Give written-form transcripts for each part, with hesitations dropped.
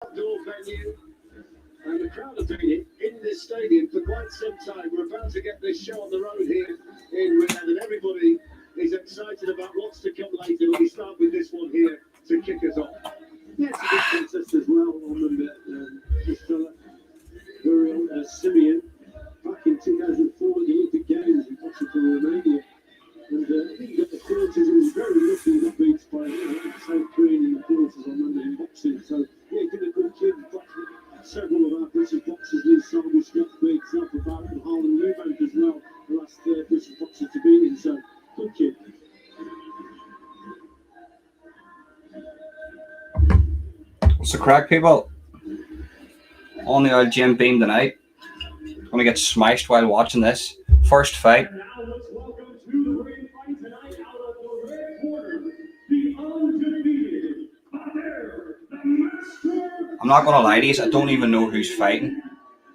outdoor venue, and the crowd have been in this stadium for quite some time. We're about to get this show on the road here in Riyadh, and everybody is excited about what's to come later. But we start with this one here to kick us off. Yeah, it's a big contest as well on this fella, Uriel Simeon, back in 2004 at the Olympic Games in Kosovo, Romania. And I think he got the quarters. He was very lucky he got beat by South Korean in the quarters on Monday in boxing. So, yeah, he's been a good kid. Several of our British boxers, Lee Selby, Scott Biggs, Alpha Barrett, and Harlan Eubank as well, the last British boxers to beat him. So, good kid. What's the crack, people? On the old gym beam tonight. Gonna get smashed while watching this first fight. And now let's welcome to the ring fight tonight out of the red corner, the undefeated GETTR, the master. I'm not gonna lie to you, I don't even know who's fighting.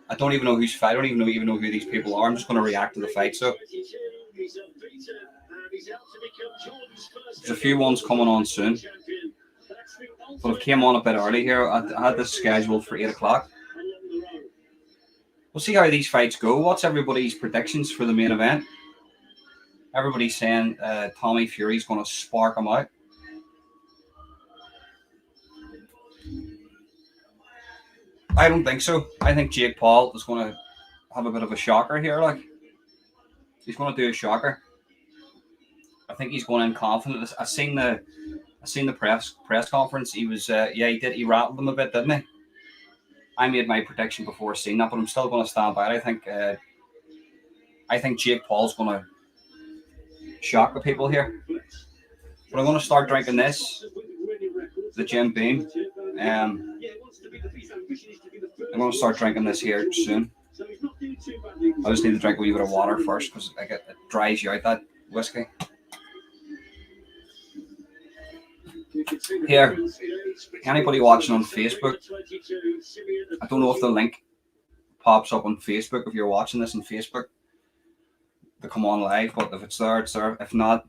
I don't even know who's fighting. I don't even know who these people are. I'm just gonna react to the fight. So there's a few ones coming on soon. But I came on a bit early here. I had this scheduled for 8 o'clock. We'll see how these fights go. What's everybody's predictions for the main event? Everybody's saying Tommy Fury's going to spark him out. I don't think so. I think Jake Paul is going to have a bit of a shocker here. Like, he's going to do a shocker. I think he's going in confident. I seen the press conference. He was he did. He rattled them a bit, didn't he? I made my prediction before seeing that, but I'm still going to stand by it. I think Jake Paul's going to shock the people here. But I'm going to start drinking this, the Jim Beam. I'm going to start drinking this here soon. I just need to drink a wee bit of water first because it dries you out, that whiskey. Here, anybody watching on Facebook, I don't know if the link pops up on Facebook if you're watching this on Facebook to come on live, but if it's there, it's there. If not,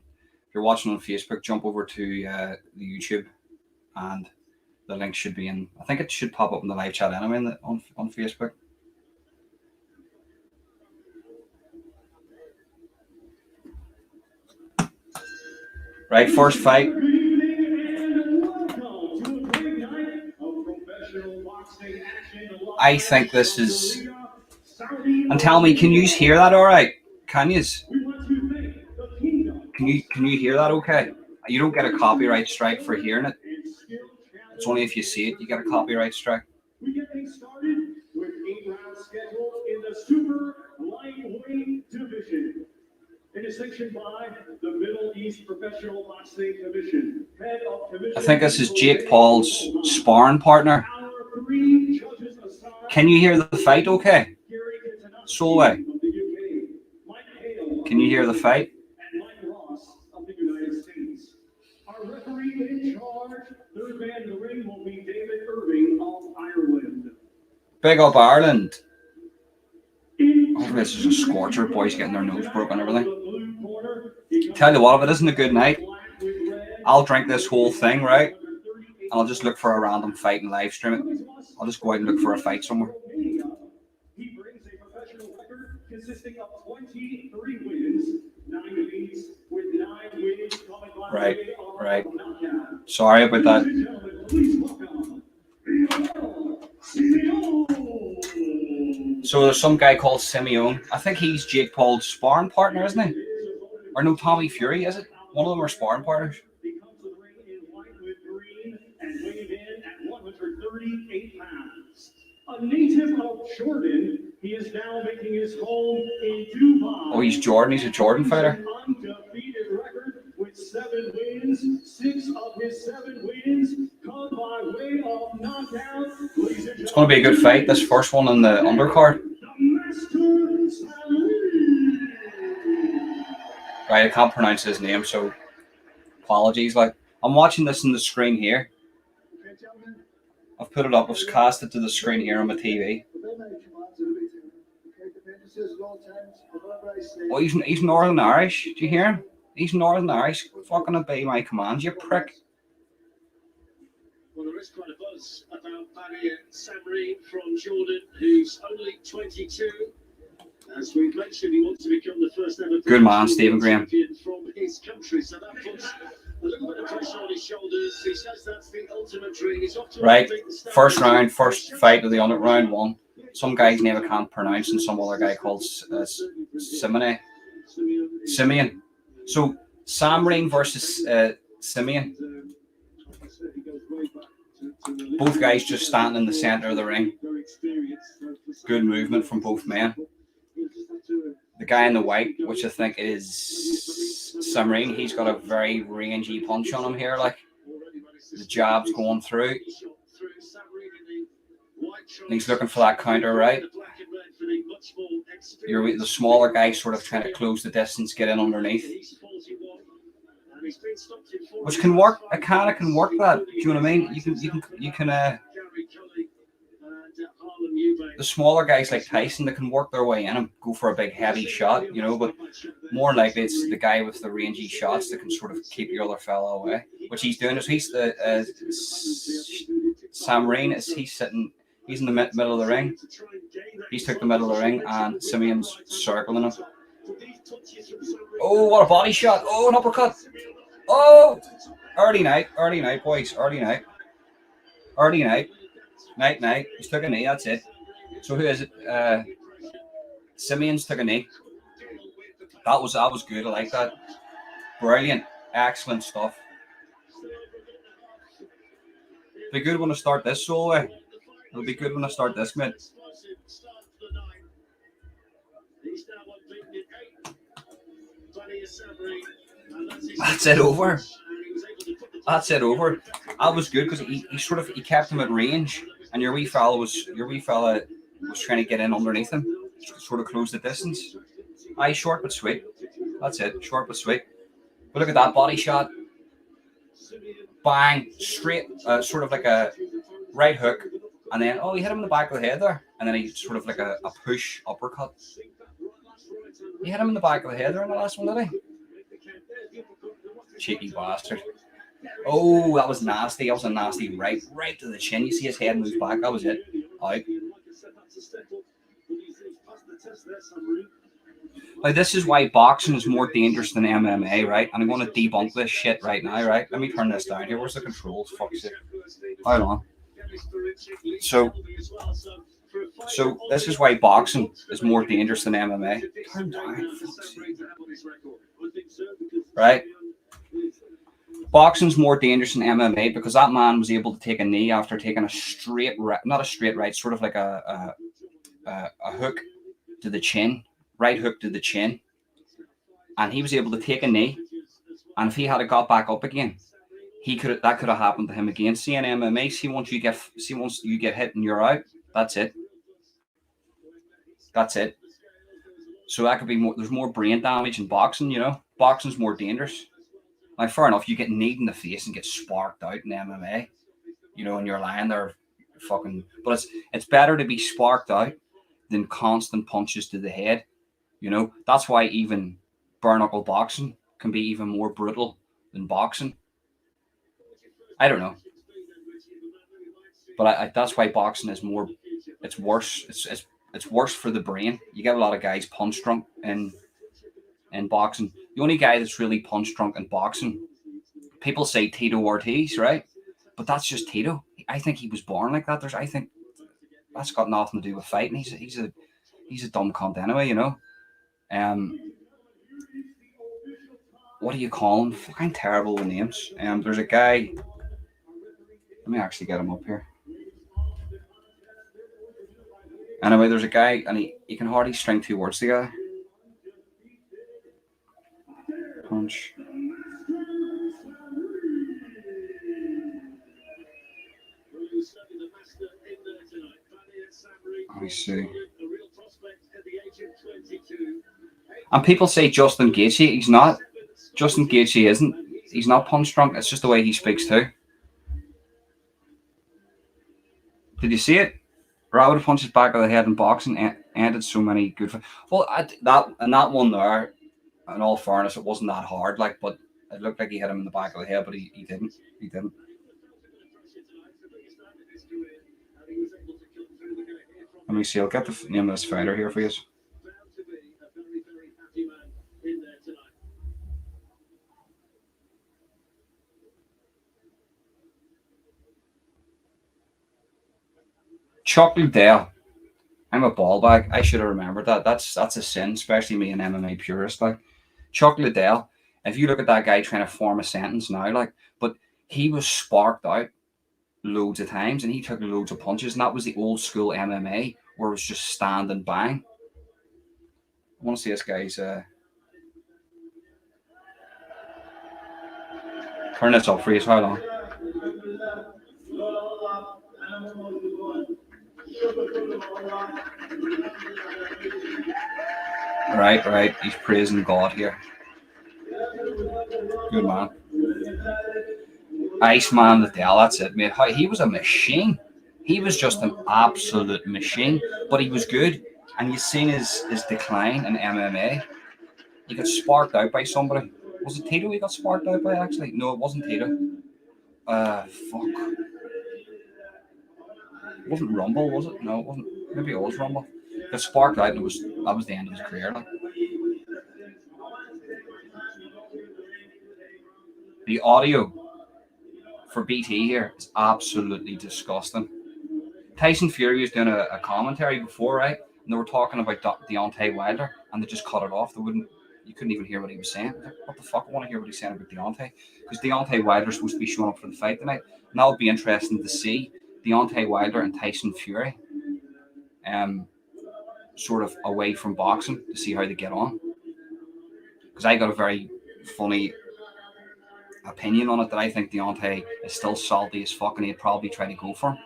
if you're watching on Facebook, jump over to the YouTube and the link should be in. I think it should pop up in the live chat anyway on Facebook. Right, first fight. I think this is. And tell me, can you hear that all right? Can you? Can you hear that okay? You don't get a copyright strike for hearing it. It's only if you see it you get a copyright strike. We get things started with 8 rounds scheduled in the super lightweight division. It is sanctioned by the Middle East Professional Boxing Commission. Head of commission. I think this is Jake Paul's sparring partner. Can you hear the fight okay? Solway, can you hear the fight? Our referee in charge, third man in the ring, will be David Irving of Ireland. Big up Ireland. Oh, this is a scorcher. Boys getting their nose broken and everything. Tell you what, if it isn't a good night, I'll drink this whole thing, right? And I'll just look for a random fight and live stream it. I'll just go out and look for a fight somewhere. He brings a professional record consisting of 23 wins, 9 defeats, with 9 wins coming by Right. Sorry about that. So there's some guy called Simeon. I think he's Jake Paul's sparring partner, isn't he? Or no, Tommy Fury, is it? One of them are sparring partners. He comes to the ring in white with green and weighing in at 138 pounds. A native of Jordan, he is now making his home in Dubai. Oh, he's Jordan. He's a Jordan fighter. Undefeated record with 7 wins. 6 of his 7 wins come by way of knockout. It's going to be a good fight. This first one on the undercard. Right, I can't pronounce his name, so apologies. Like, I'm watching this on the screen here. I've put it up. I've cast it to the screen here on my TV. Oh, he's Northern Irish. Do you hear him? He's Northern Irish. Fucking obey my commands, you prick. there is quite a buzz about Barrier Samri from Jordan, who's only 22. As we've mentioned, he wants to become the first ever Good man, Stephen Graham. champion from his country. So that puts a little bit of pressure on his shoulders. He says that's the ultimate dream. He's off to Right, first round, first fight of the round one. Some guy's name I can't pronounce, and some other guy called Simeon. So Samring versus Simeon. Both guys just standing in the center of the ring. Good movement from both men. The guy in the white, which I think is Samring, he's got a very rangy punch on him here. Like the jab's going through. And he's looking for that counter, right? The smaller guy sort of trying to close the distance, get in underneath. Which can work. It kind of can work that. Do you know what I mean? You can the smaller guys like Tyson, they can work their way in and go for a big heavy shot, you know, but more likely it's the guy with the rangy shots that can sort of keep your other fella away. Which he's doing is he's the Sam Rain is he's in the middle of the ring. He's took the middle of the ring and Simeon's circling him. Oh, what a body shot. Oh, an uppercut. Oh, early night, boys. Early night. Night. He's took a knee, that's it. So who is it? Simeon's took a knee. That was good. I like that. Brilliant. Excellent stuff. Be good when I start this solo. It'll be good when I start this, mate. That's it over. That was good because he kept him at range, and your wee fella was trying to get in underneath him, sort of close the distance. Aye, short but sweet. That's it, short but sweet. But look at that body shot. Bang, straight, sort of like a right hook, and then he hit him in the back of the head there, and then he sort of like a push uppercut. He hit him in the back of the head there in the last one, did he? Cheeky bastard. Oh, that was nasty. That was a nasty right to the chin. You see his head moves back. That was it. Out. Now, this is why boxing is more dangerous than MMA, right? And I'm going to debunk this shit right now, right? Let me turn this down here. Where's the controls? Fuck's sake. Hold on. So this is why boxing is more dangerous than MMA. Turn down. Right? Boxing's more dangerous than MMA because that man was able to take a knee after taking a straight right, not a straight right, sort of like a hook to the chin, right hook to the chin, and he was able to take a knee. And if he had got back up again, that could have happened to him again. See in MMA, once you get hit and you're out, that's it. So that could be more. There's more brain damage in boxing. You know, boxing's more dangerous. Like, fair enough, you get kneed in the face and get sparked out in MMA, you know, and you're lying there fucking... But it's better to be sparked out than constant punches to the head, you know. That's why even bare-knuckle boxing can be even more brutal than boxing. I don't know. But that's why boxing is more... It's worse. It's worse for the brain. You get a lot of guys punch drunk in boxing. The only guy that's really punch drunk in boxing, people say Tito Ortiz, right? But that's just Tito. I think he was born like that. I think that's got nothing to do with fighting. He's a dumb cunt anyway, you know. What do you call him? Fucking terrible with names. There's a guy. Let me actually get him up here. Anyway, there's a guy, and he can hardly string two words together. Punch. Let me see. And people say Justin Gaethje. He's not. Justin Gaethje isn't. He's not punch drunk. It's just the way he speaks too. Did you see it? Rabbit punches back of the head in boxing ended so many good. Well, that one there. In all fairness, it wasn't that hard, but it looked like he hit him in the back of the head, but he didn't. me see. I'll get the name of this fighter here for you. Bound to be a very, very happy man in there tonight. Chocolate Dale. I'm a ball bag. I should have remembered that. That's a sin, especially me, an MMA purist. Like Chocolate Dale. If you look at that guy trying to form a sentence now, like, but he was sparked out loads of times and he took loads of punches, and that was the old school MMA where it was just stand and bang. I want to see this guy's. Turn this up for you. How long? Right. He's praising God here. Good man. Iceman the Dell, that's it, mate. He was a machine. He was just an absolute machine, but he was good. And you've seen his decline in MMA. He got sparked out by somebody. Was it Tito he got sparked out by, actually? No, it wasn't Tito. Fuck. It wasn't Rumble, was it? No, it wasn't. Maybe it was Rumble. He got sparked out, and that was the end of his career. Like. The audio for BT here is absolutely disgusting. Tyson Fury was doing a commentary before, right? And they were talking about Deontay Wilder, and they just cut it off. You couldn't even hear what he was saying. What the fuck? I want to hear what he's saying about Deontay, because Deontay Wilder's supposed to be showing up for the fight tonight, and that would be interesting to see Deontay Wilder and Tyson Fury, sort of away from boxing, to see how they get on. Because I got a very funny opinion on it, that I think Deontay is still salty as fuck, and he'd probably try to go for him.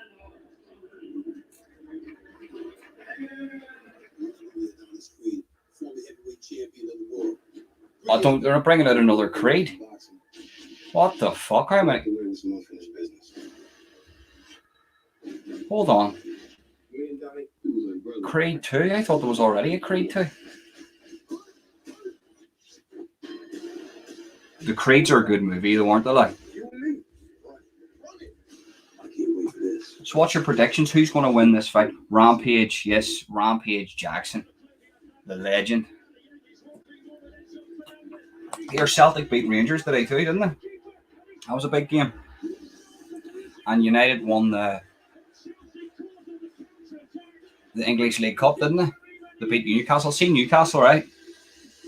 They're not bringing out another Creed. What the fuck? How many? Hold on. Creed 2? I thought there was already a Creed 2. The Creeds are a good movie, though, aren't they? Like? So what's your predictions? Who's going to win this fight? Rampage, yes. Rampage Jackson. The legend. Here, Celtic beat Rangers today too, didn't they? That was a big game. And United won the English League Cup, didn't they? They beat Newcastle. See Newcastle, right?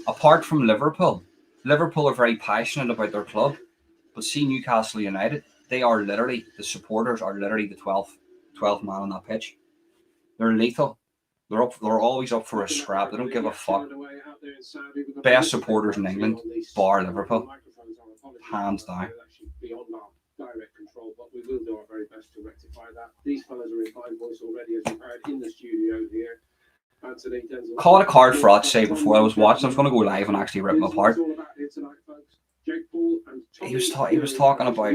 Apart from Liverpool are very passionate about their club. But see Newcastle United, they are literally, the supporters are literally the 12th man on that pitch. They're lethal. They're always up for a scrap. They don't give a fuck. Best supporters in England, bar Liverpool. Hands down. Beyond our direct control, but we will do our very best to rectify that. These fellas are in fine voice already, as you heard, in the studio here. Call it a card for I'd say before I was watching. I was going to go live and actually rip them apart. He was talking about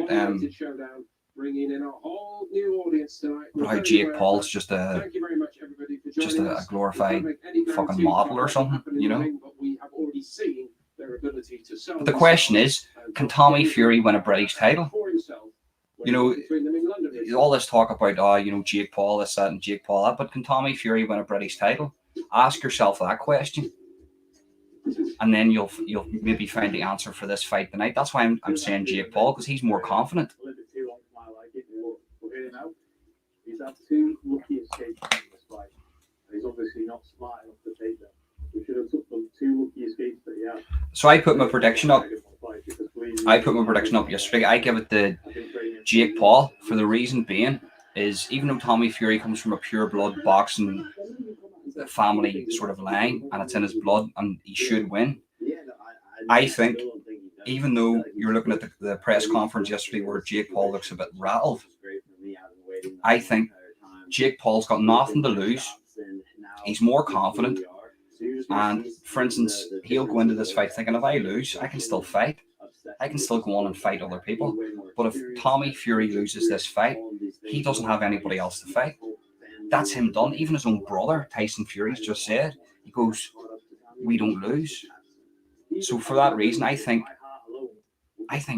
bringing in a whole new audience tonight. How Jake Paul's just a glorified fucking model or something, you know. But the question is, can Tommy Fury win a British title? You know, all this talk about Jake Paul this, that, and Jake Paul that, but can Tommy Fury win a British title? Ask yourself that question, and then you'll maybe find the answer for this fight tonight. That's why I'm saying Jake Paul, because he's more confident. He's had 2 lucky escapes in this fight. He's obviously not smart enough to take them. We should have took them 2 lucky escapes that he had. So I put my prediction up. Yesterday. I give it to Jake Paul, for the reason being is, even though Tommy Fury comes from a pure blood boxing family sort of line, and it's in his blood, and he should win. I think, even though you're looking at the press conference yesterday where Jake Paul looks a bit rattled, I think Jake Paul's got nothing to lose. He's more confident. And, for instance, he'll go into this fight thinking, if I lose, I can still fight. I can still go on and fight other people. But if Tommy Fury loses this fight, he doesn't have anybody else to fight. That's him done. Even his own brother, Tyson Fury's just said, he goes, we don't lose. So for that reason, I think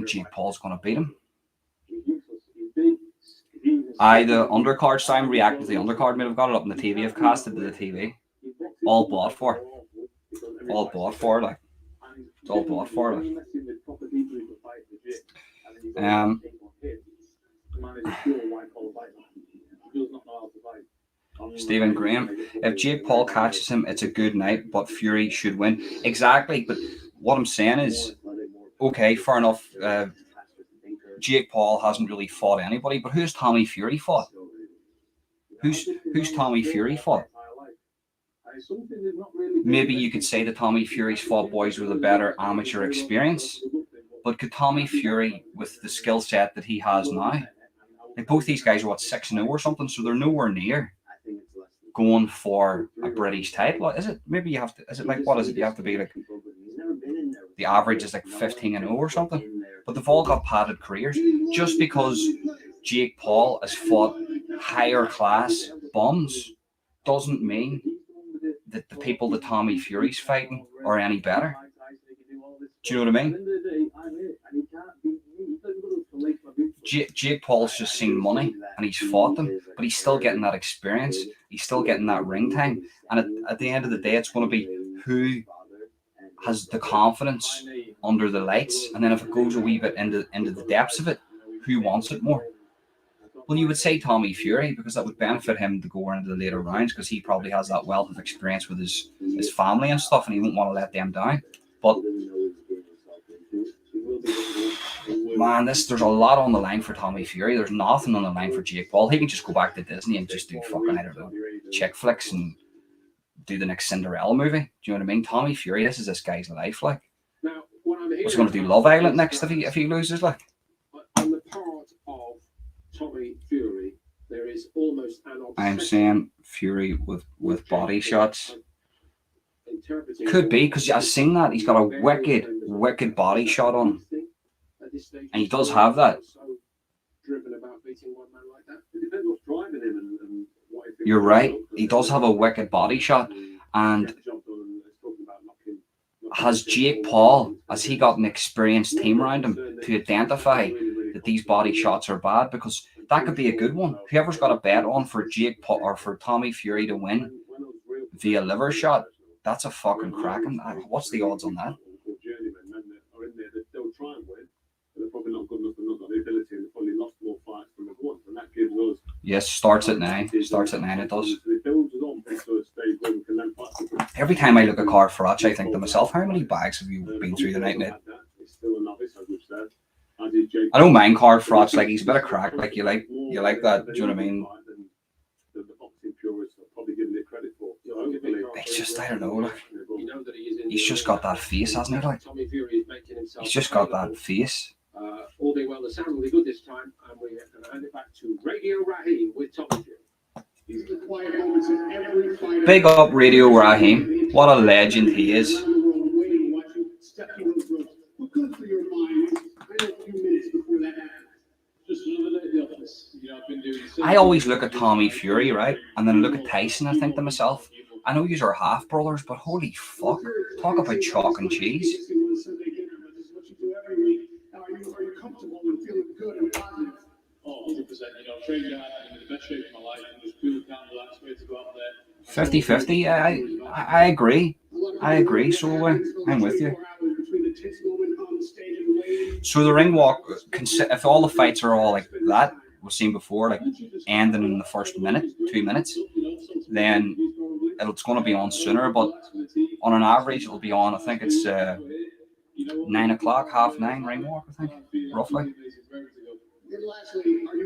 Jake Paul's going to beat him. The undercard, so I'm reacting to the undercard. I mean, I've got it up on the TV. I've cast it to the TV. All bought for. All bought for, like. It's all bought for, like. Stephen Graham. If Jake Paul catches him, it's a good night, but Fury should win. Exactly, but what I'm saying is, okay, fair enough. Jake Paul hasn't really fought anybody, but who's Tommy Fury fought? Who's Tommy Fury fought? Maybe you could say that Tommy Fury's fought boys with a better amateur experience, but could Tommy Fury, with the skill set that he has now, like both these guys are what 6-0 or something, so they're nowhere near going for a British title. Is it? Maybe you have to. Is it like, what is it? You have to be like, the average is like 15-0 or something. But they've all got padded careers. Just because Jake Paul has fought higher class bums doesn't mean that the people that Tommy Fury's fighting are any better. Do you know what I mean? Jake Paul's just seen money and he's fought them, but he's still getting that experience. He's still getting that ring time. And at the end of the day, it's going to be who has the confidence under the lights. And then if it goes a wee bit into the depths of it, who wants it more? Well, you would say Tommy Fury, because that would benefit him to go into the later rounds, because he probably has that wealth of experience with his family and stuff, and he won't want to let them down. But man, there's a lot on the line for Tommy Fury. There's nothing on the line for Jake Paul. He can just go back to Disney and just do fucking, I don't know, chick flicks and do the next Cinderella movie. Do you know what I mean? Tommy Fury, this is this guy's life, like. What's he going to do, Love Island next if he loses, like? On the part of Tommy Fury, there is almost an obsession. I'm saying Fury with body shots. Could be, because I've seen that. He's got a wicked body shot on him. And he does have that. You're right. He does have a wicked body shot. And has Jake Paul, has he got an experienced team around him to identify that these body shots are bad? Because that could be a good one. Whoever's got a bet on for Jake Paul or for Tommy Fury to win via liver shot, that's a fucking cracking. What's the odds on that? Yes, starts at 9. Starts at 9, it does. Every time I look at card for Ratch, I think to myself, how many bags have you been through the night, mate? I don't mind card for Ratch, like he's a bit of crack, like you like that, do you know what I mean? It's just, I don't know, like, he's just got that face, hasn't he? Like, he's just got that face. All being well, the sound will be good this time, and we're going to hand it back to Radio Raheem with Tommy Fury. Big up Radio Raheem. What a legend he is. I always look at Tommy Fury, right? And then look at Tyson, I think to myself, I know these are half brothers, but holy fuck. Talk about chalk and cheese. Are you comfortable and feeling good and positive? Oh, 100%. Training hard, I'm in the best shape of my life, and just cool, calm, relaxed, way to go out there. 50-50. I agree. So I'm with you. So the ring walk, if all the fights are all like that, we've seen before, like ending in the first 2 minutes, then it's going to be on sooner. But on an average, it'll be on, I think it's 9 o'clock, 9:30 ring walk, I think, roughly.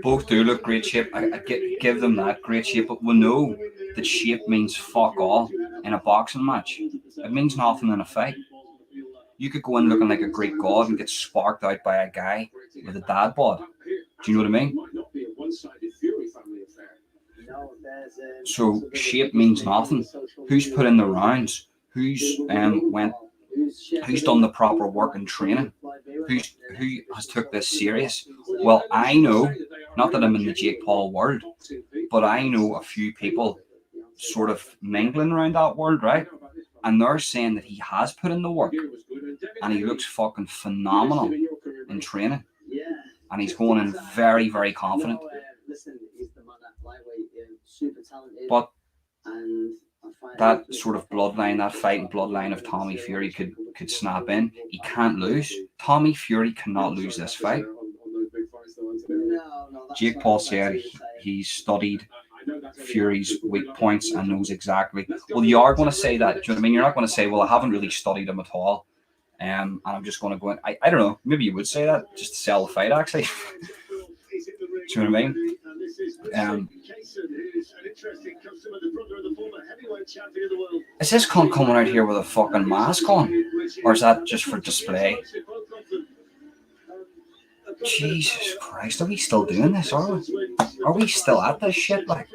Both do look great shape. I give them that great shape, but we know that shape means fuck all in a boxing match. It means nothing in a fight. You could go in looking like a Greek god and get sparked out by a guy with a dad bod. Do you know what I mean? So shape means nothing. Who's put in the rounds? Who's done the proper work and training? Who has took this serious? Well, I know, not that I'm in the Jake Paul world, but I know a few people sort of mingling around that world, right? And they're saying that he has put in the work and he looks fucking phenomenal in training. And he's going in very, very confident. but that sort of bloodline, that fighting bloodline of Tommy Fury could snap in. He can't lose. Tommy Fury cannot lose this fight. Jake Paul said he's studied Fury's weak points and knows exactly. Well, you are going to say that. Do you know what I mean? You're not going to say, well, I haven't really studied him at all. And I'm just going to go in. I don't know. Maybe you would say that just to sell the fight, actually. Do you know what I mean? Is this cunt coming out here with a fucking mask on? Or is that just for display? Jesus Christ, are we still doing this? Are we still at this shit? Like,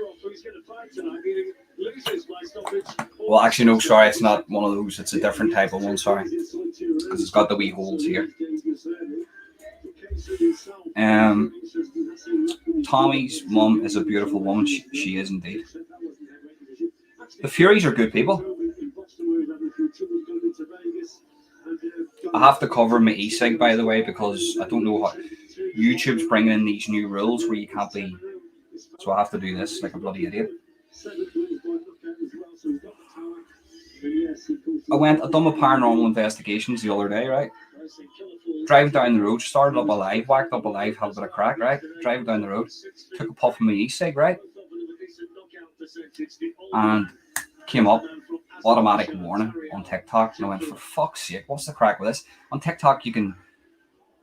well, actually, no, sorry, it's not one of those. It's a different type of one, sorry, because it's got the wee holes here. Tommy's mum is a beautiful woman. She is indeed. The Furies are good people. I have to cover my e-cig, by the way, because I don't know how YouTube's bringing in these new rules where you can't be. So I have to do this like a bloody idiot. I've done my paranormal investigations the other day, right? Driving down the road, started up alive, whacked up alive, had a bit of crack, right? Driving down the road, took a puff of my e-cig, right? And came up, automatic warning on TikTok, and I went, for fuck's sake, what's the crack with this? On TikTok, you can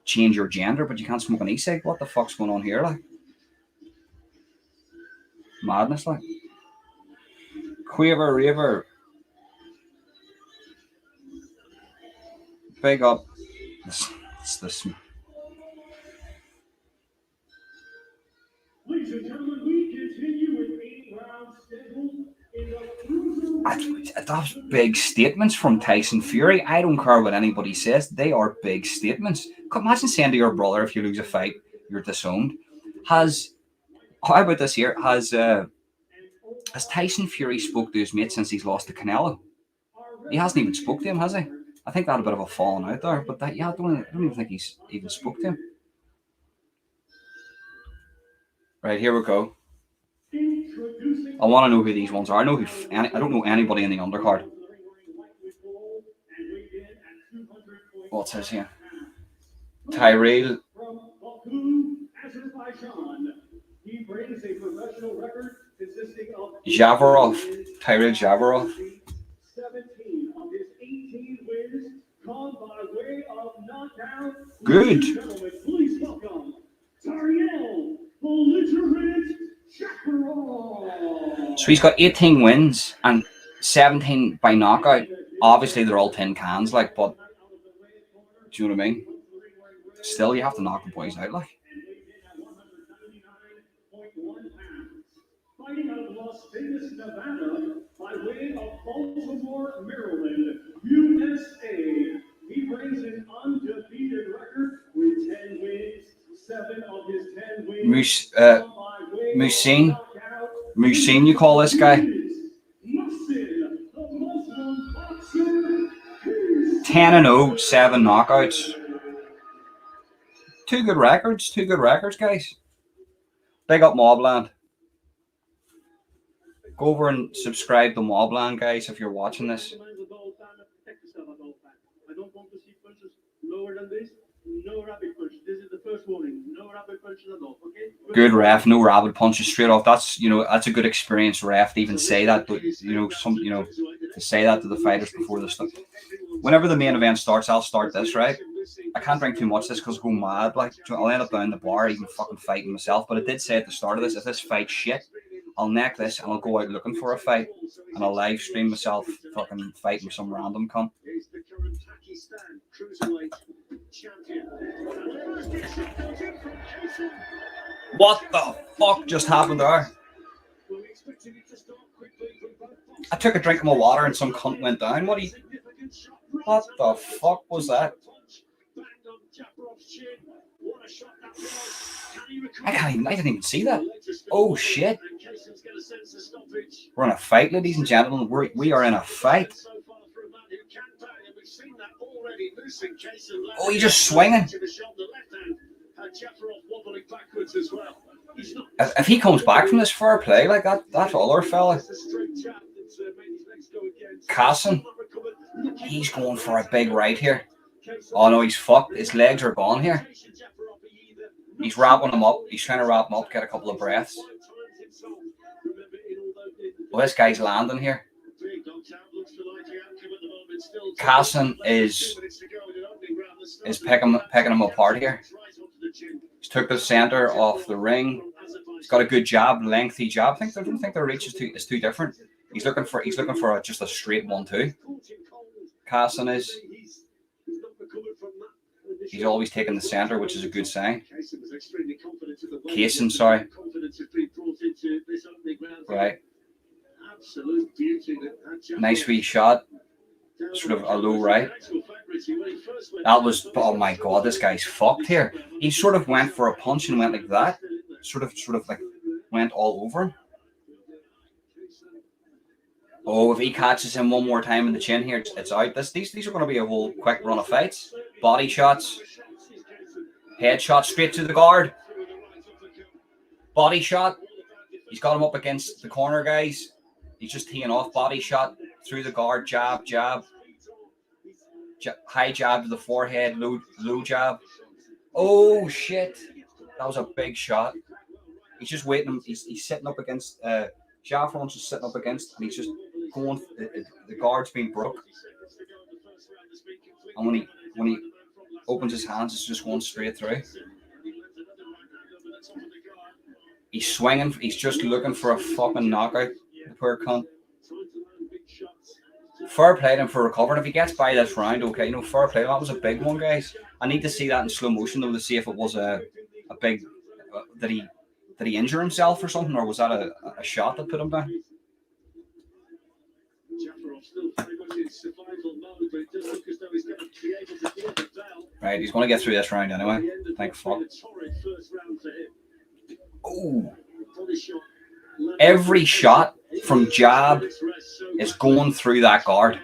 change your gender, but you can't smoke an e-cig. What the fuck's going on here, like? Madness, like. Quaver Raver. Big up. It's this. Ladies and gentlemen, we continue with 8 rounds scheduled in the That's big statements from Tyson Fury. I don't care what anybody says. They are big statements. Imagine saying to your brother, if you lose a fight, you're disowned. How about this here? Has Tyson Fury spoke to his mate since he's lost to Canelo? He hasn't even spoke to him, has he? I think they had a bit of a falling out there, but I don't even think he's even spoke to him. Right, here we go. I want to know who these ones are. I don't know anybody in the undercard. What's this here? Tyrell Javarov. Tyrell Javarov. Good. So he's got 18 wins and 17 by knockout. Obviously, they're all tin cans, like, but do you know what I mean? Still, you have to knock the boys out, like. Fighting out of Las Vegas, Nevada, by way of Baltimore, Maryland, USA. He brings an undefeated record with 10 wins, 7 of his 10 wins. Musin, you call this guy? 10-0, 7 knockouts. Two good records, guys. Big up Mobland. Go over and subscribe to Mobland, guys, if you're watching this. I don't want to see punches lower than this. No rapid punch. This is the first warning. No rapid punches at all. Okay. Good ref, no rapid punches straight off. That's that's a good experience ref to even say that. But to say that to the fighters before the stuff. Whenever the main event starts, I'll start this, right? I can't drink too much of this because I'll go mad. Like, I'll end up down the bar, even fucking fighting myself. But I did say at the start of this, if this fight shit, I'll neck this and I'll go out looking for a fight and I'll live stream myself fucking fighting some random cunt. What the fuck just happened there? I took a drink of my water and some cunt went down. What the fuck was that? I didn't even see that. Oh shit. We're in a fight, ladies and gentlemen. We are in a fight. Oh, he's just swinging. Jafarov wobbling backwards as well. If he comes back from this fair play like that other fella, Casson, he's going for a big right here. Oh no, he's fucked. His legs are gone here. He's wrapping him up. He's trying to wrap him up, get a couple of breaths. Well, this guy's landing here. Casson is picking him apart here. He's took the center off the ring. He's got a good jab, lengthy jab. I don't think their reach is too different. He's looking for just a straight 1-2. Casson is. He's always taking the center, which is a good sign. Casson, sorry. Right. Nice wee shot. Sort of a low right. That was, oh my god, this guy's fucked here. He sort of went for a punch and went like that. Sort of like went all over him. Oh, if he catches him one more time in the chin here, it's out. These are going to be a whole quick run of fights. Body shots. Head shot straight to the guard. Body shot. He's got him up against the corner, guys. He's just teeing off. Body shot through the guard. Jab. High jab to the forehead. Low jab. Oh, shit. That was a big shot. He's just waiting. He's sitting up against... Jaffron's just sitting up against, and he's just going. The guard's being broke, and when he opens his hands, it's just going straight through. He's swinging. He's just looking for a fucking knockout. The poor cunt. Fair play to him for recovering. If he gets by this round, okay, fair play. That was a big one, guys. I need to see that in slow motion though to see if it was a big Did he injure himself or something, or was that a shot that put him down? Right, he's going to get through this round anyway. Thank fuck. Oh. Every shot from jab is going through that guard.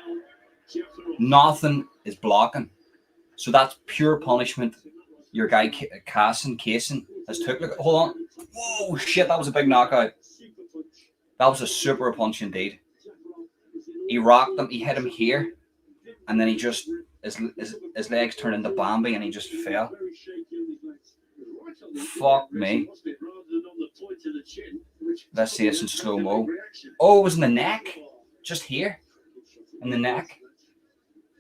Nothing is blocking. So that's pure punishment. Your guy Casson has took. Look, hold on. Whoa, shit, that was a big knockout. That was a super punch indeed. He rocked him, he hit him here, and then he just, his legs turned into Bambi and he just fell. Fuck me. Let's see this in slow-mo. Oh, it was in the neck. Just here. In the neck.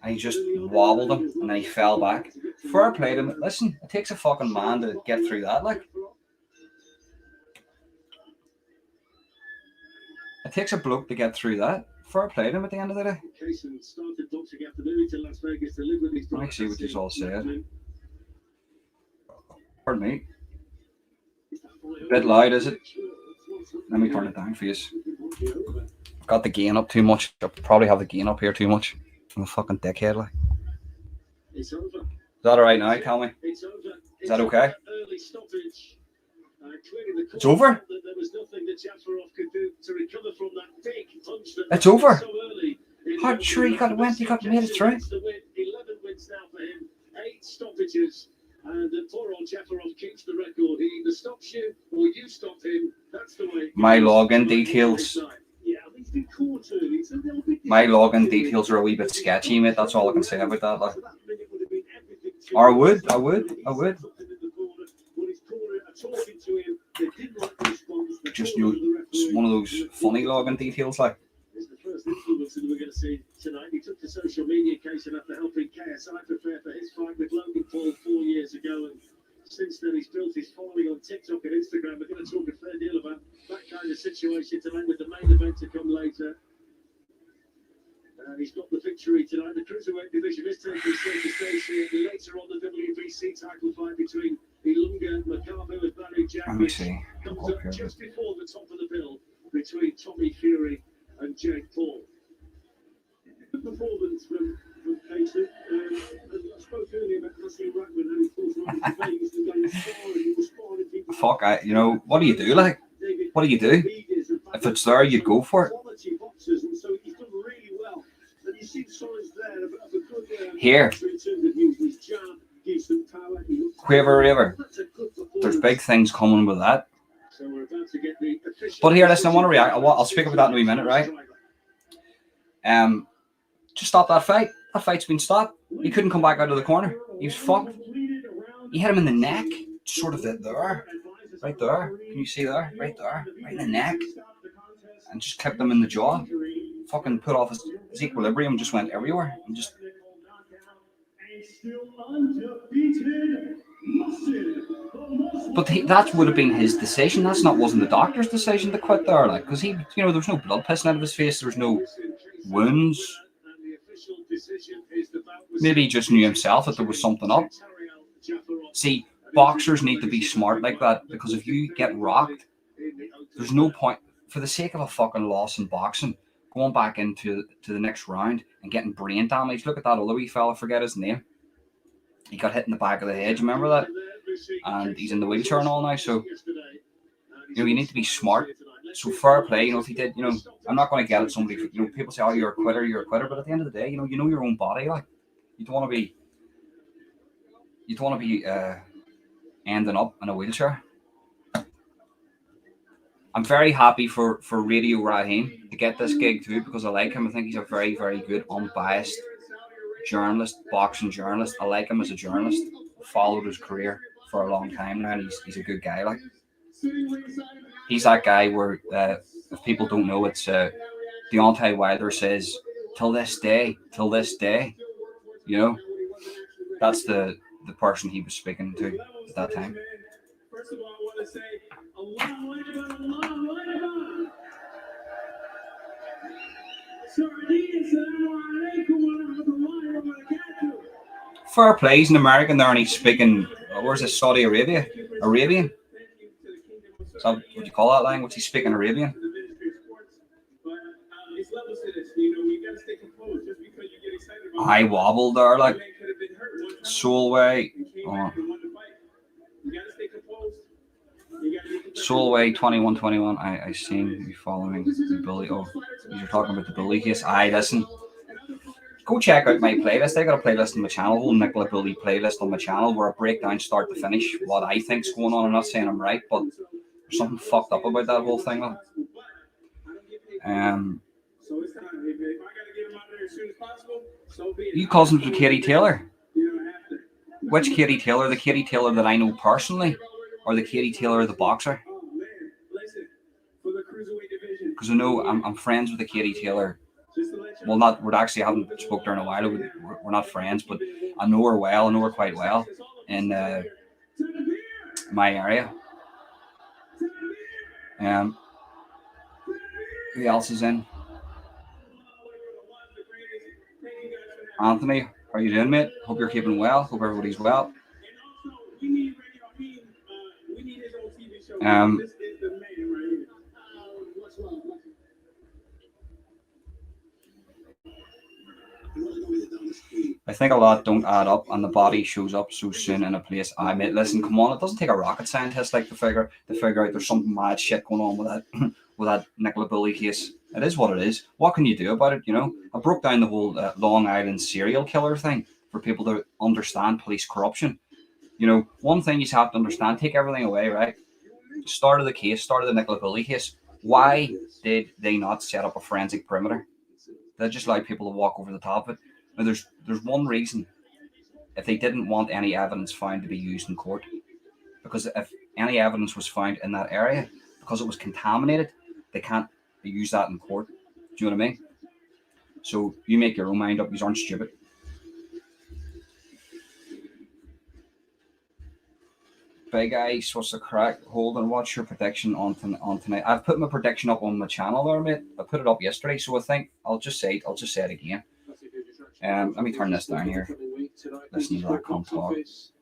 And he just wobbled him, and then he fell back. Fair play to him. Listen, it takes a fucking man to get through that, like. It takes a bloke to get through that. Fair play to him at the end of the day. Let me see what he's all said. Pardon me. A bit loud, is it? Let me turn it down for you. I've got the gain up too much. I'll probably have the gain up here too much. I'm a fucking dickhead, like. Is that alright now? Tell me. Is that okay? It's over. It's over. How sure he got made it through. 11 wins now for him. 8 stoppages. And poor old Jafarov keeps the record. He either stops you or you stop him. That's the way. My login details. My login details are a wee bit sketchy, mate. That's all I can say about that. Like. Or I would. Just one of those funny login details, like. It's the first influence that we're going to see tonight. He took the social media case after helping KSI prepare for his fight with Logan Paul 4 years ago, and since then he's built his following on TikTok and Instagram. We're going to talk a fair deal about that kind of situation tonight, with the main event to come later. He's got the victory tonight. The cruiserweight division is taking center stage here. Later on, the WBC title fight between Ilunga Makabu and Barry Jack comes up just before the top of the bill between Tommy Fury and Jake Paul. Good performance from Casey. I spoke earlier about Hasim Rahman, who of course ran to Vegas and going far, and he was sparring people. Fuck, what do you do, like? What do you do? If it's there, you'd go for it. Here, Quiver River. There's big things coming with that. But here, listen, I want to react. I'll speak about that in a wee minute, right? Just stop that fight. That fight's been stopped. He couldn't come back out of the corner. He was fucked. He hit him in the neck, sort of there, right there. Can you see there? Right there, right in the neck, and just kept him in the jaw. Fucking put off his equilibrium, just went everywhere, and just. But that would have been his decision. Wasn't the doctor's decision to quit there, like, because he, there was no blood pissing out of his face. There was no wounds. Maybe he just knew himself that there was something up. See, boxers need to be smart like that, because if you get rocked, there's no point, for the sake of a fucking loss in boxing, going back into the next round and getting brain damage. Look at that other wee fella, forget his name. He got hit in the back of the head, you remember that? And he's in the wheelchair and all now, so you need to be smart. So fair play, if he did, I'm not going to get at somebody, people say, oh, you're a quitter, but at the end of the day, you know your own body, like, you don't want to be ending up in a wheelchair. I'm very happy for Radio Raheem to get this gig too, because I like him. I think he's a very, very good, unbiased journalist, boxing journalist. I like him as a journalist. I followed his career for a long time now, and he's a good guy. Like, he's that guy where, if people don't know, it's Deontay Wilder says, till this day. That's the person he was speaking to at that time. First of all, I want to say Allah Fair play, he's an American there, and he's speaking, where's this, Saudi Arabia? Arabian? Is that what you call that language? He's speaking Arabian. I wobbled there, like, Solway. Solway 2121. I seen you following the bully. Oh, you're talking about the bully case. Listen. Go check out my playlist. I got a playlist on my channel, whole Nicola Bully playlist on my channel, where I break down start to finish what I think's going on. I'm not saying I'm right, but there's something fucked up about that whole thing. Like. You cousins with Katie Taylor? Which Katie Taylor? The Katie Taylor that I know personally, or the Katie Taylor the boxer? Because I know I'm friends with the Katie Taylor. Well, we actually haven't spoke to her in a while. We're not friends, but I know her well. I know her quite well in my area. Who else is in? Anthony, how are you doing, mate? Hope you're keeping well. Hope everybody's well. I think a lot don't add up, and the body shows up so soon in a place. Mate, listen, come on, it doesn't take a rocket scientist like to figure out there's some mad shit going on with that with that Nicola Bully case. It is what it is. What can you do about it? I broke down the whole Long Island serial killer thing for people to understand police corruption. One thing you have to understand: take everything away, right? Start of the Nicola Bully case. Why did they not set up a forensic perimeter? They just allowed people to walk over the top of it. Now, there's one reason. If they didn't want any evidence found to be used in court, because if any evidence was found in that area, because it was contaminated, they can't use that in court. Do you know what I mean? So you make your own mind up. You aren't stupid. Big Ice, what's the crack? Hold on, what's your prediction on tonight? I've put my prediction up on my channel there, mate. I put it up yesterday, so I think I'll just say it again. Let me turn this down here. Listen to that cunt talk.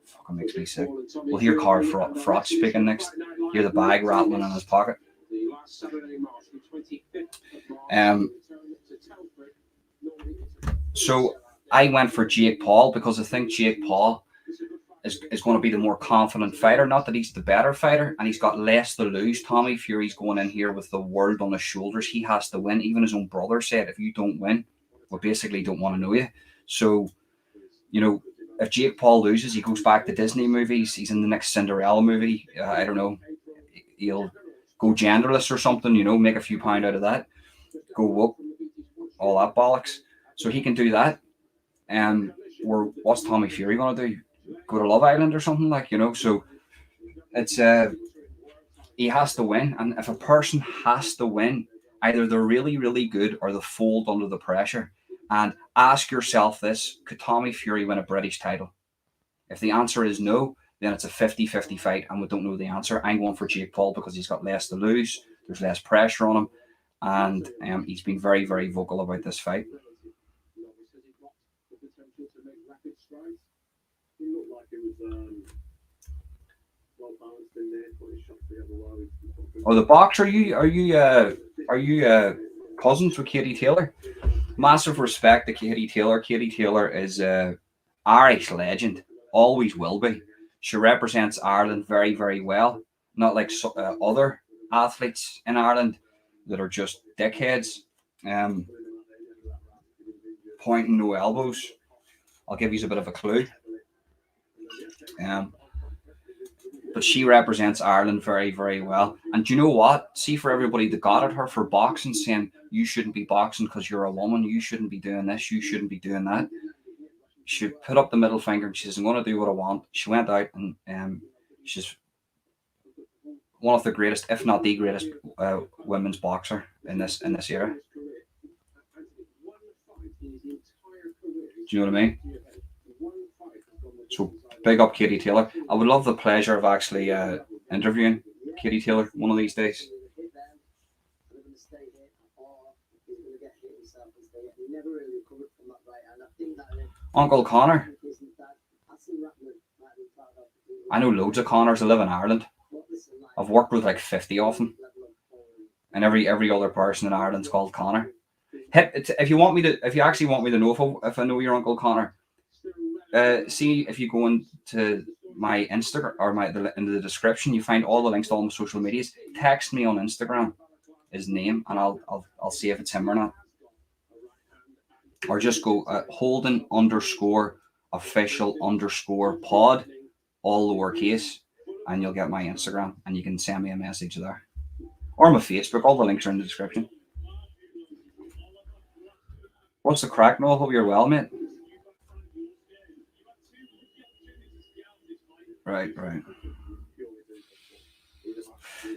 Fucking makes me sick. We'll hear Carl Frott speaking next. Hear the bag rattling in his pocket. So I went for Jake Paul because I think Jake Paul is going to be the more confident fighter. Not that he's the better fighter, and he's got less to lose. Tommy Fury's going in here with the world on his shoulders. He has to win. Even his own brother said, if you don't win, we basically don't want to know you. So, if Jake Paul loses, he goes back to Disney movies. He's in the next Cinderella movie. I don't know. go genderless or something, you know, make a few pound out of that, go woke, all that bollocks. So he can do that. Or what's Tommy Fury gonna do? Go to Love Island or something, like, you know? So it's he has to win, and if a person has to win, either they're really, really good or they fold under the pressure. And ask yourself this: could Tommy Fury win a British title? If the answer is no, then it's a 50-50 fight, and we don't know the answer. I'm going for Jake Paul because he's got less to lose. There's less pressure on him, and he's been very, very vocal about this fight. Oh, the boxer, are you cousins with Katie Taylor? Massive respect to Katie Taylor. Katie Taylor is a Irish legend, always will be. She represents Ireland very, very well. Not like other athletes in Ireland that are just dickheads, pointing no elbows. I'll give you a bit of a clue. But she represents Ireland very, very well. And do you know what? See, for everybody that got at her for boxing, saying you shouldn't be boxing because you're a woman, you shouldn't be doing this, you shouldn't be doing that. She put up the middle finger and she says, I'm going to do what I want. She went out and she's one of the greatest, if not the greatest, women's boxer in this era. Do you know what I mean? So big up Katie Taylor. I would love the pleasure of actually interviewing Katie Taylor one of these days. Uncle Connor. I know loads of Connors that live in Ireland. I've worked with like 50 of them, and every other person in Ireland's called Connor. If you actually want me to know if I know your Uncle Connor, see if you go into my Instagram or into the description, you find all the links to all my social medias. Text me on Instagram his name, and I'll see if it's him or not. Or just go Holden_official_pod, all lowercase, and you'll get my Instagram, and you can send me a message there. Or my Facebook, all the links are in the description. What's the crack, Noel? Hope you're well, mate. Right.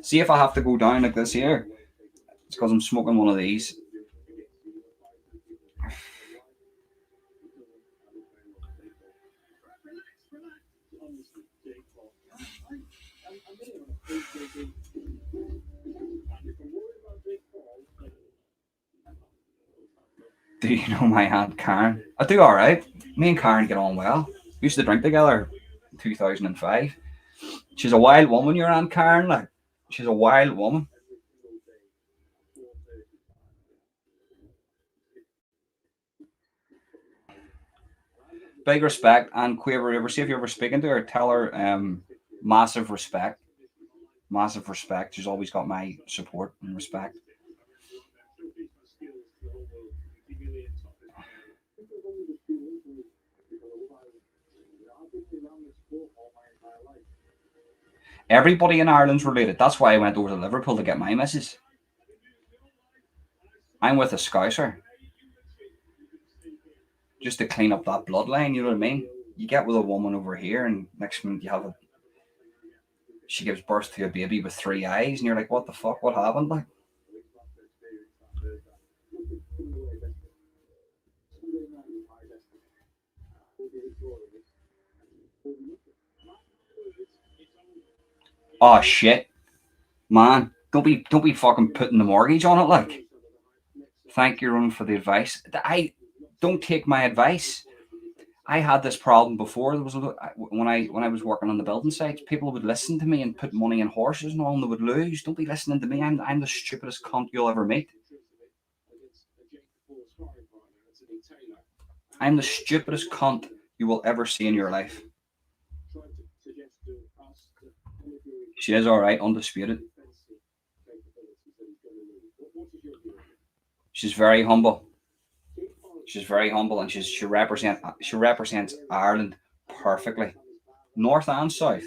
See, if I have to go down like this here, it's because I'm smoking one of these. Do you know my aunt Karen? I do all right. Me and Karen get on well. We used to drink together in 2005. She's a wild woman, your aunt Karen. Like, she's a wild woman. Big respect. And Quaver, see if you're ever speaking to her, tell her massive respect. Massive respect. She's always got my support and respect. Everybody in Ireland's related. That's why I went over to Liverpool to get my missus. I'm with a Scouser. Just to clean up that bloodline, you know what I mean? You get with a woman over here, and next minute she gives birth to a baby with 3 eyes, and you're like, what the fuck? What happened? Like, oh shit, man! Don't be fucking putting the mortgage on it. Like, thank you, Ron, for the advice. I don't take my advice. I had this problem before. There was when I was working on the building sites, people would listen to me and put money in horses and all, and they would lose. Don't be listening to me. I'm the stupidest cunt you'll ever meet. I'm the stupidest cunt you will ever see in your life. She is all right, undisputed. She's very humble. She's very humble, and she represents Ireland perfectly, north and south,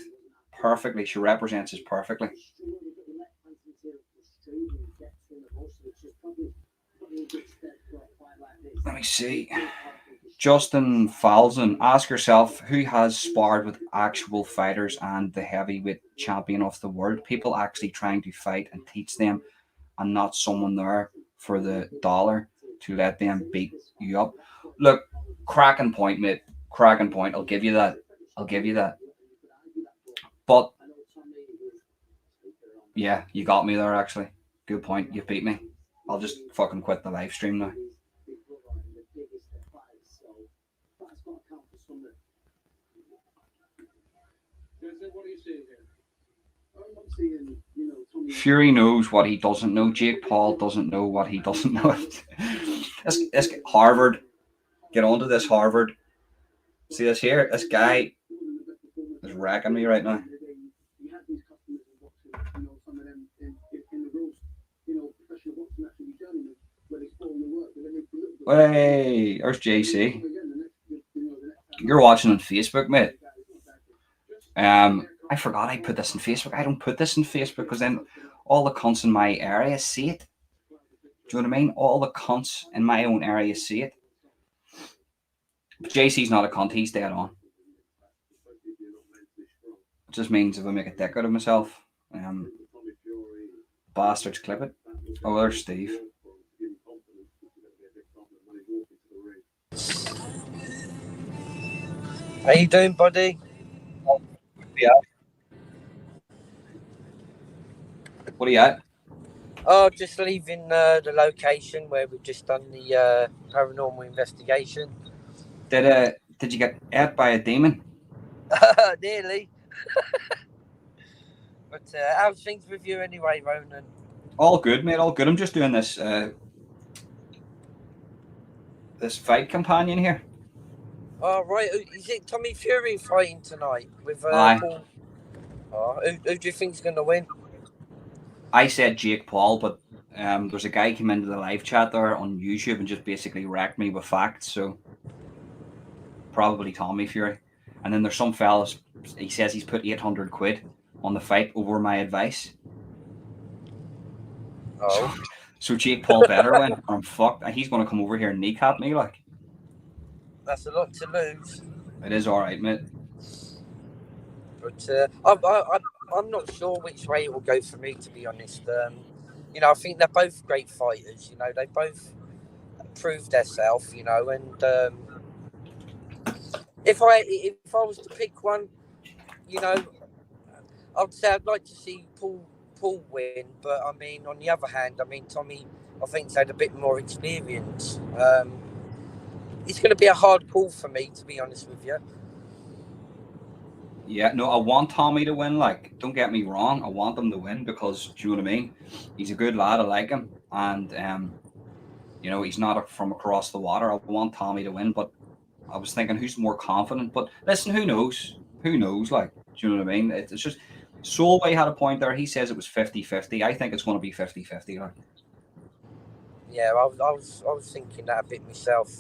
perfectly. She represents us perfectly. Let me see. Justin Falzon, ask yourself who has sparred with actual fighters and the heavyweight champion of the world. People actually trying to fight and teach them, and not someone there for the dollar to let them beat you up. Look, cracking point, mate. Cracking point. I'll give you that. I'll give you that. But yeah, you got me there actually. Good point. You beat me. I'll just fucking quit the live stream now. Fury knows what he doesn't know. Jake Paul doesn't know what he doesn't know. Let's get Harvard. Get onto this Harvard. See this here? This guy is wrecking me right now. Hey, there's JC. You're watching on Facebook, mate. I forgot I put this in Facebook. I don't put this in Facebook because then all the cunts in my area see it. Do you know what I mean? All the cunts in my own area see it. But JC's not a cunt. He's dead on. It just means if I make a dick out of myself, bastards clip it. Oh, there's Steve. How you doing, buddy? Yeah. What are you at? Oh, just leaving the location where we've just done the paranormal investigation. Did you get ate by a demon? Nearly. But how's things with you anyway, Ronan? All good, mate. All good. I'm just doing this this fight companion here. Oh, right. Is it Tommy Fury fighting tonight with Aye. Paul? Oh, who do you think's going to win? I said Jake Paul, but there's a guy came into the live chat there on YouTube and just basically wrecked me with facts. So probably Tommy Fury. And then there's some fellas. He says he's put 800 quid on the fight over my advice. Oh. So Jake Paul better win, or I'm fucked. He's going to come over here and kneecap me, like. That's a lot to lose. It is all right, mate. But I'm not sure which way it will go for me, to be honest. You know, I think they're both great fighters. You know, they both proved themselves. You know, and if I was to pick one, you know, I'd say I'd like to see Paul win. But I mean, on the other hand, I mean Tommy, I think's had a bit more experience. It's going to be a hard call for me, to be honest with you. Yeah, no, I want Tommy to win. Like, don't get me wrong, I want him to win because, do you know what I mean? He's a good lad. I like him, and you know, he's not from across the water. I want Tommy to win, but I was thinking who's more confident. But listen, who knows? Who knows? Like, do you know what I mean? It's just Solway had a point there. He says it was 50-50. I think it's going to be 50-50. Like. Yeah, I was thinking that a bit myself.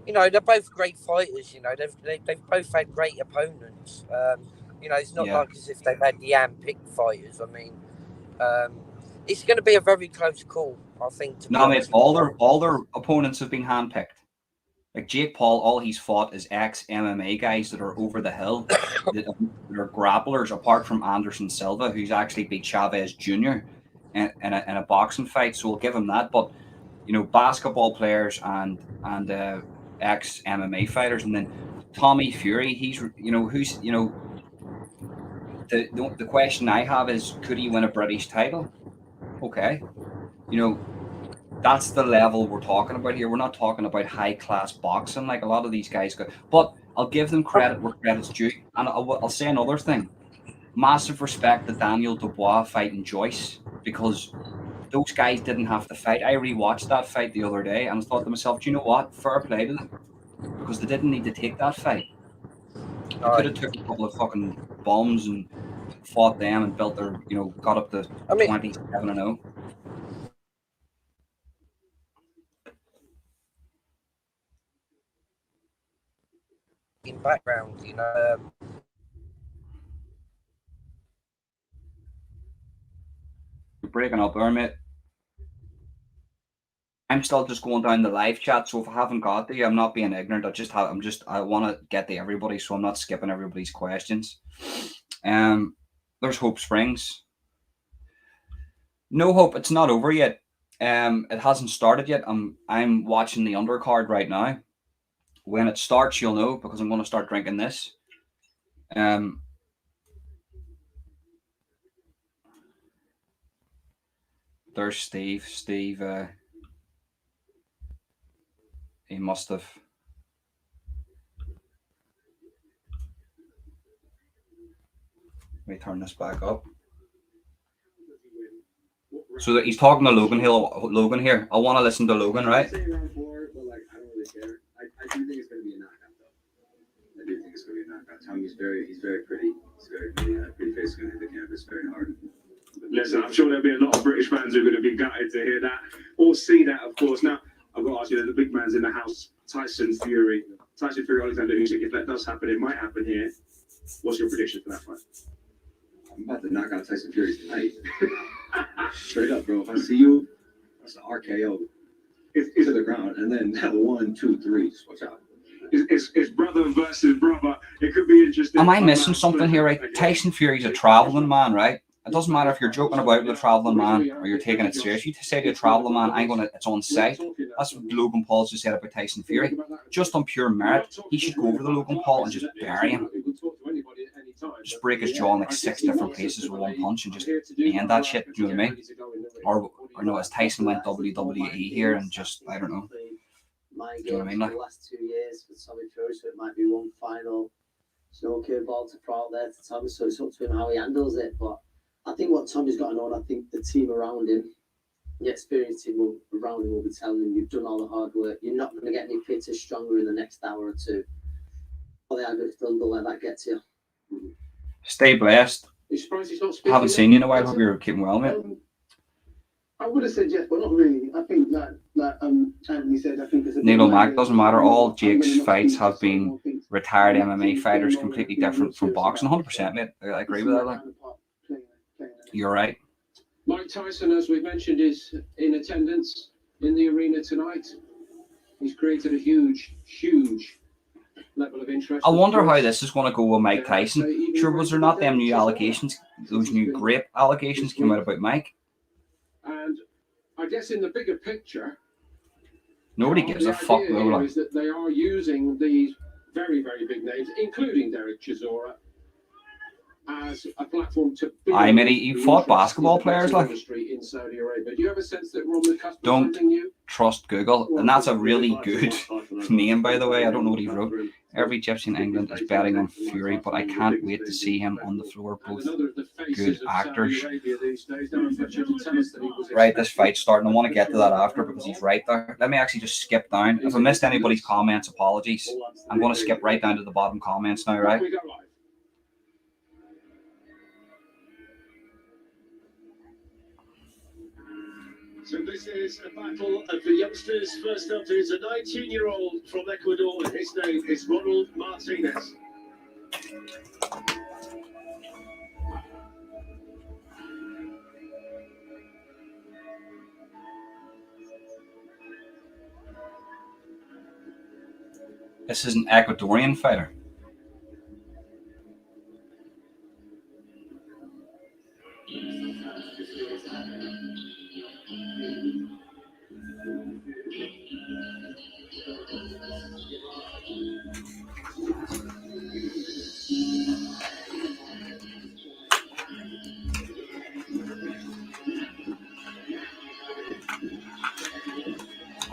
You know, they're both great fighters. You know, they've both had great opponents. You know, it's not like as if they've had the hand-picked fighters. I mean, it's going to be a very close call, I think. No, mate, all their opponents have been handpicked. Like Jake Paul, all he's fought is ex-MMA guys that are over the hill, that are grapplers, apart from Anderson Silva, who's actually beat Chavez Jr. in a boxing fight. So we'll give him that. But you know, basketball players and ex-MMA fighters, and then Tommy Fury. He's who's the question I have is, could he win a British title? Okay, you know. That's the level we're talking about here. We're not talking about high class boxing like a lot of these guys go. But I'll give them credit where credit's due. And I'll say another thing. Massive respect to Daniel Dubois fighting Joyce, because those guys didn't have to fight. I rewatched that fight the other day and I thought to myself, do you know what? Fair play to them, because they didn't need to take that fight. They could have took a couple of fucking bombs and fought them and built their, got up to 27-0. In background, you know. You're breaking up there, mate. I'm still just going down the live chat, so if I haven't got to you, I'm not being ignorant. I want to get to everybody, so I'm not skipping everybody's questions. There's Hope Springs. No Hope, it's not over yet. It hasn't started yet. I'm watching the undercard right now. When it starts, you'll know, because I'm going to start drinking this. There's Steve. Steve, he must have. Let me turn this back up. So that he's talking to Logan here. I want to listen to Logan, right? I say round 4, but like I don't really care. I do think it's going to be a knockout, though. I do think it's going to be a knockout. Tommy's he's very pretty. He's very pretty. Pretty face going to hit the canvas very hard. Listen, I'm sure there'll be a lot of British fans who are going to be gutted to hear that or see that, of course. Now, I've got to ask you, the big man's in the house. Tyson Fury, Alexander Usyk. If that does happen, it might happen here. What's your prediction for that fight? I'm about to knock out Tyson Fury tonight. Straight up, bro. If I see you, that's an RKO. It's to the ground, and then 1, 2, 3. Just watch out. It's brother versus brother. It could be interesting. Am I missing something here, right? Tyson Fury's a traveling man, right? It doesn't matter if you're joking about with a traveling man or you're taking it serious. You say to a traveling man, it's on site. That's what Logan Paul's just said about Tyson Fury. Just on pure merit, he should go over the Logan Paul and just bury him. Just break his jaw in like 6 different places with one punch and just end that shit. Do you know what I mean? Or no, as Tyson went WWE here and just, I don't know. Mind Do you know what I mean? games for the last 2 years for Tommy Fury, so it might be one final snooker ball to throw out there to Tommy, so it's up to him how he handles it. But I think what Tommy's got to know, I think the team around him, the experienced team around him will be telling him, you've done all the hard work, you're not going to get any fitter, stronger in the next hour or two. Or they are going to let that get to you. Stay blessed. Haven't seen you in a while. Hope you're keeping well, mate. I would have said yes, but not really. I think that Anthony said, I think it's a Neil Mack, doesn't matter. All Jake's fights have been retired MMA fighters, completely different from boxing. 100%, mate. I agree with that. Like. You're right. Mike Tyson, as we mentioned, is in attendance in the arena tonight. He's created a huge level of interest. I wonder how this is going to go with Mike Tyson. Sure, was there not them new allegations, those new grape allegations came out about Mike? And I guess in the bigger picture, nobody gives a fuck. Is that they are using these very, very big names, including Derek Chisora, as a platform to. I mean, he fought basketball players like. In Saudi Arabia. Do you have a sense that we're on the cusp of Don't something new? trust Google, and that's a really good name, by the way. I don't know what he wrote. Every gypsy in England is betting on Fury, but I can't wait to see him on the floor. Both good actors. Right, this fight's starting. I want to get to that after because he's right there. Let me actually just skip down. If I missed anybody's comments, apologies. I'm going to skip right down to the bottom comments now, right? So this is a battle of the youngsters. First up is a 19-year-old from Ecuador. His name is Ronald Martinez. This is an Ecuadorian fighter.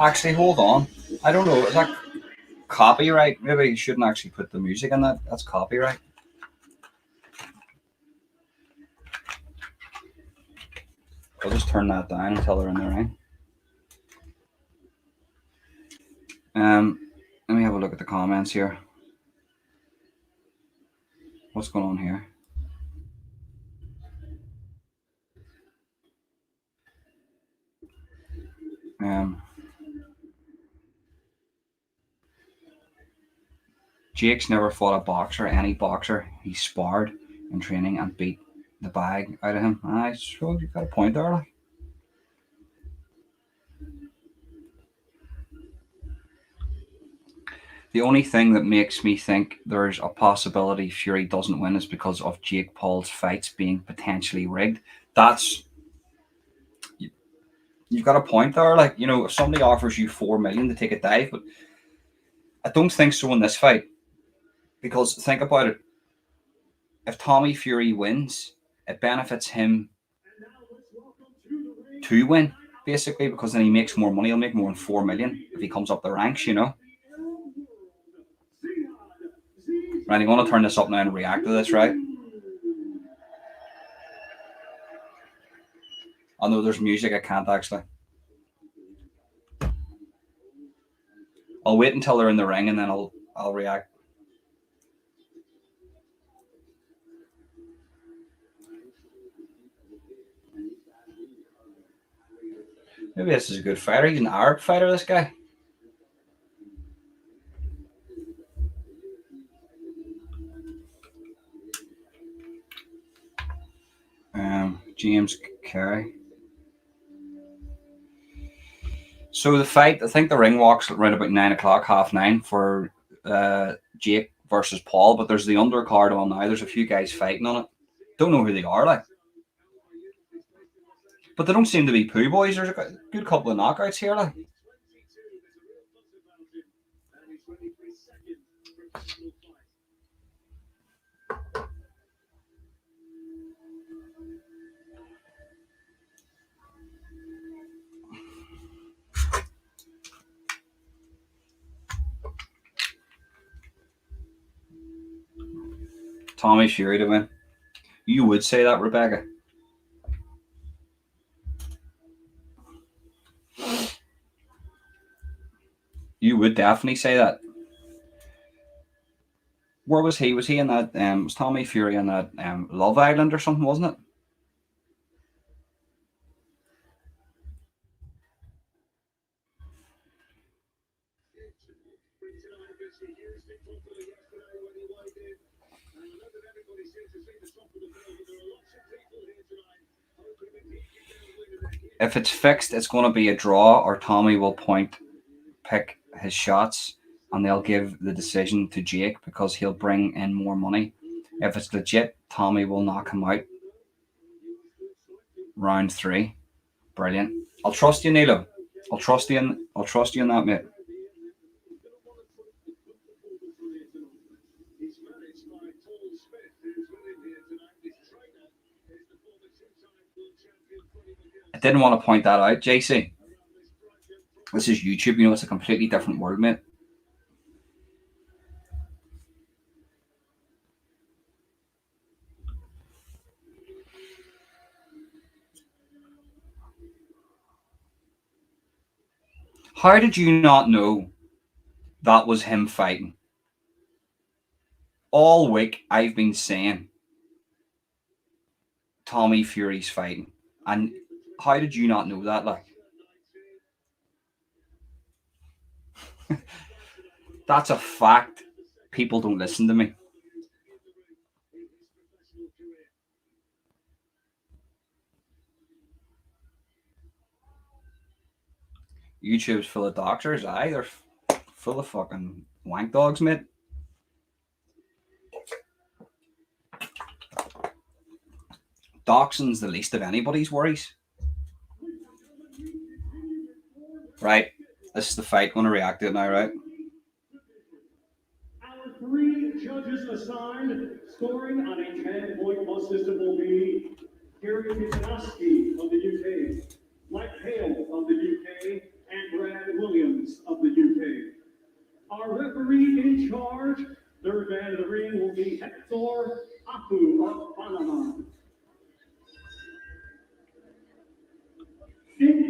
Actually, hold on. I don't know. Is that copyright? Maybe you shouldn't actually put the music in that. That's copyright. I'll just turn that down until they're in the ring. Let me have a look at the comments here. What's going on here? Jake's never fought a boxer, any boxer. He sparred in training and beat the bag out of him. I suppose you got a point there, like. The only thing that makes me think there's a possibility Fury doesn't win is because of Jake Paul's fights being potentially rigged. That's you've got a point there. Like, you know, if somebody offers you 4 million to take a dive, but I don't think so in this fight. Because think about it. If Tommy Fury wins, it benefits him to win, basically, because then he makes more money. He'll make more than 4 million if he comes up the ranks, you know. Right, you want to turn this up now and react to this, right? I know there's music, I can't actually. I'll wait until they're in the ring and then I'll react. Maybe this is a good fighter. He's an Arab fighter, this guy. James Carey. So the fight, I think the ring walk's around about 9 o'clock, 9:30 for Jake versus Paul, but there's the undercard on now. There's a few guys fighting on it. Don't know who they are, like. But they don't seem to be poo boys. There's a good couple of knockouts here, like. Tommy Fury to win. You would say that, Rebecca? You would definitely say that. Where was he? Was he in that? Was Tommy Fury in that Love Island or something? Wasn't it? If it's fixed, it's going to be a draw, or Tommy will pick his shots, and they'll give the decision to Jake because he'll bring in more money. If it's legit, Tommy will knock him out. Round 3. Brilliant. I'll trust you, Nilo. I'll trust you in that, mate. I didn't want to point that out, JC. This is YouTube, you know, it's a completely different world, mate. How did you not know that was him fighting? All week I've been saying Tommy Fury's fighting. And how did you not know that? Like, that's a fact. People don't listen to me. YouTube's full of doctors. Aye, they're full of fucking wank dogs, mate. Doxing's the least of anybody's worries. Right, this is the fight. I'm going to react to it now, right? Our 3 judges assigned, scoring on a 10-point plus system will be Gary Kuczynski of the UK, Mike Hale of the UK, and Brad Williams of the UK. Our referee in charge, third man of the ring, will be Hector Apu of Panama.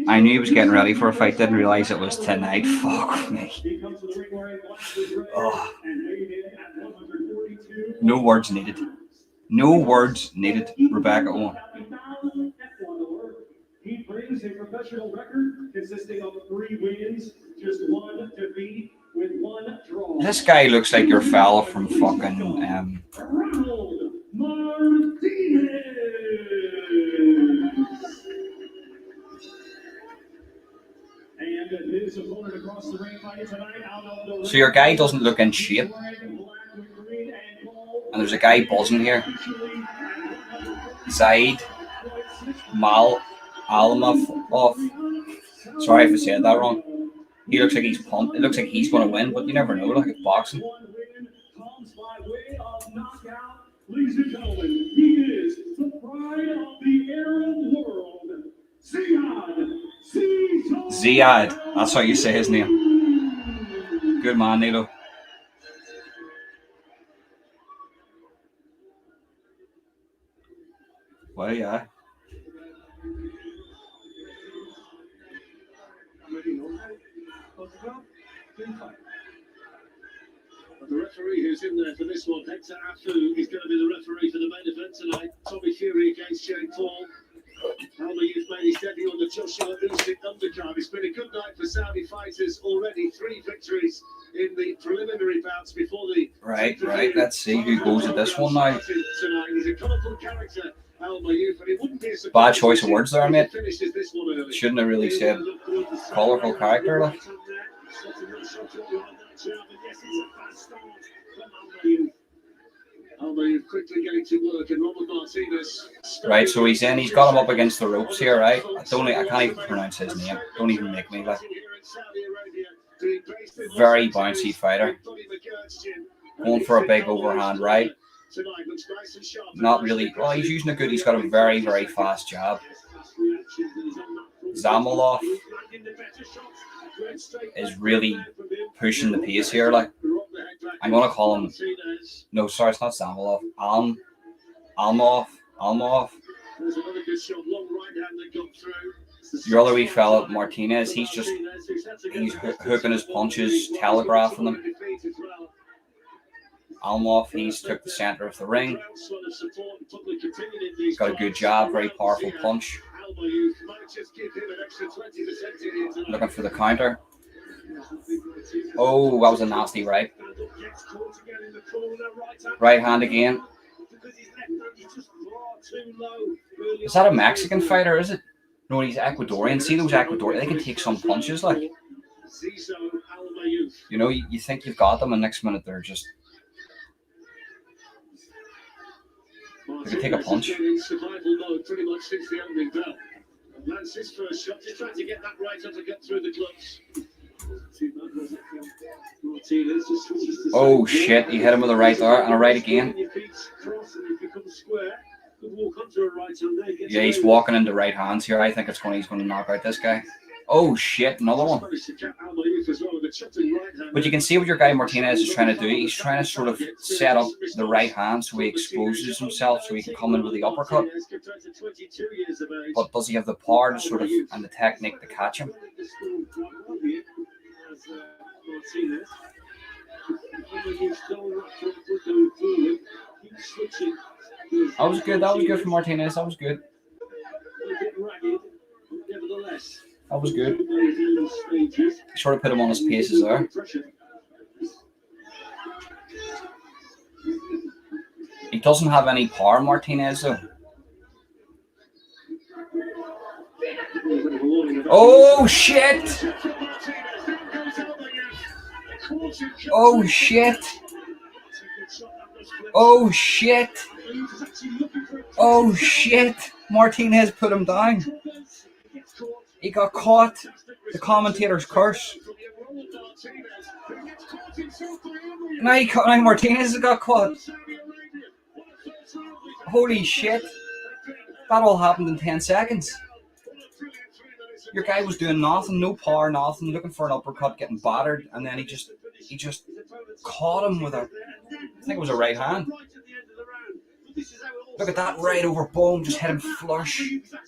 I knew he was getting ready for a fight, didn't realize it was tonight. Fuck me. Oh. No words needed. No words needed, Rebecca Owen. He brings a professional record consisting of 3 wins, just 1 defeat, with 1 draw. This guy looks like your fella from fucking Ronald Martinez. So your guy doesn't look in shape. And there's a guy buzzing here. Zaid Mal Alamov. Sorry if I said that wrong. He looks like he's pumped. It looks like he's going to win, but you never know. Like it's boxing. Ladies and gentlemen, he is the pride of the Arab world, Ziad. That's how you say his name. Good man, Nilo. Well, yeah. The referee who's in there for this one, Hector Afu, is going to be the referee for the main event tonight. Tommy Fury against Jake Paul. Alma Youth made his debut on the Joshua Usyk undercard. It's been a good night for Saudi fighters already. 3 victories in the preliminary bouts before the... Right. Let's see who goes at this one now. Tonight. He's a colourful character, Alma Youth, and it wouldn't be a surprise. Bad choice of words there, mate. Shouldn't have really said colourful character. Like. Quickly getting to work, and Robert Martinez. Right, so he's in. He's got him up against the ropes here, right? I can't even pronounce his name. Don't even make me like. Very bouncy fighter. Going for a big overhand right. Not really. Well, he's using a good. He's got a very, very fast jab. Zamolov is really pushing the pace here. Like, I'm gonna call him. No, sorry, it's not Zamolov. Almov. Your other wee fella, Martinez. He's hooking his punches, telegraphing them. Almov, he's took the center of the ring. He's got a good jab, very powerful punch. Looking for the counter. Oh, that was a nasty right. Right hand again. Is that a Mexican fighter, is it? No, he's Ecuadorian. See those Ecuadorian? They can take some punches, like. You know, you think you've got them, and next minute they're just... They can take a punch. Lance's first shot, just trying to get that right as I get through the gloves. Oh shit, he hit him with a right there and a right again. Yeah, he's walking into right hands here. I think he's going to knock out this guy. Oh shit, another one. But you can see what your guy Martinez is trying to do. He's trying to sort of set up the right hand so he exposes himself so he can come in with the uppercut. But does he have the power to sort of and the technique to catch him? That was good. That was good for Martinez. That was good. That was good. Sort of put him on his paces there. He doesn't have any power, Martinez, though. Oh, shit! Oh, shit! Oh, shit! Oh, shit! Martinez put him down. He got caught. The commentator's curse. Now Martinez has got caught. Holy shit. That all happened in 10 seconds. Your guy was doing nothing, no power, nothing, looking for an uppercut, getting battered, and then he just caught him with I think it was a right hand. Look at that right over, boom, just hit him flush.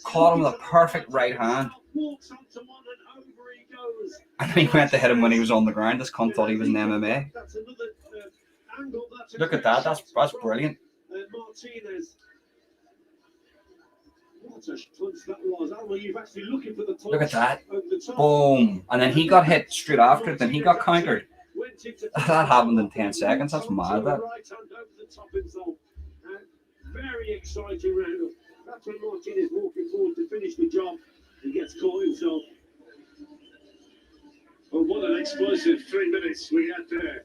Caught him with a perfect right hand. And then he went to hit him when he was on the ground. This cunt thought he was in MMA. Look at that, that's brilliant. Look at that. Boom. And then he got hit straight after it, then he got countered. That happened in 10 seconds. That's mad, that. Very exciting round. That's when Martinez walking forward to finish the job. He gets caught himself. explosive 3 minutes we had there.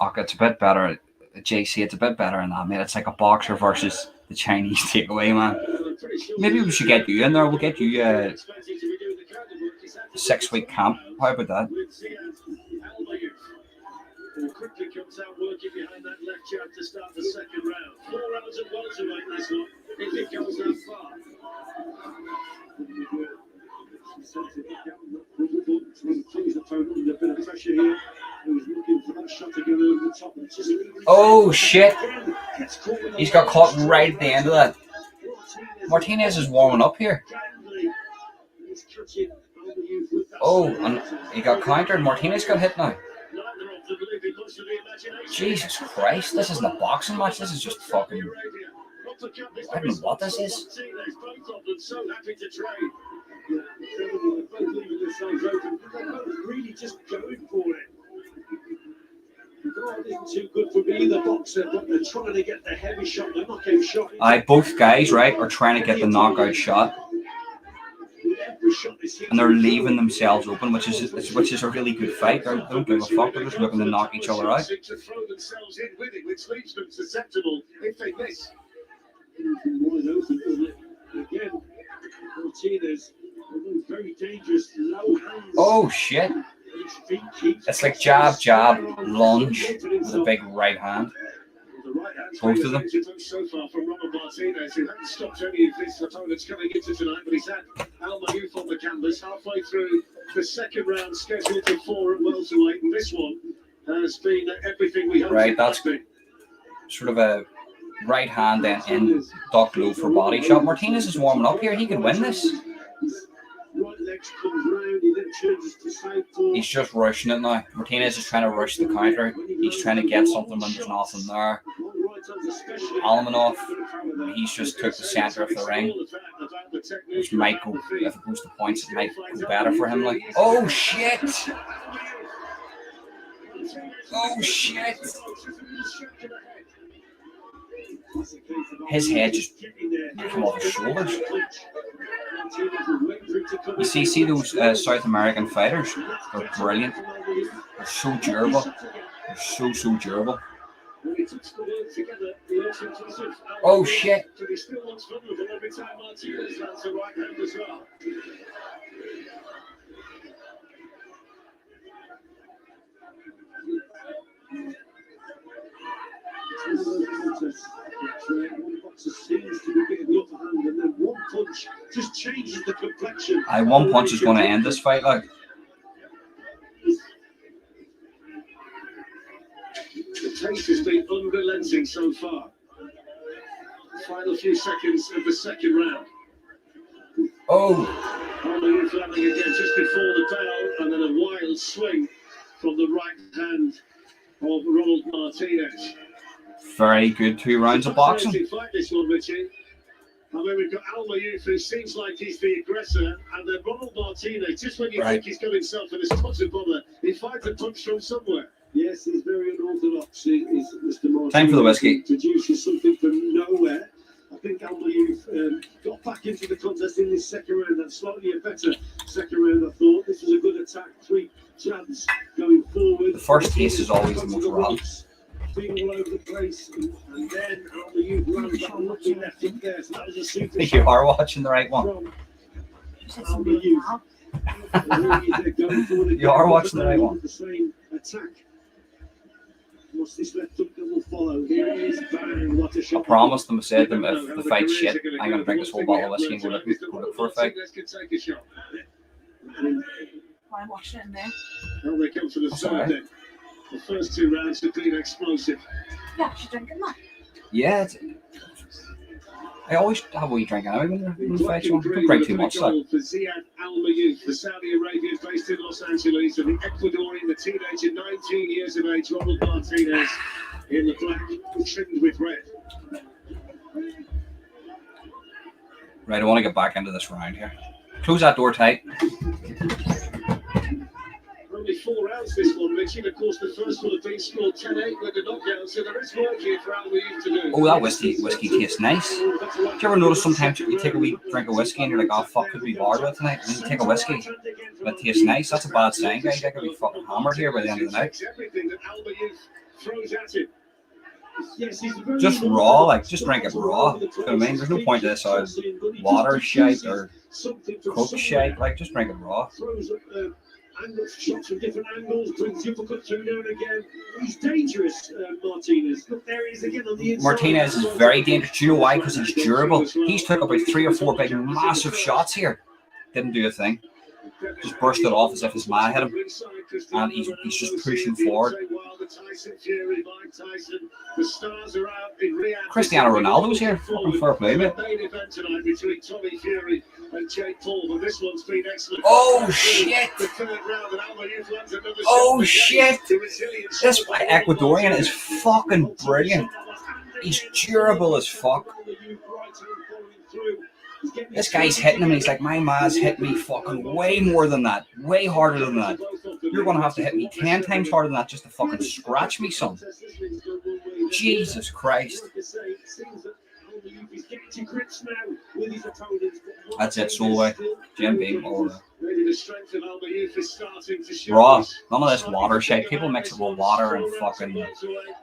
Oh, it's a bit better. JC, it's a bit better than that, mate. It's like a boxer versus the Chinese takeaway, man. Maybe we should get you in there. We'll get you a 6-week camp. How about that? Who quickly comes out working behind that left jab to start the second round. 4 rounds of welterweight this one, if it goes that far. Oh, shit. He's got caught right at the end of that. Martinez is warming up here. Oh, and he got countered. Martinez got hit now. Jesus Christ, this isn't a boxing match. This is just fucking... I don't know what this is. Really just going for it. God isn't too good for either boxer, but they're trying to get the heavy shot, the knockout shot. Both guys, right, are trying to get the knockout shot, and they're leaving themselves open, which is a really good fight. They don't give a fuck. They're just looking to knock each other out. To throw themselves in with it, which leaves them susceptible if they miss. Again, Martinez, very dangerous, low hands. Oh shit! It's like jab, jab, lunge with a big right hand. Both of them. So far from Ronald Martinez, who hasn't stopped any of his opponents coming into tonight, but he's had Al-Mayouf on the canvas halfway through the second round, scheduled for 4 at welterweight, and this one has been everything we hoped. Right, that's sort of a right hand then in duck low for body shot. Martinez is warming up here. He could win this. He's just rushing it now. Martinez is trying to rush the counter. He's trying to get something when there's nothing there. Almanov, he's just took the center of the ring, which might go, if it goes to points, it might go better for him. Like, oh shit! Oh shit! His head just came off his shoulders. You see those South American fighters? They're brilliant. They're so durable. They're so durable. Oh shit! One punch is going to end this fight, like. The pace has been unrelenting so far. Final few seconds of the second round. Oh! Al-Mayouf landing again just before the bell, and then a wild swing from the right hand of Ronald Martinez. Very good 2 rounds of boxing. Fight this one, Richie. I mean, we've got Al-Mayouf, who seems like he's the aggressor, and then Ronald Martinez, just when you think he's got himself in a spot of bother, he finds a punch from somewhere. Yes, he's very unorthodox. He's Mr. Martinez. Time for the whiskey. Produces something from nowhere. I think Al-Mayouf got back into the contest in this second round. That's slightly a better second round, I thought. This was a good attack. 3 jabs going forward. The first taste is always the most rough. Being all over the place, and then Al-Mayouf runs that lucky left hook there. So that was a super You are watching the right one. Al-Mayouf. You are watching the right one. The same attack. What's this left hook that will follow? Here it is. Bang, what a I shot. promised them, I said them, if the fight's shit, I'm going to drink this whole bottle of whiskey and go look for a fight. I'm watching it in there. Well, they come to the That's third alright. then. The first 2 rounds have been explosive. Yeah, she's drinking that. Yeah, I always have a wee drink anyway when the fight's on. Don't drink too much, like. For Ziad Al-Mayouf, the Saudi Arabian based in Los Angeles, and the Ecuadorian, the teenager, 19 years of age, Ronald Martinez, in the black, trimmed with red. Right, I want to get back into this round here. Close that door tight. Only 4 rounds this one, Richie. And of course, the first one had been scored 10-8 with the knockout, so there is work here for Al-Mayuf to do. Oh, that whiskey tastes nice. Do you ever notice sometimes you take a wee drink of whiskey and you're like, oh fuck, could be bored with tonight? And then you take a whiskey and it tastes nice. That's a bad sign, guys. I could be fucking hammered here by the end of the night. Everything that Al-Mayuf throws at him. Just raw, like just drink it raw. You know what I mean? There's no point to this water shite or coke shite. Like just drink it raw. Shots from different angles, brings the uppercut through there again. He's dangerous, Martinez. Look, there he is again on the inside. Martinez is very dangerous. Do you know why? Because he's durable. He's took about 3 or 4 big, massive shots here. Didn't do a thing. Just burst it off as if his man hit him. And he's just pushing forward. Cristiano Ronaldo's here. Fucking fair play, mate. Oh shit! Oh shit! This Ecuadorian is fucking brilliant. He's durable as fuck. This guy's hitting him and he's like, my man's hit me fucking way more than that. Way harder than that. You're going to have to hit me 10 times harder than that just to fucking scratch me, son. Jesus Christ. That's it, Solway. Jim Beam all over. Raw. None of this water shit. People mix it with water and fucking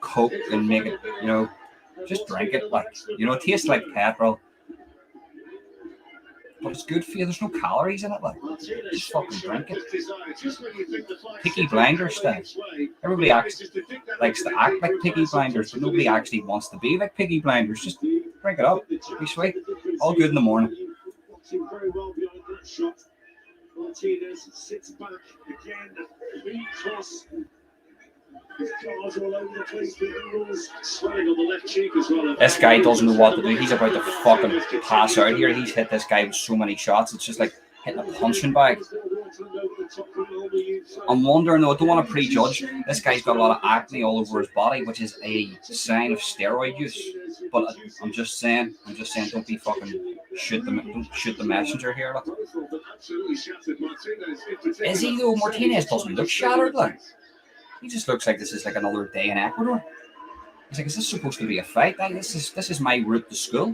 coke and make it, you know, just drink it. Like, you know, it tastes like petrol. But it's good for you. There's no calories in it. Like, just fucking drink it. Peaky Blinders style. Everybody likes to act like Peaky Blinders, but nobody actually wants to be like Peaky Blinders. Just drink it up. Be sweet. All good in the morning. Martinez sits back again. Cross. This guy doesn't know what to do. He's about to fucking pass out here. He's hit this guy with so many shots. It's just like hitting a punching bag. I'm wondering though, I don't want to prejudge. This guy's got a lot of acne all over his body, which is a sign of steroid use. But I'm just saying, don't be fucking don't shoot the messenger here. Look. Is he though? Martinez doesn't look shattered like. He just looks like this is like another day in Ecuador. He's like, is this supposed to be a fight? This is my route to school.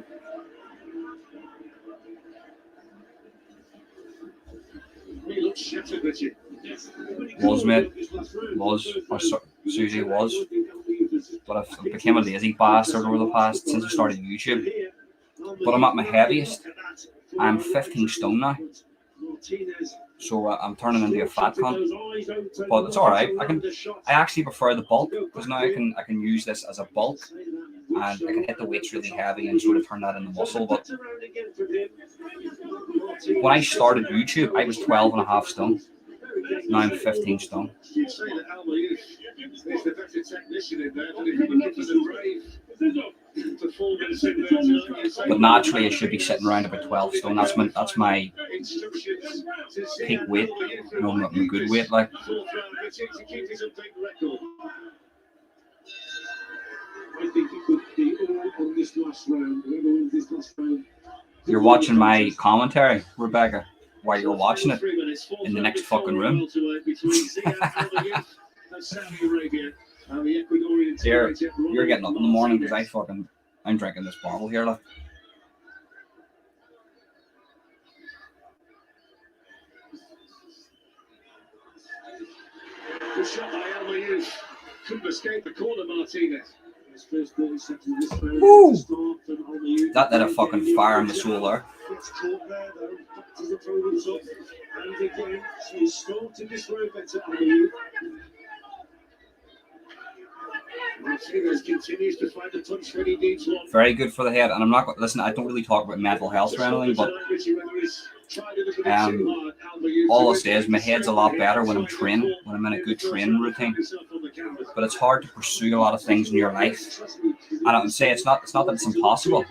Was, mate. Was. Or Susie was. But I became a lazy bastard over the past since I started YouTube. But I'm at my heaviest. I'm 15 stone now. So I'm turning into a fat cunt, but it's all right. I actually prefer the bulk because now I can use this as a bulk, and I can hit the weights really heavy and sort of turn that into muscle. But when I started YouTube, I was 12.5 stone. Now I'm 15 stone. But naturally, I should be sitting around about 12 stone. That's my peak weight. You know, not my good weight, like. You're watching my commentary, Rebecca, while you're watching it in the next fucking room. You're getting up in the morning because I'm drinking this bottle here, like. Good shot by Al-Mayuf. Couldn't escape the corner, Martinez. Woo! That did a fucking fire in the soul there. Gets caught there, though. Backs his opponents up. And again, so he's started this road better, Al-Mayuf. Martinez continues to find the touch when he needs one. Very good for the head, and I'm not listen. I don't really talk about mental health or anything, but all I'll say is my head's a lot better when I'm training, when I'm in a good training routine. But it's hard to pursue a lot of things in your life. And I would say it's not that it's impossible.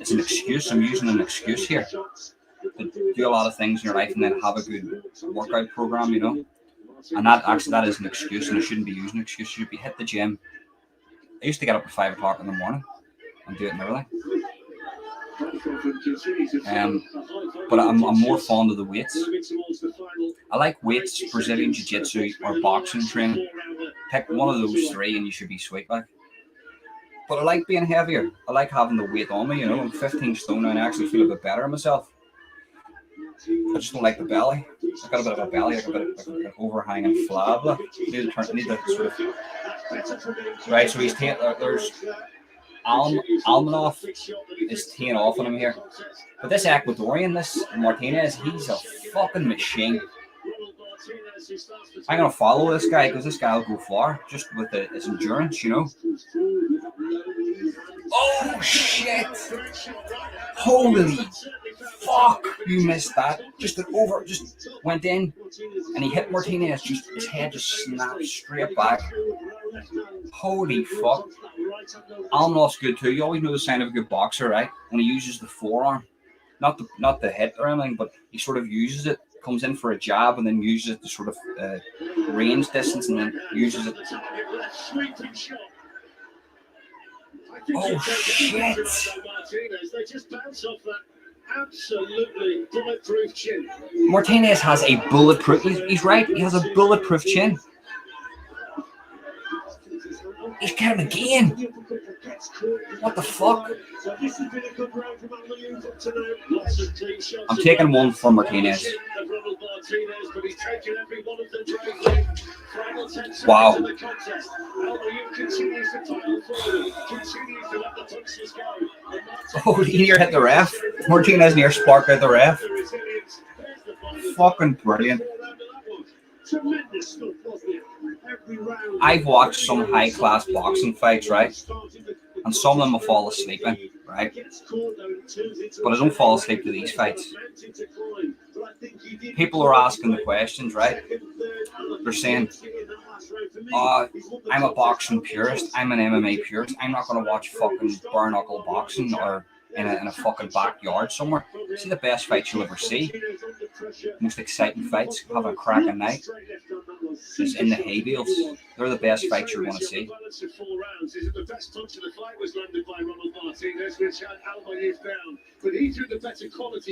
It's an excuse. I'm using an excuse here to do a lot of things in your life and then have a good workout program, you know. And that is an excuse, and I shouldn't be using an excuse. I should be hit the gym. I used to get up at 5 o'clock in the morning and do it in everything. but I'm more fond of the weights. I like weights, Brazilian Jiu-Jitsu, or boxing training. Pick one of those three and you should be sweet, like. But I like being heavier. I like having the weight on me, you know. I'm 15 stone and I actually feel a bit better in myself. I just don't like the belly. I've got a bit of a belly, like a bit of like an overhanging flab. Look. I need to sort of... Right, so he's taking... There's... Almanov is teeing off on him here. But this Ecuadorian, this Martinez, he's a fucking machine. I'm going to follow this guy because this guy will go far just with his endurance, you know. Oh, shit. Holy fuck. You missed that. Just went in and he hit Martinez. Just his head just snapped straight back. Holy fuck. Almanov's good too. You always know the sign of a good boxer, right? When he uses the forearm. Not the hit or anything, but he sort of uses it. Comes in for a jab and then uses it to sort of range distance and then uses it. Oh shit! Martinez has a bulletproof. He's right. He has a bulletproof chin. He's got him again. What the fuck? I'm taking one for Martinez. Wow. Oh, he near hit the ref. Martinez near sparked out the ref. Fucking brilliant. I've watched some high-class boxing fights, right? And some of them I fall asleep in, right? But I don't fall asleep to these fights. People are asking the questions, right? They're saying, I'm a boxing purist, I'm an MMA purist, I'm not going to watch fucking bare-knuckle boxing or in a fucking backyard somewhere. See the best fights you'll ever see. Most exciting fights, having a cracking night. Just in the hay bales. They're the best fights you're going to see.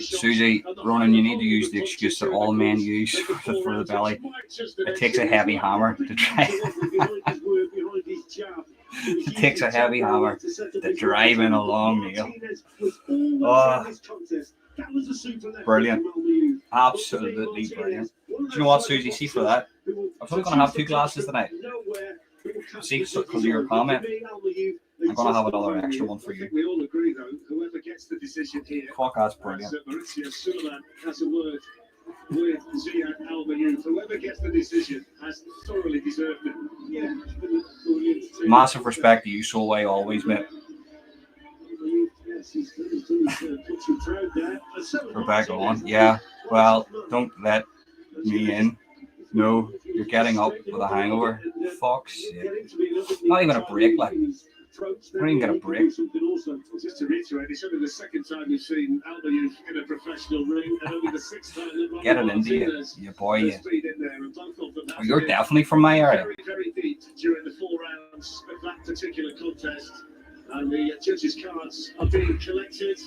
Susie, Ronan, you need to use the excuse that all men use for the belly. It takes a heavy hammer to try. It takes a heavy hammer to drive in a long nail. Oh, brilliant. Absolutely brilliant. Do you know what, Susie? See for that? I'm only going to have 2 glasses tonight. See, because of your comment, I'm going to have another extra one for you. Fuck, that's brilliant. With Ziad Al-Mayouf. Whoever gets the decision has thoroughly deserved it. Massive respect to you, Solway, always, mate. We're back on. Yeah, well, don't let me in. No, you're getting up with a hangover. Fuck's sake. Not even a break, like. Don't even get a break. Just to reiterate, it's only the second time we've seen Al-Mayouf in a professional ring, and only the 6th time that get it into you, boy. You. Oh, you're definitely from my area. Very, very deep during the 4 rounds of that particular contest, and the judges' cards are being collected,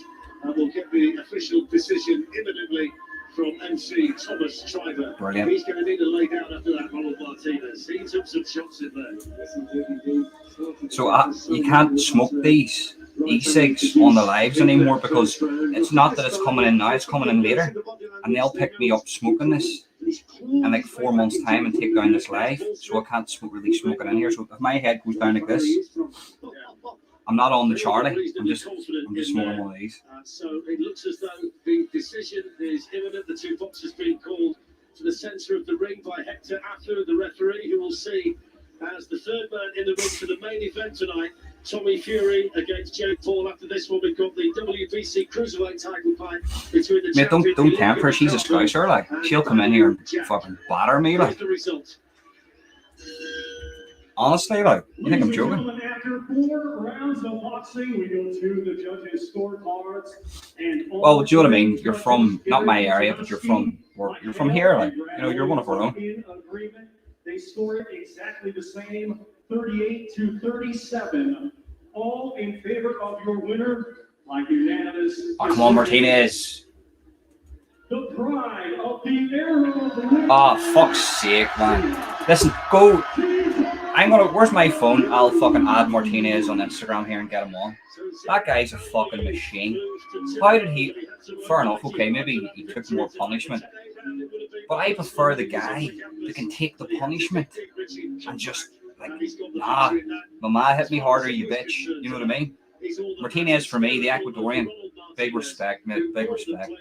and we'll get the official decision imminently from MC Thomas Triver. Brilliant. He's going to need to lay down after that, Ronald Martinez. He took some shots in there. So you can't smoke these e-cigs on the lives anymore because it's not that it's coming in now, it's coming in later. And they'll pick me up smoking this in like 4 months' time and take down this live. So I can't really smoke it in here. So if my head goes down like this, I'm not on the Charlie. I'm just smoking one of these. So it looks as though the decision is imminent. The 2 boxers being called to the centre of the ring by Hector After, the referee, who will see as the 3rd man in the ring for the main event tonight. Tommy Fury against Jake Paul. After this one, we've got the WBC Cruiserweight title fight between the mate, don't tempt her. She's a scouser, like. She'll come in here and fucking batter me, like. Honestly, like, you think I'm joking? After 4 rounds of boxing, we go to the judges' scorecards. Well, do you know what I mean? You're from, not my area, but you're from here, like, you know, you're one of our own. They score it exactly the same, 38-37. All in favor of your winner, by unanimous. Oh, come on, Martinez. The pride of the era of Oh, fuck's sake, man. Listen, go. Where's my phone? I'll fucking add Martinez on Instagram here and get him on. That guy's a fucking machine. How did he? Fair enough, okay, maybe he took more punishment. But I prefer the guy that can take the punishment and just, like, nah, mama hit me harder, you bitch. You know what I mean? Martinez for me, the Ecuadorian. Big respect, mate. Big respect.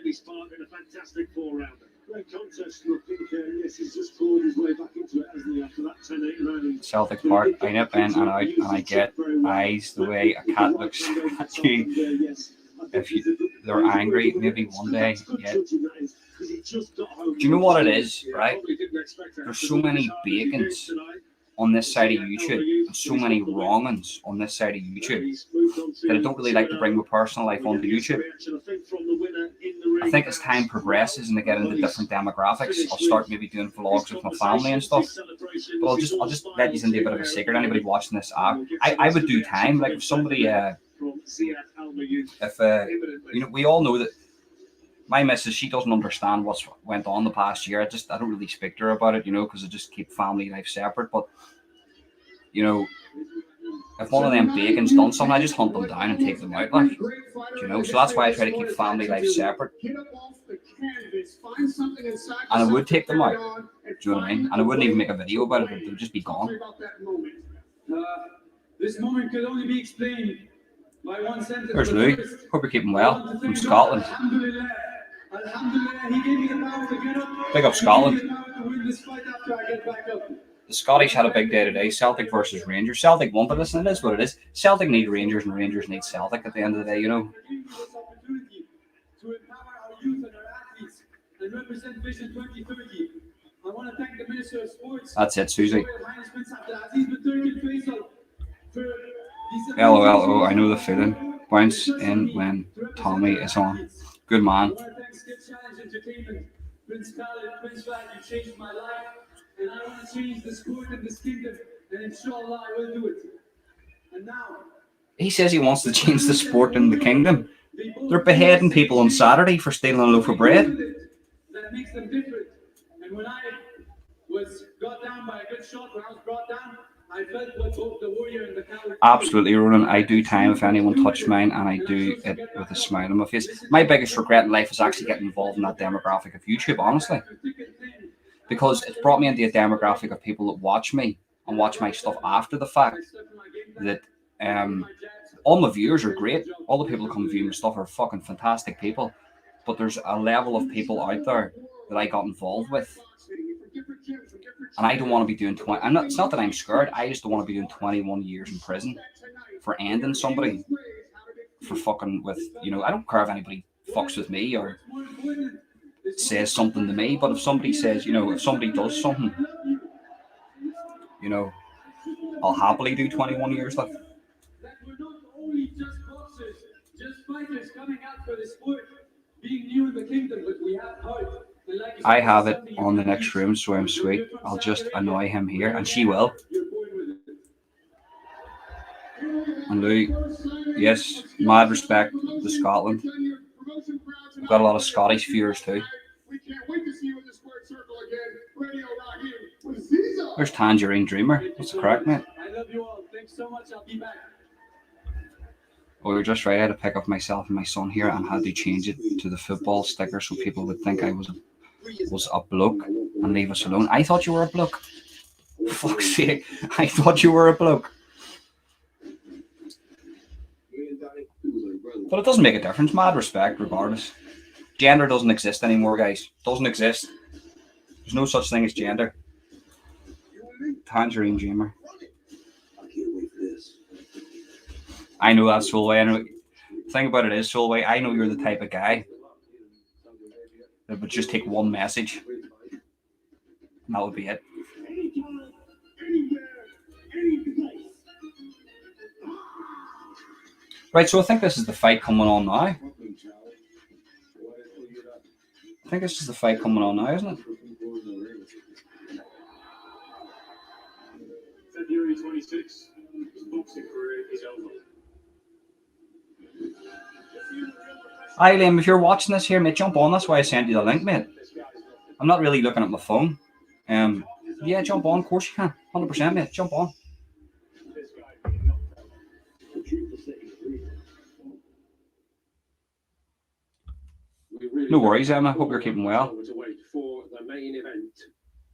Celtic Park, I nip in and out and I get eyes the way a cat looks at you. If they're angry, maybe one day, yeah. Do you know what it is, right? There's so many bacons on this side of YouTube and so many wrong'uns on this side of YouTube that I don't really like to bring my personal life onto YouTube. I think as time progresses and I get into different demographics, I'll start maybe doing vlogs with my family and stuff. But I'll just let you into a bit of a secret. Anybody watching this, I would do time. Like if somebody, we all know that my missus, she doesn't understand what's went on the past year. I don't really speak to her about it, because I just keep family life separate. But, if one of them bacons done something, I just hunt them down and take them out, like, so that's why I try to keep family life separate. And I would take them out, do you know what I mean? And I wouldn't even make a video about it, they would just be gone. This moment could only be explained by one sentence. There's Lou. Hope you're keeping well from Scotland. Big up Scotland. The Scottish had a big day today. Celtic versus Rangers. Celtic won, but listen, it is what it is. Celtic need Rangers and Rangers need Celtic at the end of the day, To empower our youth and our athletes and represent Vision 2030. I want to thank the Minister of Sports. That's it, Susie. LOL, I know the feeling. Bounce in when Tommy is on. Good man. Prince Vlad, you changed my life, and I want to change the sport in this kingdom, and inshallah I will do it. And now, he says he wants to change the sport in the kingdom. They're beheading people on Saturday for stealing a loaf of bread. That makes them different. And when I was got down by a good shot, when I was brought down, I felt what both the warrior and the coward. Absolutely, Ronan. I do time if anyone touched mine, and I do it with a smile on my face. My biggest regret in life is actually getting involved in that demographic of YouTube, honestly. Because it's brought me into a demographic of people that watch me and watch my stuff after the fact. That all my viewers are great. All the people who come view my stuff are fucking fantastic people. But there's a level of people out there that I got involved with. And I don't want to be doing 20. It's not that I'm scared. I just don't want to be doing 21 years in prison for ending somebody for fucking with, I don't care if anybody fucks with me or says something to me. But if somebody says, if somebody does something, I'll happily do 21 years. Like, That we're not only just boxers, just fighters coming out for the sport, being new in the kingdom, but we have heart. I have it on the next room, so I'm sweet. I'll just annoy him here, and she will. And Lou, yes, mad respect to Scotland. We've got a lot of Scottish viewers too. There's Tangerine Dreamer. What's the crack, mate? I love you all. Thanks so much. I'll be back. Oh, you're just right. I had to pick up myself and my son here and had to change it to the football sticker so people would think I was a bloke and leave us alone. I thought you were a bloke. For fuck's sake, I thought you were a bloke. But it doesn't make a difference. Mad respect, regardless. Gender doesn't exist anymore, guys. Doesn't exist. There's no such thing as gender. Tangerine Dreamer. I know that, Solway. I know. The thing about it is, Solway, I know you're the type of guy that would just take one message, and that would be it. Right, so I think this is the fight coming on now. I think this is the fight coming on now, isn't it? February 26th, his boxing career is over. Aye, Liam, if you're watching this here, mate, jump on. That's why I sent you the link, mate. I'm not really looking at my phone. Yeah, jump on. Of course you can. 100%, mate. Jump on. No worries, Emma. Hope you're keeping well. For the main event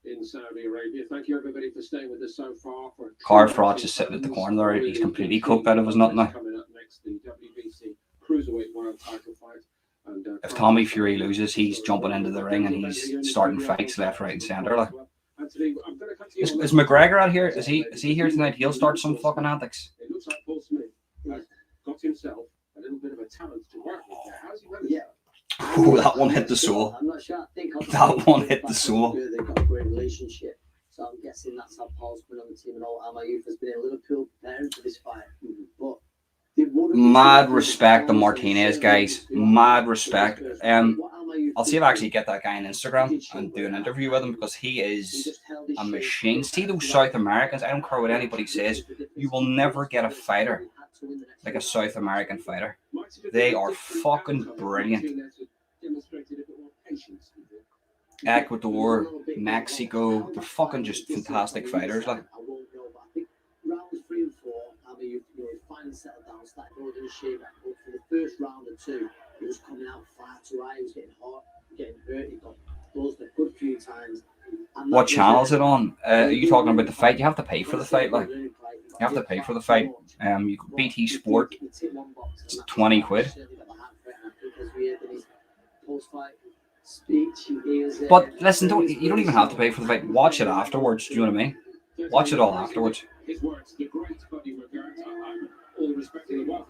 in Saudi Arabia. Thank you, everybody, for staying with us so far. Car Frotch is sitting at the corner there. He's completely cooked out of his nut now. Coming up next, the WBC Cruiserweight World Title fight. And, If Tommy Fury loses, he's jumping into the ring and he's starting fights left, right, and centre. Like, is McGregor out here? Is he here tonight? He'll start some fucking antics. It looks like Paul Smith has got himself a little bit of a talent to work with there. How's he managed that? Oh, that one hit the soul. I'm not sure. I think That one hit the soul. They've got a great relationship. So I'm guessing that's how Paul's been on the team, and all Youth has been in Liverpool preparing for this fight. But mad respect to Martinez, guys. Mad respect. I'll see if I actually get that guy on Instagram and do an interview with him, because he is a machine. See those South Americans? I don't care what anybody says. You will never get a fighter like a South American fighter. They are fucking brilliant. Ecuador, Mexico, they're fucking just fantastic fighters. Like, rounds 3 and 4, Youth finally settled down, started building his shape back up. For the first round or two, he was coming out far too high. He was getting hot, getting hurt. He got closed a good few times. what channel is it on? Are you talking about the fight? You have to pay for the fight. Like, you have to pay for the fight. You can BT Sport. It's 20 quid. But listen, you don't even have to pay for the fight. Watch it afterwards. Do you know what I mean? Watch it all afterwards.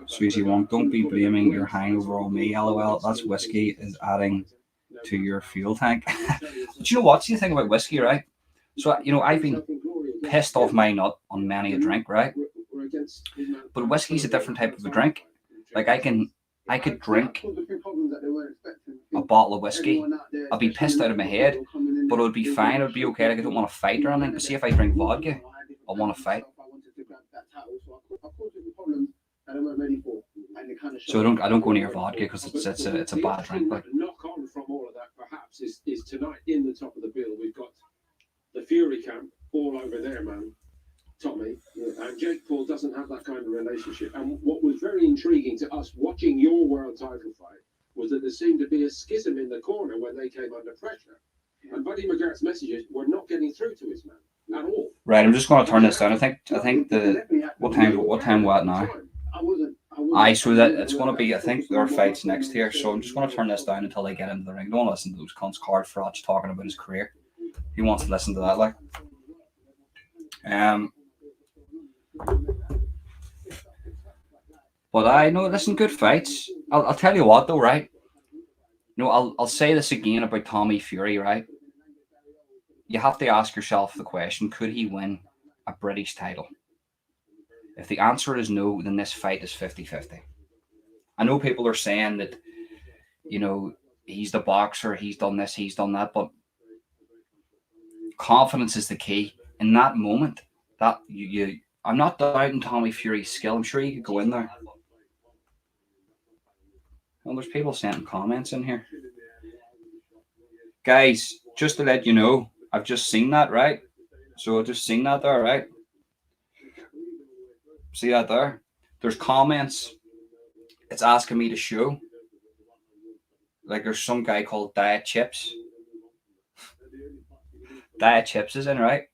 Sweezy one, don't be blaming your hangover on me. LOL. That's whiskey is adding to your fuel tank. But you know what? See the thing about whiskey, right? So I've been pissed off my nut on many a drink, right? But whiskey's a different type of a drink. Like I could drink a bottle of whiskey. I'd be pissed out of my head, but it would be fine. It would be okay. Like I don't want to fight or anything. But see, if I drink vodka, I want to fight. So I don't go near vodka because it's a bad drink. Like. Knock on from all of that, perhaps, is tonight in the top of the bill. We've got the Fury camp all over there, man. Tommy, and Jake Paul doesn't have that kind of relationship. And what was very intriguing to us watching your world title fight was that there seemed to be a schism in the corner when they came under pressure. And Buddy McGarrett's messages were not getting through to his man at all. Right, I'm just going to turn this down. I think what time we're at now? Aye, so that it's going to be, I think there are fights next here, so I'm just going to turn this down until they get into the ring. Don't listen to those cunts Card Frotch talking about his career. He wants to listen to that, like. But I know, listen, good fights. I'll tell you what though, right? I'll say this again about Tommy Fury, right? You have to ask yourself the question, could he win a British title? If the answer is no, then this fight is 50-50. I know people are saying that, he's the boxer, he's done this, he's done that, but confidence is the key. In that moment, that I'm not doubting Tommy Fury's skill. I'm sure he could go in there. Well, there's people sending comments in here. Guys, just to let you know, I've just seen that, right? So I've just seen that there, right? See that there? There's comments. It's asking me to show. Like there's some guy called Diet Chips. Diet Chips is in, right?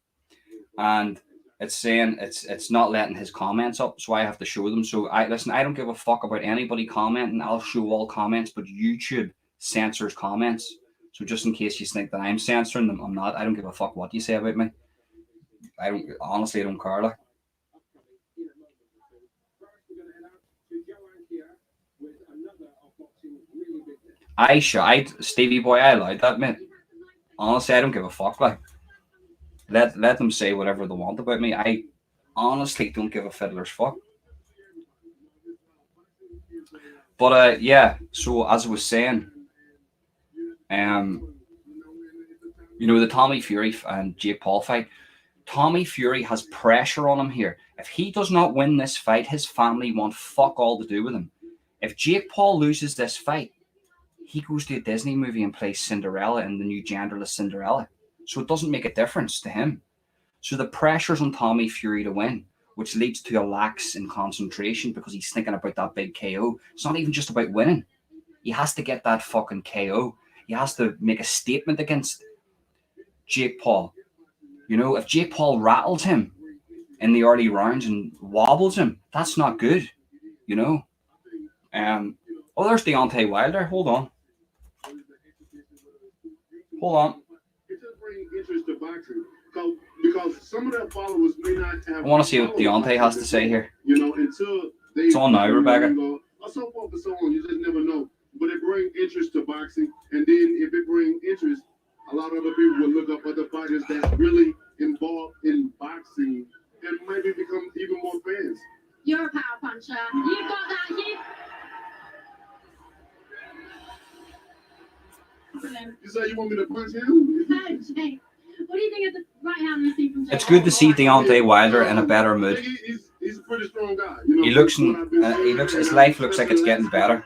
And it's saying it's not letting his comments up, so I have to show them. So I don't give a fuck about anybody commenting. I'll show all comments, but YouTube censors comments. So just in case you think that I'm censoring them, I'm not. I don't give a fuck what you say about me. I don't care. Like. Stevie boy, I lied that, mate. Honestly, I don't give a fuck. Like, let them say whatever they want about me. I honestly don't give a fiddler's fuck. But yeah. So as I was saying, the Tommy Fury and Jake Paul fight. Tommy Fury has pressure on him here. If he does not win this fight, his family want fuck all to do with him. If Jake Paul loses this fight, he goes to a Disney movie and plays Cinderella in the new genderless Cinderella. So it doesn't make a difference to him. So the pressure's on Tommy Fury to win, which leads to a lax in concentration because he's thinking about that big KO. It's not even just about winning. He has to get that fucking KO. He has to make a statement against Jake Paul. You know, if Jake Paul rattles him in the early rounds and wobbles him, that's not good. You know. Oh, there's Deontay Wilder. Hold on. It just brings interest to boxing because some of their followers may not have. I want to see what Deontay has to say here. You know, until they. It's on now, Rebecca. Or so forth and so on. You just never know. But it brings interest to boxing, and then if it brings interest, a lot of other people will look up other fighters that's really involved in boxing and maybe become even more fans. You're a power puncher. You've got that. You say you want me to punch him? Jay, what do you think of the right hand you see from Jay? It's good to see Deontay Wilder in a better mood. He's a pretty strong guy. You know, He looks. His life looks like it's getting better.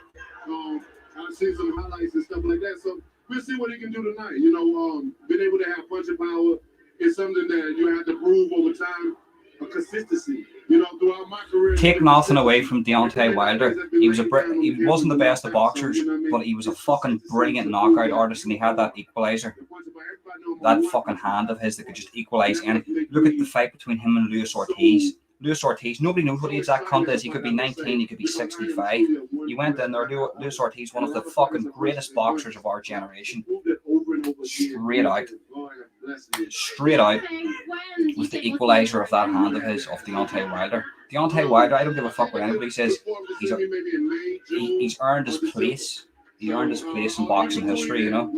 I've seen some highlights and stuff like that. So we'll see what he can do tonight. You know, being able to have punching power is something that you have to prove over time. A consistency. You know, throughout my career. Take nothing away from Deontay Wilder. He wasn't the best of boxers, but he was a fucking brilliant knockout artist, and he had that equalizer. That fucking hand of his that could just equalize. And look at the fight between him and Luis Ortiz. Luis Ortiz, nobody knows what the exact count is. He could be 19, he could be 65. He went in there. Luis Ortiz, one of the fucking greatest boxers of our generation. Straight out with the equalizer of that hand of his, of Deontay Wilder. Deontay Wilder, I don't give a fuck what anybody says. He's earned his place. He earned his place in boxing history, you know.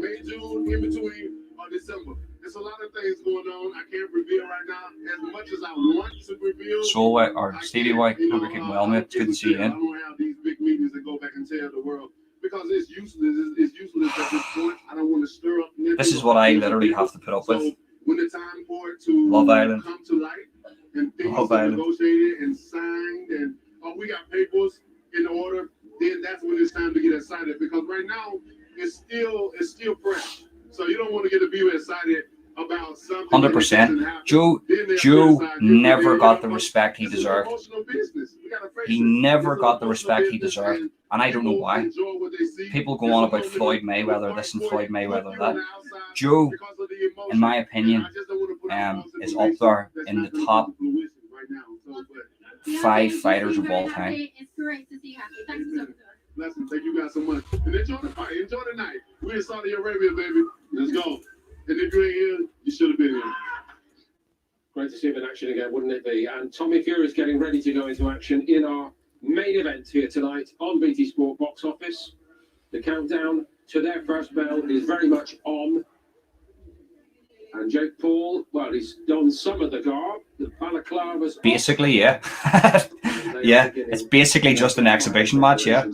There's a lot of things going on. I can't reveal right now as much as I want to reveal. So White or Stevie White, hope you're keeping well, mate. It's good to see you in. I don't have these big meetings that go back and tell the world because it's useless. It's useless at this point. I don't want to stir up. This is what I literally have to put up with. When the time for it to Love Island. come to light and things are negotiated and signed and we got papers in order, then that's when it's time to get excited because right now it's still fresh. So you don't want to get the viewer excited about something. 100%. Joe never got the respect he deserved. He never got the respect he deserved, and I don't know why. People go on about Floyd Mayweather this and Floyd Mayweather that. Joe, in my opinion, is up there in the top 5 fighters of all time. It's great to see you happy. Thanks so much. Listen, thank you guys so much. And enjoy the fight. Enjoy the night. We're in Saudi Arabia, baby. Let's go. And if you ain't here, you should have been here. Great to see him in action again, wouldn't it be? And Tommy Fury is getting ready to go into action in our main event here tonight on BT Sport Box Office. The countdown to their first bell is very much on. And Jake Paul, well, he's done some of the garb. The balaclavas. Basically, yeah. Yeah, it's basically just an exhibition match, yeah.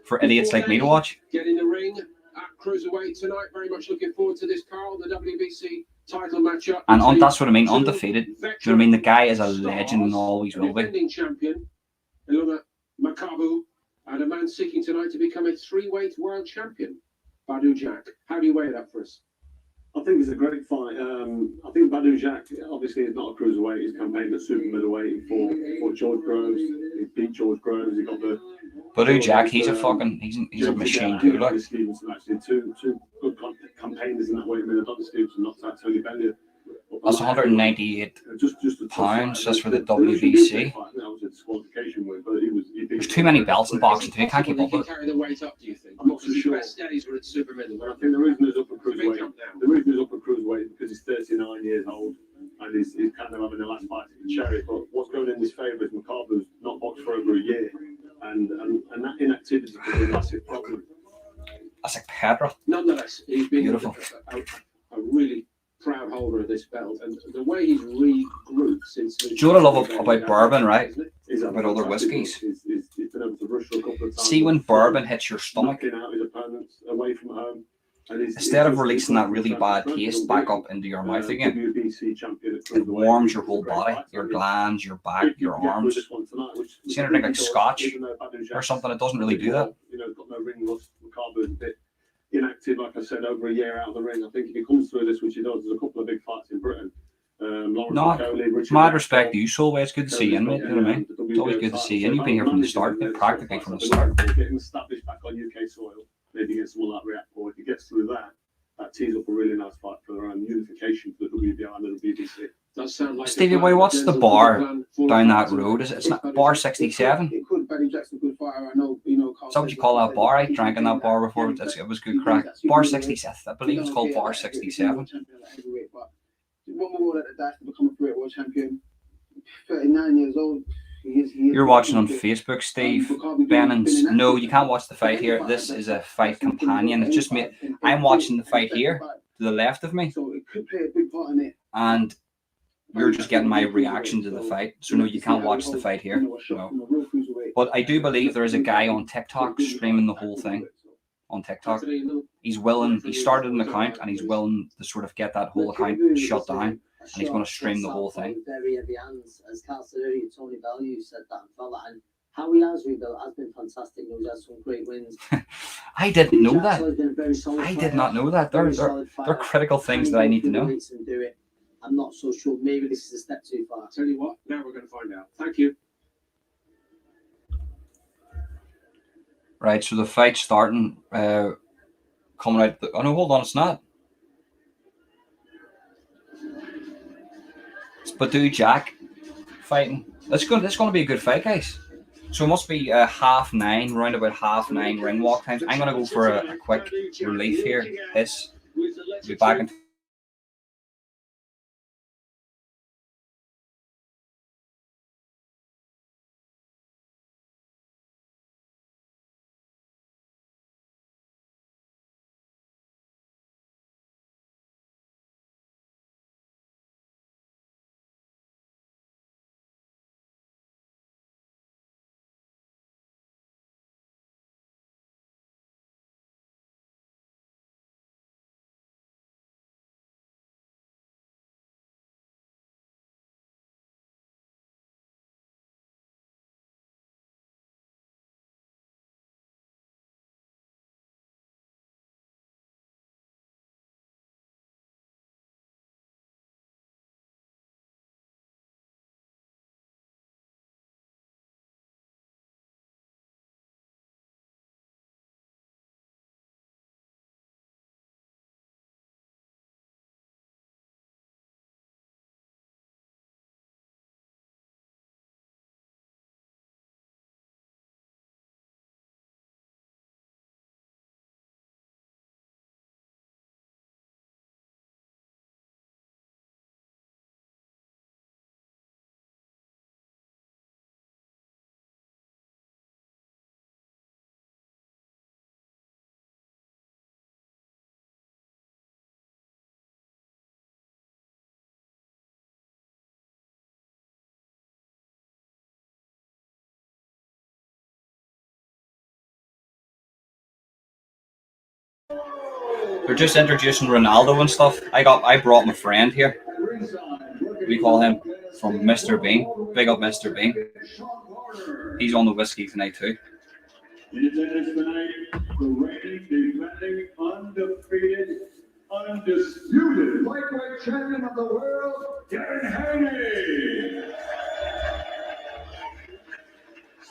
For idiots like me to watch. Get in the ring at Cruiserweight tonight. Very much looking forward to this, Carl. The WBC title matchup. And that's what I mean, undefeated. Do you know what I mean? The guy is a legend and always will be. Defending champion, Ilona Makabu, and a man seeking tonight to become a 3-weight world champion, Badu Jack. How do you weigh that for us? I think it's a great fight. I think Badu Jack obviously is not a cruiserweight. He's campaigned at super middleweight for George Groves. He beat George Groves. He got the Badu Jack. He's a fucking he's a machine too. Like Stevenson actually two good campaigners in that weight. I mean, Adonis Stevenson knocked out Tony Bellew. That's 198 just pounds. That's for the WBC. That was a disqualification win, but There's too many belts in boxing too. You can't keep up with it. Carry the weight up, do you think? I'm not so His sure. best days were at super middleweight. I think the reason he's up at Big cruiserweight, jump down. the reason he's up at cruiserweight is because he's 39 years old and he's kind of having the last bite of the cherry. But what's going in his favour is Makabu's not boxed for over a year, and that inactivity could be a massive problem. That's like Pedro. Nonetheless, he's been Beautiful. a really proud holder of this belt, and the way he's regrouped since. Do you know what I love about bourbon, right? He's About other whiskies. He's been able to rush for a couple of times. See when bourbon hits your stomach, knocking out his opponents away from home. And instead of releasing that really bad taste back up into your mouth again, WBC champion at it warms your whole body, your glands, your back, your arms. See anything like scotch or something, it doesn't really do that. You know, got no ring rust. Makabu is a bit inactive, like I said, over a year out of the ring. I think if he comes through this, which he does, there's a couple of big fights in Britain. Lawrence No, McCauley, Richard mad Jackson, respect to you, Solway. It's good to see you, mate. You know what I mean? It's always good to see you. And you've been here from the start, practically from the start. Getting established back on UK soil, maybe against someone like Reactor. If he gets through that, that tees up a really nice fight for unification for the WBI and the BBC. Does sound like Stevie boy, what's the bar down that road? Is it? It's not bar 67? It could. Benny Jackson, good fighter. I know. You know. Is that what you call that bar? I drank in that bar before. It was good crack. Bar 67. I believe it's called bar 67. One more at the dice to become a great world champion. 39 years old. You're watching on Facebook, Steve Bennins. No, you can't watch the fight here. This is a fight companion. It's just me. I'm watching the fight here to the left of me, So it could play a big part in it. and you're just getting my reaction to the fight. So no, you can't watch the fight here. No. But I do believe there is a guy on TikTok streaming the whole thing on TikTok. He's willing. He started an account, and he's willing to sort of get that whole account shut down, and he's going to stream the whole thing. Very heavy hands, as Carl said earlier, Tony Bellew said that and felt that, and how he has rebuilt has been fantastic. He's had some great wins. I didn't know that. I I did not know that. They're critical things that I need to know. I'm not so sure. Maybe this is a step too far. Tell you what, now we're going to find out. Thank you. Right, so the fight's starting, coming out. Oh no, hold on, it's not. It's Badu Jack fighting. That's going to be a good fight, guys. So it must be 9:30, round about 9:30 ring walk times. I'm going to go for a quick relief here. Piss. Be back in. They're just introducing Ronaldo and stuff. I brought my friend here. We call him from Mr. Bean. Big up Mr. Bean. He's on the whiskey tonight too. In attendance tonight, the reigning, defending, undefeated, undisputed lightweight champion of the world, Darren Haney.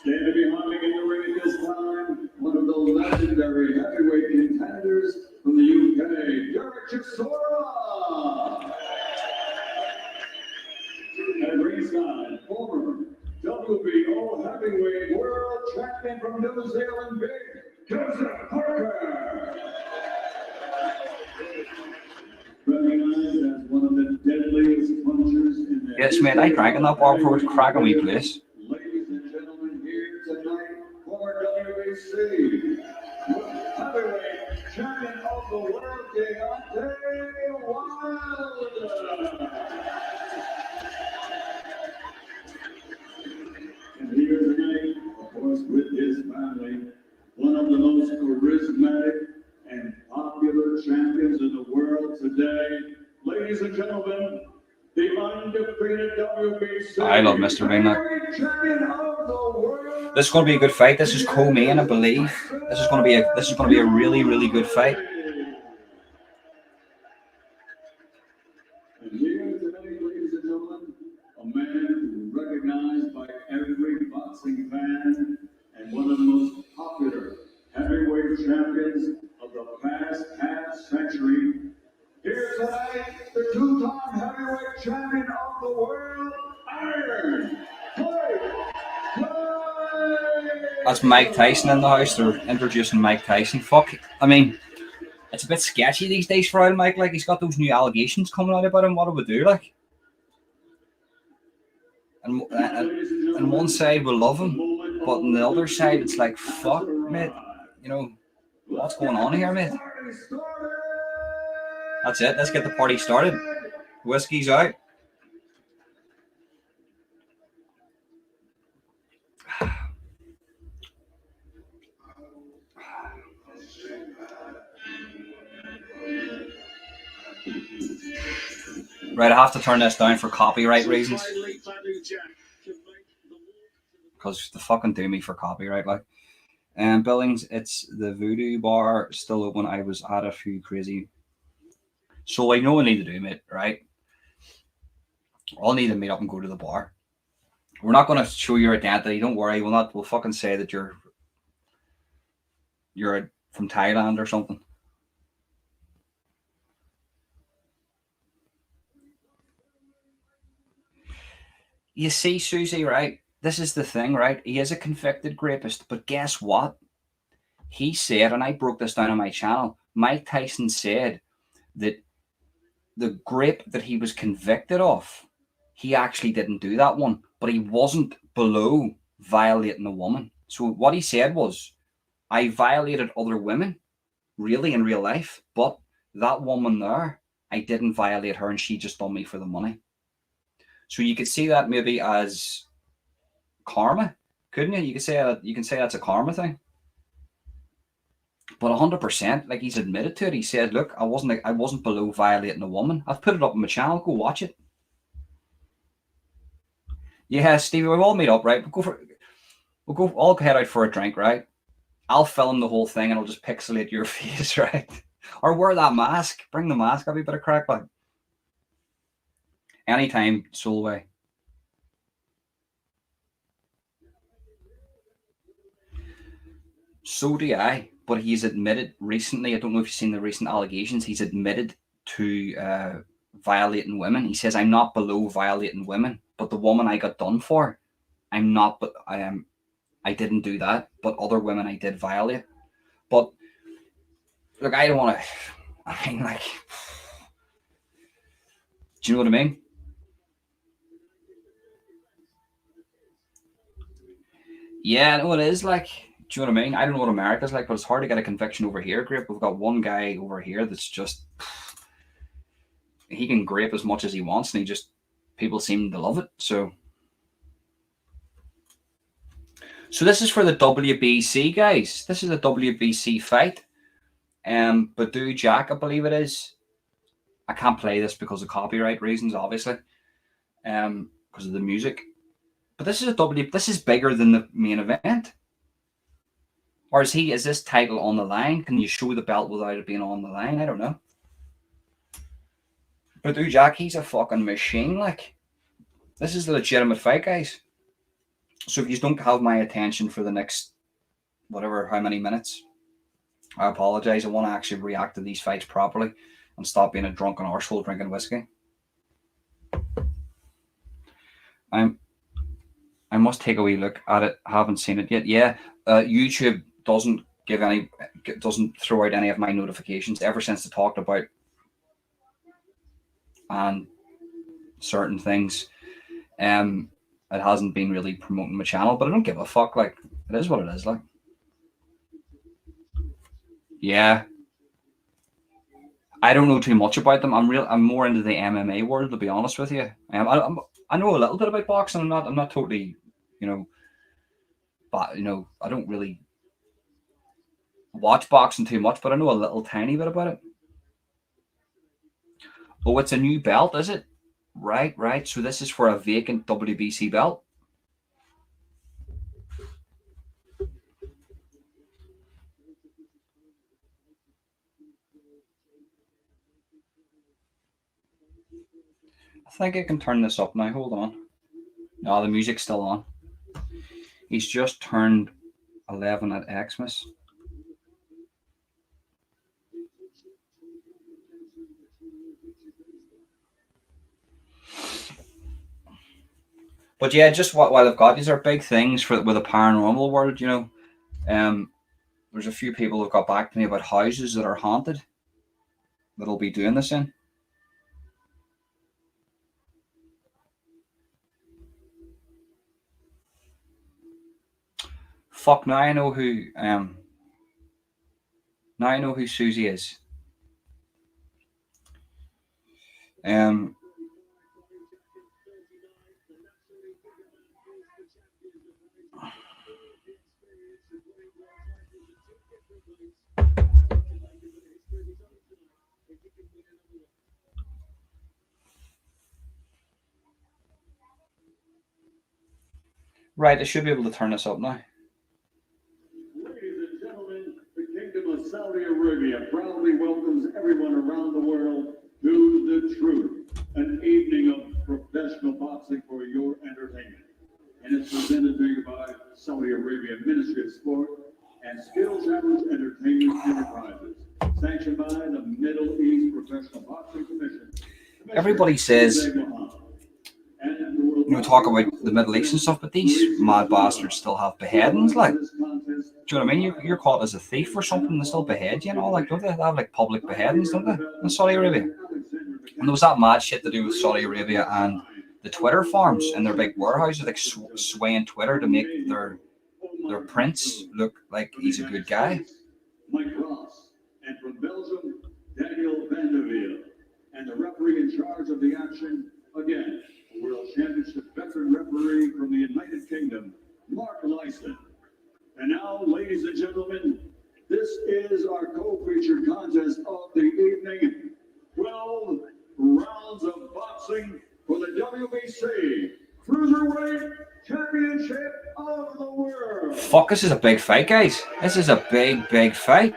Standing behind me in the ring at this time, one of the legendary heavyweight contenders from the UK, Derek Chisora. At ringside, former WBO heavyweight world champion from New Zealand, Big Joseph Parker. Recognized as one of the deadliest punchers in the Yes, mate, I drank in that bar before. It's cracking wee place. Ladies and gentlemen, here tonight, former WBC heavyweight champion of the world, Deontay Wilder. And here tonight, of course, with his family, one of the most charismatic and popular champions in the world today. Ladies and gentlemen, the undefeated WBC I love Mr. Bean. champion of the world. This is going to be a good fight. This is co-main, I believe. This is going to be a really, really good fight. champion of the world, Iron. That's Mike Tyson in the house. They're introducing Mike Tyson. Fuck. I mean, it's a bit sketchy these days for old Mike. Like, he's got those new allegations coming out about him. What do we do? Like, and on one side we love him, but on the other side it's like, fuck, mate. You know, what's going on here, mate? That's it. Let's get the party started. Whiskey's out. Right, I have to turn this down for copyright reasons. Because they fucking do me for copyright, like. Billings, it's the Voodoo Bar still open. I was at a few crazy. So I know what I need to do, mate, right? I'll need to meet up and go to the bar. We're not going to show your identity. Don't worry. We'll fucking say that you're from Thailand or something. You see, Susie, right? This is the thing, right? He is a convicted rapist, but guess what? He said, and I broke this down on my channel, Mike Tyson said that the rape that he was convicted of, he actually didn't do that one, but he wasn't below violating a woman. So what he said was, I violated other women, really, in real life, but that woman there, I didn't violate her and she just done me for the money. So you could see that maybe as karma, couldn't you? You can say that's a karma thing. But 100%, like, he's admitted to it. He said, "Look, I wasn't below violating a woman. I've put it up on my channel. Go watch it." Yeah, Stevie, we'll all meet up, right? We'll go all head out for a drink, right? I'll film the whole thing and I'll just pixelate your face, right? Or wear that mask. Bring the mask. That'll be a bit of crack, like. Anytime, Solway. So do I. But he's admitted recently, I don't know if you've seen the recent allegations, he's admitted to violating women. He says, I'm not below violating women, but the woman I got done for, I'm not, but I didn't do that, but other women I did violate. But look, I don't want to, I mean, like, do you know what I mean? Yeah, no, it is like, do you know what I mean? I don't know what America's like, but it's hard to get a conviction over here, Grape. We've got one guy over here that's just, he can grape as much as he wants, and people seem to love it. So this is for the WBC, guys. This is a WBC fight. Badu Jack, I believe it is. I can't play this because of copyright reasons, obviously, because of the music. But this is bigger than the main event. Or is this title on the line? Can you show the belt without it being on the line? I don't know. Badu Jack, he's a fucking machine. Like, this is a legitimate fight, guys. So if you don't have my attention for the next, whatever, how many minutes, I apologize. I want to actually react to these fights properly and stop being a drunken arsehole drinking whiskey. I must take a wee look at it. I haven't seen it yet. Yeah, YouTube doesn't throw out any of my notifications ever since they talked about and certain things. It hasn't been really promoting my channel, but I don't give a fuck. Like, it is what it is. Like, yeah, I don't know too much about them. I'm more into the MMA world, to be honest with you. I know a little bit about boxing. I'm not totally, but I don't really watch boxing too much, but I know a little tiny bit about it. Oh, it's a new belt, is it? Right. So this is for a vacant WBC belt. I think I can turn this up now. Hold on. No, the music's still on. He's just turned 11 at Xmas. But yeah, just while I've got these are big things for with the paranormal world, you know. There's a few people who've got back to me about houses that are haunted that'll be doing this in. Fuck, now I know who Susie is. Right, I should be able to turn this up now. Ladies and gentlemen, the Kingdom of Saudi Arabia proudly welcomes everyone around the world to The Truth, an evening of professional boxing for your entertainment. And it's presented to you by Saudi Arabia Ministry of Sport and Skill Challenge Entertainment Enterprises, sanctioned by the Middle East Professional Boxing Commission. Everybody says, you know, talk about the Middle East and stuff, but these mad bastards still have beheadings. Like, do you know what I mean? You're caught as a thief or something, they still behead you and all. Like, don't they have like public beheadings, don't they, in Saudi Arabia? And there was that mad shit to do with Saudi Arabia and the Twitter farms and their big warehouses, like swaying Twitter to make their prince look like he's a good guy. Mike Ross, and from Belgium, Daniel Vandeville, and the referee in charge of the action, again, World Championship veteran referee from the United Kingdom, Mark Lyson. And now, ladies and gentlemen, this is our co-featured contest of the evening. 12 rounds of boxing for the WBC Cruiserweight Championship of the World. Fuck, this is a big fight, guys. This is a big fight.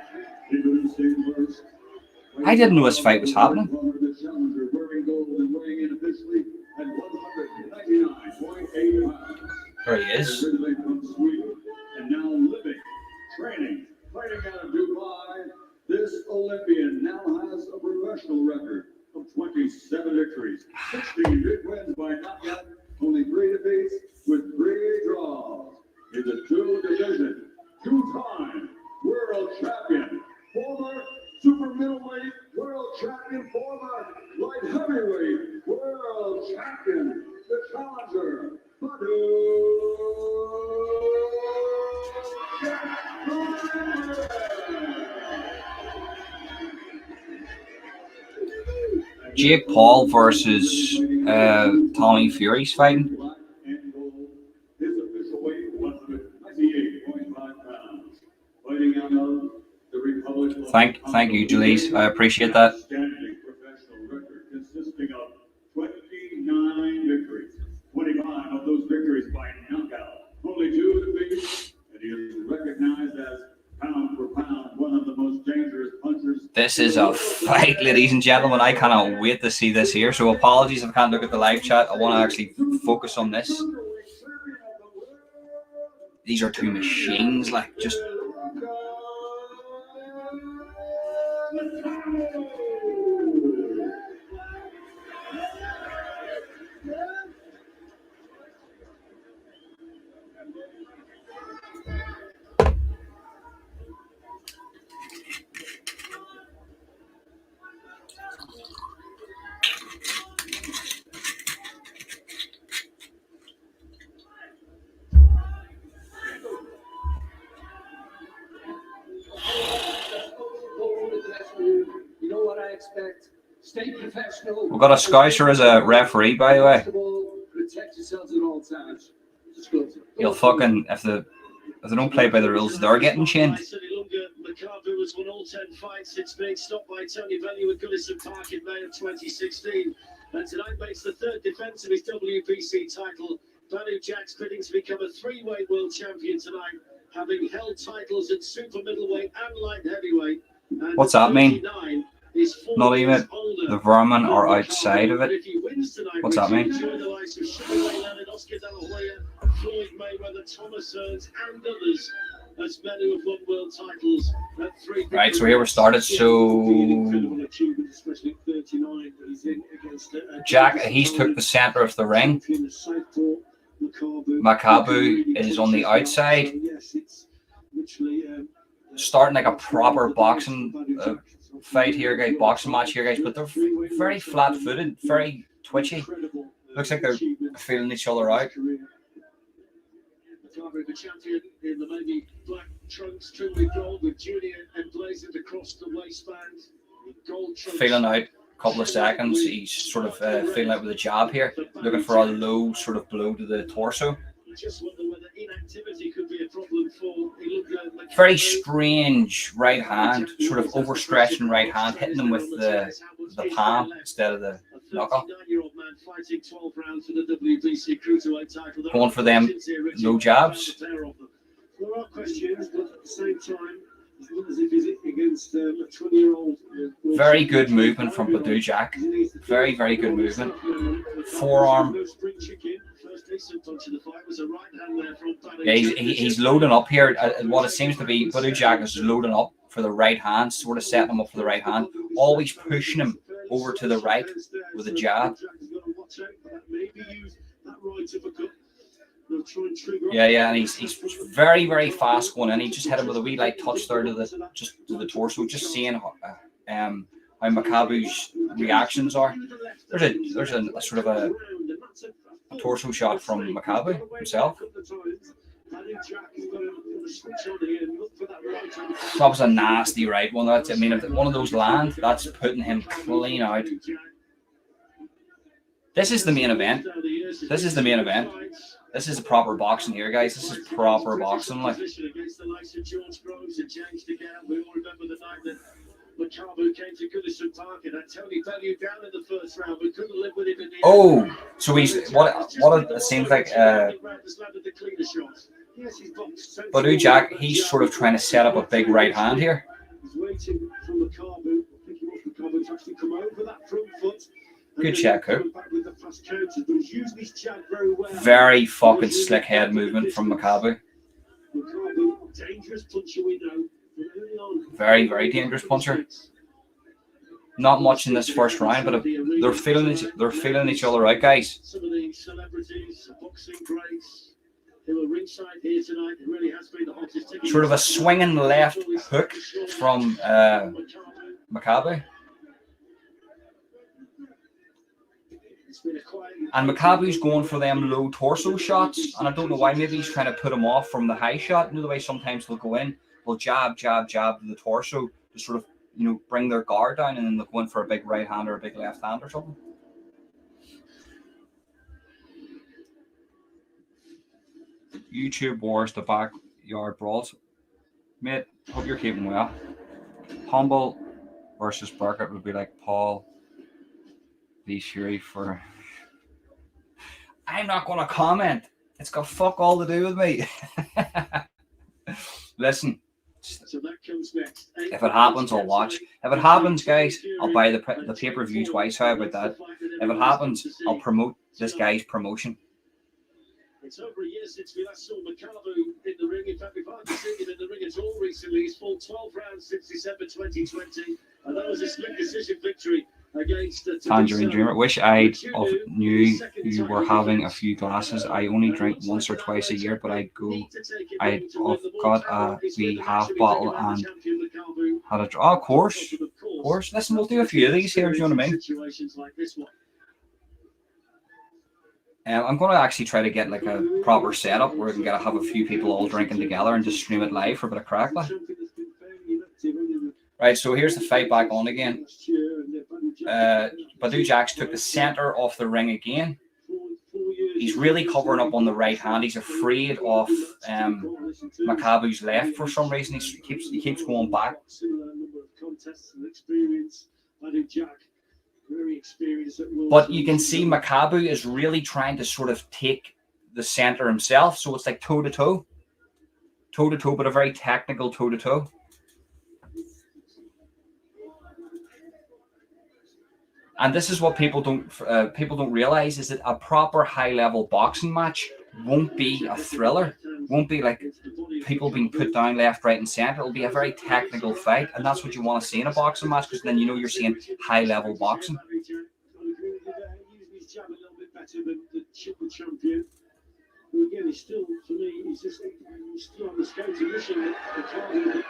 I didn't know this fight was happening. There he is. And now living, training, fighting out of Dubai, this Olympian now has a professional record of 27 victories, 16 big wins by knockout, only 3 defeats with 3 draws. He's a 2-division, 2-time world champion, former super middleweight world champion, former light heavyweight world champion, the challenger, Jake Paul versus Tommy Fury's fighting. Thank you, Julies. I appreciate that. Consisting of 29 victories, 25 of those victories by knockout, only 2 defeats, and he is recognized as pound for pound one of the most dangerous punchers. This is a fight, ladies and gentlemen. I cannot wait to see this here. So apologies if I can't look at the live chat. I want to actually focus on this. These are 2 machines, like just. You know what I expect? Stay professional. We've got a Scouser as a referee, by the way. Protect yourselves at all times. Just go. You'll fucking if they don't play by the rules, they're getting chained. McCarver has won all 10 fights since being stopped by Tony Bellew at Goodison Park in May of 2016. And tonight makes the 3rd defence of his WBC title. Banu Jack's bidding to become a 3-weight world champion tonight, having held titles at super middleweight and light heavyweight. And What's that mean? Not even the vermin are outside of it. What's that mean? Floyd Mayweather, Thomas Hearns, and others, as many have won world titles at 3. Right, so here we started. So Jack, he's took the center of the ring. Makabu is on the outside, starting like a proper boxing fight here, guys. Boxing match here, guys. But they're very flat-footed, very twitchy. Looks like they're feeling each other out. The champion in the navy black trunks trimmed with gold, with Junior emblazoned across the waistband. Gold trunks. Feeling out a couple of seconds. He's sort of feeling out with a jab here, looking for a low sort of blow to the torso. Just wonder whether inactivity could be a problem for. Very strange right hand, sort of overstretching right hand, hitting him with the palm instead of the knuckle. Going for them low jabs. There are questions, but at the same time, it's not as if he's against a 20-year-old. Very good movement from Badou Jack. Very, very good movement. Forearm. Yeah, he's loading up here. What it seems to be, Badou Jack is loading up for the right hand, sort of setting him up for the right hand, always pushing him over to the right with a jab. Yeah, and he's very, very fast going in. He just hit him with a wee light touch there to the torso. Just seeing how Makabu's reactions are. There's a sort of a torso shot from Makabu himself. That was a nasty right one. If one of those land, that's putting him clean out. This is the main event. This is the main event. This is proper boxing here, guys. This is proper boxing. Like. Oh, so he's what it seems like. Badou Jack, he's sort of trying to set up a big right hand here. Good check, Coop. Very fucking slick head movement from Makabu. Very, very dangerous puncher. Not much in this first round, but they're feeling each other out, guys. Some of the celebrities, boxing greats who are ringside here tonight, it really has been the hottest ticket. Sort of a swinging left hook from Makabu. And Makabu's going for them low torso shots, and I don't know why. Maybe he's trying to put him off from the high shot. You know the way sometimes they'll go in, they'll jab to the torso to sort of, bring their guard down, and then they'll go in for a big right hand or a big left hand or something. YouTube Wars, the backyard brawls. Mate, hope you're keeping well. Humble versus Burkett would be like Paul v. Fury for... I'm not going to comment. It's got fuck all to do with me. Listen. So that comes next. If it happens, I'll watch. If it happens, guys, I'll buy the pay-per-view twice. How about that? If it happens, I'll promote this guy's promotion. It's over a year since we last saw Makabu in the ring. In fact, we've hardly seen him in the ring at all recently. He's fought 12 rounds since December 2020, and that was a split decision victory against Tangerine Dreamer. Wish I knew you were having a few glasses. I only drink once or twice a year, but I've got a wee half bottle and had a of course. Listen, we'll do a few of these here. Do you know what I mean? I'm going to actually try to get like a proper setup where we can have a few people all drinking together and just stream it live for a bit of crack. Right, so here's the fight back on again. Badou Jack took the center off the ring again. He's really covering up on the right hand. He's afraid of Makabu's left for some reason. He keeps going back. But you can see Makabu is really trying to sort of take the center himself. So it's like toe-to-toe. Toe-to-toe, but a very technical toe-to-toe. And this is what people don't realize, is that a proper high-level boxing match won't be a thriller. Won't be like people being put down left, right, and center. It'll be a very technical fight, and that's what you want to see in a boxing match, because then you're seeing high-level boxing. Again, he's still, for me, he's still on the scouting mission.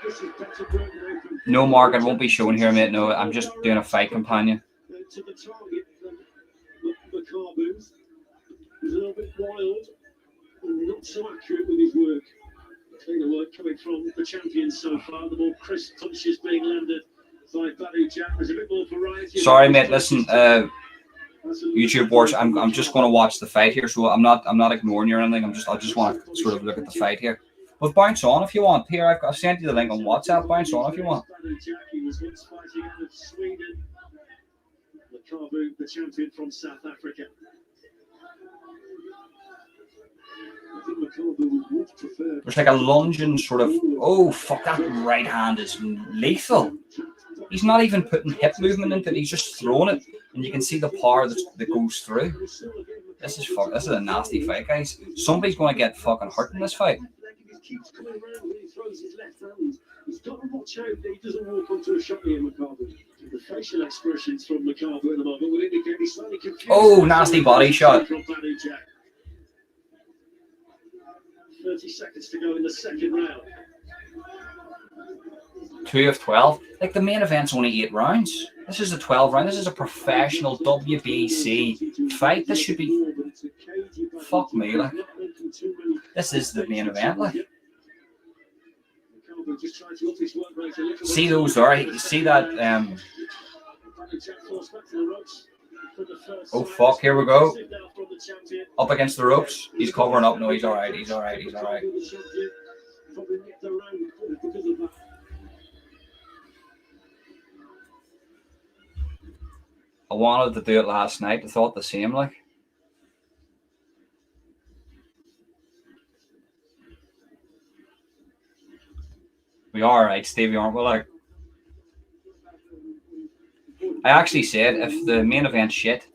This is better work now from No, Mark, it won't be shown here, mate. No, I'm just doing a fight companion. to the target. McCarboos was a little bit wild and not so accurate with his work. Cleaner work coming from the champions so far. The more crisp punches being landed by Badu Jack. There's a bit more variety. Sorry, mate. Listen, YouTube watch. I'm just going to watch the fight here, so I'm not ignoring you or anything. I just want to sort of look at the fight here. But bounce on if you want. Here, I've sent you the link on WhatsApp. Bounce on if you want. He was once fighting out of Sweden. McCarbo, the champion from South Africa. I think McCarbo would prefer. There's like a lunging sort of. Oh fuck! That right hand is lethal. He's not even putting hip movement into it. He's just throwing it, and you can see the power that goes through. This is a nasty fight, guys. Somebody's going to get fucking hurt in this fight. Keeps coming around when he throws his left hand. He's got to watch out that he doesn't walk onto a shot here, McCarbo. The facial expressions from McCarbo at the moment will indicate he's slightly confused. Oh, nasty body shot. From Badu Jack. 30 seconds to go in the second round. 2 of 12. Like the main event's only 8 rounds. This is a 12 round. This is a professional WBC fight. This should be. Fuck me, like. This is the main event, like. See those there? See that? Oh fuck! Here we go. Up against the ropes. He's covering up. No, he's all right. He's all right. He's all right. I wanted to do it last night. I thought the same, like. We are right, Stevie, aren't we? Like, I actually said if the main event's shit,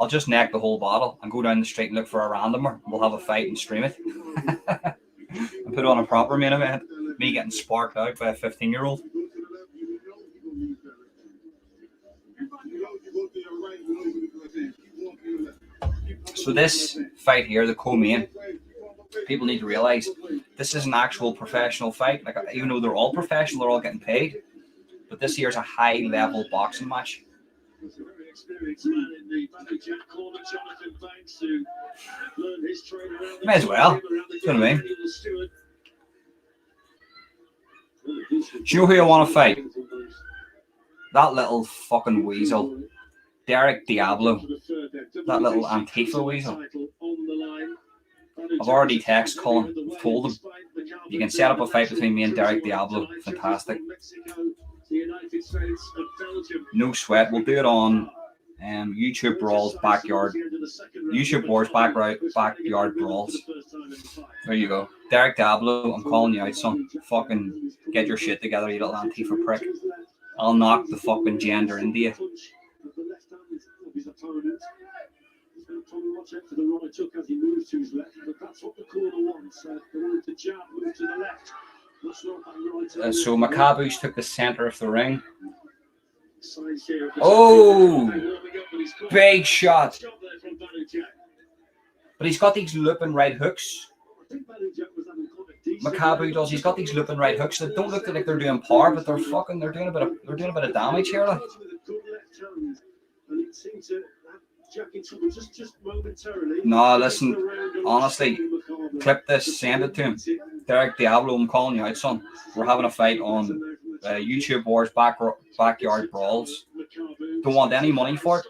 I'll just neck the whole bottle and go down the street and look for a randomer. We'll have a fight and stream it. And put on a proper main event. Me getting sparked out by a 15-year-old. So this fight here, the co-main, people need to realize this is an actual professional fight. Like, even though they're all professional, they're all getting paid. But this here is a high-level boxing match. May as well. Do you know what I mean? Do you know who I want to fight? That little fucking weasel. Derek Diablo. That little Antifa weasel. I've already texted Colin. I've told him. You can set up a fight between me and Derek Diablo. Fantastic. No sweat. We'll do it on YouTube Brawls Backyard. YouTube Wars Backyard Brawls. There you go. Derek Diablo, I'm calling you out, son. Fucking get your shit together, you little Antifa prick. I'll knock the fucking gender into you. Watch out for the right hook as he moves to his left, but that's what the corner wants. They want to jab, move to the left. So Maccabees took the center of the ring. Oh, big shot. But he's got these looping right hooks. Maccabe does. He's got these looping right hooks that don't look like they're doing power, but they're doing a bit of damage here. Like. No, listen, honestly, clip this, send it to him. Derek Diablo, I'm calling you out, son. We're having a fight on YouTube Wars Backyard Brawls. Don't want any money for it.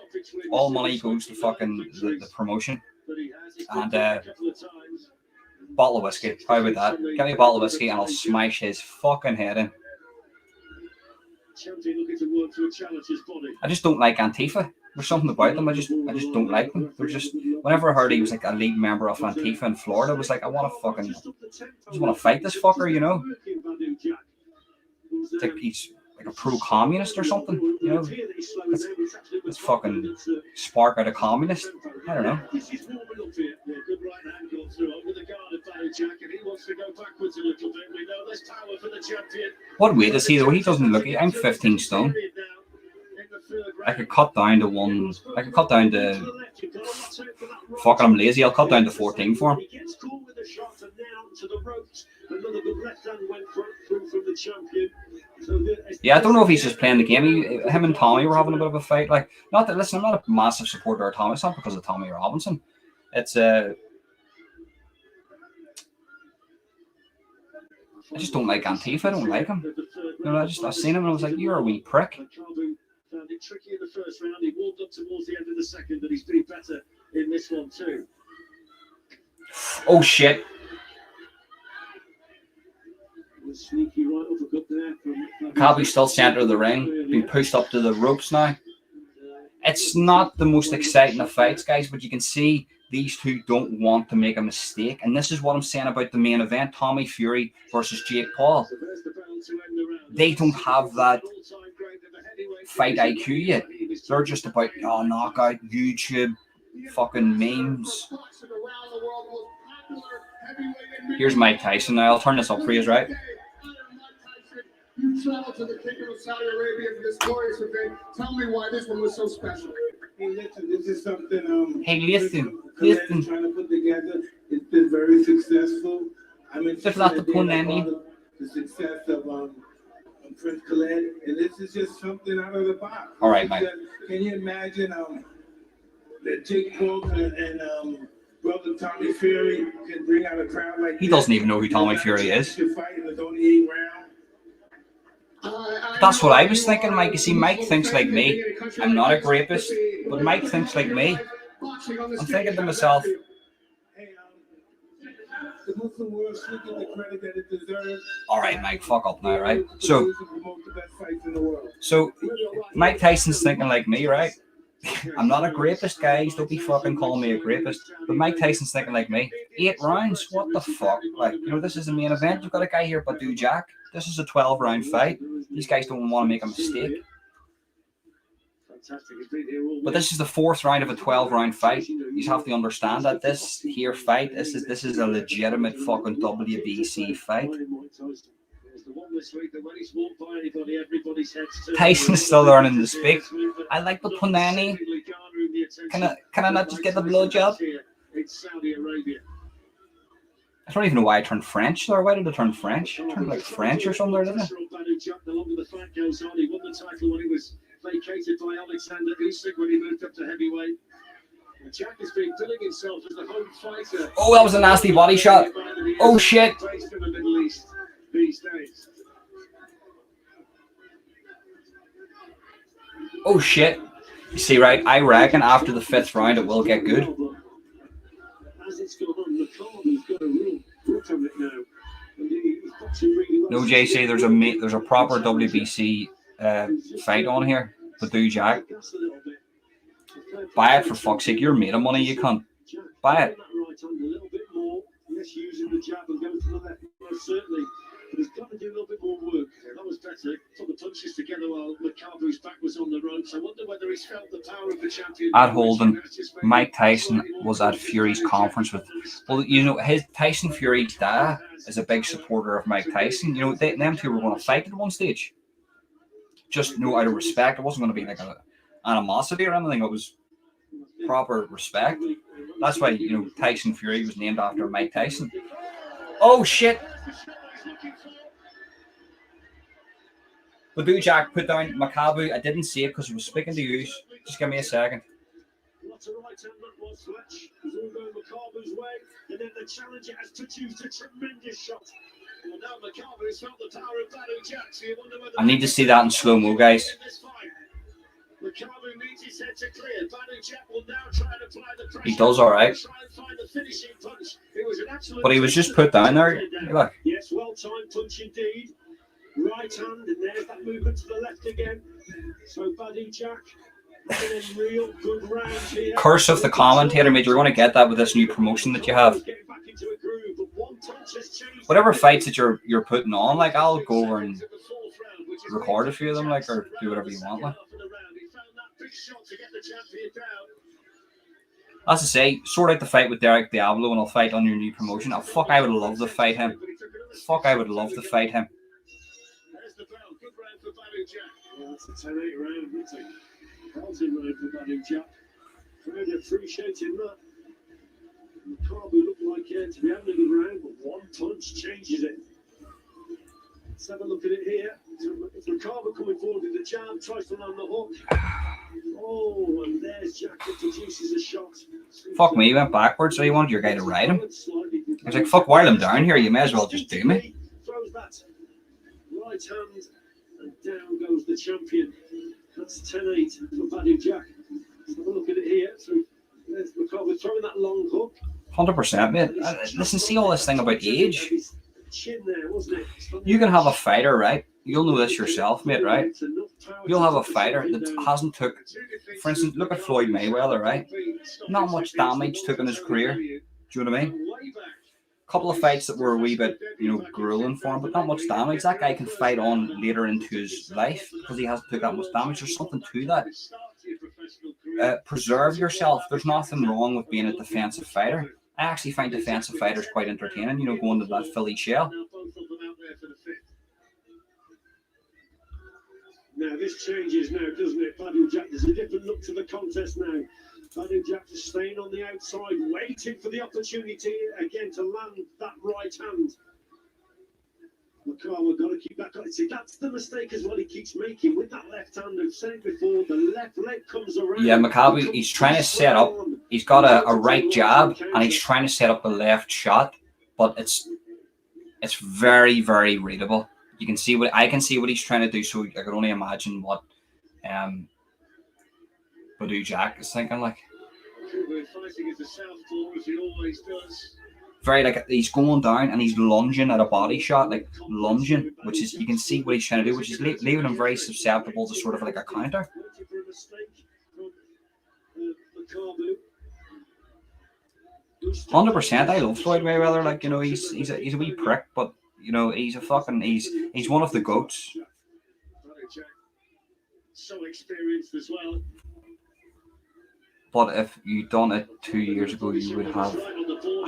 All money goes to fucking the promotion. And bottle of whiskey. How about that? Give me a bottle of whiskey and I'll smash his fucking head in. I just don't like Antifa. There's something about them. I just don't like them. They're just. Whenever I heard he was like a league member of Antifa in Florida, I was like, I just want to fight this fucker, you know. It's like he's like a pro-communist or something, you know. Let's fucking spark out a communist. I don't know. What weight is he though? He doesn't look. I'm 15 stone. I could cut down to one. I could cut down to. Fuck it, I'm lazy. I'll cut down to 14 for him. Yeah, I don't know if he's just playing the game. Him and Tommy were having a bit of a fight. Like, not that. Listen, I'm not a massive supporter of Tommy. It's not because of Tommy Robinson. It's I just don't like Antifa. I don't like him. You know, I seen him and I was like, you're a wee prick. Found it tricky in the first round. He warmed up towards the end of the second, but he's been better in this one too. Oh shit! Sneaky right uppercut there from Calby's still centre of the ring, being pushed up to the ropes now. It's not the most exciting of fights, guys, but you can see these two don't want to make a mistake. And this is what I'm saying about the main event, Tommy Fury versus Jake Paul. They don't have that fight IQ yet. They're just about, oh, knockout, YouTube, fucking memes. Here's Mike Tyson now. I'll turn this up for you, right? You traveled to the Kingdom of Saudi Arabia for this glorious event. Tell me why this one was so special. Hey, listen, this is something Hey, listen. trying to put together. It's been very successful. I'm interested in the success of Prince Khaled, and this is just something out of the box. All right, Mike. Can you imagine that Jake Paul and brother Tommy Fury can bring out a crowd like he doesn't even know who Tommy Fury is. Only 8 rounds. That's what I was thinking, Mike. You see, Mike thinks like me. I'm not a rapist, but Mike thinks like me. I'm thinking to myself, the Muslim world should get the credit that it deserves. all right, Mike, fuck up now, right? So Mike Tyson's thinking like me, right? I'm not a rapist, guys. Don't be fucking calling me a rapist. But Mike Tyson's thinking like me. 8 rounds? What the fuck? Like, you know, this is the main event. You've got a guy here, Badu Jack. This is a 12-round fight. These guys don't want to make a mistake. But this is the 4th round of a 12-round fight. You have to understand that this here fight, this is a legitimate fucking WBC fight. Tyson's still learning to speak. I like the punani. Can I not just get the blowjob? I don't even know why I turned French there. Why did I turn French? I turned like French or something, didn't it? Vacated by Alexander Usyk when he moved up to heavyweight. Jack has been billing himself as the home fighter. Oh, that was a nasty body shot. Oh shit. Oh shit. You see, right? I reckon after the 5th round it will get good. No, JC, there's a proper WBC fight on here. Badu Jack. Buy it for fuck's sake. You're made of money, you can't. Buy it. Certainly, but he's got to do a little bit more work. That was better. Put the punches together while McCarthy's back was on the ropes. I wonder whether he's felt the power of the champion. At Holden, Mike Tyson was at Fury's conference with. Well, you know, Tyson Fury's dad is a big supporter of Mike Tyson. You know, them two were going to fight at one stage. Just no, out of respect. It wasn't going to be like an animosity or anything. It was proper respect. That's why, you know, Tyson Fury was named after Mike Tyson. Oh shit! Badu Jack put down Makabu. I didn't see it because I was speaking to you. Just give me a second. Lots of right hand that was Fletch. It was all going Makabu's way, and then the challenger has produced a tremendous shot. Well, now Makabu has felt the power of Badu Jack. So you wonder whether I need to see that in slow-mo, guys. Makabu needs his head to clear. Badu Jack will now try and apply the pressure. He does all right. But he was just put down there. Look. Yes, well-timed punch indeed. Right hand, and there's that movement to the left again. So Badu Jack having a real good round here. Curse of the commentator, mate. You're going to get that with this new promotion that you have. Whatever fights that you're putting on, like, I'll go over and record a few of them, like, or do whatever you want, like. As I say, sort out the fight with Derek Diablo and I'll fight on your new promotion. Oh, fuck, I would love to fight him. Fuck, I would love to fight him. Pelting round for Badu Jack. Really appreciating that. McCarthy looked like to be having a good round, but one punch changes it. Let's have a look at it here. It's McCarthy coming forward with the jab, tries to land the hook. Oh, and there's Jack that produces a shot. Fuck me, he went backwards, so he wanted your guy to ride him. I was like, fuck, while I'm down here, you may as well just do me. Throws that right hand, and down goes the champion. That's 10-8 for Badu Jack. Let's have a look at it here. So there's McCarthy throwing that long hook. 100%, mate. Listen, see all this thing about age. You can have a fighter, right? You'll know this yourself, mate, right? You'll have a fighter that hasn't took, for instance, look at Floyd Mayweather, right? Not much damage took in his career. Do you know what I mean? A couple of fights that were a wee bit, grueling for him, but not much damage. That guy can fight on later into his life because he hasn't took that much damage. There's something to that. Preserve yourself. There's nothing wrong with being a defensive fighter. I actually find defensive fighters quite entertaining, going to that Philly shell. Now this changes now, doesn't it? Badu Jack, there's a different look to the contest now. Badu Jack is staying on the outside, waiting for the opportunity again to land that right hand. McCarthy got to keep that. See, that's the mistake as well he keeps making with that left hand. I've said it before, the left leg comes around. Yeah, McCarthy, he's trying to set up. He's got a right jab, and he's trying to set up the left shot, but it's very, very readable. You can see I can see what he's trying to do, so I can only imagine what Badu Jack is thinking. Like, very like he's going down and he's lunging at a body shot, like lunging, which is you can see what he's trying to do, which is leaving him very susceptible to sort of like a counter. 100%. I love Floyd Mayweather. Like, he's a wee prick, but he's a fucking he's one of the GOATs. So experienced as well. But if you'd done it 2 years ago, you would have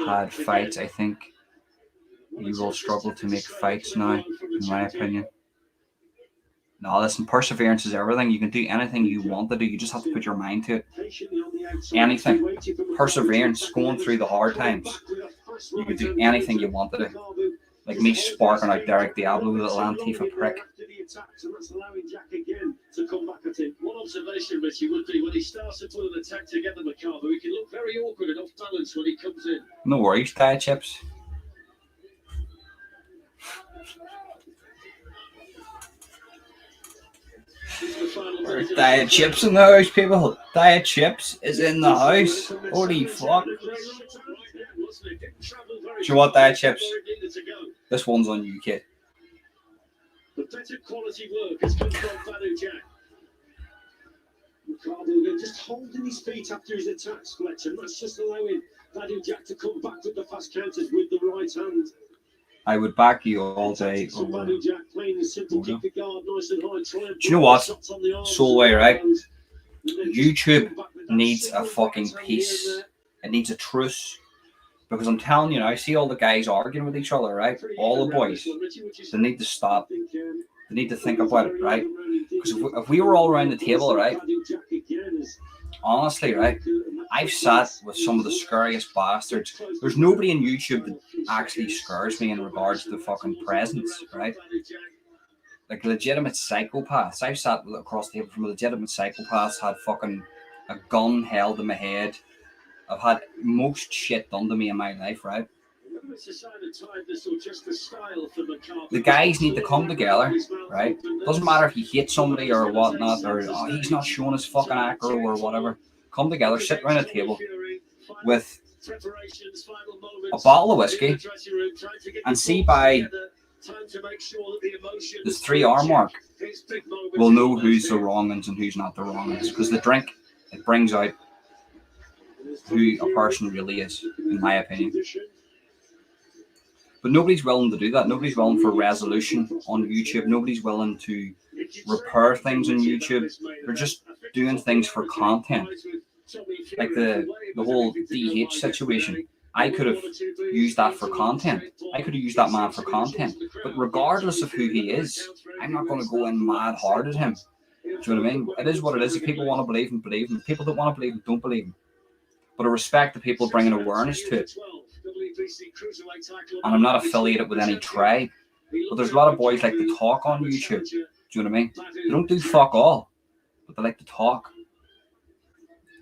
had fights. I think you will struggle to make fights now, in my opinion. No, listen, perseverance is everything. You can do anything you want to do. You just have to put your mind to it. Anything. Perseverance, going through the hard times. You can do anything you want to do. Like me sparking out Derek Diablo, little Antifa prick. And that's allowing Jack again to come back at him. One observation, Richie, would be when he starts to put an attack together, McCarthy, he can look very awkward and off balance when he comes in. No worries, diet chips. There's diet chips in the house, people. Diet chips is in the house. Holy fuck. Do you want diet chips? This one's on you, kid. The better quality work has come from Badu Jack. McCarthy just holding his feet after his attacks, Fletcher, and that's just allowing Badu Jack to come back with the fast counters with the right hand. I would back you all day. So Badu Jack playing the simple, keep the guard nice and high. Do you know what? Solway, right? YouTube needs a fucking peace. It needs a truce. Because I'm telling you, I see all the guys arguing with each other, right? All the boys. They need to stop. They need to think about it, right? Because if we were all around the table, right? Honestly, right? I've sat with some of the scariest bastards. There's nobody in YouTube that actually scares me in regards to the fucking presence, right? Like legitimate psychopaths. I've sat across the table from legitimate psychopaths, had fucking a gun held in my head. I've had most shit done to me in my life, right? The guys need to come together, right? Doesn't matter if you hate somebody or whatnot, or he's not showing his fucking aggro or whatever. Come together, sit around a table with a bottle of whiskey and see by this 3 hour mark, we'll know who's the wrong ones and who's not the wrong ones. Because the drink, it brings out who a person really is, in my opinion. But nobody's willing to do that. Nobody's willing for resolution on YouTube. Nobody's willing to repair things on YouTube. They're just doing things for content. Like the whole DH situation. I could have used that for content. I could have used that man for content. But regardless of who he is, I'm not going to go in mad hard at him. you know what I mean? It is what it is. If people want to believe and believe, and if people don't want to believe and don't believe. But I respect the people bringing awareness to it. And I'm not affiliated with any tribe. But there's a lot of boys like to talk on YouTube. Do you know what I mean? They don't do fuck all, but they like to talk.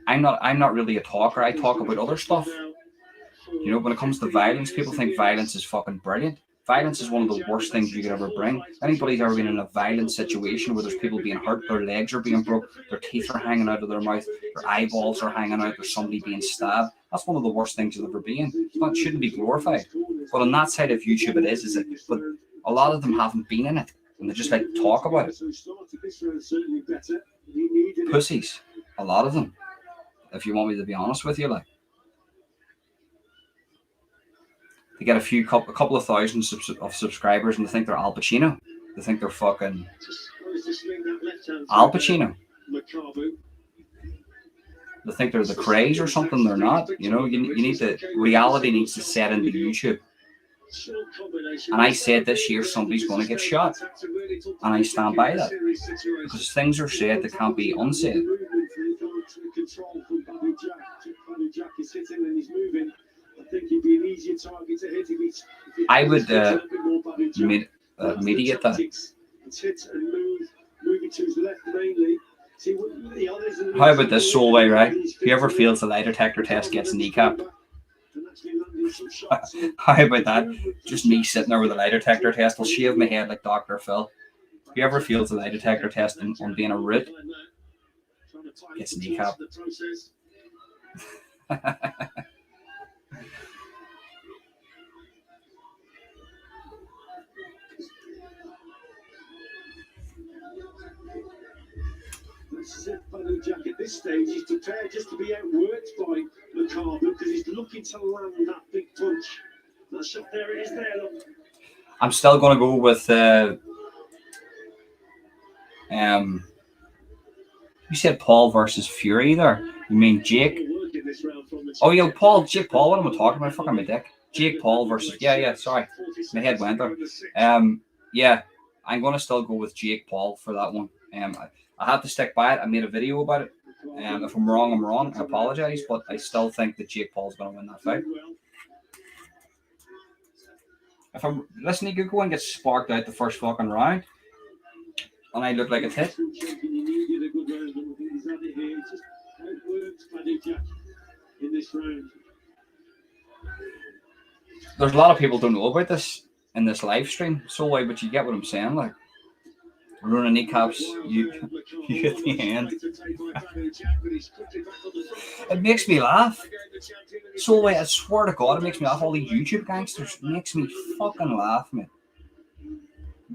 I'm not really a talker. I talk about other stuff. You know, when it comes to violence, people think violence is fucking brilliant. Violence is one of the worst things you could ever bring. Anybody's ever been in a violent situation where there's people being hurt, their legs are being broke, their teeth are hanging out of their mouth, their eyeballs are hanging out, there's somebody being stabbed. That's one of the worst things you'll ever be in. It shouldn't be glorified. But on that side of YouTube it is it? But a lot of them haven't been in it. And they just like to talk about it. Pussies. A lot of them. If you want me to be honest with you, like. They get a couple of thousand of subscribers and they think they're Al Pacino. They think they're fucking Al Pacino. They think they're the craze or something. They're not. You know, you need to, reality needs to set into YouTube. And I said this year somebody's going to get shot. And I stand by that. Because things are said that can't be unsaid. I would mediate that. How about this, Solway, right? Whoever fails the lie detector test gets kneecapped. How about that? Just me sitting there with a lie detector test. I'll shave my head like Dr. Phil. Whoever fails the lie detector test on being a root gets kneecapped. Jack at this stage, he's prepared just to be outworked by McCarver because he's looking to land that big punch. That shot, there it is there, look. I'm still going to go with you said Paul versus Fury there. You mean Jake? Oh, yeah, Jake Paul. What am I talking about? Fucking my dick. Jake Paul versus sorry, my head went there. Yeah, I'm going to still go with Jake Paul for that one. I have to stick by it. I made a video about it. If I'm wrong, I'm wrong. I apologize, but I still think that Jake Paul's going to win that fight. If I'm listening, you could go and get sparked out the first fucking round, and I look like a tit. There's a lot of people don't know about this in this live stream, so why? But you get what I'm saying, like. Running kneecaps, you hit the hand. It makes me laugh. So I swear to God, it makes me laugh. All these YouTube gangsters makes me fucking laugh, man.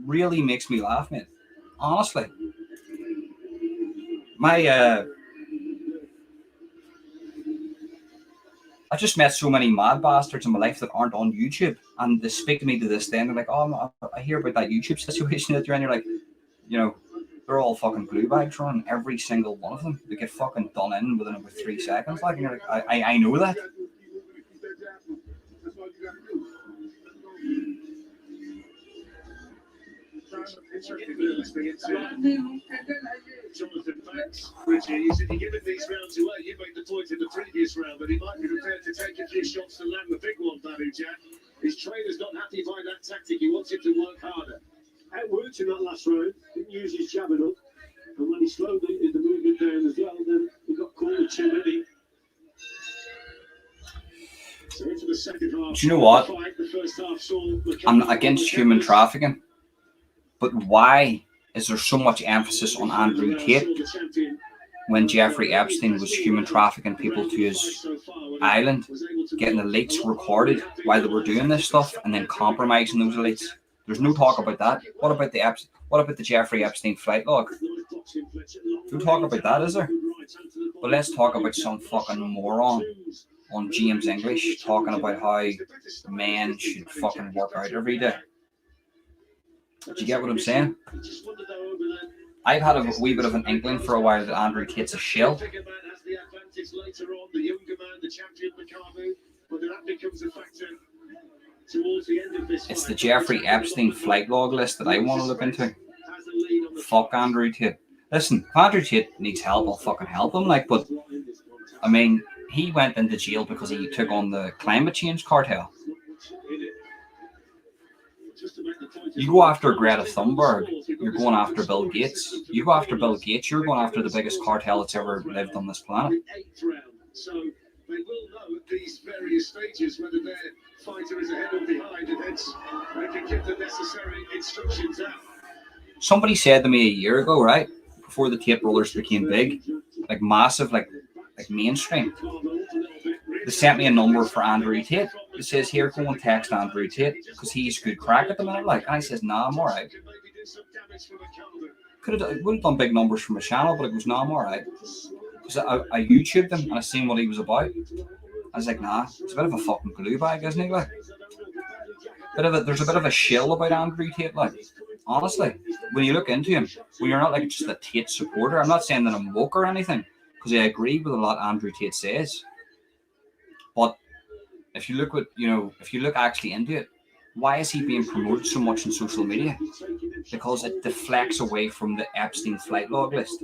Really makes me laugh, man. Honestly. I just met so many mad bastards in my life that aren't on YouTube, and they speak to me to this day, and they're like, "Oh, I hear about that YouTube situation that you're in." You're like, you know, they're all fucking glue bags running, every single one of them. They get fucking done in within about 3 seconds. Like, and you're like, I know that. Jonathan Banks, Richie, you said you give it these rounds away. You made the point in the previous round, but he might be prepared to take a few shots to land the big one, Badu Jack. His trainer's not happy by that tactic. He wants him to work harder. Outworked in that last round, didn't use his jab enough, and when he slowed the movement down as well, then he got caught with too many. So into the second half. Do you know what? The first half saw I'm not against human trafficking, but why is there so much emphasis on Andrew Tate when Jeffrey Epstein was human trafficking people to his island, getting elites recorded while they were doing this stuff and then compromising those elites? There's no talk about that. What about the Jeffrey Epstein flight log? No talk about that, is there? But let's talk about some fucking moron on James English talking about how men should fucking work out every day. Do you get what I'm saying? I've had a wee bit of an inkling for a while that Andrew Tate's a shill. It's the Jeffrey Epstein flight log list that I want to look into. Fuck Andrew Tate. Listen, if Andrew Tate needs help, I'll fucking help him. Like, but I mean, he went into jail because he took on the climate change cartel. You go after Greta Thunberg, you're going after Bill Gates. You go after Bill Gates, you're going after the biggest cartel that's ever lived on this planet. So they will know at these various stages whether their fighter is ahead or behind, and hence they can give the necessary instructions out. Somebody said to me a year ago, right, before the Tate brothers became big, like massive, like mainstream, they sent me a number for Andrew Tate. It says, here, go and text Andrew Tate because he's good crack at the minute. Like, and I says, nah, I'm all right. Would have done big numbers from a channel, but it goes, nah, I'm all right. Because I YouTubed him and I seen what he was about. I was like, nah, it's a bit of a fucking glue bag, isn't he? Like, there's a bit of a shill about Andrew Tate. Like, honestly, when you look into him, when you're not like just a Tate supporter, I'm not saying that I'm woke or anything, because I agree with a lot Andrew Tate says. But if you look actually into it, why is he being promoted so much on social media? Because it deflects away from the Epstein flight log list.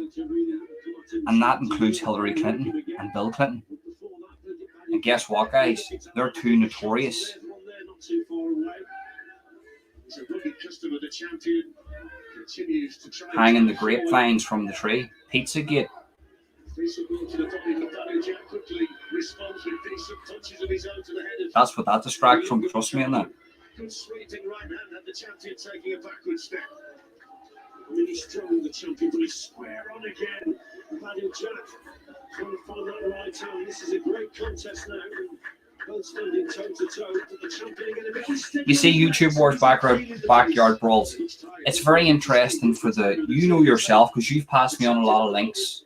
And that includes Hillary Clinton and Bill Clinton. And guess what, guys? They're two notorious. Hanging the grapevines from the tree. Pizzagate. That's what that distracts from. Trust me on that. Good sweeping right hand, and the champion taking a backward step. Really strong, the champion, but he's square on again. Daniel Jack trying to find that right hand. This is a great contest now. Both standing toe to toe, but the champion again a bit sticky. You see YouTube Wars backyard brawls. It's very interesting for yourself, because you've passed me on a lot of links,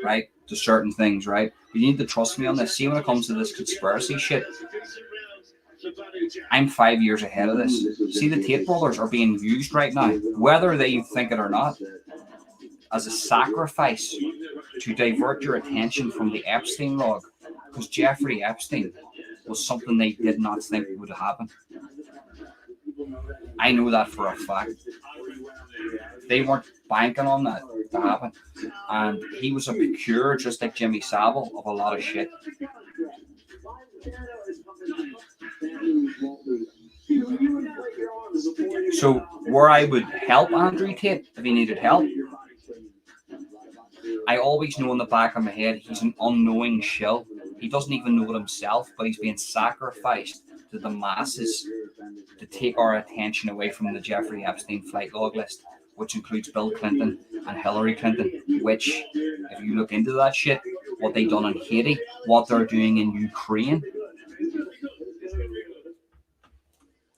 right, to certain things, right? You need to trust me on this. See, when it comes to this conspiracy shit, I'm 5 years ahead of this. See, the Tate brothers are being used right now, whether they think it or not, as a sacrifice to divert your attention from the Epstein log, because Jeffrey Epstein was something they did not think would happen. I know that for a fact. They weren't banking on that to happen. And he was a procure, just like Jimmy Savile, of a lot of shit. So where I would help Andrew Tate if he needed help, I always know in the back of my head he's an unknowing shill. He doesn't even know it himself, but he's being sacrificed to the masses to take our attention away from the Jeffrey Epstein flight log list, which includes Bill Clinton and Hillary Clinton, which, if you look into that shit, what they done in Haiti, what they're doing in Ukraine,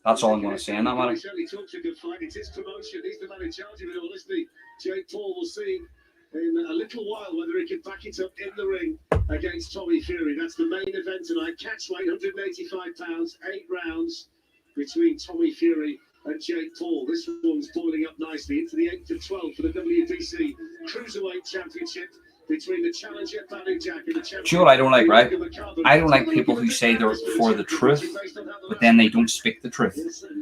that's all I'm going to say on that matter. Certainly talks a good fight. It's his promotion. He's the man in charge of it all, isn't he? Jake Paul will see in a little while whether he can back it up in the ring against Tommy Fury. That's the main event tonight. Catch weight, £185, 8 rounds between Tommy Fury and Jake Paul. This one's boiling up nicely into the 8th of 12 for the WBC Cruiserweight Championship between the challenger Daniel Jack and the champion. Do you know what I don't like, right? I don't like people who say they're for the truth, but then they don't speak the truth.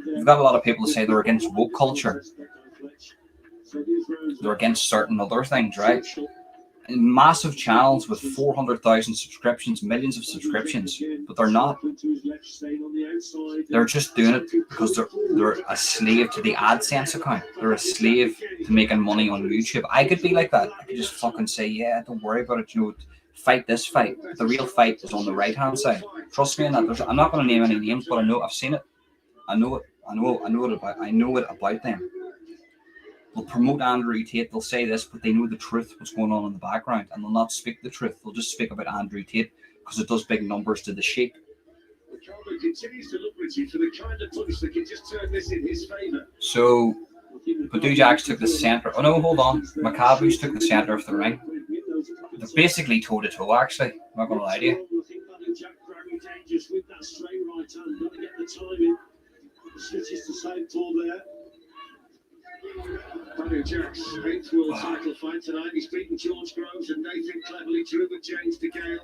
You've got a lot of people who say they're against woke culture. They're against certain other things, right? And massive channels with 400,000 subscriptions, millions of subscriptions, but they're not. They're just doing it because they're a slave to the AdSense account. They're a slave to making money on YouTube. I could be like that. I could just fucking say, yeah, don't worry about it. You know, fight this fight. The real fight is on the right-hand side. Trust me on that. I'm not going to name any names, but I know I've seen it. I know it. I know it about them. They'll promote Andrew Tate, they'll say this, but they know the truth, what's going on in the background, and they'll not speak the truth. They'll just speak about Andrew Tate because it does big numbers to the sheep. Continues to look, Richie, for the kind of punch that can just turn this in his favour. So, Badoujax took the centre. Oh no, hold on. Maccabees took the centre of the ring. They're basically toe-to-toe, actually. I'm not going to lie to you. Daniel Jack's 8th world title fight tonight. He's beaten George Groves and Nathan Cleverly, drew with James DeGale.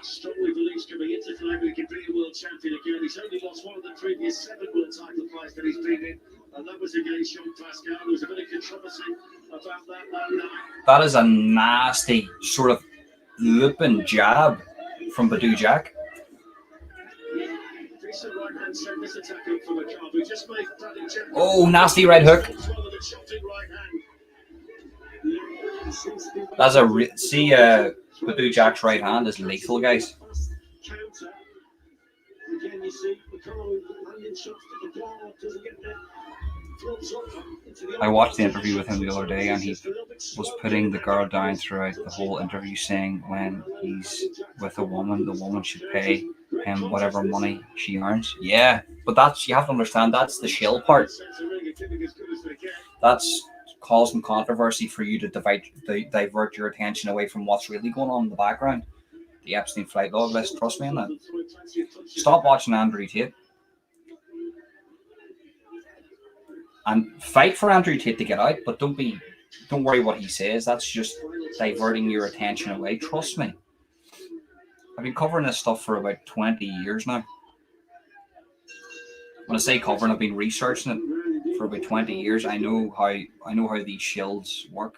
Strongly believe He's coming into tonight, but he can be a world champion again. He's only lost one of the previous 7 world title fights that he's been in, and that was against Jean Pascal. There was a bit of controversy about that. That is a nasty sort of looping jab from Badu Jack. Decent right hand set this attack up for McCarthy. Just made Badu Jack. Oh, nasty right hook. That's a Badu Jack's right hand is lethal, guys. Counter. Again, you see McCarthy landing shots to the ground, doesn't get there. I watched the interview with him the other day, and he was putting the girl down throughout the whole interview, saying when he's with a woman, the woman should pay him whatever money she earns. Yeah, but that's, you have to understand, that's the shill part. That's causing controversy for you to divert your attention away from what's really going on in the background. The Epstein flight log list, trust me on that. Stop watching Andrew Tate. And fight for Andrew Tate to get out, but don't worry what he says. That's just diverting your attention away. Trust me. I've been covering this stuff for about 20 years now. When I say covering, I've been researching it for about 20 years. I know how these shields work.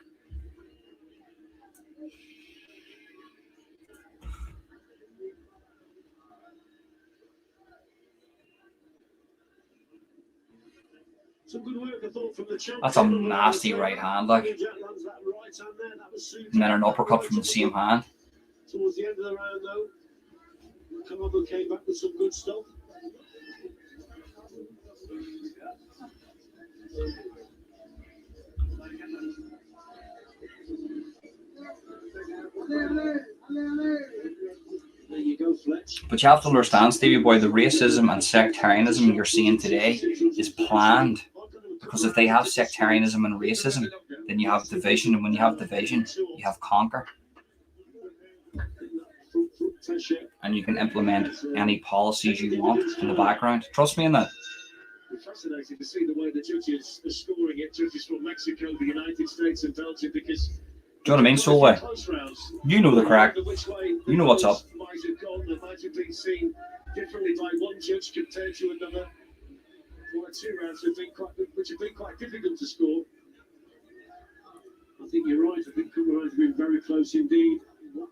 That's a nasty right hand, like. And then an uppercut from the same hand. Towards the end of the round, though, Kamabu came back with some good stuff. There you go, Fletch. But you have to understand, Stevie boy, the racism and sectarianism you're seeing today is planned. Because if they have sectarianism and racism, then you have division. And when you have division, you have conquer. And you can implement any policies you want in the background. Trust me in that. It's fascinating to see the way the judges are scoring it. Judges from Mexico, the United States, and Belgium, because. Do you know what I mean, Solway? You know the crack. You know what's up. Might have gone, they might have been seen differently by one judge compared to another. One or 2 rounds which have been quite difficult to score. I think you're right. I think a couple of rounds have been very close indeed.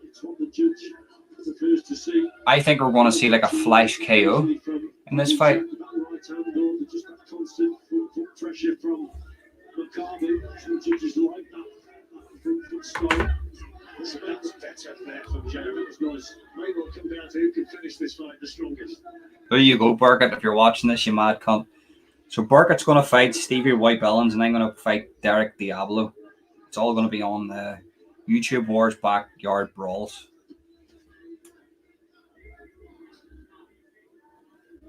It's what the judge prefers to see. I think we're going to see like a flash KO in this fight. Just that constant foot pressure from McCarthy. The judges like that foot style. That's better there from Jeremy. It was nice. Maybe it'll come down to who can finish this fight the strongest. There you go, Burkett. If you're watching this, you mad cunt. So Burkett's going to fight Stevie White Billings, and I'm going to fight Derek Diablo. It's all going to be on the YouTube Wars Backyard Brawls.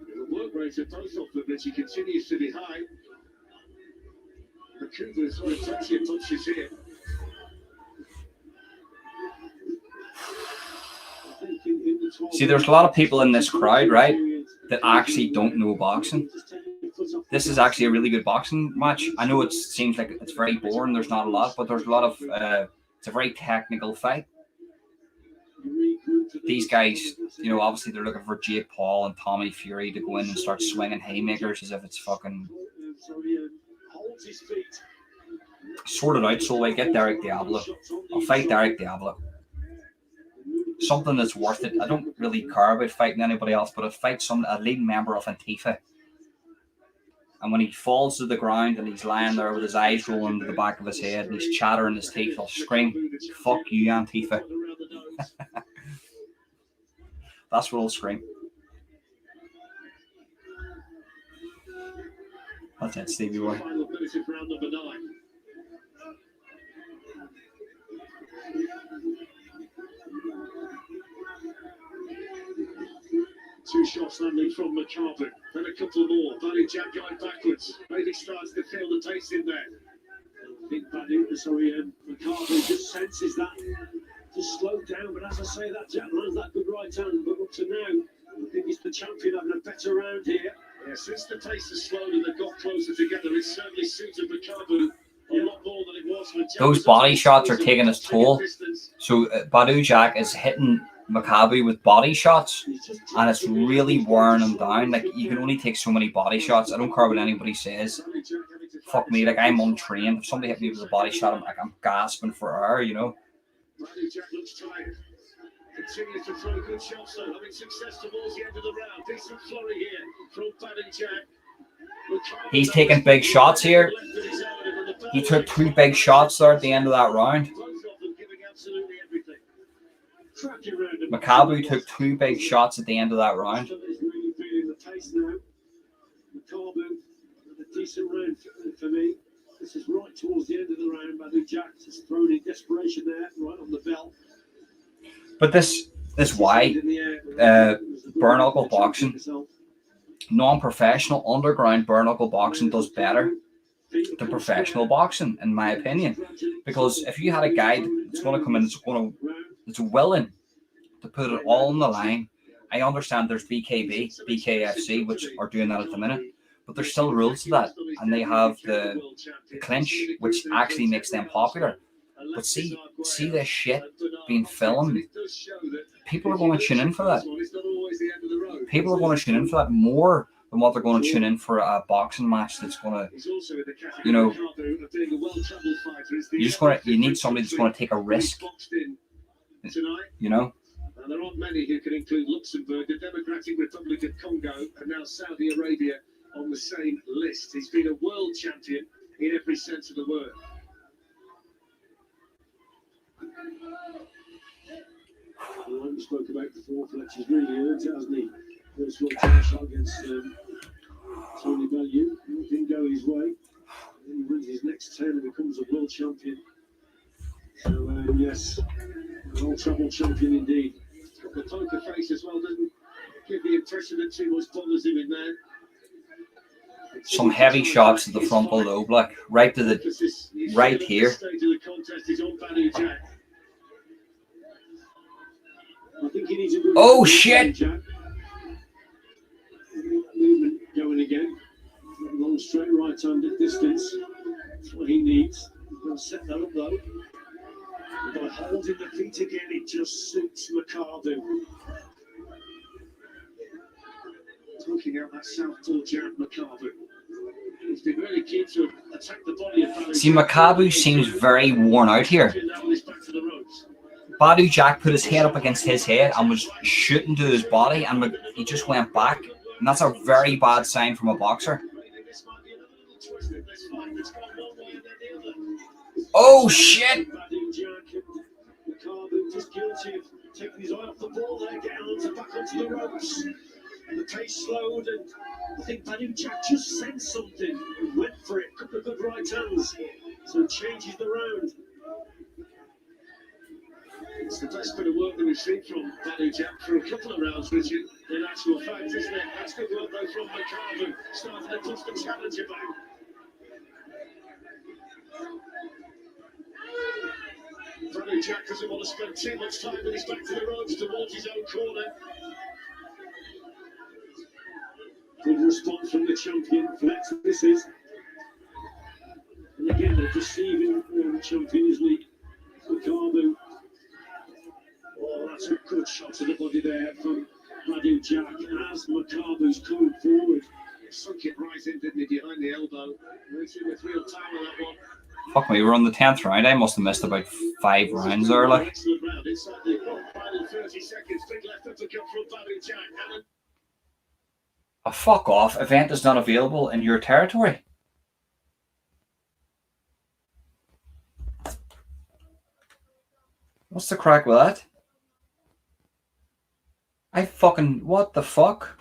The work rate of both of them, as he continues to be high. The Cooper's very touchy touches here. See, there's a lot of people in this crowd, right, that actually don't know boxing. This is actually a really good boxing match. I know it seems like it's very boring. There's not a lot, but there's a lot of. It's a very technical fight. These guys, you know, obviously they're looking for Jake Paul and Tommy Fury to go in and start swinging haymakers as if it's fucking. Sort it out, so I get Derek Diablo. I'll fight Derek Diablo. Something that's worth it. I don't really care about fighting anybody else, but I'd fight a leading member of Antifa. And when he falls to the ground and he's lying there with his eyes rolling to the back of his head and he's chattering his teeth, I'll scream, "Fuck you, Antifa." That's what I'll scream. That's it, Stevie boy. Two shots landing from McCarthy. Then a couple more. Badu Jack going backwards. Maybe starts to feel the taste in there. I think McCarthy just senses that. Just slowed down. But as I say, that Jack lands that good right hand. But up to now, I think he's the champion having a better round here. Yeah, since the taste has slowed and they got closer together, it certainly suited McCarthy a lot more than it was for Jack. Those body shots are taking its toll. So Badu Jack is hitting Maccabi with body shots, and it's really wearing him down. Like, you can only take so many body shots. I don't care what anybody says. Fuck me, like, I'm untrained. If somebody hit me with a body shot, I'm gasping for air, you know. Continues to throw good shots, though, having success towards the end of the round. Decent flurry here from Badin Jack. He's taking big shots here. He took 2 big shots there at the end of that round. Maccabi took 2 big shots at the end of that round. Decent round for me. This is right towards the end of the round. Badin Jack has thrown in desperation there, right on the bell. But this is why bare knuckle boxing, non-professional underground bare knuckle boxing does better than professional boxing, in my opinion. Because if you had a guy that's going to come in, that's willing to put it all on the line, I understand there's BKB, BKFC, which are doing that at the minute, but there's still rules to that, and they have the clinch, which actually makes them popular. But see this shit being filmed. People are going to tune in for that. People are going to tune in for that more than what they're going to tune in for a boxing match that's going to, you know, you need somebody that's going to take a risk, you know. And there aren't many who can include Luxembourg, the Democratic Republic of Congo, and now Saudi Arabia on the same list. He's been a world champion in every sense of the word. Like we spoke about before, Fletcher's really earned it, hasn't he? First world title shot against Tony Bellew. It didn't go his way. Then he wins his next 10 and becomes a world champion. So, yes, an old trouble champion indeed. He's got the poker face as well, doesn't give the impression that too much bothers him in there. Some heavy shots to the frontal lobe, like right to the right here. Oh shit! Movement going again. Long straight right hand at distance. That's what he needs. He'll set that up though. By holding the feet again, it just suits Maccabi. Talking out that southpaw jab, Maccabi. He's been really keen to attack the body of Badou. See, Maccabi seems very worn out here. Badou Jack put his head up against his head and was shooting to his body, and he just went back. And that's a very bad sign from a boxer. Oh shit! Just guilty of taking his eye off the ball there, getting onto back onto the ropes. And the pace slowed, and I think Badou Jack just sensed something and went for it. A couple of good right hands, so it changes the round. It's the best bit of work that we've seen from Badou Jack for a couple of rounds, Richard, in actual fact, isn't it? That's good work though from Maccabi, starting to push the challenger back. Badou Jack doesn't want to spend too much time with his back to the ropes towards his own corner. Good response from the champion. Flex, this is. And again, they're deceiving the champion, isn't he? Maccabi. Oh, that's a good shot to the body there from Badou Jack. As Maccabi's coming forward, he sunk it right in, didn't he, behind the elbow. Makes it with real time on that one. Fuck me, we're on the 10th round. I must have missed about 5 rounds there, like. Excellent round. Inside the final 30 seconds. Big left uppercut from Badou Jack. Oh, fuck off. Event is not available in your territory. What's the crack with that? What the fuck?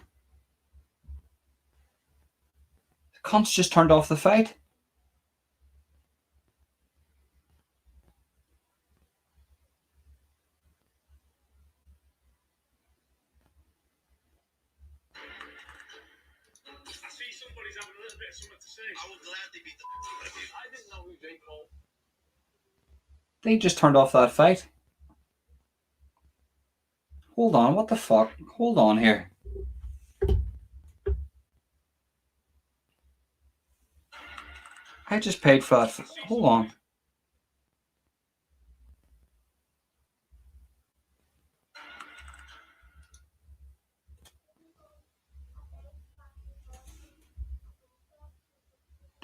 The cunt's just turned off the fight. They just turned off that fight. Hold on, what the fuck? Hold on here. I just paid for that. Hold on.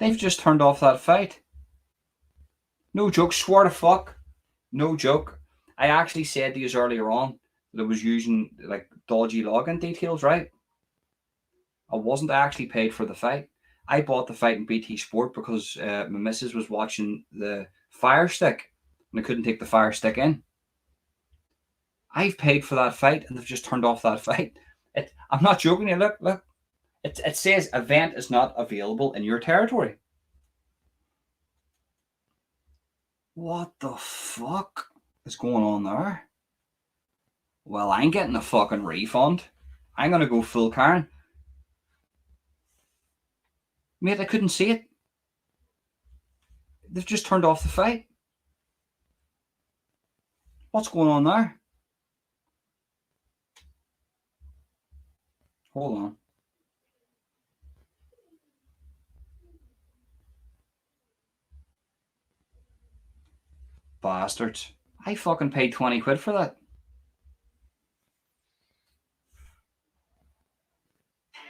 They've just turned off that fight. No joke, swear to fuck. No joke. I actually said to you earlier on that I was using like dodgy login details, right? I wasn't actually paid for the fight. I bought the fight in BT Sport because my missus was watching the Fire Stick and I couldn't take the Fire Stick in. I've paid for that fight and they've just turned off that fight. I'm not joking here. Look. It says event is not available in your territory. What the fuck is going on there? Well, I'm getting a fucking refund. I'm gonna go full Karen. Mate, I couldn't see it. They've just turned off the fight. What's going on there? Hold on. Bastards. I fucking paid 20 quid for that. I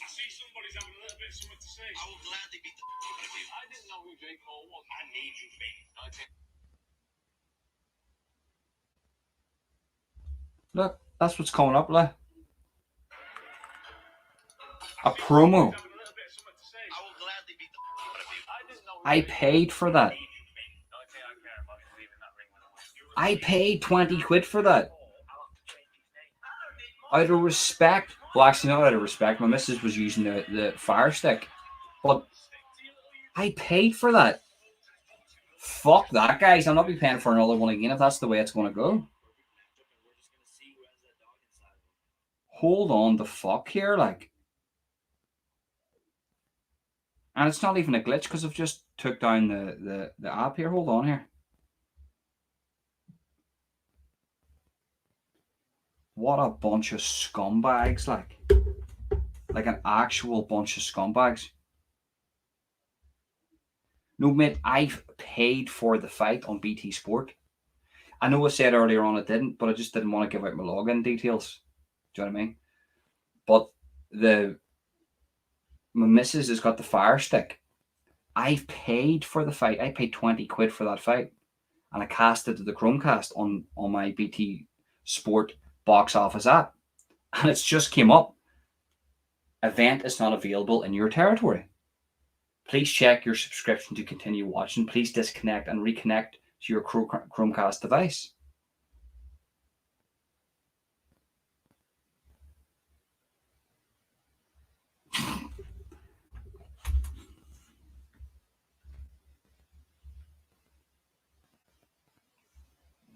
see somebody's having a little bit of something to say. I will gladly beat the out of you. I didn't know who Jake Paul was. I need you, mate. Okay. Look, that's what's coming up, like. A promo. I paid for that. I paid 20 quid for that. Out of respect. Well, actually, not out of respect. My missus was using the Fire Stick. But I paid for that. Fuck that, guys. I'll not be paying for another one again if that's the way it's going to go. Hold on the fuck here, like. And it's not even a glitch because I've just took down the app here. Hold on here. What a bunch of scumbags, like. Like an actual bunch of scumbags. No, mate, I've paid for the fight on BT Sport. I know I said earlier on I didn't, but I just didn't want to give out my login details. Do you know what I mean? But my missus has got the Fire Stick. I've paid for the fight. I paid 20 quid for that fight. And I cast it to the Chromecast on my BT Sport box office app. And it's just came up. Event is not available in your territory. Please check your subscription to continue watching. Please disconnect and reconnect to your Chromecast device.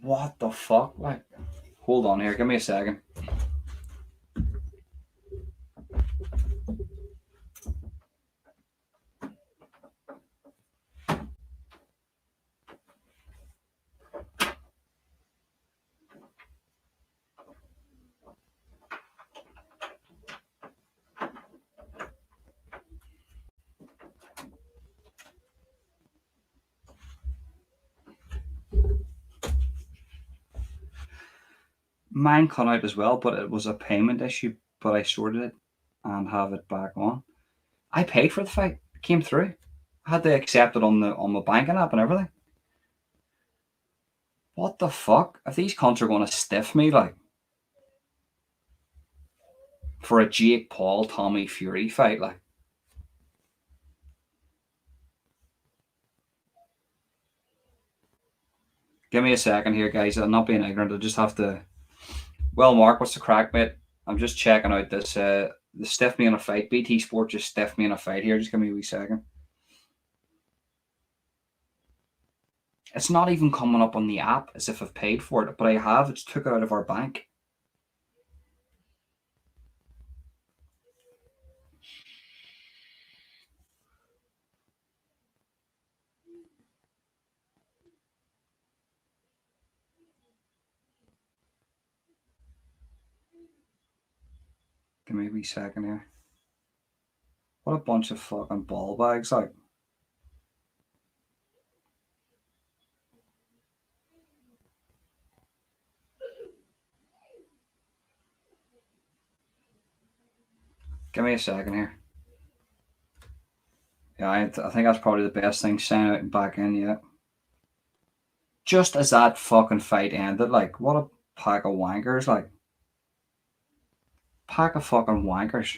What the fuck? Like, hold on here. Give me a second. Mine cut out as well, but it was a payment issue, but I sorted it and have it back on. I paid for the fight. It came through. I had to accept it on my banking app and everything. What the fuck? If these cunts are going to stiff me, like, for a Jake Paul Tommy Fury fight, like. Give me a second here, guys. I'm not being ignorant. I just have to. Well, Mark, what's the crack, mate? I'm just checking out this. The stiff me in a fight. BT Sport just stiffed me in a fight here. Just give me a wee second. It's not even coming up on the app as if I've paid for it, but I have. It's took it out of our bank. Give me a wee second here. What a bunch of fucking ball bags, like. Give me a second here. Yeah, I think that's probably the best thing. Sign out and back in, yeah. Just as that fucking fight ended, like, what a pack of wankers, like. Pack of fucking wankers.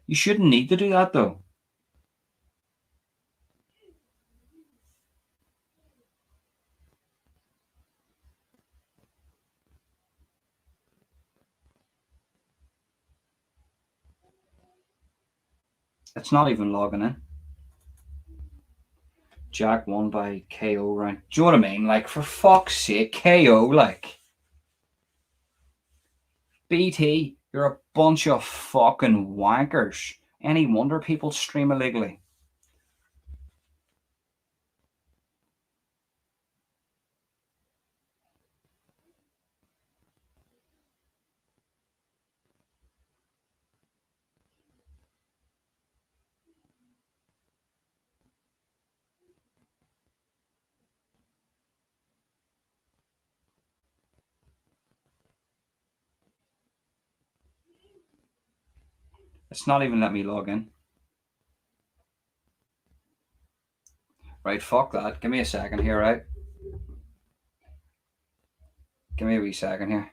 You shouldn't need to do that, though. It's not even logging in. Jack won by KO round. Do you know what I mean? Like, for fuck's sake, KO, like. BT, you're a bunch of fucking wankers. Any wonder people stream illegally? It's not even letting me log in. Right, fuck that. Give me a second here, right? Give me a wee second here.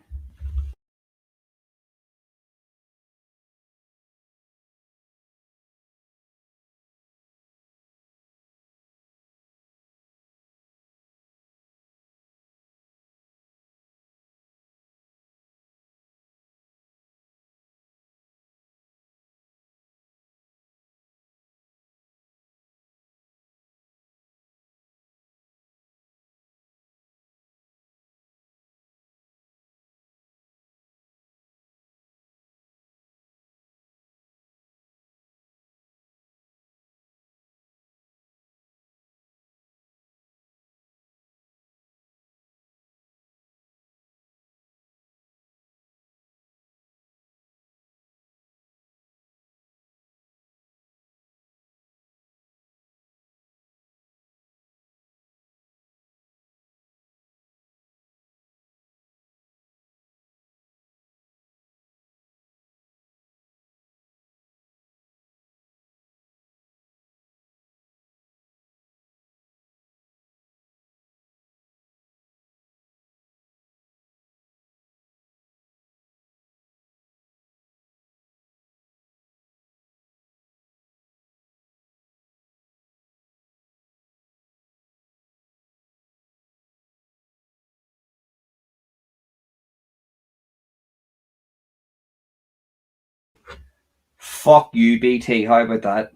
Fuck you, BT. How about that?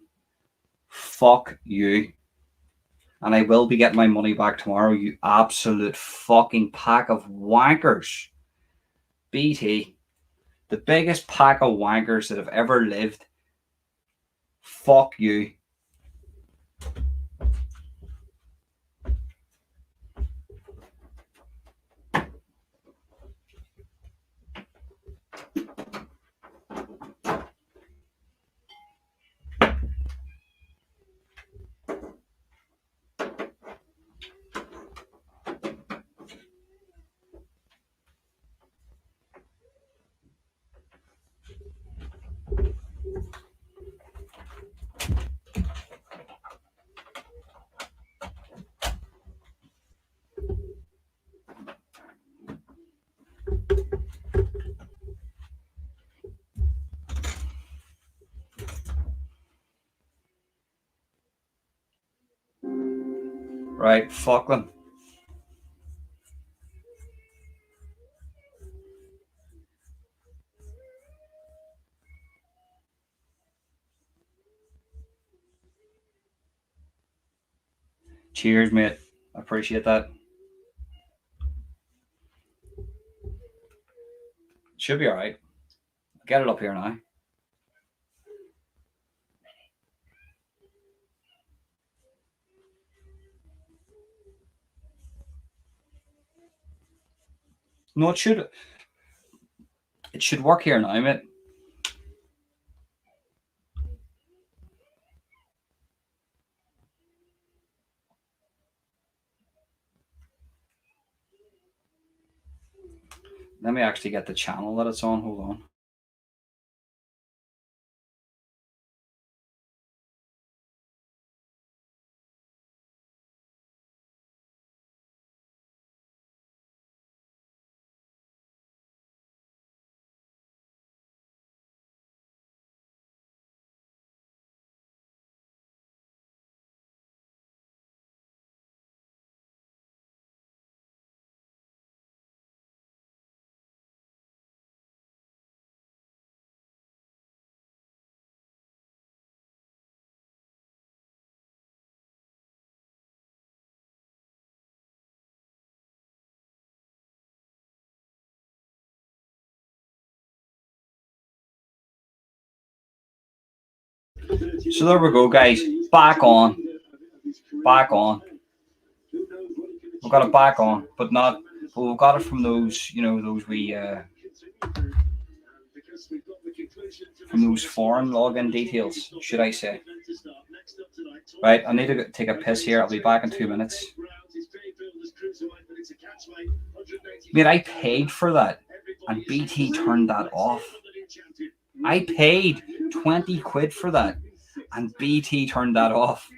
Fuck you. And I will be getting my money back tomorrow, you absolute fucking pack of wankers. BT, the biggest pack of wankers that have ever lived. Fuck you. Right, fuck them. Cheers, mate. Appreciate that. Should be alright. Get it up here now. No, it should. It should work here now, mate. Let me actually get the channel that it's on. Hold on. So there we go, guys. Back on. Back on. We've got it back on, but not. But we've got it from those, you know, those we from those foreign login details, should I say? Right, I need to take a piss here. I'll be back in 2 minutes. Mate, I paid for that, and BT turned that off. I paid 20 quid for that, and BT turned that off.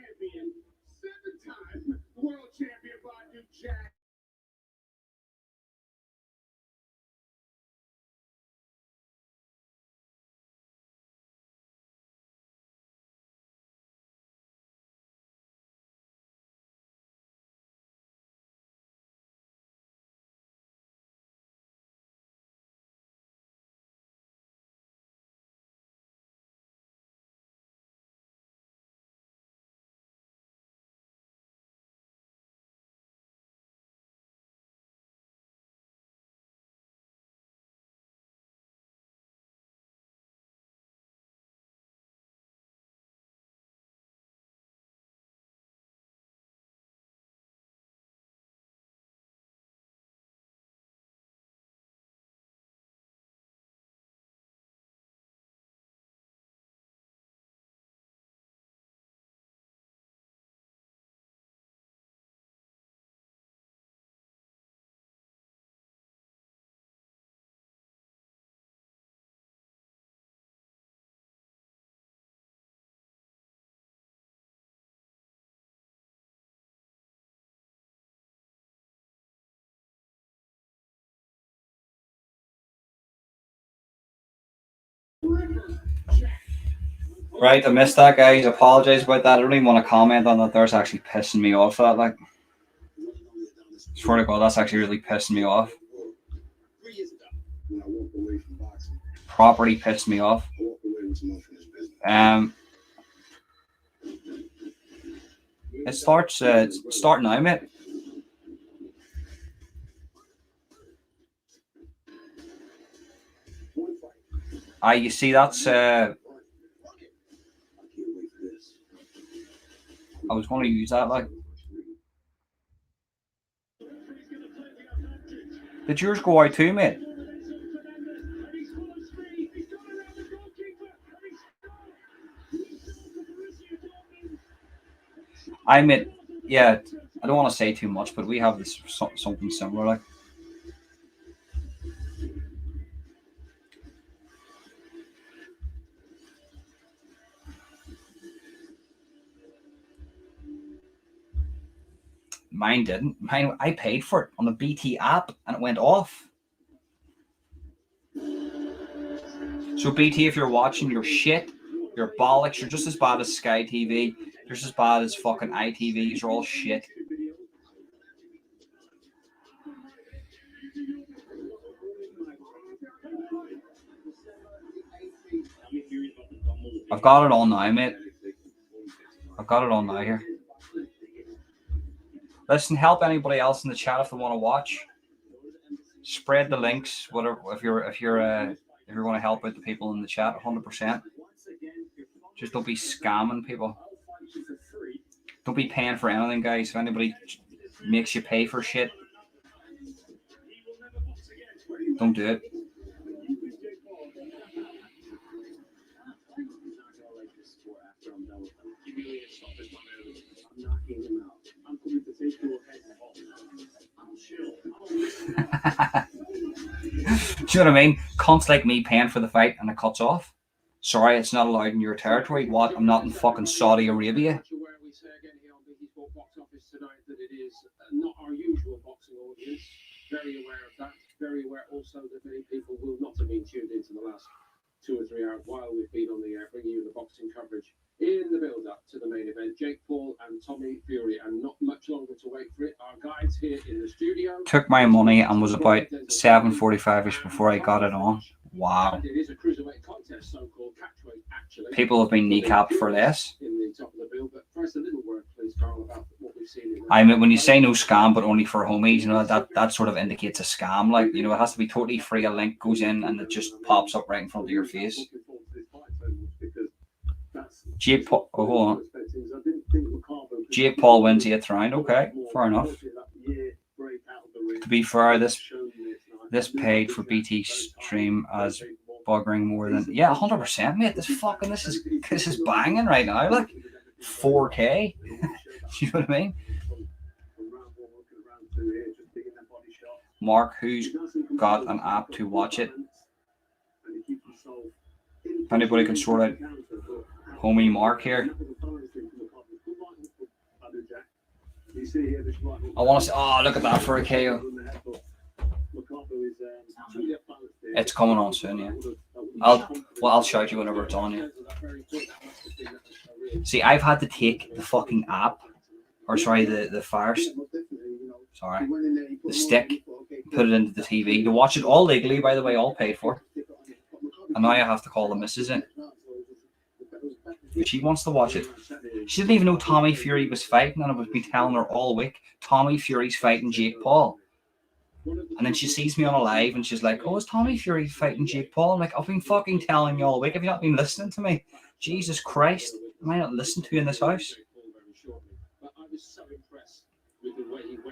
Right, I missed that, guys. Apologize about that. I don't even want to comment on that. There's actually pissing me off. That, like, swear to God, that's actually really pissing me off. Properly pissed me off. It starts. Start now, mate. You see, that's. I was going to use that, like. Did yours go out too, mate? Yeah, I don't want to say too much, but we have this something similar, like. Mine didn't. Mine, I paid for it on the BT app, and it went off. So BT, if you're watching, you're shit. You're bollocks. You're just as bad as Sky TV. You're just as bad as fucking ITV. You're all shit. I've got it all now, mate. I've got it all now here. Listen, help anybody else in the chat if they want to watch. Spread the links. Whatever. If you're going to help out the people in the chat, 100%. Just don't be scamming people. Don't be paying for anything, guys. If anybody makes you pay for shit, don't do it. Do you know what I mean? Cunts like me paying for the fight and it cuts off. Sorry, it's not allowed in your territory. What? I'm not in fucking Saudi Arabia. Not our usual boxing audience. Very aware of that. Very aware also that many people will not have been tuned into the last 2 or 3 hours while we've been on the air, bringing you the boxing coverage in the build-up to the main event. Jake Paul and Tommy Fury, and not much longer to wait for it. Our guides here in the studio took my money and was about 7:45ish before I got it on. Wow. It is a cruiserweight contest, so-called catchweight, actually. People have been kneecapped for less. In the top of the bill, but first a little word, please, Carl, about what we've seen. I mean, when you say no scam, but only for homies, you know, that sort of indicates a scam. Like, you know, it has to be totally free. A link goes in and it just pops up right in front of your face. Jake Paul. Oh, hold on. Jake Paul wins 8th round. Okay, fair enough. To be fair, this paid for BT stream as buggering more than 100%, mate. This is banging right now. Like 4K. You know what I mean? Mark, who's got an app to watch it? If anybody can sort out homie Mark here. I want to say, oh, look at that for a KO. It's coming on soon, yeah. I'll shout you whenever it's on, yeah. See, I've had to take the fucking app, or sorry, the fire, sorry, the stick, put it into the TV to watch it all legally, by the way, all paid for. And now I have to call the missus in. She wants to watch it. She didn't even know Tommy Fury was fighting, and I was been telling her all week, Tommy Fury's fighting Jake Paul. And then she sees me on a live and she's like, oh, is Tommy Fury fighting Jake Paul? I'm like, I've been fucking telling you all week. Have you not been listening to me? Jesus Christ. Am I not listening to you in this house?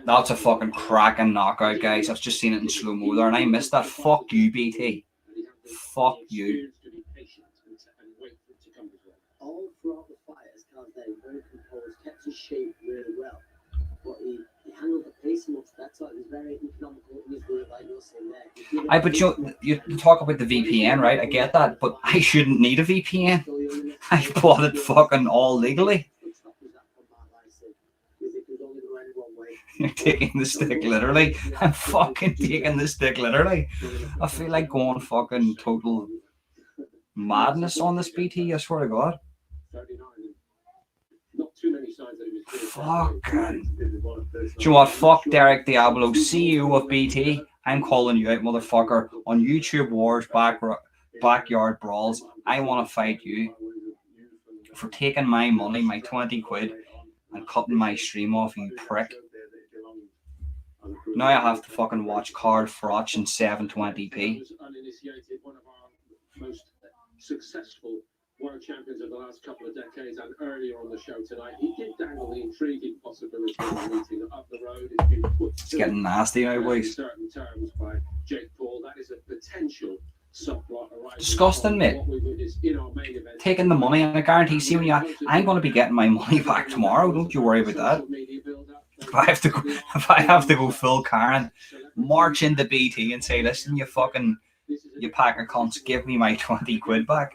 That's a fucking cracking knockout, guys. I've just seen it in slow-mo there and I missed that. Fuck you, BT. Fuck you. All throughout the fight, as Carl's very composed, kept his shape really well. But he handled the pace much better. He was very economical in his work, like you're saying there. But you talk about the VPN, right? I get that, but I shouldn't need a VPN. I bought it fucking all legally. You're taking the stick literally. I'm fucking taking the stick literally. I feel like going fucking total madness on this BT, I swear to God. Fucking. Do you know what? Fuck Derek Diablo, CEO of BT. I'm calling you out, motherfucker. On YouTube Wars, Backyard Brawls, I want to fight you for taking my money, my 20 quid, and cutting my stream off, you prick. Now I have to fucking watch Card Frotch in 720p. Successful world champions of the last couple of decades, and earlier on the show tonight, he did dangle the intriguing possibility of meeting up the road. It's been put It's getting nasty now, boys. certain terms by Jake Paul. That is a potential Disgusting, mate. Taking the money, and I guarantee, see when I'm going to be getting my money back tomorrow. Don't you worry about that. If I have to go full Karen, march into BT and say, listen, you pack of cunts, give me my 20 quid back.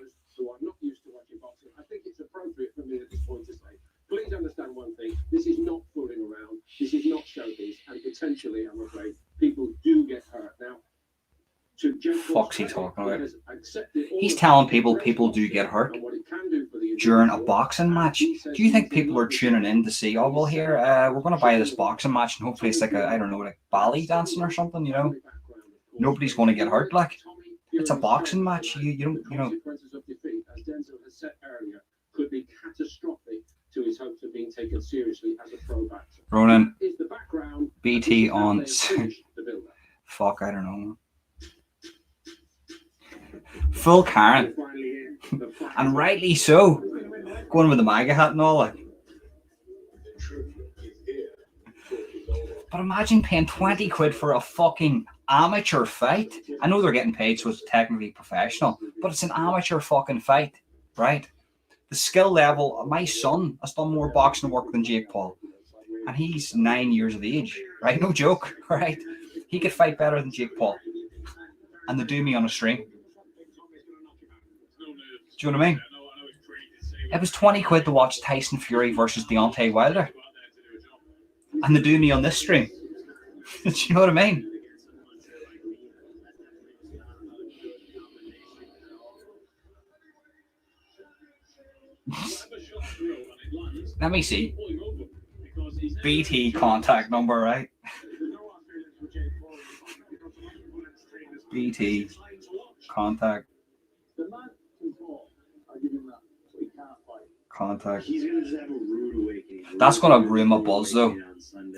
I think it's appropriate for me at this point to say, please understand one thing, this is not fooling around, this is not showbiz, and potentially, I'm afraid, people do get hurt. Now, Fuck's he talking about? He's telling people do get hurt during a boxing match. Do you think people are tuning in to see, oh, well, here, we're going to buy this boxing match, and hopefully it's like a, I don't know, like ballet dancing or something, you know? Nobody's going to get hurt, like. It's a boxing match. You don't, you know. Could be catastrophic to his hopes of being taken seriously as a pro boxer. Ronan, BT on. Fuck, I don't know. Full Karen. And rightly so. Going with the MAGA hat and all that. But imagine paying 20 quid for a fucking amateur fight. I know they're getting paid, so it's technically professional, but it's an amateur fucking fight, right? The skill level, my son has done more boxing work than Jake Paul, and he's 9 years of age, right? No joke, right? He could fight better than Jake Paul, and they do me on a string. Do you know what I mean? It was 20 quid to watch Tyson Fury versus Deontay Wilder, and they do me on this stream. Do you know what I mean? Let me see. BT contact number, right? BT contact. Contact. That's gonna ruin my buzz though.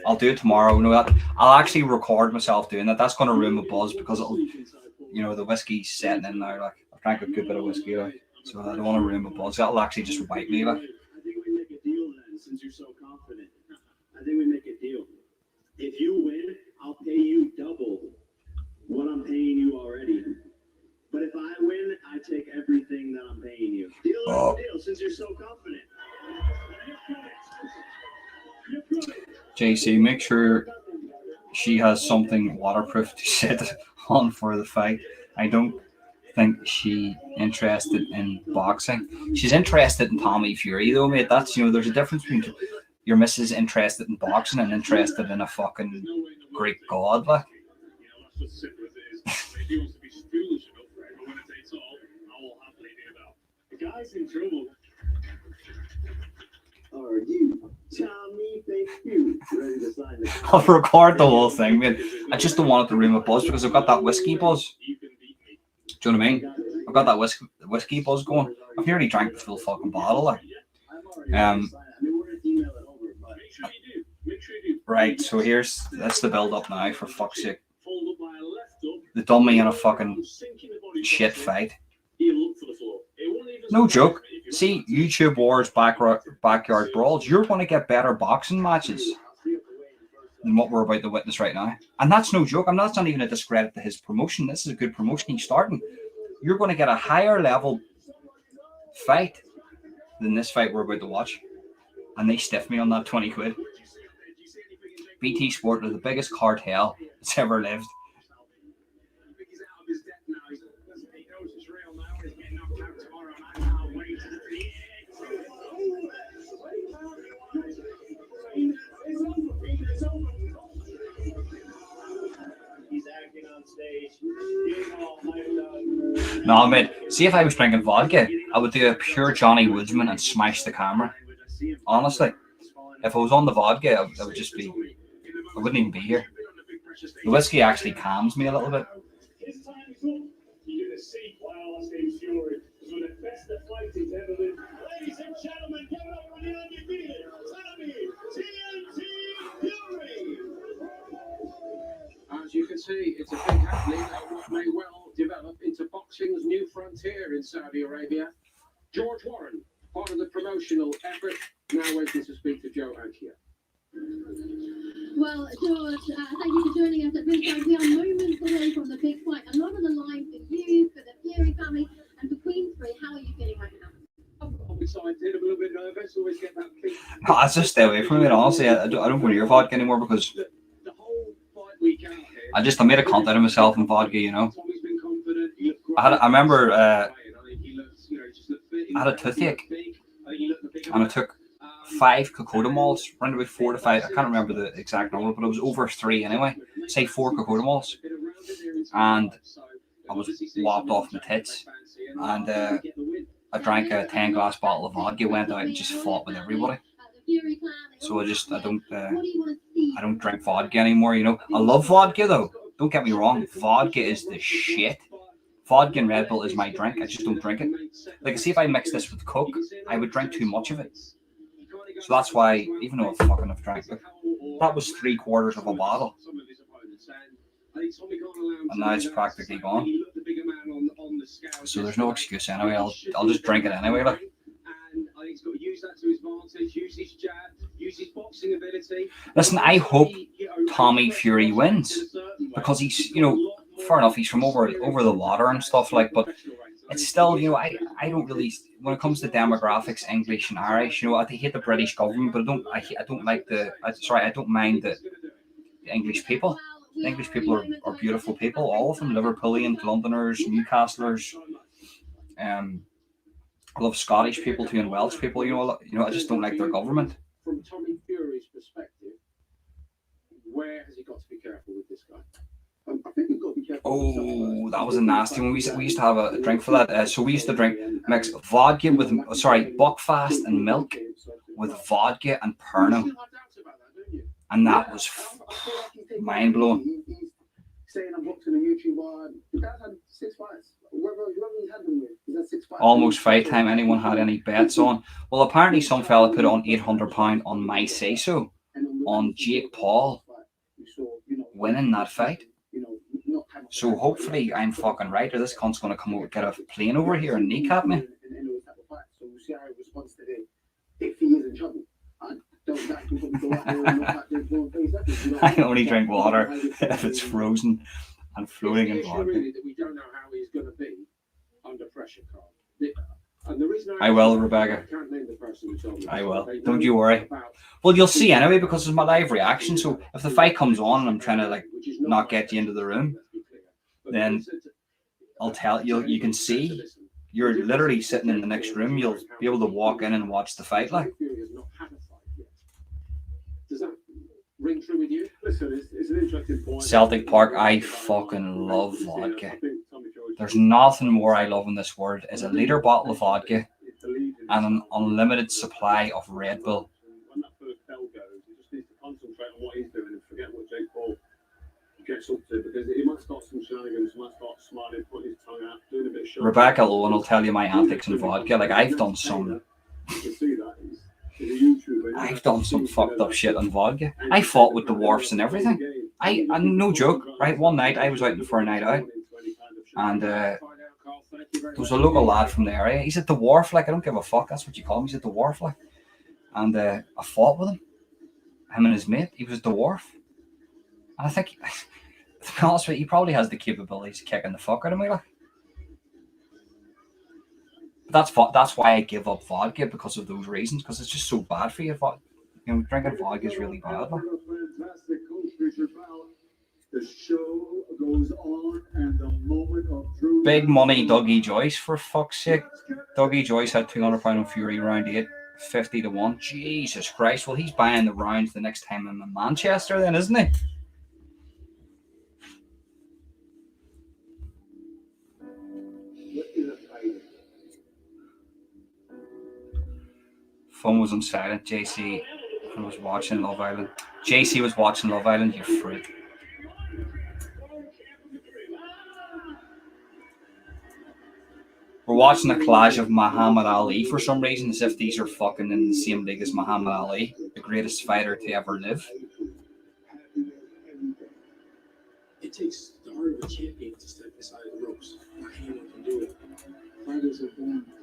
I'll do it tomorrow. No, I'll actually record myself doing that. That's gonna ruin my buzz because it'll, you know, the whiskey's setting in now. Like I've drank a good bit of whiskey. Like. So I don't want to ruin my buzz. That'll actually just wipe me. Like. I think we make a deal then, since you're so confident. I think we make a deal. If you win, I'll pay you double what I'm paying you already. But if I win, I take everything that I'm paying you. Deal or no deal, since you're so confident. JC, make sure she has something waterproof to sit on for the fight. I don't think she's interested in boxing. She's interested in Tommy Fury, though, mate. That's, there's a difference between your missus interested in boxing and interested in a fucking Greek god, like. The guy's in trouble. Are you, Tommy, thank you, ready to sign the I'll record the whole thing, mate. I just don't want it to ruin my buzz because I've got that whiskey buzz. Do you know what I mean? I've got that whiskey buzz going. I've nearly drank the full fucking bottle, like. Right, so that's the build up now, for fuck's sake. They done me in a fucking shit fight. No joke. See, YouTube Wars Backyard Brawls, you're going to get better boxing matches than what we're about to witness right now. And that's no joke. That's not even a discredit to his promotion. This is a good promotion he's starting. You're going to get a higher level fight than this fight we're about to watch. And they stiffed me on that 20 quid. BT Sport are the biggest cartel that's ever lived. No, mate. See, if I was drinking vodka, I would do a pure Johnny Woodsman and smash the camera. Honestly, if I was on the vodka, I would just be. I wouldn't even be here. The whiskey actually calms me a little bit. As you can see, it's a big athlete at what may well develop into boxing's new frontier in Saudi Arabia. George Warren, part of the promotional effort, now waiting to speak to Joe Ankia. Well, George, thank you for joining us at ringside. We are moments away from the big fight. A lot on the line for you, for the Fury family, and for Queensbury. How are you feeling right now? I'm excited, a little bit nervous, always get that big... I just stay away from it, honestly. I don't go near vodka anymore because The whole fight week out here... I made a cunt out of myself in vodka, Tommy's been confident. I remember I had a toothache and I took 5 Cocodamols, around about 4 to 5. I can't remember the exact number, but it was over 3 anyway. Say 4 Cocodamols, and I was lopped off my tits, and I drank a 10-glass bottle of vodka, went out and just fought with everybody. So I don't drink vodka anymore. I love vodka though. Don't get me wrong, vodka is the shit. Vodka and Red Bull is my drink. I just don't drink it. Like, see, if I mix this with Coke, I would drink too much of it. So that's why, even though I've drank it, that was 3/4 of a bottle. And now it's practically gone. So there's no excuse anyway. I'll just drink it anyway. Like. Listen, I hope Tommy Fury wins because he's, fair enough, he's from over the water and stuff like, but it's still, I don't really, when it comes to demographics, English and Irish, I hate the British government, but I don't mind the English people. The English people are beautiful people, all of them, Liverpoolians, Londoners, Newcastlers. I love Scottish people too and Welsh people. I just don't like their government. From Tommy Fury's perspective, where has he got to be careful with this guy? I think he's got to be careful. Oh, that was a nasty one. We used to have a drink for that. So we used to mix vodka with, Buckfast and milk with vodka and Pernod. And that was mind blowing. Saying I'm boxing on YouTube. The guy's had 6 fights. Whoever he had them with, he's had 6 fights. Almost fight time. Anyone had any bets on? Well, apparently some fella put on £800 on my say so on Jake Paul winning that fight. So hopefully I'm fucking right, or this cunt's gonna come over, get a plane over here and kneecap me. that can probably go out there and knock out there for 30 seconds. You know? I only drink water if it's frozen and floating in It's the issue vodka. really that we don't know how he's going to be under pressure, Carl. And the reason I will, Rebecca. I can't name the person who told me. I will. They Don't know you worry. about- Well, you'll see anyway because it's my live reaction. So if the fight comes on and I'm trying to like not get you into the room, then I'll tell you. You can see. You're literally sitting in the next room. You'll be able to walk in and watch the fight. Like, Does that ring true with you? Listen, it's an interesting point. Celtic Park, I fucking love vodka. There's nothing more I love in this world is a liter bottle of vodka and an unlimited supply of Red Bull. When that first bell goes, he just needs to concentrate on what he's doing and forget what Jake Paul gets up to, because he might start some shenanigans, might start smiling, putting his tongue out, doing a bit of show. Rebecca Lowen will tell you my antics in vodka. Like I've done some fucked up shit on vodka. I fought with the Wharfs and everything. And no joke, right? One night I was out for a night out, and there was a local lad from the area. He's at the Wharf, like I don't give a fuck. That's what you call him. He's at the Wharf, like. And I fought with him and his mate. He was at the Wharf, and I think, to be honest with you, he probably has the capabilities of kicking the fuck out of me, like. But that's why I give up vodka, because of those reasons, because it's just so bad for you. You know, drinking vodka is really bad. Like. The show goes on, and the moment of truth. Big money, Dougie Joyce, for fuck's sake. Dougie Joyce had £200 on Fury round 8, 50-1. Jesus Christ! Well, he's buying the rounds the next time I'm in Manchester, then, isn't he? Phone was on silent. JC was watching Love Island. JC was watching Love Island. You freak. We're watching a clash of Muhammad Ali for some reason, as if these are fucking in the same league as Muhammad Ali, the greatest fighter to ever live. It takes the heart of a champion to step aside the ropes. Not anyone can do it.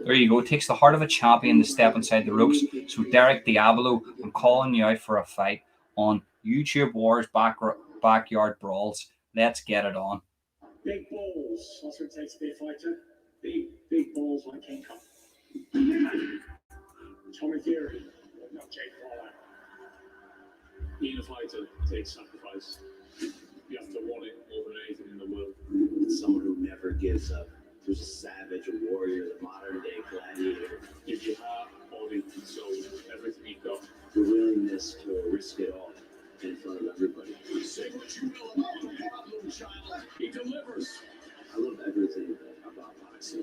There you go. It takes the heart of a champion to step inside the ropes. So Derek Diablo, I'm calling you out for a fight on YouTube Wars Backyard Brawls. Let's get it on. Big balls. That's what it takes to be a fighter. Big balls like King Kong. Tommy Fury, not Jake Paul. Being a fighter takes sacrifice. You have to want it more than anything in the world. Someone who never gives up. Who's a savage, a warrior, the modern day gladiator. Gives you heart, body, and soul, everything you've got. The willingness to risk it all in front of everybody. Say what you will about the problem child. He delivers. I love everything about boxing.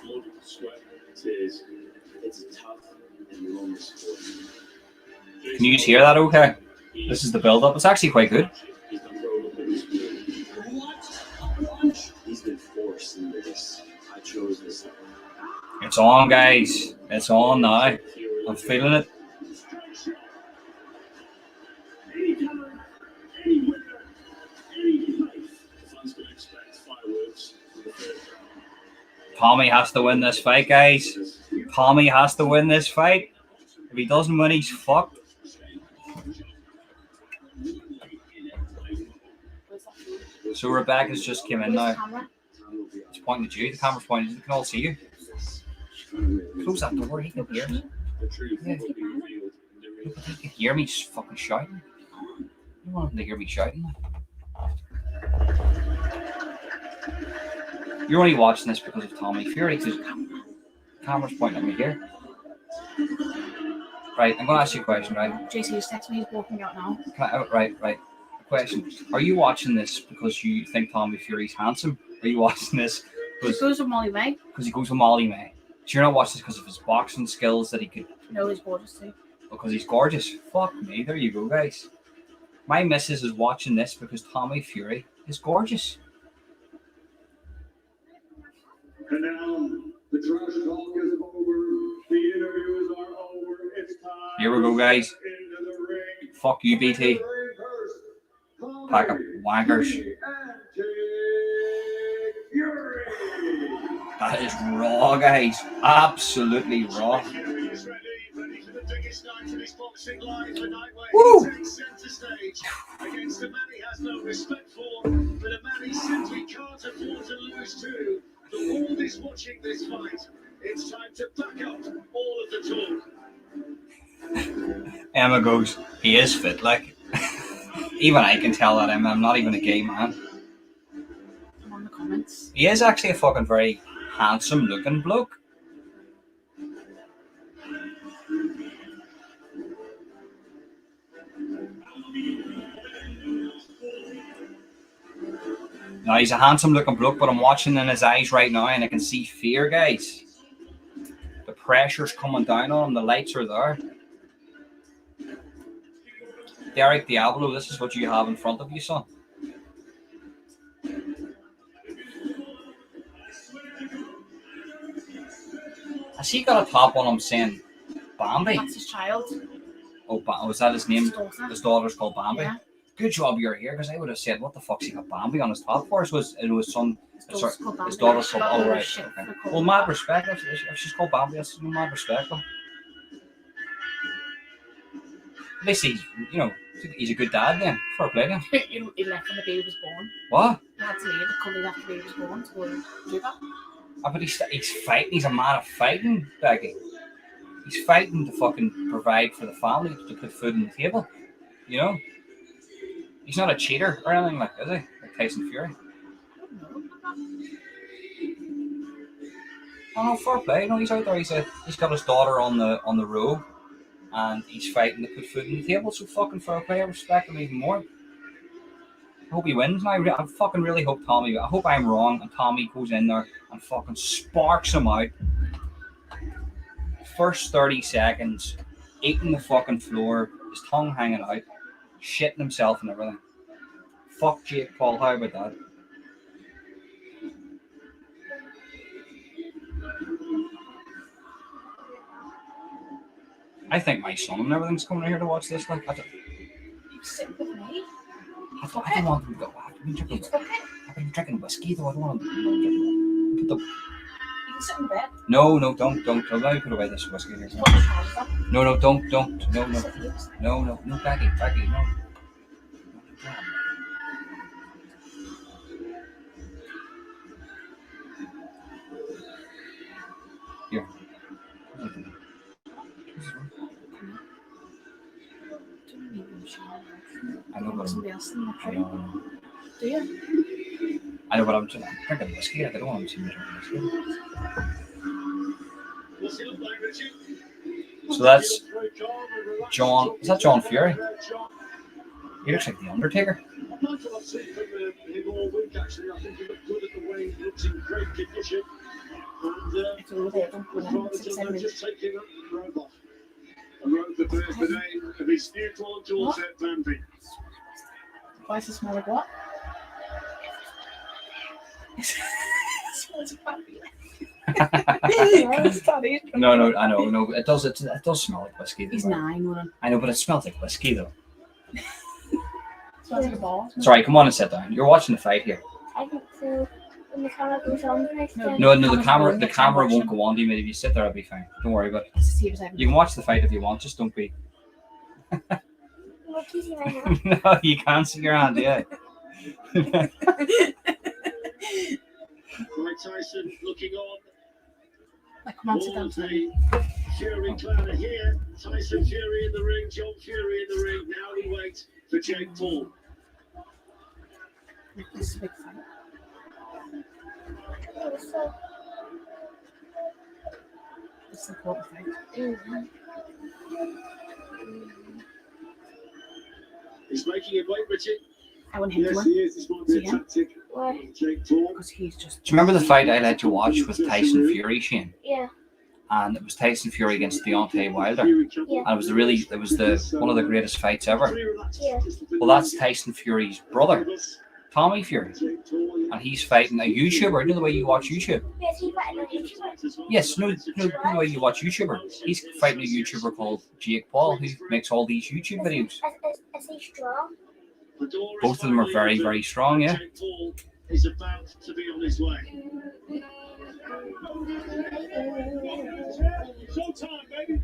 Blood, sweat, tears. It's a tough and lonely sport. Can you just hear that okay? This is the build-up. It's actually quite good. He's been forced into this. I chose this. It's on, guys. It's on now. I'm feeling it. Tommy has to win this fight, guys. Tommy has to win this fight. If he doesn't win, he's fucked. So Rebecca's just came in now. It's pointing at you. The camera's pointing at you. They can all see you. Close that door. He can hear me. Yeah. He can hear me fucking shouting. You want him to hear me shouting. You're only watching this because of Tommy Fury. Because the camera's pointing at me here. Right, I'm going to ask you a question, right? JC just texted me. He's walking out now. Right. Question: are you watching this because you think Tommy Fury's handsome? Are you watching this because he goes with Molly May? Because he goes with Molly May. So you're not watching this because of his boxing skills that he could. No, he's gorgeous too. Because he's gorgeous. Fuck me. There you go, guys. My missus is watching this because Tommy Fury is gorgeous. And now the trash talk is over. The interviews are over. It's time. Here we go, guys. Into the ring. Fuck you, BT. Pack of wankers. That is raw, guys. Absolutely raw. boxing live for Nightway. Woo! He takes centre stage against a man he has no respect for, but a man he simply can't afford to lose to. The world is watching this fight. It's time to back up all of the talk. Emma goes, he is fit, like. Even I can tell that I'm not even a gay man. I'm on the comments. He is actually a fucking very handsome looking bloke. Now he's a handsome looking bloke, but I'm watching in his eyes right now and I can see fear, guys. The pressure's coming down on him, the lights are there. Derek Diablo, this is what you have in front of you, son. Has he got a top on him saying Bambi? That's his child. Oh, was that his name? His daughter. His daughter's called Bambi? Yeah. Good job you're here, because I would have said, what the fuck's he got Bambi on his top for? It was some... His daughter's called Bambi. His daughter's called... Oh, right. Shit, Okay. they're called Well, mad respect. If she's called Bambi, that's mad respect. At least he's a good dad then. Fair play to him. He left when the baby was born. What? He had to leave the country after the baby was born to go and do that. But he's fighting. He's a man of fighting, Becky. He's fighting to fucking provide for the family, to put food on the table. You know? He's not a cheater or anything like that, is he? Like Tyson Fury. Oh no, fair play. No, he's out there. He's got his daughter on the road, and he's fighting to put food on the table. So fucking fair play. I respect him even more. I hope he wins. Now I fucking really hope Tommy. I hope I'm wrong, and Tommy goes in there and fucking sparks him out. First 30 seconds, eating the fucking floor, his tongue hanging out, shitting himself and everything. Fuck Jake Paul. How about that? I think my son and everything's coming here to watch this. Like, You sit with me. I don't want them to go. I've been drinking whiskey though. I don't want them to put the... You can sit in bed. No, don't. Let me put away this whiskey here. No, don't. No, Becky, no. Here. I know, but Somebody else in the I tree. know. Do you? I know, but I'm drinking whiskey. Like, I don't want to see me drinking whiskey. So that's John. Is that John Fury? He looks like the Undertaker. I've seen from him all week, actually. I think he looked good at the way he looks in great condition. And It's all there. Don't put his it father in 6 John minutes. just taking that robe off. A robe that bears the name of his newborn daughter, Bambi. Why does it smell like what? It smells like Bambi. No, I know, no, it does smell like whiskey. He's 9, woman. I know, but it smells like whiskey though. Smells like a ball. Sorry, come on and sit down. You're watching the fight here. I think so. When the camera goes on the next time. No, the camera won't go on to you, mate. If you sit there, I'll be fine. Don't worry about it. You can watch the fight if you want, just don't be. What do you see my hand? No, you can't see your hand, yeah. Mike Tyson looking on. Like, come on, sit All down. of the Fury clan are here. Tyson Fury in the ring, John Fury in the ring. Now we wait for Jake Paul. This is a big fight. This is an important fight. He's making it wait, Richie. I want him to Yes, win. he is. This might be a tactic. Why? Jake Paul. Because he's just... Do you remember the fight I let you watch with Tyson Fury, Shane? Yeah. And it was Tyson Fury against Deontay Wilder. Yeah. And it was one of the greatest fights ever. Yeah. Well, that's Tyson Fury's brother, Tommy Fury. And he's fighting a YouTuber. You know the way you watch YouTube? Yes, he's fighting on YouTube. Yes, no, the way you watch YouTuber. He's fighting a YouTuber called Jake Paul, who makes all these YouTube videos. Is he strong? Both of them are very, very strong, yeah. Jake Paul is about to be on his way. Showtime, baby.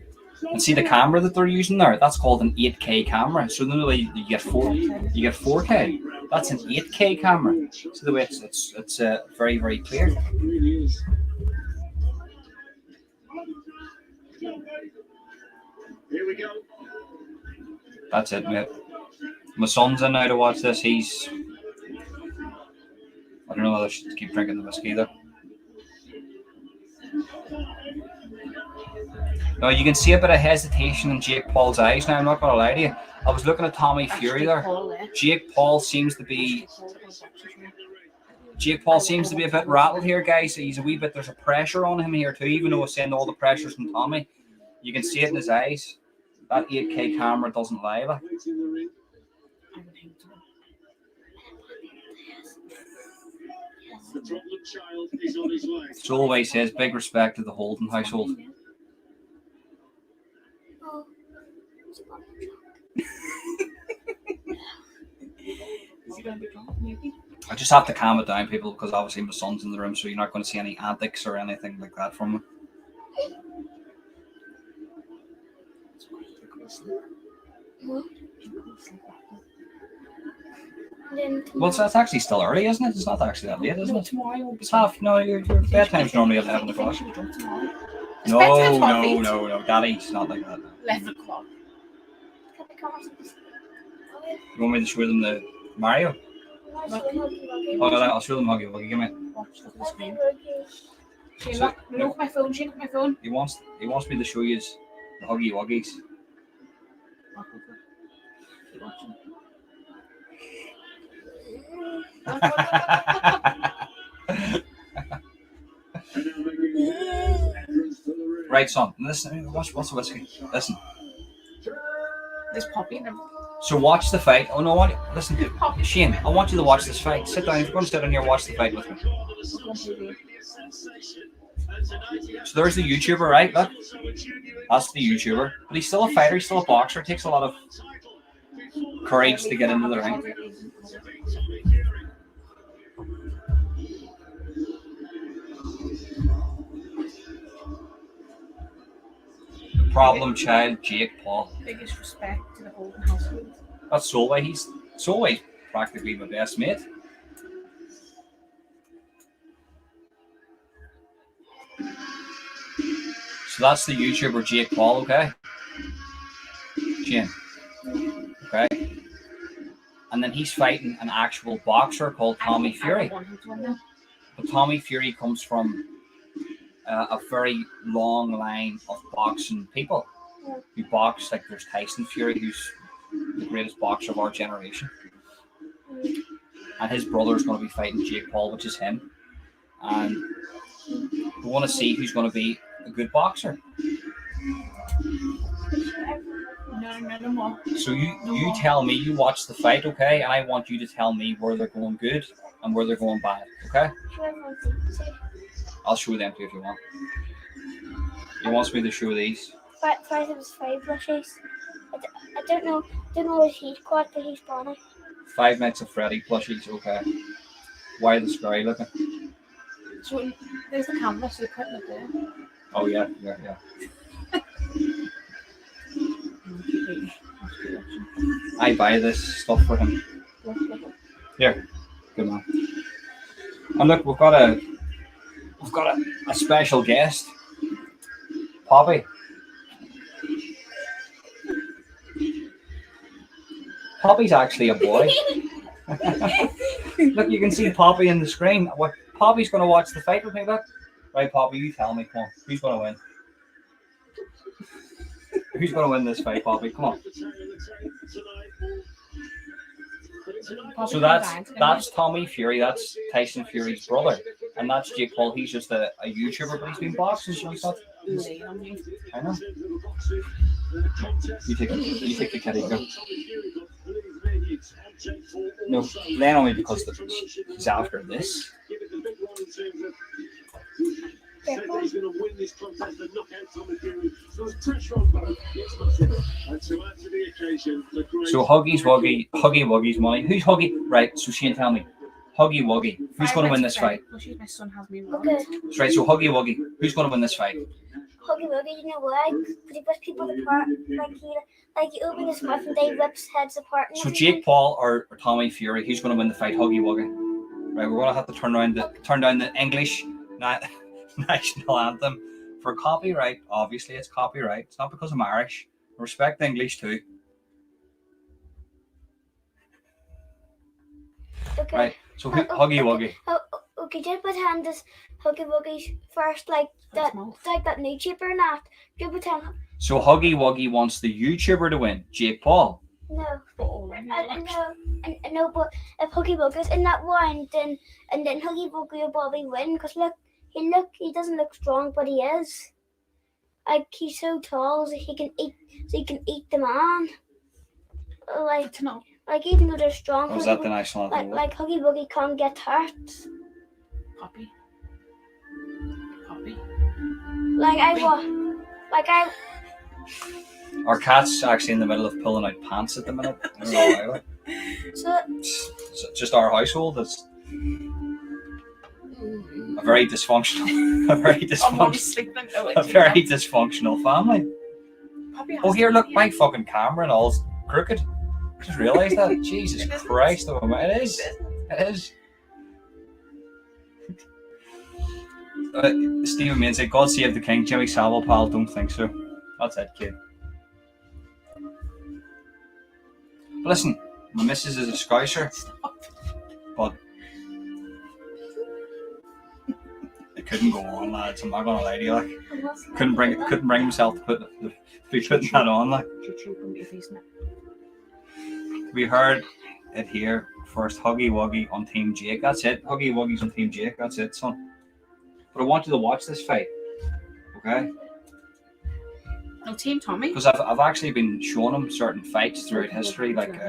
And see the camera that they're using there? That's called an 8K camera. So the way you get 4K. That's an 8K camera. So the way it's very, very clear. It really is. Here we go. That's it, mate. My son's in now to watch this. He's... I don't know whether I should keep drinking the whiskey either. Now you can see a bit of hesitation in Jake Paul's eyes now, I'm not going to lie to you. I was looking at Tommy Fury there. Jake Paul seems to be a bit rattled here, guys. He's a wee bit, there's a pressure on him here too, even though I was saying all the pressure's from Tommy. You can see it in his eyes. That 8K camera doesn't lie. Like. The problem child is on his way. So always says big respect to the Holden household. I just have to calm it down, people, because obviously my son's in the room, so you're not going to see any antics or anything like that from him. Well, so it's actually still early, isn't it? It's not actually that late, isn't it? It's half. No, your bedtime's normally at 11 o'clock. No, Daddy's not like that. 11 o'clock. You want me to show them the Mario? Oh, no, I'll show them Huggy Wuggy. Give me. Watch, look at the screen. Look at my phone. Look at my phone. He wants me to show you the Huggy Wuggies. Right, son. Listen. Watch the whiskey. Listen. There's Poppy in them. So watch the fight. Oh no! Listen, Shane. I want you to watch this fight. Sit down. If you're going to sit down here, watch the fight with me. So there's the YouTuber, right? Look, that's the YouTuber. But he's still a fighter. He's still a boxer. It takes a lot of courage to get into the ring. The problem child, Jake Paul. Biggest respect to the Holden household. That's Solway. He's practically my best mate. So that's the YouTuber Jake Paul, okay? Jane. Okay. And then he's fighting an actual boxer called Tommy Fury. But Tommy Fury comes from a very long line of boxing people who box. Like there's Tyson Fury, who's the greatest boxer of our generation. And his brother's going to be fighting Jake Paul, which is him. And we want to see who's going to be a good boxer. No. So you tell me, you watch the fight, okay? And I want you to tell me where they're going good and where they're going bad, okay? I'll show them to you if you want. He wants me to show these. Five of his five blushes. I don't know if he's quad, but he's Bonnie. 5 Nights at Freddy plushies, okay. Why are they scary looking? So there's the camera, so you're putting it there. Oh yeah. I buy this stuff for him. Here, good man. And look, we've got a special guest, Poppy. Poppy's actually a boy. Look, you can see Poppy in the screen. Poppy's going to watch the fight with me, look. Right, Poppy, you tell me. Come on. Who's going to win? Who's going to win this fight, Poppy? Come on. So that's Tommy Fury. That's Tyson Fury's brother. And that's Jake Paul. He's just a YouTuber, but he's been boxing, so he's not... I know. You take the kitty, go. No, laying on me because he's after this. Said he's going to win this contest and knock out Tommy Fury. So there's pressure on both. It's massive. And to add to the occasion, the great... So Huggy Wuggy's money. Who's Huggy? Right, so Shane, tell me. Huggy Wuggy. Who's going to win this fight? My son has me wrong. Okay. Right, so Huggy Wuggy. Who's going to win this fight? Huggy Wuggy, you know why? Because he puts people apart. Like he opens his mouth and they rips heads apart. And So everything. Jake Paul or Tommy Fury, who's going to win the fight? Huggy Wuggy. Right, we're going to have to turn down the English national anthem for copyright. Obviously, it's copyright. It's not because I'm Irish. I respect English too. Okay. Right. So Huggy Wuggy. Okay, just pretend this Huggy Wuggy's first, like that, like that YouTuber and that. Just pretend. So Huggy Wuggy wants the YouTuber to win, Jake Paul. No, I know, but if Huggy Wuggy's in that one, then Huggy Wuggy will probably win. Cause he doesn't look strong, but he is. Like he's so tall, so he can eat the man. Like even though they're strong, Was that the national anthem? like Huggy Wuggy can't get hurt. Poppy. Our cat's actually in the middle of pulling out pants at the minute. I don't know why. Like. So Just our household is a very dysfunctional, a very dysfunctional family. Oh, here, look, my fucking camera and all's crooked. Just realised that. Jesus Christ, it is. It is. Stephen Main said, "God save the king." Jimmy Savile, pal, don't think so. That's it, kid. But listen, my missus is a Scouser, but it couldn't go on, lads. I'm not gonna lie to you. Like, couldn't bring himself to be putting that on. Like, we heard it here first. Huggy Wuggy on Team Jake. That's it. Huggy Wuggy's on Team Jake. That's it, son. But I want you to watch this fight, okay? No, Team Tommy. Because I've actually been showing him certain fights throughout history, like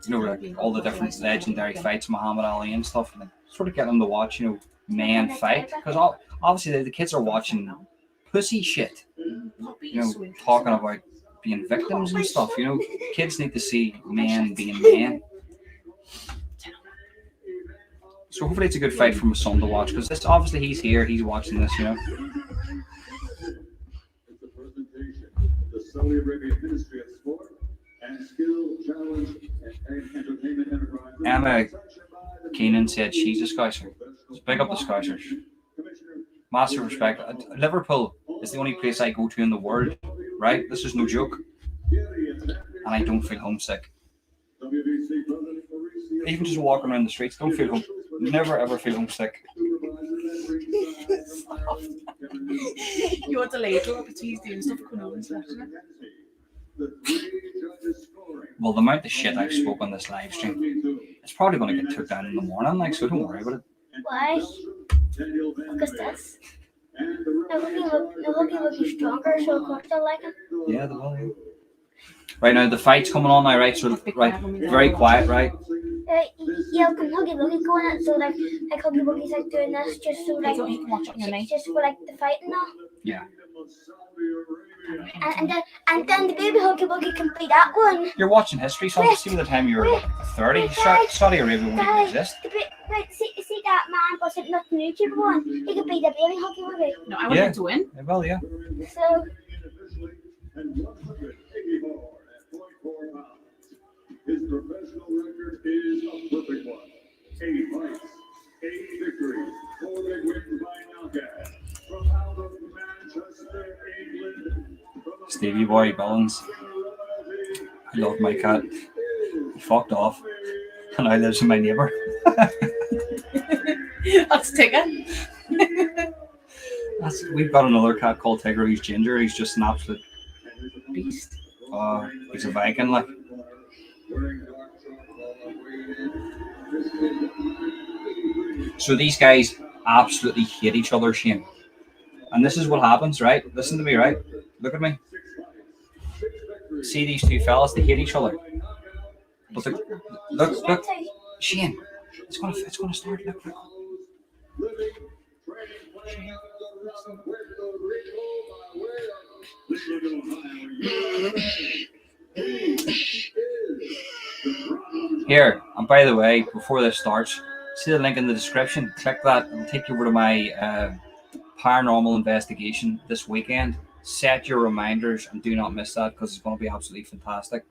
like all the different legendary fights, Muhammad Ali and stuff, and sort of getting them to watch, men fight. Because obviously the kids are watching pussy shit, talking about being victims and stuff. Kids need to see men being men. So hopefully it's a good fight for my son to watch, because this obviously he's here, he's watching this, It's a presentation of the Saudi Arabian Ministry of Sport and Skill Challenge and Entertainment Enterprise. Emma Keenan said she's a Scouser. So big up the Scousers. Massive respect. Liverpool is the only place I go to in the world, right? This is no joke. And I don't feel homesick. Even just walking around the streets, don't feel homesick. Never ever feel homesick. You're delayed because he's doing stuff coming on. Well, the amount of shit I've spoken on this live stream, it's probably going to get took down in the morning, like, so don't worry about it. why? Because this. The Huggy Wuggy's stronger, so of course I like him. Yeah, the will. Yeah. Right now, the fight's coming on now, right? So, right, very quiet, right? Yeah, can Huggy Wuggy go on it? So like Huggy Wuggy's like doing this just so like he can watch it on the night. just for like the fight and all. Yeah. And then the baby Huggy Wuggy can be that one. You're watching history, so see by the time you're like 30, Saudi Arabia wouldn't even exist. Wait, see that man wasn't not the YouTuber one. He could be the baby Huggy Wuggy. No, I want him to win. Well, yeah. So. His professional record is a perfect one. 8 fights, 8 victories, 4 big wins by knockout. From out of Manchester, England. Stevie Boy Billings. I love my cat. He fucked off. And now lives in my neighbour. That's Tigger. We've got another cat called Tigger. He's ginger. He's just an absolute beast. He's a Viking, like. So these guys absolutely hate each other, Shane. And this is what happens, right? Listen to me, right? Look at me. See these two fellas, they hate each other. But look, Shane, it's gonna start. Look. Here, and by the way, before this starts, see the link in the description. Click that and take you over to my paranormal investigation this weekend. Set your reminders and do not miss that because it's going to be absolutely fantastic.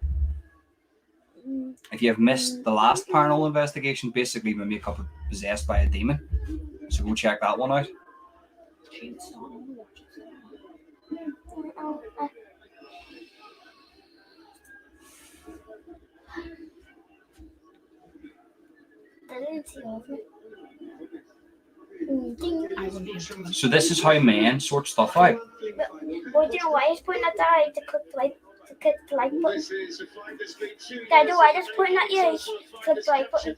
If you have missed the last paranormal investigation, basically Mummy got possessed by a demon. So go check that one out. So this is how men sort stuff out. But you know why he's putting that there? To click the like button. Dad, why just putting that here? Click the like button.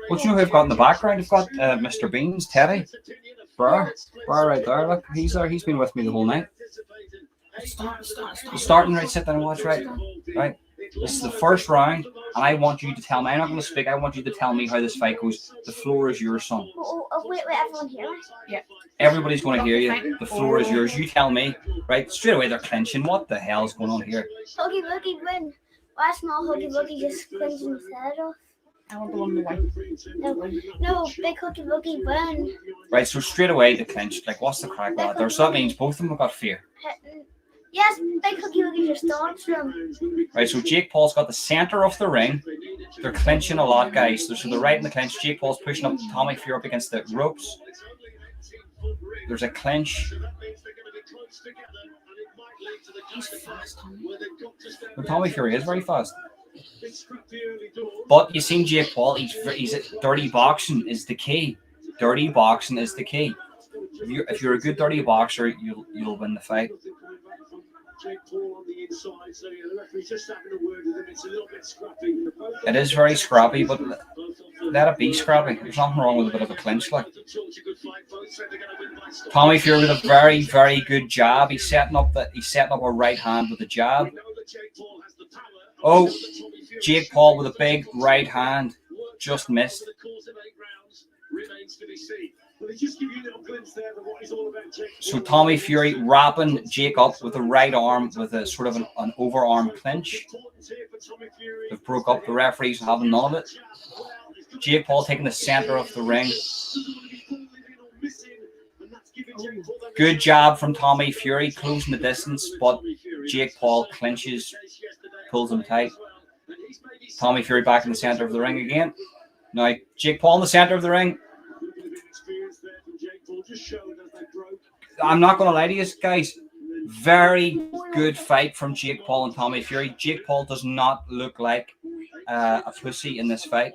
Well, you know who I've got in the background? I've got Mr. Beans, Teddy. Bro right there. Look, he's there. He's been with me the whole night. Starting right, sit down and watch, right? Right. This is the first round, and I want you to tell me. I'm not going to speak. I want you to tell me how this fight goes. The floor is yours, son. Wait, everyone hear me? Yeah. Everybody's going to hear you. The floor is yours. You tell me. Right, straight away they're clenching. What the hell is going on here? Huggy Wuggy win. Why small Huggy Wuggy just clenching his head off? I want the one in the white. No, big Huggy Wuggy win. Right, so straight away they clenched. Like, what's the crack with that there? So that means both of them have got fear. Yes, big Huggy Wuggy just dodged him. Right, so Jake Paul's got the centre of the ring. They're clenching a lot, guys. So they're right in the clench. Jake Paul's pushing up Tommy Fury up against the ropes. There's a clench. He's fast, Tommy. But Tommy Fury is very fast. But you seen Jake Paul, he's dirty boxing is the key. Dirty boxing is the key. If you're a good dirty boxer, you'll win the fight. It is very scrappy, but let it be scrappy. There's nothing wrong with a bit of a clinch, like. Tommy Fury with a very, very good jab. He's setting up a right hand with a jab. Oh, Jake Paul with a big right hand, just missed. So Tommy Fury wrapping Jake up with a right arm with a sort of an overarm clinch. They've broke up. The referees having none of it. Jake Paul taking the center of the ring. Good job from Tommy Fury closing the distance, but Jake Paul clinches, pulls him tight. Tommy Fury back in the center of the ring again. Now Jake Paul in the center of the ring. I'm not going to lie to you guys. Very good fight from Jake Paul and Tommy Fury. Jake Paul does not look like a pussy in this fight.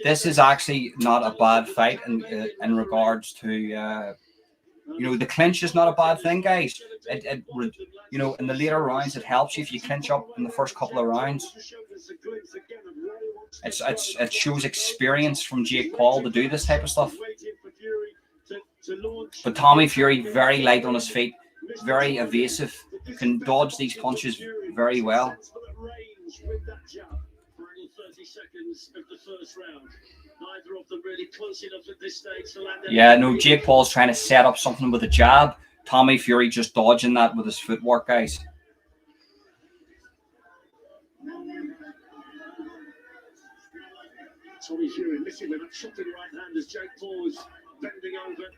This is actually not a bad fight in regards to the clinch is not a bad thing, guys. It in the later rounds it helps you if you clinch up in the first couple of rounds. It shows experience from Jake Paul to do this type of stuff. But Tommy Fury very light on his feet, very evasive, can dodge these punches very well. Yeah, no, Jake Paul's trying to set up something with a jab. Tommy Fury just dodging that with his footwork, guys. Tommy Fury missing with that shot in right hand as Jake Paul was bending over.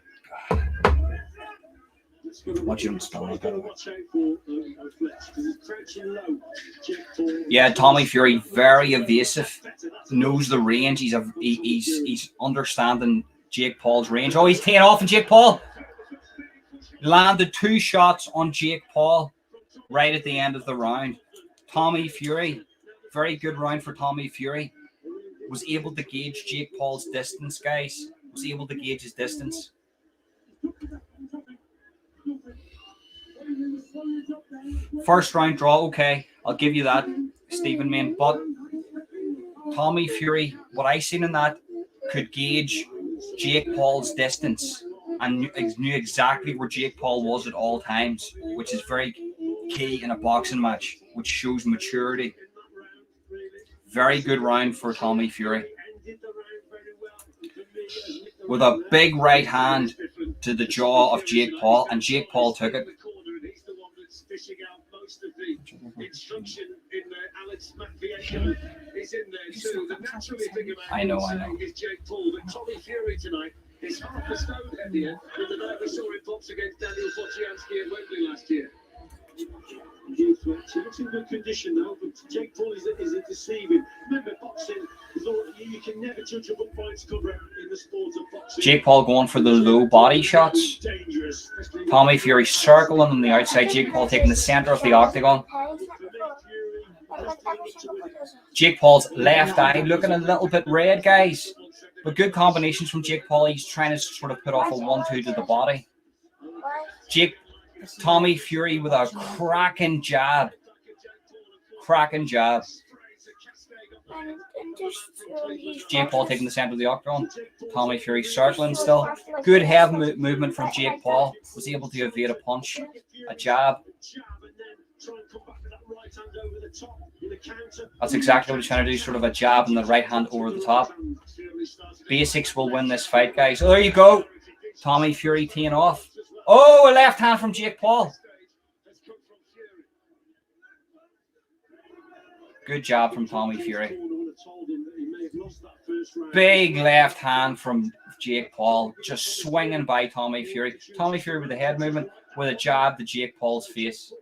Watch him stop. Yeah, Tommy Fury very evasive, knows the range. He's understanding Jake Paul's range. Oh, he's taking off, and Jake Paul landed 2 shots on Jake Paul right at the end of the round. Tommy Fury, very good round for Tommy Fury. Was able to gauge Jake Paul's distance, guys. Was able to gauge his distance. First round draw, okay. I'll give you that, Stephen Main. But Tommy Fury, what I seen in that, could gauge Jake Paul's distance and knew exactly where Jake Paul was at all times, which is very key in a boxing match, which shows maturity. Very good round for Tommy Fury. With a big right hand to the jaw of Jake Paul, and Jake Paul took it. is in there too. The naturally bigger I man know. is Jake Paul, but Tommy Fury tonight is half a stone heavier than the night we saw him box against Daniel Bocianski at Wembley last year. He looks in good condition though, but Jake Paul is a deceiving. Remember, boxing, you can never judge a book by its cover in the sport of boxing. Jake Paul going for the low body shots. Tommy Fury circling on the outside. Jake Paul taking the center of the octagon. Jake Paul's left eye looking a little bit red, guys. But good combinations from Jake Paul. He's trying to sort of put off a 1-2 to the body. Tommy Fury with a cracking jab. Cracking jab. Jake Paul taking the center of the octagon. Tommy Fury circling still. Good head movement from Jake Paul. Was able to evade a punch, a jab. That's exactly what he's trying to do, sort of a jab and the right hand over the top. Basics will win this fight, guys. Oh, there you go. Tommy Fury teeing off. Oh, a left hand from Jake Paul. Good job from Tommy Fury. Big left hand from Jake Paul. Just swinging by Tommy Fury. Tommy Fury with the head movement, with a jab to Jake Paul's face.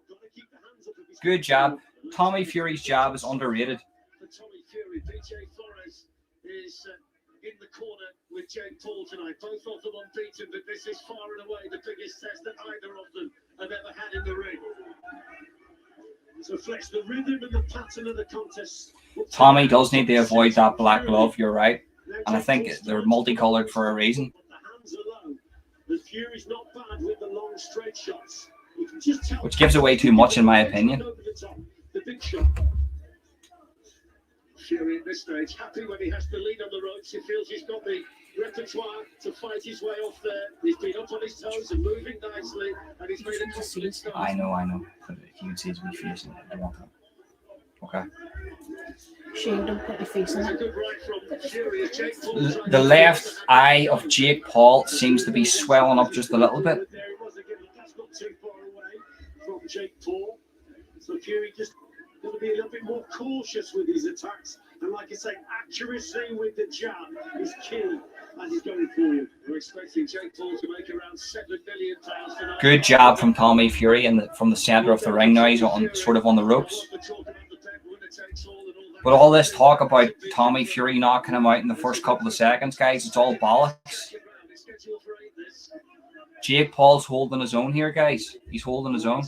Good jab. Tommy Fury's jab is underrated. In the corner with Jake Paul tonight. Both of them unbeaten, but this is far and away the biggest test that either of them have ever had in the ring. So flex the rhythm and the pattern of the contest. Tommy does need to avoid that black glove, you're right. And I think they're multicolored for a reason. The Fury's not bad with the long straight shots. Which gives away too much in my opinion. The big shot. Fury at this stage, happy when he has to lead on the ropes. He feels he's got the repertoire to fight his way off there. He's been up on his toes and moving nicely, and he's made a confident start. I know. But he would see his wee face. I don't want that. Okay. Shane, don't put your face in it. The left eye of Jake Paul seems to be swelling up just a little bit. That's not too far away from Jake Paul. So Fury just going to be a little bit more cautious with his attacks. And like I say, accuracy with the jab is key as he's going forward. We're expecting Jake Paul to make around £7 million tonight. Good jab from Tommy Fury from the center of the ring now. He's sort of on the ropes. But all this talk about Tommy Fury knocking him out in the first couple of seconds, guys, it's all bollocks. Jake Paul's holding his own here, guys. He's holding his own.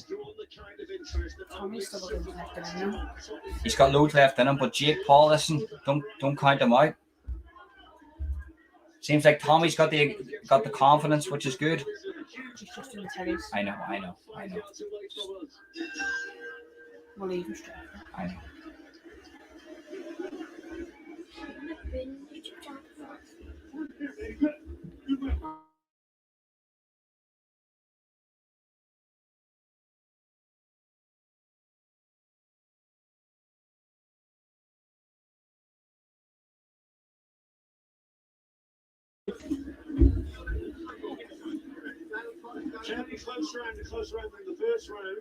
He's got loads left in him, but Jake Paul, listen, don't count him out. Seems like Tommy's got the confidence, which is good. I know. We'll leave him straight. I know. County close round in the first round.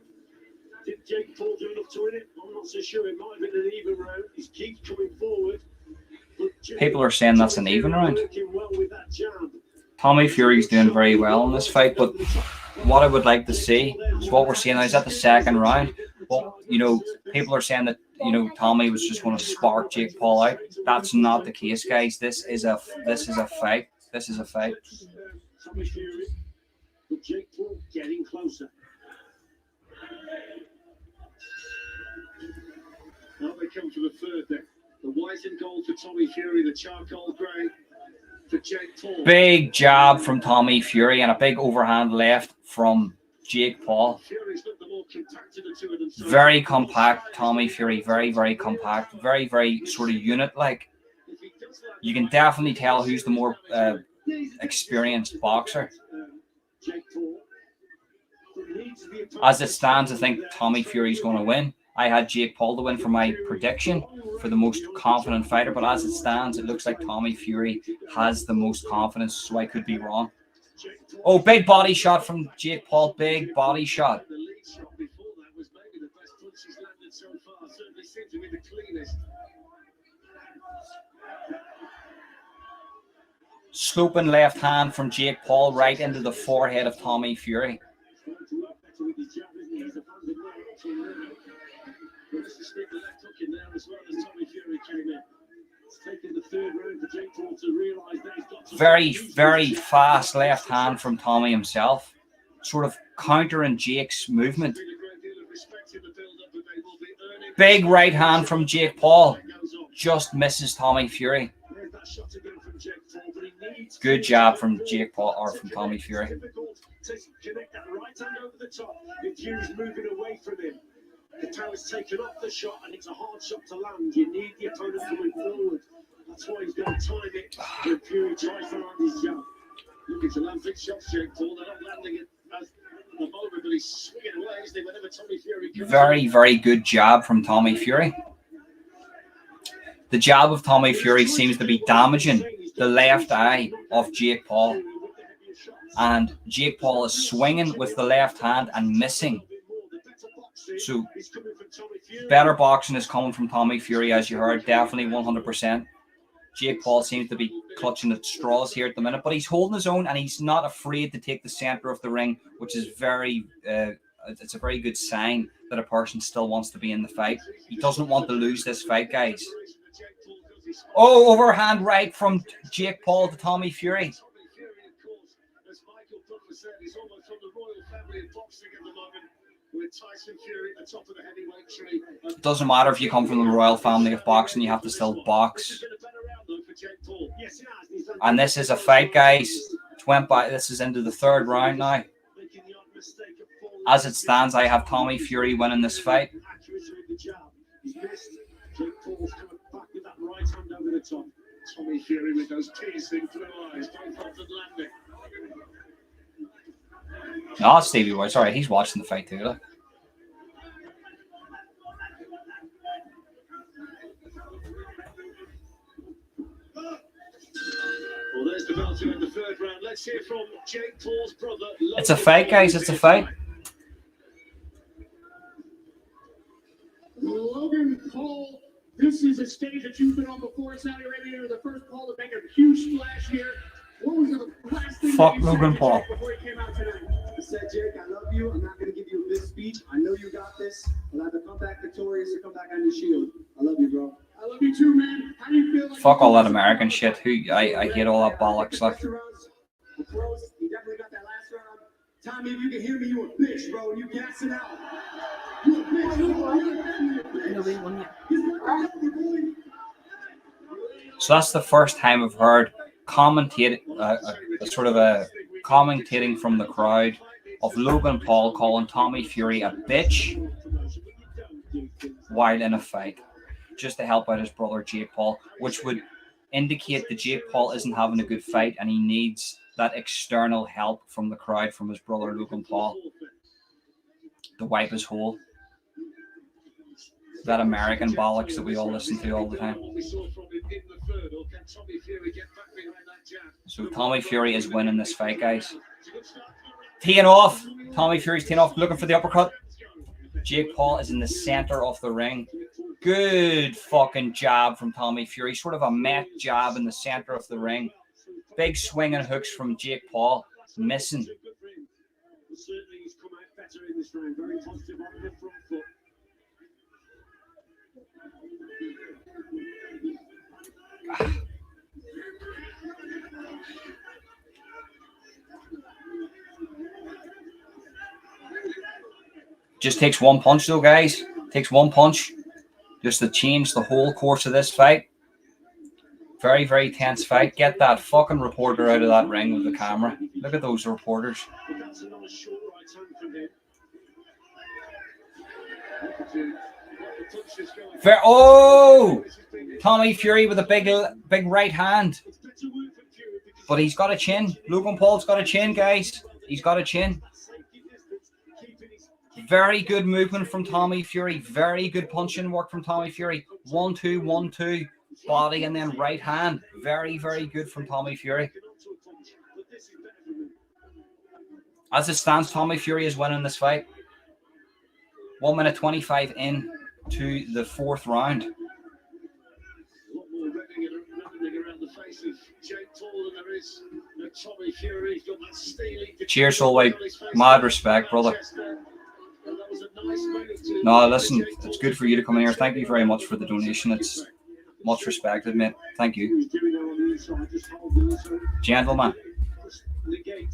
Did Jake Paul do enough to win it? I'm not so sure. It might have been an even round. He keeps coming forward. People are saying that's an even round. Tommy Fury's doing very well in this fight, but what I would like to see is what we're seeing now is at the second round. Well, people are saying that Tommy was just going to spark Jake Paul out. That's not the case, guys. This is a fight. This is a fight. Tommy Fury, but Jake Paul getting closer. Now they come for the third then. The white and gold for Tommy Fury, the charcoal grey for Jake Paul. Big jab from Tommy Fury and a big overhand left from Jake Paul. Very compact, Tommy Fury. Very, very compact. Very, very sort of unit-like. You can definitely tell who's the more experienced boxer. As it stands, I think Tommy Fury's going to win. I had Jake Paul to win for my prediction for the most confident fighter, but as it stands, it looks like Tommy Fury has the most confidence, so I could be wrong. Oh, big body shot from Jake Paul. Big body shot. The lead shot before that was maybe the best punch he's landed so far. Certainly seems to be the cleanest. Sloping left hand from Jake Paul right into the forehead of Tommy Fury. Very, very fast left hand from Tommy himself, sort of countering Jake's movement. Big right hand from Jake Paul, just misses Tommy Fury. Good job from Jake Paul, or from Tommy Fury. The tower's taken off the shot, and it's a hard shot to land. You need the opponent coming forward. That's why he's got to time it. When Fury tries to land his jab. Looking to land big shots, Jake Paul. They're not landing it at the moment, but he's swinging away, isn't he? Whenever Tommy Fury comes Very, very good jab from Tommy Fury. The jab of Tommy Fury seems to be damaging the left eye of Jake Paul. And Jake Paul is swinging with the left hand and missing. So, better boxing is coming from Tommy Fury, as you heard, definitely 100%. Jake Paul seems to be clutching at straws here at the minute, but he's holding his own and he's not afraid to take the center of the ring, which is it's a very good sign that a person still wants to be in the fight. He doesn't want to lose this fight, guys. Oh, overhand right from Jake Paul to Tommy Fury. It doesn't matter if you come from the royal family of boxing, you have to still box. And this is a fight, guys. This is into the third round now. As it stands, I have Tommy Fury winning this fight. Tommy Fury with those piercing blue eyes. No, it's Stevie Boy. Sorry, he's watching the fight too. Look. Well, there's the bell to end the third round. Let's hear from Jake Paul's brother. It's a fight, guys. It's a fight. Logan Paul, this is a stage that you've been on before. Saudi Arabia, you're the first Paul to make a huge splash here. What was the last thing Fuck that you Logan said Paul. before he came out tonight? I said, Jake, I love you. I'm not going to give you a big speech. I know you got this. I'll either come back victorious or come back on your shield. I love you, bro. I love you too, man. How do you feel? Like Fuck all that American shit. I hate all that bollocks. Like. He definitely got that last round. Tommy, if you can hear me, you a bitch, bro. You gas it out. You a bitch. So that's the first time I've heard commentating from the crowd of Logan Paul calling Tommy Fury a bitch while in a fight, just to help out his brother Jake Paul, which would indicate that Jake Paul isn't having a good fight and he needs that external help from the crowd, from his brother Logan Paul, to wipe his hole. That American bollocks that we all listen to all the time. So Tommy Fury is winning this fight, guys. Teeing off. Tommy Fury's teeing off, looking for the uppercut. Jake Paul is in the center of the ring. Good fucking jab from Tommy Fury. Sort of a met jab in the center of the ring. Big swing and hooks from Jake Paul. Missing. Certainly he's come out better in this round. Very positive on the front foot. Just takes one punch though, guys. Takes one punch just to change the whole course of this fight. Very, very tense fight. Get that fucking reporter out of that ring with the camera. Look at those reporters. Oh! Tommy Fury with a big right hand. But he's got a chin. Logan Paul's got a chin, guys. He's got a chin. Very good movement from Tommy Fury. Very good punching work from Tommy Fury. 1-2, 1-2. Body and then right hand. Very, very good from Tommy Fury. As it stands, Tommy Fury is winning this fight. 1 minute 25 in to the fourth round. Around the face of Jake Paul, and there is Fury's got that steely. Cheers, Solway. Mad respect, brother. No, listen, it's good for you to come in here. Thank you very much for the donation. It's much respected, mate. Thank you. Gentlemen,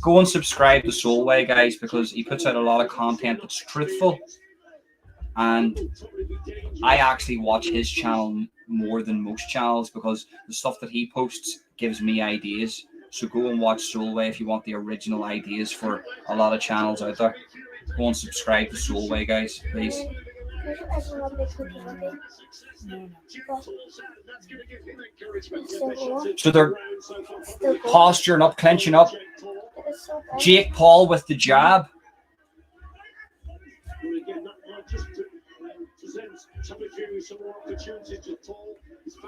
go and subscribe to Solway, guys, because he puts out a lot of content that's truthful. And I actually watch his channel more than most channels because the stuff that he posts gives me ideas. So go and watch Solway if you want the original ideas for a lot of channels out there. Go and subscribe to Solway, guys, please. So they're posturing up, clenching up. Jake Paul with the jab.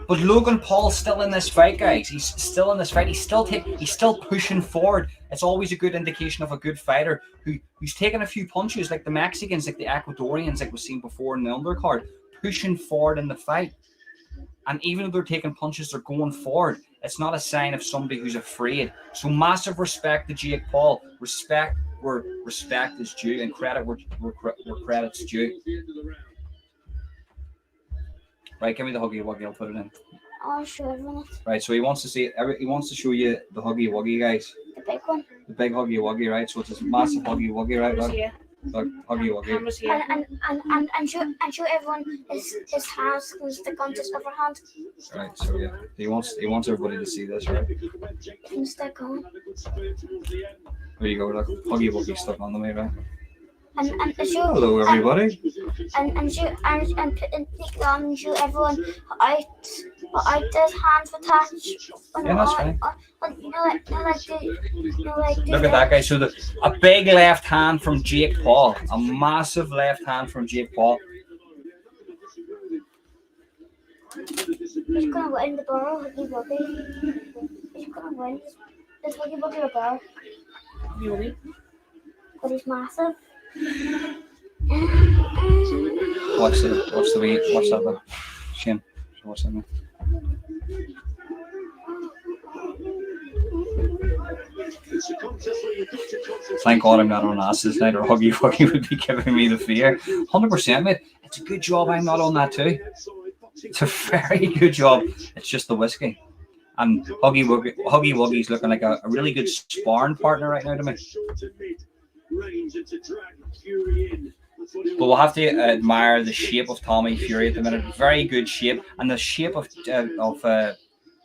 But Logan Paul's still in this fight, guys. He's still in this fight. He's still pushing forward. It's always a good indication of a good fighter who's taking a few punches, like the Mexicans, like the Ecuadorians, like we've seen before in the undercard, pushing forward in the fight. And even though they're taking punches, they're going forward. It's not a sign of somebody who's afraid. So massive respect to Jake Paul. Respect where respect is due, and credit where credit's due. Right, give me the Huggy Wuggy. I'll put it in. I'll show everyone. Right, so he wants to see. He wants to show you the Huggy Wuggy, guys. The big one. The big Huggy Wuggy, right? So it's this massive Huggy Wuggy, right? Look, Huggy Wuggy. And show everyone his hands can stick onto his other hand. Right, so yeah, he wants everybody to see this, right? Can stick on. There you go. Look, Huggy Wuggy stuck on the way, right? And show. Hello, everybody. And show everyone out his hands attached. Yeah, that's fine. Look at that, guys. So a big left hand from Jake Paul, a massive left hand from Jake Paul. He's gonna win the barrel, Huggy Wuggy. He's gonna win. Is Huggy Wuggy a barrel? Really? But he's massive. Watch that, Shane. Watch that, man. Thank God I'm not on asses tonight, or Huggy Wuggy would be giving me the fear. 100%, mate. It's a good job I'm not on that too. It's a very good job. It's just the whiskey. And Huggy Wuggy's looking like a really good sparring partner right now to me. But we'll have to admire the shape of Tommy Fury at the minute. Very good shape, and the shape of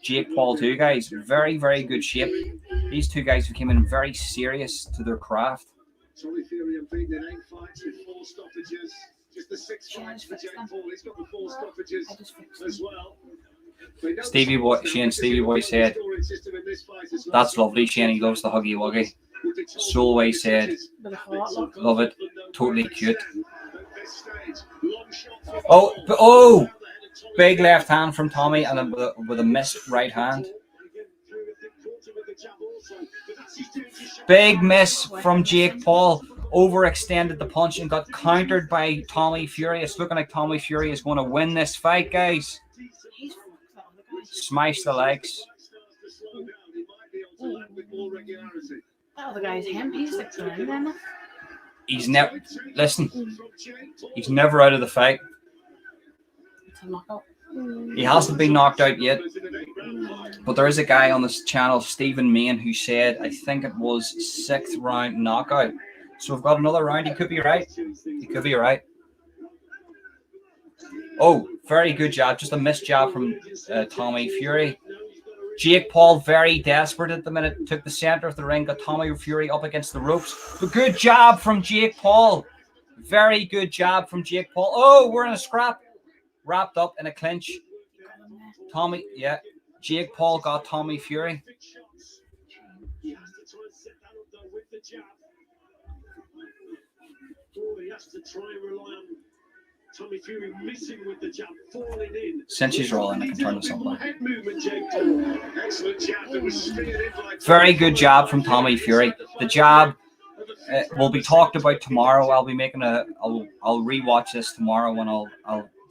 Jake Paul too, guys. Very, very good shape. These two guys who came in very serious to their craft. Tommy Fury have been in 8 fights with 4 stoppages. Just the 6 fights for Jake Paul. He's got the 4 stoppages as well. Stevie Boy said, "That's lovely, Shane. He loves the Huggy Wuggy." Solway said, "Love it, totally cute." Oh! Big left hand from Tommy, and with a missed right hand. Big miss from Jake Paul. Overextended the punch and got countered by Tommy Fury. It's looking like Tommy Fury is going to win this fight, guys. Smash the legs. That other guy's him. He's like trying them. He's never. Listen, he's never out of the fight. It's a knockout. He hasn't been knocked out yet. But there is a guy on this channel, Stephen Main, who said, I think it was 6th round knockout. So we've got another round. He could be right. He could be right. Oh, very good jab. Just a missed jab from Tommy Fury. Jake Paul very desperate at the minute. Took the center of the ring. Got Tommy Fury up against the ropes. But good jab from Jake Paul. Very good jab from Jake Paul. Oh, we're in a scrap. Wrapped up in a clinch. Jake Paul got Tommy Fury. Tommy Fury missing with the jab, falling in. Since she's rolling, I can turn this on. Excellent jab that was steered in like very good jab from Tommy Fury. The jab will be talked about tomorrow. I'll be making I'll rewatch this tomorrow when I'll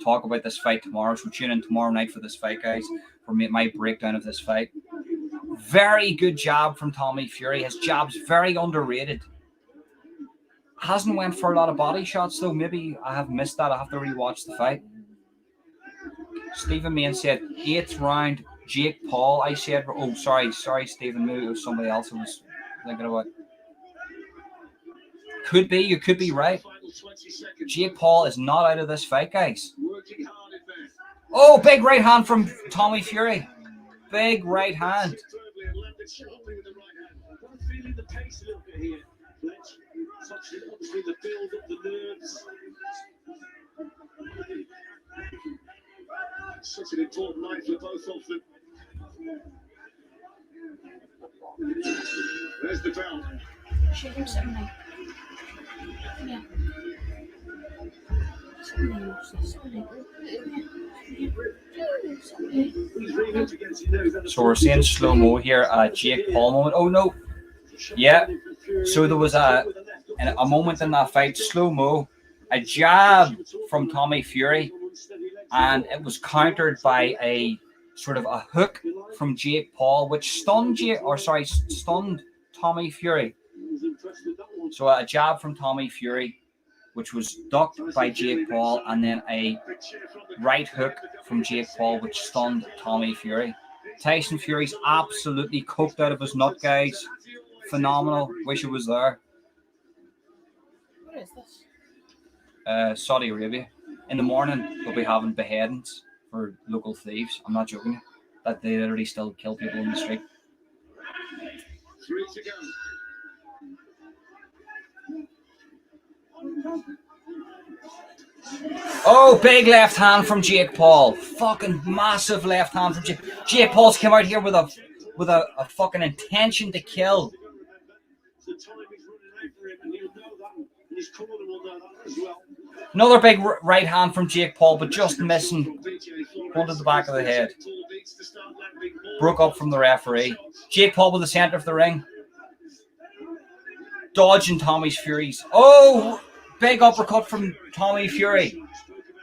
talk about this fight tomorrow. So tune in tomorrow night for this fight, guys, for my breakdown of this fight. Very good jab from Tommy Fury. His jab's very underrated. Hasn't went for a lot of body shots though. Maybe I have missed that. I have to rewatch the fight. Stephen Main said 8th round Jake Paul. I said, oh sorry Stephen, maybe it was somebody else I was thinking about. Could be, you could be right. Jake Paul is not out of this fight, guys. Oh, big right hand from Tommy Fury. Big right hand. Feeling the pace a little bit here, Fletch. Obviously the build up, the nerves. Such an important night for both of them. There's the bell. Should do something. Yeah. So we're seeing slow-mo here. Jake Paul moment. Oh no. Yeah. So there was a moment in that fight, slow-mo, a jab from Tommy Fury, and it was countered by a sort of a hook from Jake Paul, which stunned Tommy Fury. So a jab from Tommy Fury, which was ducked by Jake Paul, and then a right hook from Jake Paul, which stunned Tommy Fury. Tyson Fury's absolutely coked out of his nut, guys. Phenomenal. Wish it was there. What is this? Saudi Arabia. In the morning, they'll be having beheadings for local thieves. I'm not joking. That they literally still kill people in the street. 3 to go. Oh, big left hand from Jake Paul. Fucking massive left hand from Jake. Jake Paul's come out here with a fucking intention to kill. Another big right hand from Jake Paul, but just missing. One to the back of the head. Broke up from the referee. Jake Paul with the center of the ring. Dodging Tommy Fury's. Oh, big uppercut from Tommy Fury.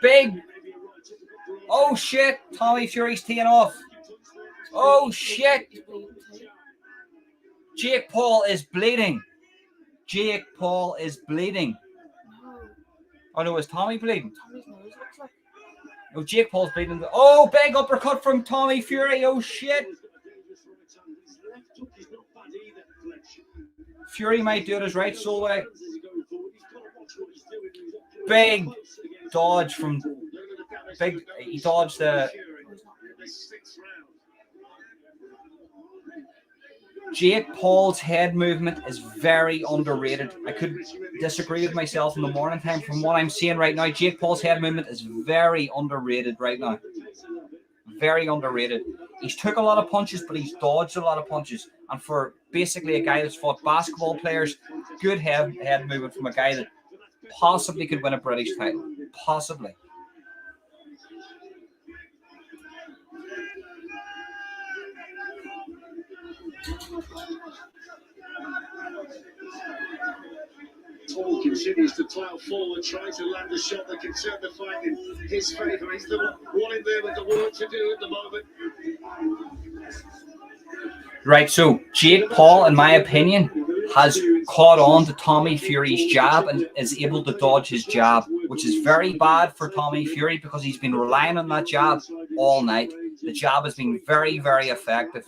Big. Oh shit, Tommy Fury's teeing off. Oh shit. Jake Paul is bleeding. Jake Paul is bleeding. Oh no, is Tommy bleeding? No, Jake Paul's bleeding. Oh, big uppercut from Tommy Fury. Oh shit. Fury might do it his right soul way. Big dodge from he dodged the Jake Paul's head movement is very underrated. I could disagree with myself in the morning time. From what I'm seeing right now, Jake Paul's head movement is very underrated right now. Very underrated. He's took a lot of punches, but he's dodged a lot of punches. And for basically a guy that's fought basketball players, good head movement from a guy that possibly could win a British title. Possibly. Paul continues to plough forward, trying to land a shot that can turn the fight in his favour. He's the one in there with the work to do at the moment. Right, so Jake Paul, in my opinion, has caught on to Tommy Fury's jab and is able to dodge his jab, which is very bad for Tommy Fury because he's been relying on that jab all night. The jab has been very, very effective.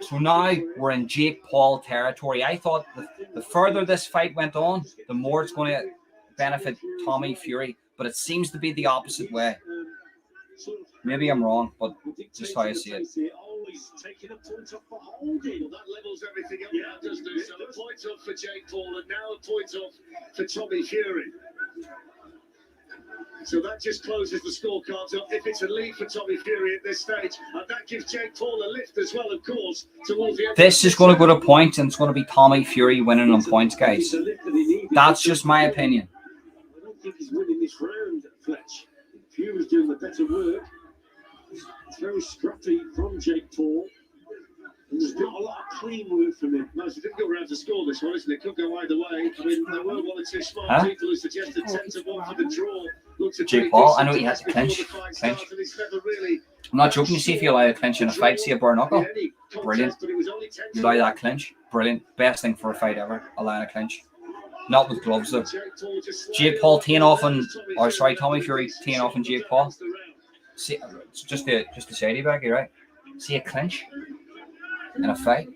So now we're in Jake Paul territory. I thought the further this fight went on, the more it's going to benefit Tommy Fury, but it seems to be the opposite way. Maybe I'm wrong, but just how I see it. He's taking a point off for holding. That levels everything up. Yeah, it does do so. A point off for Jake Paul and now a point off for Tommy Fury. So that just closes the scorecards up. If it's a lead for Tommy Fury at this stage, and that gives Jake Paul a lift as well, of course, towards the end. This is going to go to points, and it's going to be Tommy Fury winning on points, guys. That's just my opinion. I don't think he's winning this round, Fletch. Fury's doing the better work. It's very scrappy from Jake Paul. And there's not a lot of clean work from him. No, it's a difficult round to score this one, isn't it? It could go either way. I mean, there were one or two smart people who suggested 10-1 for the draw Jake Paul, I know he had to clinch. I'm not joking. You see if you allow a clinch in a fight, see a bare knuckle. Brilliant. You allow that clinch. Brilliant. Best thing for a fight ever, allowing a clinch. Not with gloves though. Jake Paul teeing off on, or sorry, Tommy Fury teeing off on Jake Paul. See, just the shady baggy, right? See a clinch in a fight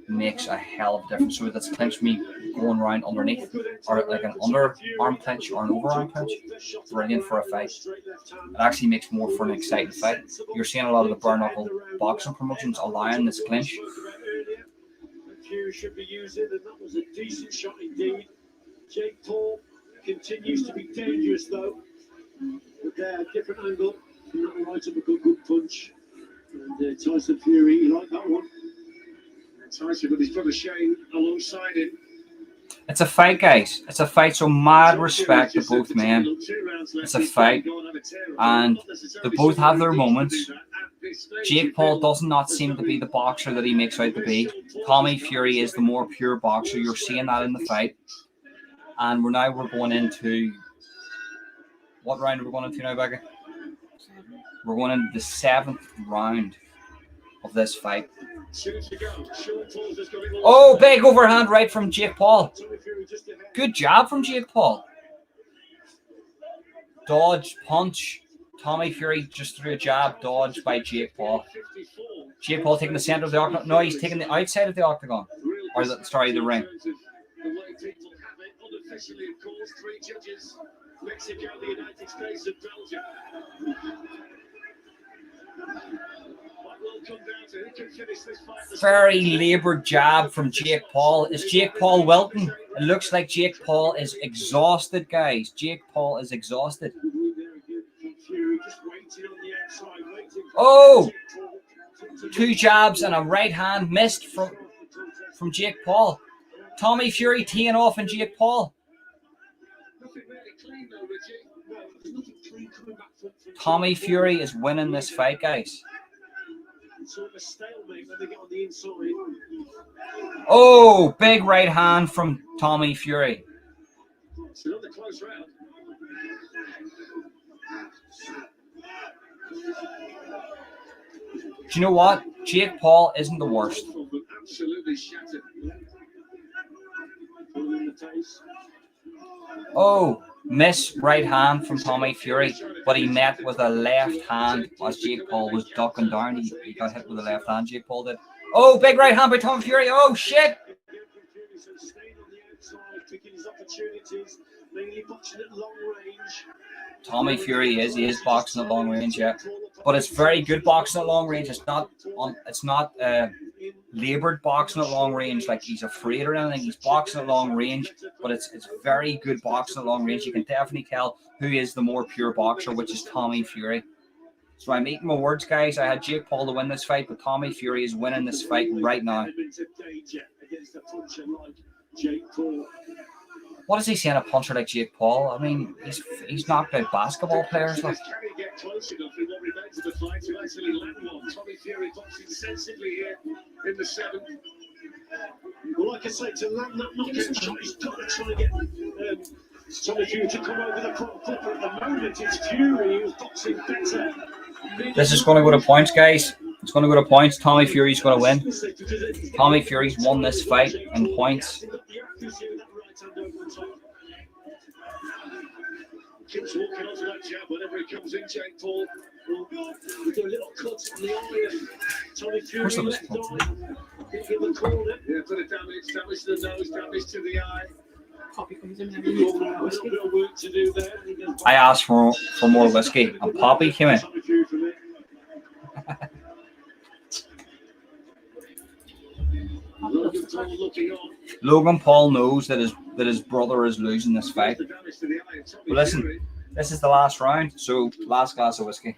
makes a hell of a difference. So that's clinch me going around underneath, or like an underarm clinch or an overarm clinch. Brilliant for a fight. It actually makes more for an exciting fight. You're seeing a lot of the bare knuckle boxing promotions allowing this clinch. Fury should be using, and that was a decent shot indeed. Jake Paul continues to be dangerous though. But there, different angle. And that right up a good punch. And Tyson Fury, you like that one? And Tyson with his brother Shane alongside him. It's a fight, guys. It's a fight, so mad respect to both men. It's a fight, and they both have their moments. Jake Paul does not seem to be the boxer that he makes out to be. Tommy Fury is the more pure boxer. You're seeing that in the fight. And we're going into... What round are we going into now, Becca? We're going into the 7th round of this fight. Oh, big overhand right from Jake Paul. Good job from Jake Paul. Dodge, punch. Tommy Fury just threw a jab, dodged by Jake Paul. Jake Paul taking the center of the octagon. No, he's taking the outside of the octagon. Or, the ring. Unofficially, of course, 3 judges. Mexico, the United States, and Belgium. Very laboured jab from Jake Paul. Is Jake Paul wilting? It looks like Jake Paul is exhausted, guys. Jake Paul is exhausted. Oh! 2 jabs and a right hand missed from Jake Paul. Tommy Fury teeing off on Jake Paul. Tommy Fury is winning this fight, guys. Oh, big right hand from Tommy Fury. Do you know what? Jake Paul isn't the worst. Oh, miss right hand from Tommy Fury, but he met with a left hand as Jake Paul was ducking down. He got hit with a left hand, Jake Paul did. Oh, big right hand by Tommy Fury. Oh, shit. Tommy Fury he is boxing at long range, yeah. But it's very good boxing at long range. It's not laboured boxing at long range like he's afraid or anything. He's boxing at long range, but it's very good boxing at long range. You can definitely tell who is the more pure boxer, which is Tommy Fury. So I'm eating my words, guys. I had Jake Paul to win this fight, but Tommy Fury is winning this fight right now. What is he saying, a puncher like Jake Paul? I mean, he's knocked out basketball players. Like. Tommy Fury boxing sensibly here in the 7th. Well, like I say, to land that knockout shot, he's got to try and get Tommy Fury to come over the front foot. But at the moment, it's Fury who's boxing better. This is going to go to points, guys. It's going to go to points. Tommy Fury's going to win. Tommy Fury's won this fight in points. Keeps walking onto that jab whenever he comes in, Jake Paul. We do a little cut on the eye of Tommy Fury. Left eye. In the corner. Yeah, for the damage to the nose, damage to the eye. Poppy comes in a little bit of work to do there. I asked for more whiskey, and Poppy came in. Logan Paul knows that his brother is losing this fight. But listen, this is the last round, so last glass of whiskey.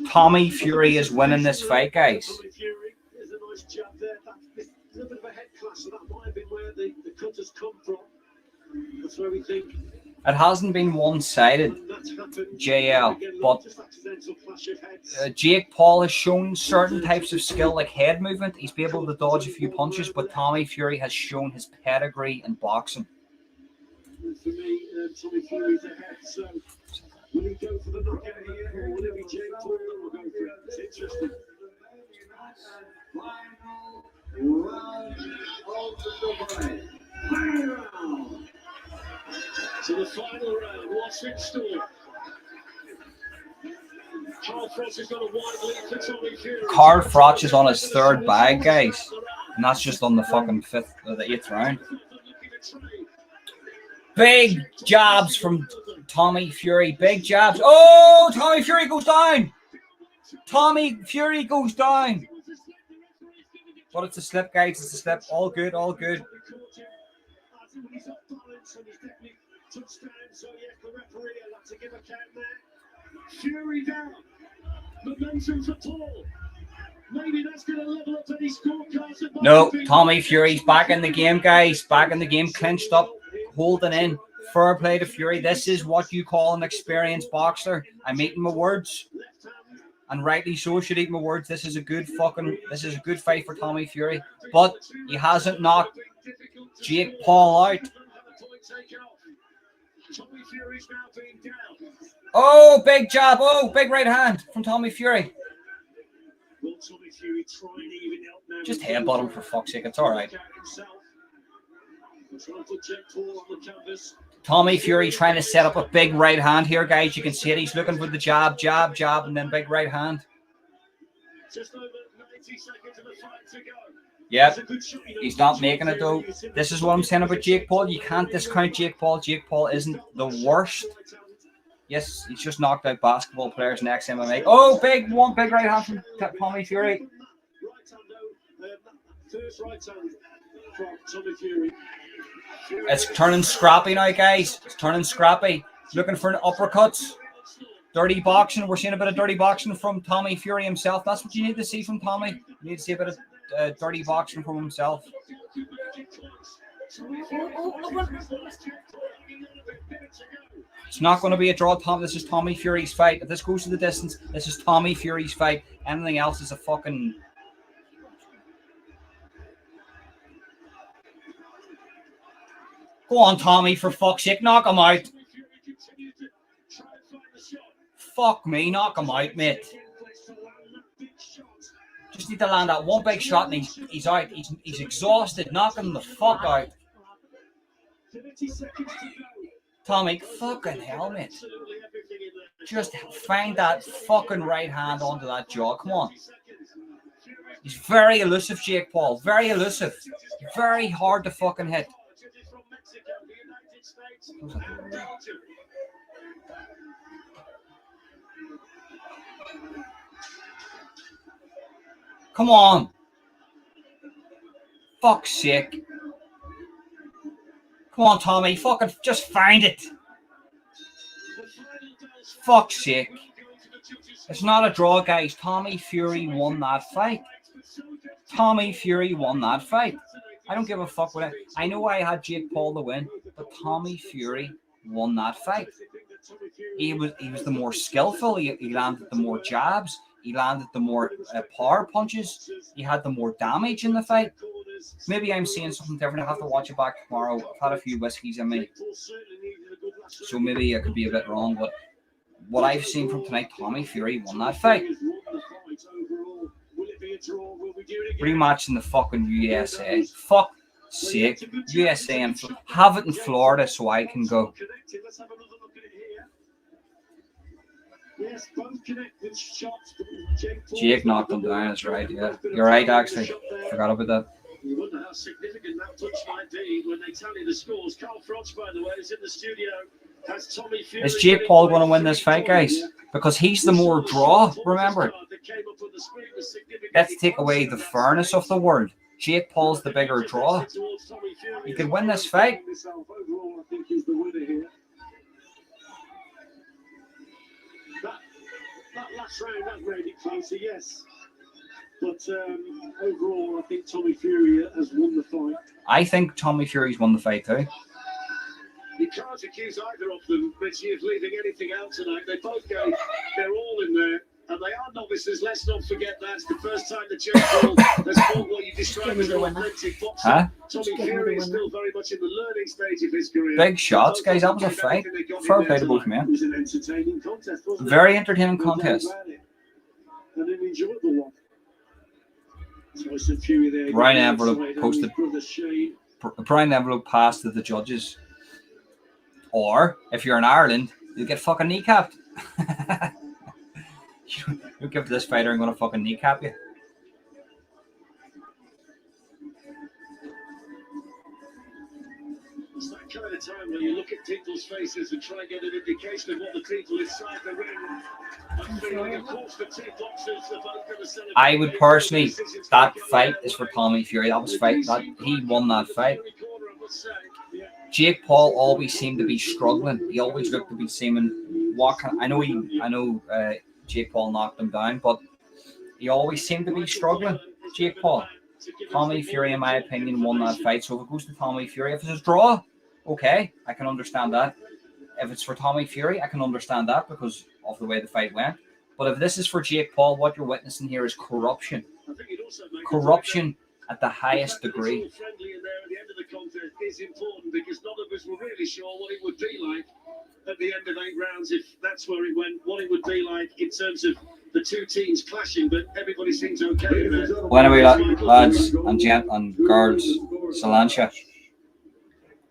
Tommy Fury is winning this fight, guys. It hasn't been one-sided, JL, but Jake Paul has shown certain types of skill, like head movement. He's been able to dodge a few punches, but Tommy Fury has shown his pedigree in boxing. For me, Tommy Fury's ahead. So, will he go for the knockout here, or will it be Jake Paul that will go for it? It's interesting. Final round of the fight. Final round. So the final round, what's in store? Carl Froch has got a wide lead for Tommy Fury. Carl Froch is on his third bag, guys, and that's just on the fucking fifth or the 8th round. Big jabs from Tommy Fury. Big jabs. Oh, Tommy Fury goes down. Tommy Fury goes down. But it's a slip, guys. It's a slip. All good, all good. Fury down. Momentum for Paul. Maybe that's going to level up any scorecards. No, Tommy Fury's back in the game, guys. Back in the game, clinched up, holding in. Fair play to Fury. This is what you call an experienced boxer. I'm eating my words. And rightly so, should eat my words. This is a good fight for Tommy Fury. But he hasn't knocked Jake Paul out. Oh, big jab. Oh, big right hand from Tommy Fury. Just headbutt him for fuck's sake. It's all right. Tommy Fury trying to set up a big right hand here, guys. You can see it. He's looking for the jab, jab, jab, and then big right hand. Just over 90 seconds of the fight to go. Yep, he's not making it though. This is what I'm saying about Jake Paul. You can't discount Jake Paul. Jake Paul isn't the worst. Yes, he's just knocked out basketball players next MMA. Oh, big right hand from Tommy Fury. First right hand from Tommy Fury. It's turning scrappy now, guys. It's turning scrappy. Looking for an uppercuts. Dirty boxing. We're seeing a bit of dirty boxing from Tommy Fury himself. That's what you need to see from Tommy. You need to see a bit of dirty boxing from himself. It's not going to be a draw, Tom. This is Tommy Fury's fight. If this goes to the distance, this is Tommy Fury's fight. Anything else is a fucking... Go on, Tommy, for fuck's sake. Knock him out. Fuck me. Knock him out, mate. Just need to land that one big shot and he's out. He's exhausted. Knock him the fuck out. Tommy, fucking hell, mate. Just find that fucking right hand onto that jaw. Come on. He's very elusive, Jake Paul. Very elusive. Very hard to fucking hit. Come on. Fuck's sake. Come on, Tommy. Fucking just find it. Fuck's sake. It's not a draw, guys. Tommy Fury won that fight. Tommy Fury won that fight. I don't give a fuck with it. I know I had Jake Paul to win, but Tommy Fury won that fight. He was the more skillful. He landed the more jabs. He landed the more power punches. He had the more damage in the fight. Maybe I'm seeing something different. I'll have to watch it back tomorrow. I've had a few whiskeys in me, so maybe I could be a bit wrong. But what I've seen from tonight, Tommy Fury won that fight. Rematch in the fucking USA. Fuck sake. USA and have it in Florida so I can go. Jake knocked him down, that's right, yeah. You're right, actually. Forgot about that. You wonder how significant that touch might be when they tally the scores. Carl Froch, by the way, is in the studio. Has Tommy Fury. Is Jake Paul going to win this fight, guys? Because he's the more draw, remember. Let's take away the fairness of the world. Jake Paul's the bigger draw. He could win this fight. Overall, I think he's the winner here. That last round, that made it closer, yes. But overall, I think Tommy Fury has won the fight. I think Tommy Fury's won the fight too. You can't accuse either of them, Mitchie, of leaving anything out tonight. They both gave their all in there. And they are novices. Let's not forget that's the first time that Jake Paul has fought what you describe as an authentic boxer. Huh? Tommy Fury is still very much in the learning stage of his career. Big shots, guys. That was a fight. Fair play to both men. It was an entertaining contest, wasn't it? Very entertaining contest. And an enjoyable one. Tyson Fury there. Brian Envelope posted. Brian Envelope passed to the judges. Or if you're in Ireland, you get fucking kneecapped. You give this fighter, I'm gonna fucking kneecap you. It's that kind of time where you look at people's faces and try and get an indication of what the people inside the ring are feeling. Of course, the two boxers are both going to celebrate. I would personally, that fight is for Tommy Fury. That was fight that he won that fight. Jake Paul always seemed to be struggling. He always looked to be seeming walking. I know Jake Paul knocked him down, but he always seemed to be struggling. Jake Paul. Tommy Fury, in my opinion, won that fight. So if it goes to Tommy Fury, if it's a draw, okay, I can understand that. If it's for Tommy Fury, I can understand that because of the way the fight went. But if this is for Jake Paul, what you're witnessing here is corruption. Corruption at the highest degree. Friendly in there at the end of the contest is important because none of us were really sure what it would be like at the end of 8 rounds, if that's where it went, what it would be like in terms of the two teams clashing, but everybody seems okay in there. Well, anyway, lads and and girls, Salancha.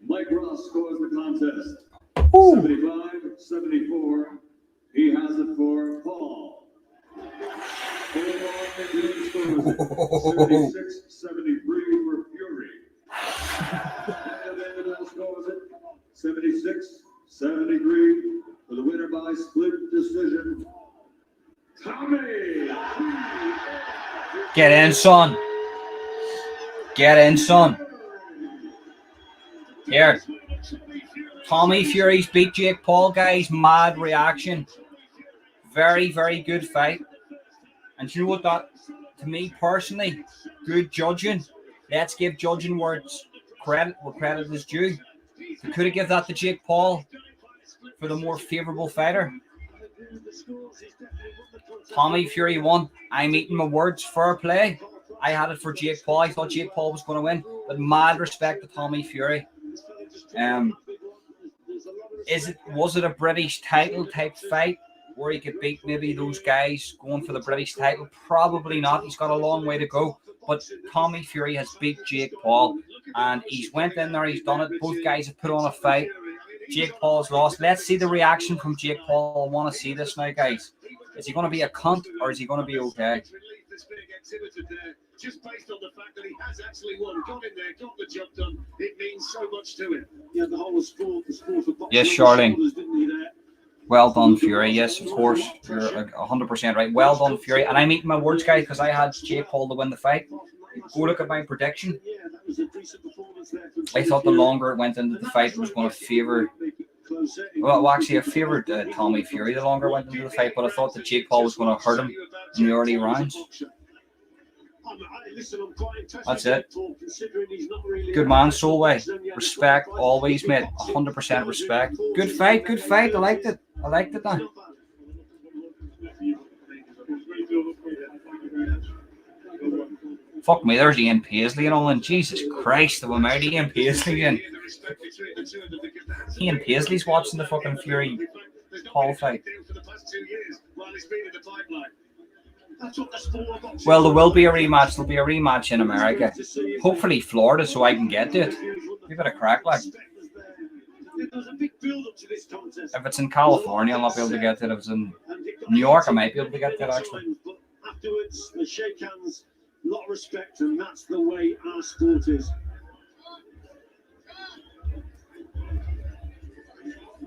Mike Ross scores the contest. 75-74. He has it for Paul. 76-73 for Fury. And then scores it 76-73 for the winner by split decision. Tommy! Get in, son. Get in, son. Here. Tommy Fury's beat Jake Paul, guys. Mad reaction. Very, very good fight. And you know what, that, to me personally, good judging. Let's give judging words credit where credit is due. We could have given that to Jake Paul for the more favourable fighter. Tommy Fury won. I'm eating my words. Fair play. I had it for Jake Paul. I thought Jake Paul was going to win, but mad respect to Tommy Fury. Was it a British title type fight where he could beat maybe those guys going for the British title? Probably not. He's got a long way to go. But Tommy Fury has beat Jake Paul, and he's went in there. He's done it. Both guys have put on a fight. Jake Paul's lost. Let's see the reaction from Jake Paul. I want to see this now, guys. Is he going to be a cunt or is he going to be okay? Just based on the fact that he has actually won, got in there, got the job done. It means so much to him. Yeah, the whole sport of boxing. Yes, Charlene. Well done, Fury. Yes, of course. You're 100% right. Well done, Fury. And I'm eating my words, guys, because I had Jake Paul to win the fight. Go look at my prediction. I thought the longer it went into the fight, it was going to favour. Well, actually, I favoured Tommy Fury the longer it went into the fight, but I thought that Jake Paul was going to hurt him in the early rounds. That's it. Good man, Solway. Respect, always, mate. 100% respect. Good fight, good fight. I liked it. I liked it, man. Fuck me, there's Ian Paisley and all, and Jesus Christ, the amount of Ian Paisley and Ian Paisley's watching the fucking Fury Paul fight. Well, there will be a rematch. There'll be a rematch in America. Hopefully Florida, so I can get to it. Give it a crack, like. If it's in California, I'll not be able to get to it. If it's in New York, I might be able to get to it, actually. Afterwards, the shake hands, a lot of respect, and that's the way our sport is.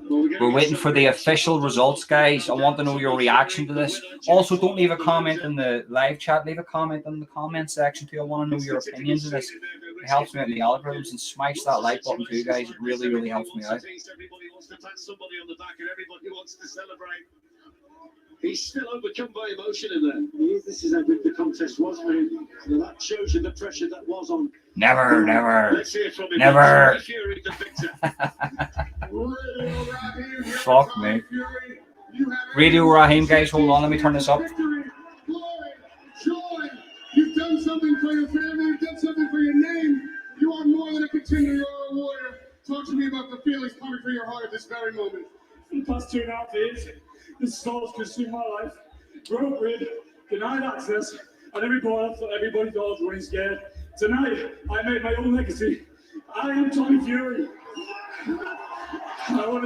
We're waiting for the official results, guys. I want to know your reaction to this. Also, don't leave a comment in the live chat. Leave a comment in the comment section too. I want to know your opinions of this. It helps me out in the algorithms, and smash that like button too, guys. It really, really helps me out. Everybody wants to pat somebody on the back, and everybody wants to celebrate. He's still overcome by emotion in there. This is how good the contest was for him. That shows you the pressure that was on. Never, never, Let's hear from him. never. Fury, the victor. Fuck me. Radio Raheem, guys, hold on, let me turn this up. Victory, glory, joy. You've done something for your family. You've done something for your name. You are more than a contender. You are a warrior. Talk to me about the feelings coming through your heart at this very moment. For the past 2.5 years, this storm's consumed my life. Broke rib, denied access, and everybody thought I was running scared. Tonight, I made my own legacy. I am Tommy Fury.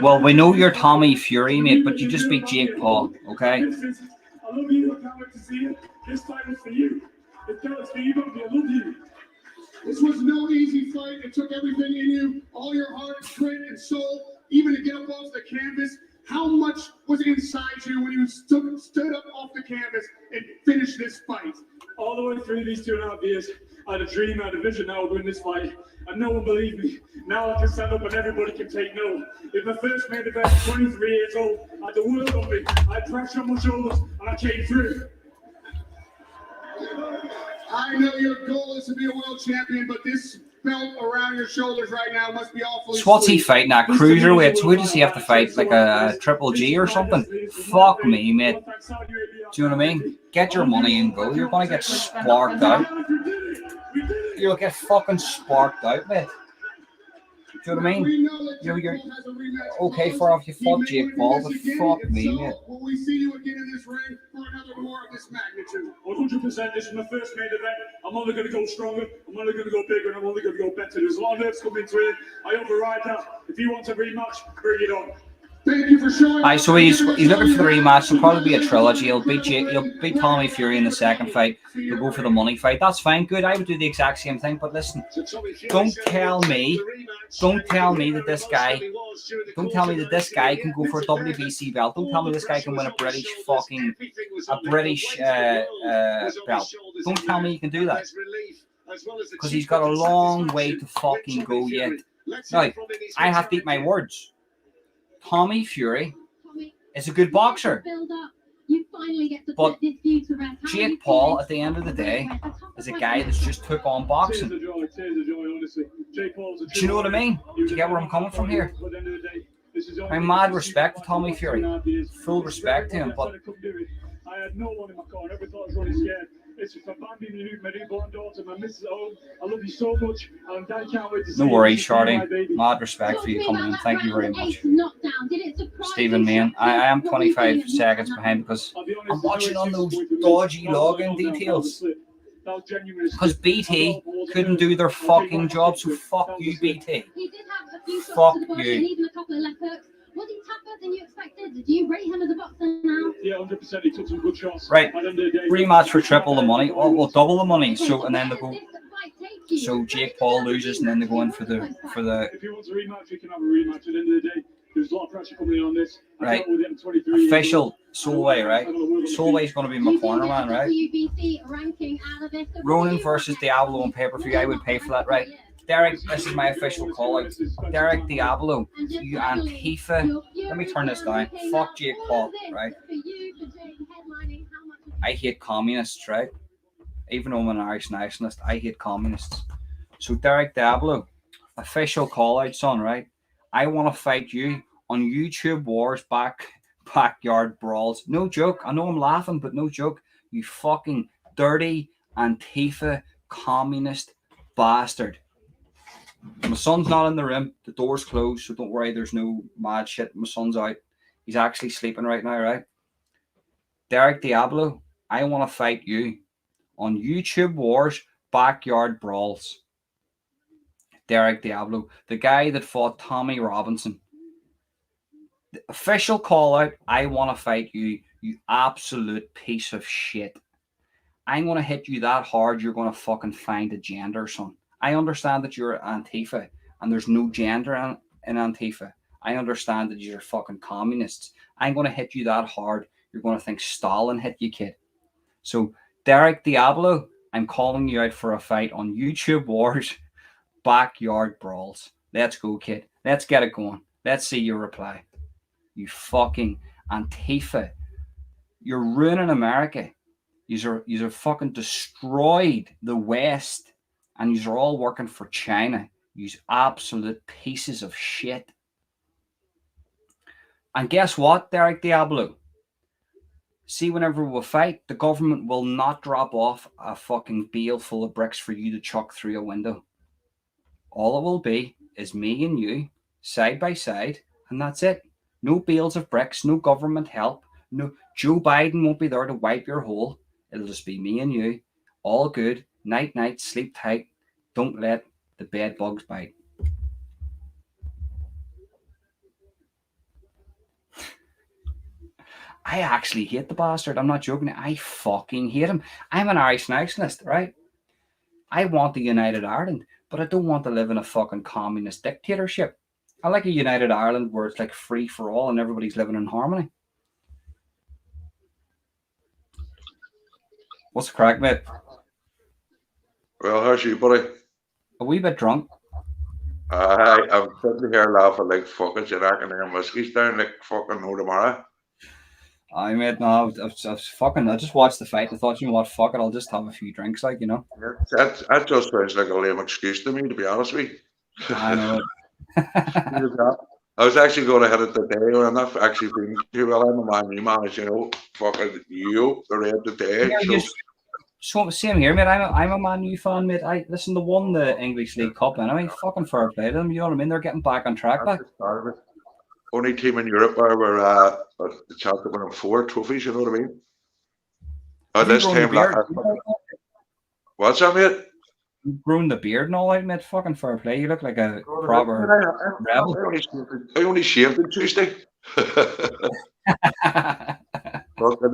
Well, we know you're Tommy Fury, mate, but you just beat Jake Paul, okay? I love you. I can't wait to see you. This time was for you. It's for you, baby. I love you. This was no easy fight. It took everything in you, all your heart, grit, and soul, even to get up off the canvas. How much was inside you when you stood up off the canvas and finished this fight? All the way through these 2.5 years, I had a dream, I had a vision. Now I would win this fight, and no one believed me. Now I can stand up and everybody can take note. In my first main event, 23 years old, I had the world on me. I had pressure on my shoulders, and I came through. I know your goal is to be a world champion, but this belt around your shoulders right now must be awfully. So what's he fighting at? Cruiserweight? So who does he have to fight? Like a Triple G or something? Fuck me, mate. Do you know what I mean? Get your money and go. You're going to get sparked out. You'll get fucking sparked out, mate. Do you know what I mean? You're okay for if you fought Jake Paul, but fuck me, mate. Will we see you again in this ring for another war of this magnitude? 100%. This is my first main event. I'm only going to go stronger. I'm only going to go bigger, and I'm only going to go better. There's a lot of nerves coming into it. I override that. If you want a rematch, bring it on. Thank you for showing. Aye, so he's looking for the rematch. It'll probably be a trilogy. He'll beat Tommy Fury in the second fight. He'll go for the money fight. That's fine. Good. I would do the exact same thing. But listen, don't tell me that this guy can go for a WBC belt. Don't tell me this guy can win a British belt. Don't tell me he can do that, because he's got a long way to fucking go yet. Now, I have to eat my words. Tommy Fury is a good boxer, but Jake Paul, at the end of the day, is a guy that's just took on boxing. Do you know what I mean? Do you get where I'm coming from here? My mad respect to Tommy Fury, full respect to him, but I had no one in my corner. Every thought I was really scared. It's just abandoning my newborn daughter, my missus at home. I love you so much, and I can't wait to see you. No worries, Shardy. Mad respect for you coming in. Thank you very much. Stephen, man, I am 25 seconds behind because I'm watching on those dodgy login details. Because BT couldn't do their fucking job, so fuck you, BT. Fuck you. Was he tougher than you expected? Did you rate him as a boxer now? Yeah, 100%. He took some good shots. Right. Rematch for triple the money. Well, double the money. So and then they go. So Jake Paul loses, and then they go in for the. If he wants a rematch, he can have a rematch. At the end of the day, there's a lot of pressure coming in on this. Right. Official Solway, right? Solway's going to be my corner man, right? Ronan versus Diablo on pay-per-view. I would pay for that, right? Derek, this is my official call out. Derek Diablo, you Antifa. Let me turn this down. Fuck Jake Paul, right? I hate communists, right? Even though I'm an Irish nationalist, I hate communists. So Derek Diablo, official call out, son, right? I want to fight you on YouTube Wars backyard brawls. No joke. I know I'm laughing, but no joke. You fucking dirty Antifa communist bastard. My son's not in the room. The door's closed, so don't worry. There's no mad shit. My son's out. He's actually sleeping right now, right? Derek Diablo, I want to fight you on YouTube Wars backyard brawls. Derek Diablo, the guy that fought Tommy Robinson. The official call out, I want to fight you, you absolute piece of shit. I'm going to hit you that hard, you're going to fucking find a gender, son. I understand that you're Antifa and there's no gender in Antifa. I understand that you're fucking communists. I'm going to hit you that hard. You're going to think Stalin hit you, kid. So, Derek Diablo, I'm calling you out for a fight on YouTube Wars backyard brawls. Let's go, kid. Let's get it going. Let's see your reply. You fucking Antifa. You're ruining America. You're fucking destroyed the West. And you're all working for China. You absolute pieces of shit. And guess what, Derek Diablo? See, whenever we fight, the government will not drop off a fucking bale full of bricks for you to chuck through a window. All it will be is me and you, side by side, and that's it. No bales of bricks, no government help. No, Joe Biden won't be there to wipe your hole. It'll just be me and you. All good. Night, night, sleep tight. Don't let the bed bugs bite. I actually hate the bastard. I'm not joking. I fucking hate him. I'm an Irish nationalist, right? I want a united Ireland, but I don't want to live in a fucking communist dictatorship. I like a united Ireland where it's like free for all and everybody's living in harmony. What's the crack, mate? Well, how's you, buddy? A wee bit drunk. I'm sitting here laughing like fucking shit. I can hear whiskey's down like fucking no tomorrow. I mate, no, I just watched the fight. I thought, you know what, fuck it, I'll just have a few drinks, like, you know. That just sounds like a lame excuse to me, to be honest with you. I know it. I was actually going to hit it today, and I'm not actually feeling too well. I'm a Man U man, as you know. Fucking you, the red today. Yeah, so same here, mate. I'm a Man U fan, mate. They won the English League Cup anyway. Fucking fair play to them. You know what I mean? They're getting back on track. Like. Only team in Europe where we're the chance of winning 4 trophies. You know what I mean? This time, what's that, mate? You've grown the beard and all that, mate. Fucking fair play. You look like a proper rebel. I only shaved on Tuesday. Fucking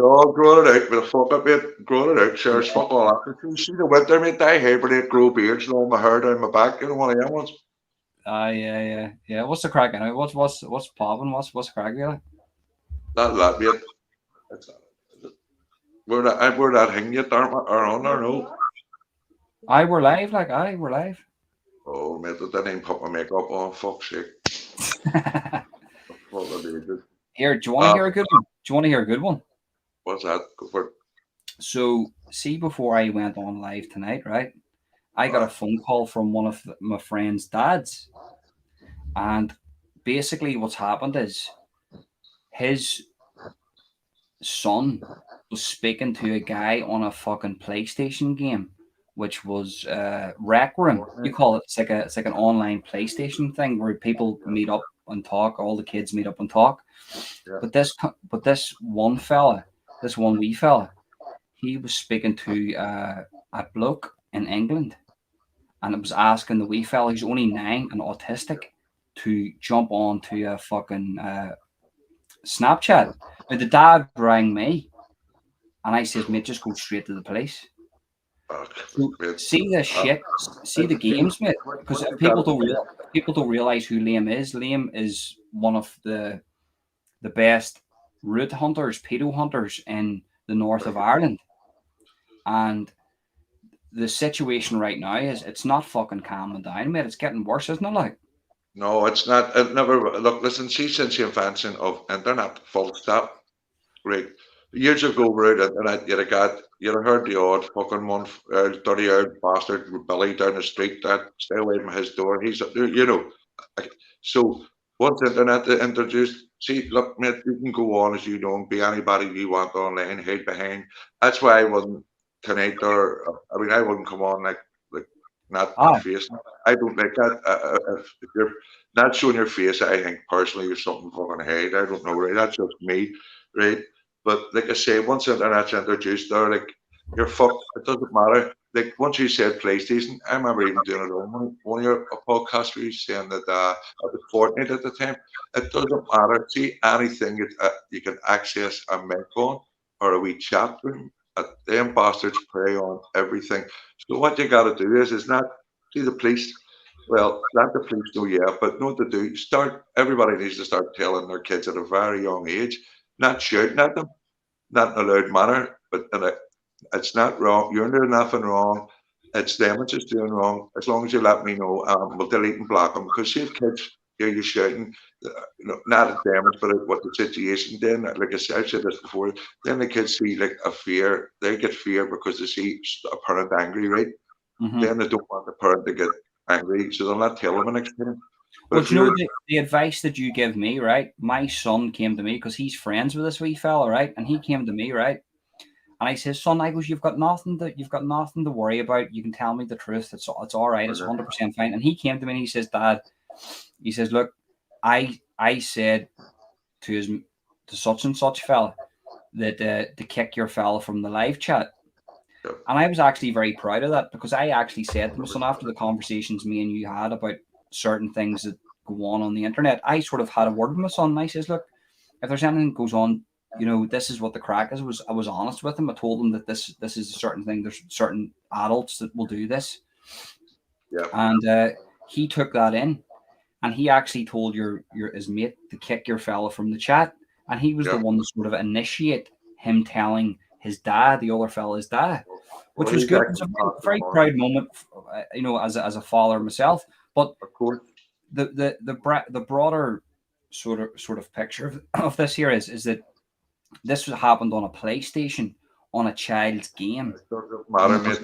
all growing it out with a fuck up, mate. Growing it out, sure. Fuck all that. You see the winter, mate. I hibernate, grow beards, and all my hair down my back. You know one of them ones. Yeah. What's the crack anyway? What's popping? What's the crack really? That mate. We're not hanging yet, aren't we? Or on or no? We're live, we're live. Oh mate, I didn't even put my makeup on. Fuck's sake. Here, do you want to hear a good one? Do you want to hear a good one? What's that? Go for it. So, see, before I went on live tonight, right? I got a phone call from one of my friend's dads. And basically what's happened is his son was speaking to a guy on a fucking PlayStation game, which was Rec Room. You call it, it's like an online PlayStation thing where people meet up and talk, all the kids meet up and talk. Yeah. But this one wee fella, he was speaking to a bloke in England, and it was asking the wee fella, who's only 9 and autistic, to jump on to a fucking Snapchat. Now, the dad rang me, and I said, mate, just go straight to the police. See this shit, see the games, mate, because people don't realize who Liam is. Liam is one of the best root hunters, pedo hunters in the north of Ireland, and the situation right now is it's not fucking calming down, mate. It's getting worse, isn't it? Like, no, it's not. It never. Look, listen. See, since the invention of internet, full stop. Right. Years ago, right, internet, you'd have heard the odd fucking one, 30-year bastard Billy down the street that stay away from his door. He's, you know. So once internet introduced, see, look, mate, you can go on as you know and be anybody you want online, hide behind. That's why I wouldn't tonight, I wouldn't come on like not my face. I don't like that. If you're not showing your face, I think personally you're something fucking hide. I don't know, right? That's just me, right? But like I say, once the internet's introduced there, like you're fucked. It doesn't matter. Like once you said PlayStation, I remember even doing it on one of your podcasts where you saying that it was Fortnite at the time. It doesn't matter. See, anything you can access a mic on or a wee chat room. Them bastards prey on everything. So what you got to do is not see the police. Well, let the police know, yeah, but know what to do. Everybody needs to start telling their kids at a very young age, not shouting at them, not in a loud manner, but it's not wrong. You're doing nothing wrong. It's them that's just doing wrong. As long as you let me know, we'll delete and block them. Because see if kids hear you shouting, not at damage, but at what the situation then, like I said this before, then the kids see like a fear. They get fear because they see a parent angry, right? Mm-hmm. Then they don't want the parent to get angry, so they'll not tell them the next time. But Well, if do you know you're the advice that you give me, right? My son came to me because he's friends with this wee fella, right? And he came to me, right? And I says, son, I goes, you've got nothing to worry about. You can tell me the truth. It's all right. It's 100% fine. And he came to me and he says, Dad, he says, look, I said to such and such fella that to kick your fella from the live chat. And I was actually very proud of that because I actually said to my son after the conversations me and you had about certain things that go on the internet, I sort of had a word with my son and I says, look, if there's anything that goes on, you know, this is what the crack is. I was honest with him. I told him that this is a certain thing. There's certain adults that will do this. Yeah. And he took that in and he actually told his mate to kick your fella from the chat. And he was the one to sort of initiate him telling his dad, the other fella's dad, which Well, was he's good. It was actually a very proud moment, you know, as a father myself. But of course, the broader sort of picture of this here is that this happened on a PlayStation on a child's game. It doesn't matter, mate.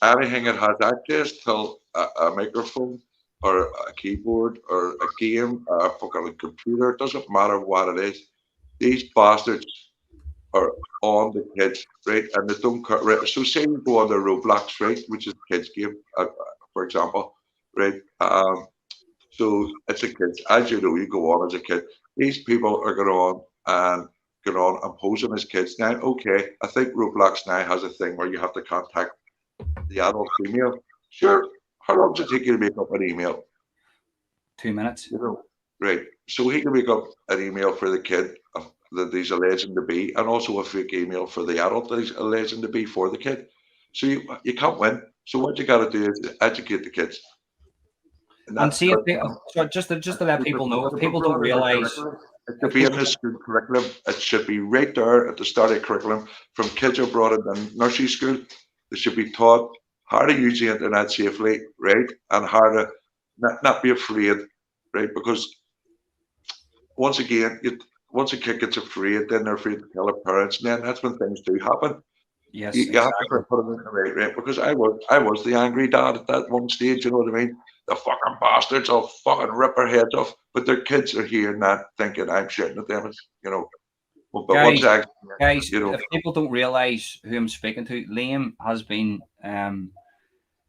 Anything that has access to a microphone or a keyboard or a game, a fucking computer, it doesn't matter what it is. These bastards are on the kids, right? And they don't care. Right? So say you go on the Roblox, right, which is a kids game, for example, right? So it's a kids. As you know, you go on as a kid. These people are going on and posing as kids. Now, okay, I think Roblox now has a thing where you have to contact the adult female. Sure, how long does it take you to make up an email? 2 minutes. You know, right. So he can make up an email for the kid that he's alleging to be, and also a fake email for the adult that he's alleging to be for the kid. So you can't win. So what you got to do is educate the kids. And see, just to let people know, if people don't realize, it should be in the school curriculum. It should be right there at the start of curriculum. From kids are brought in nursery school, they should be taught how to use the internet safely, right, and how to not be afraid, right? Because once again, once a kid gets afraid, then they're afraid to tell their parents, and then that's when things do happen. Yes, you have to put them in the right. Because I was the angry dad at that one stage. You know what I mean? The fucking bastards will fucking rip their heads off, but their kids are hearing that, thinking I'm shitting at them. You know, but guys, you know, if people don't realize who I'm speaking to, Liam has been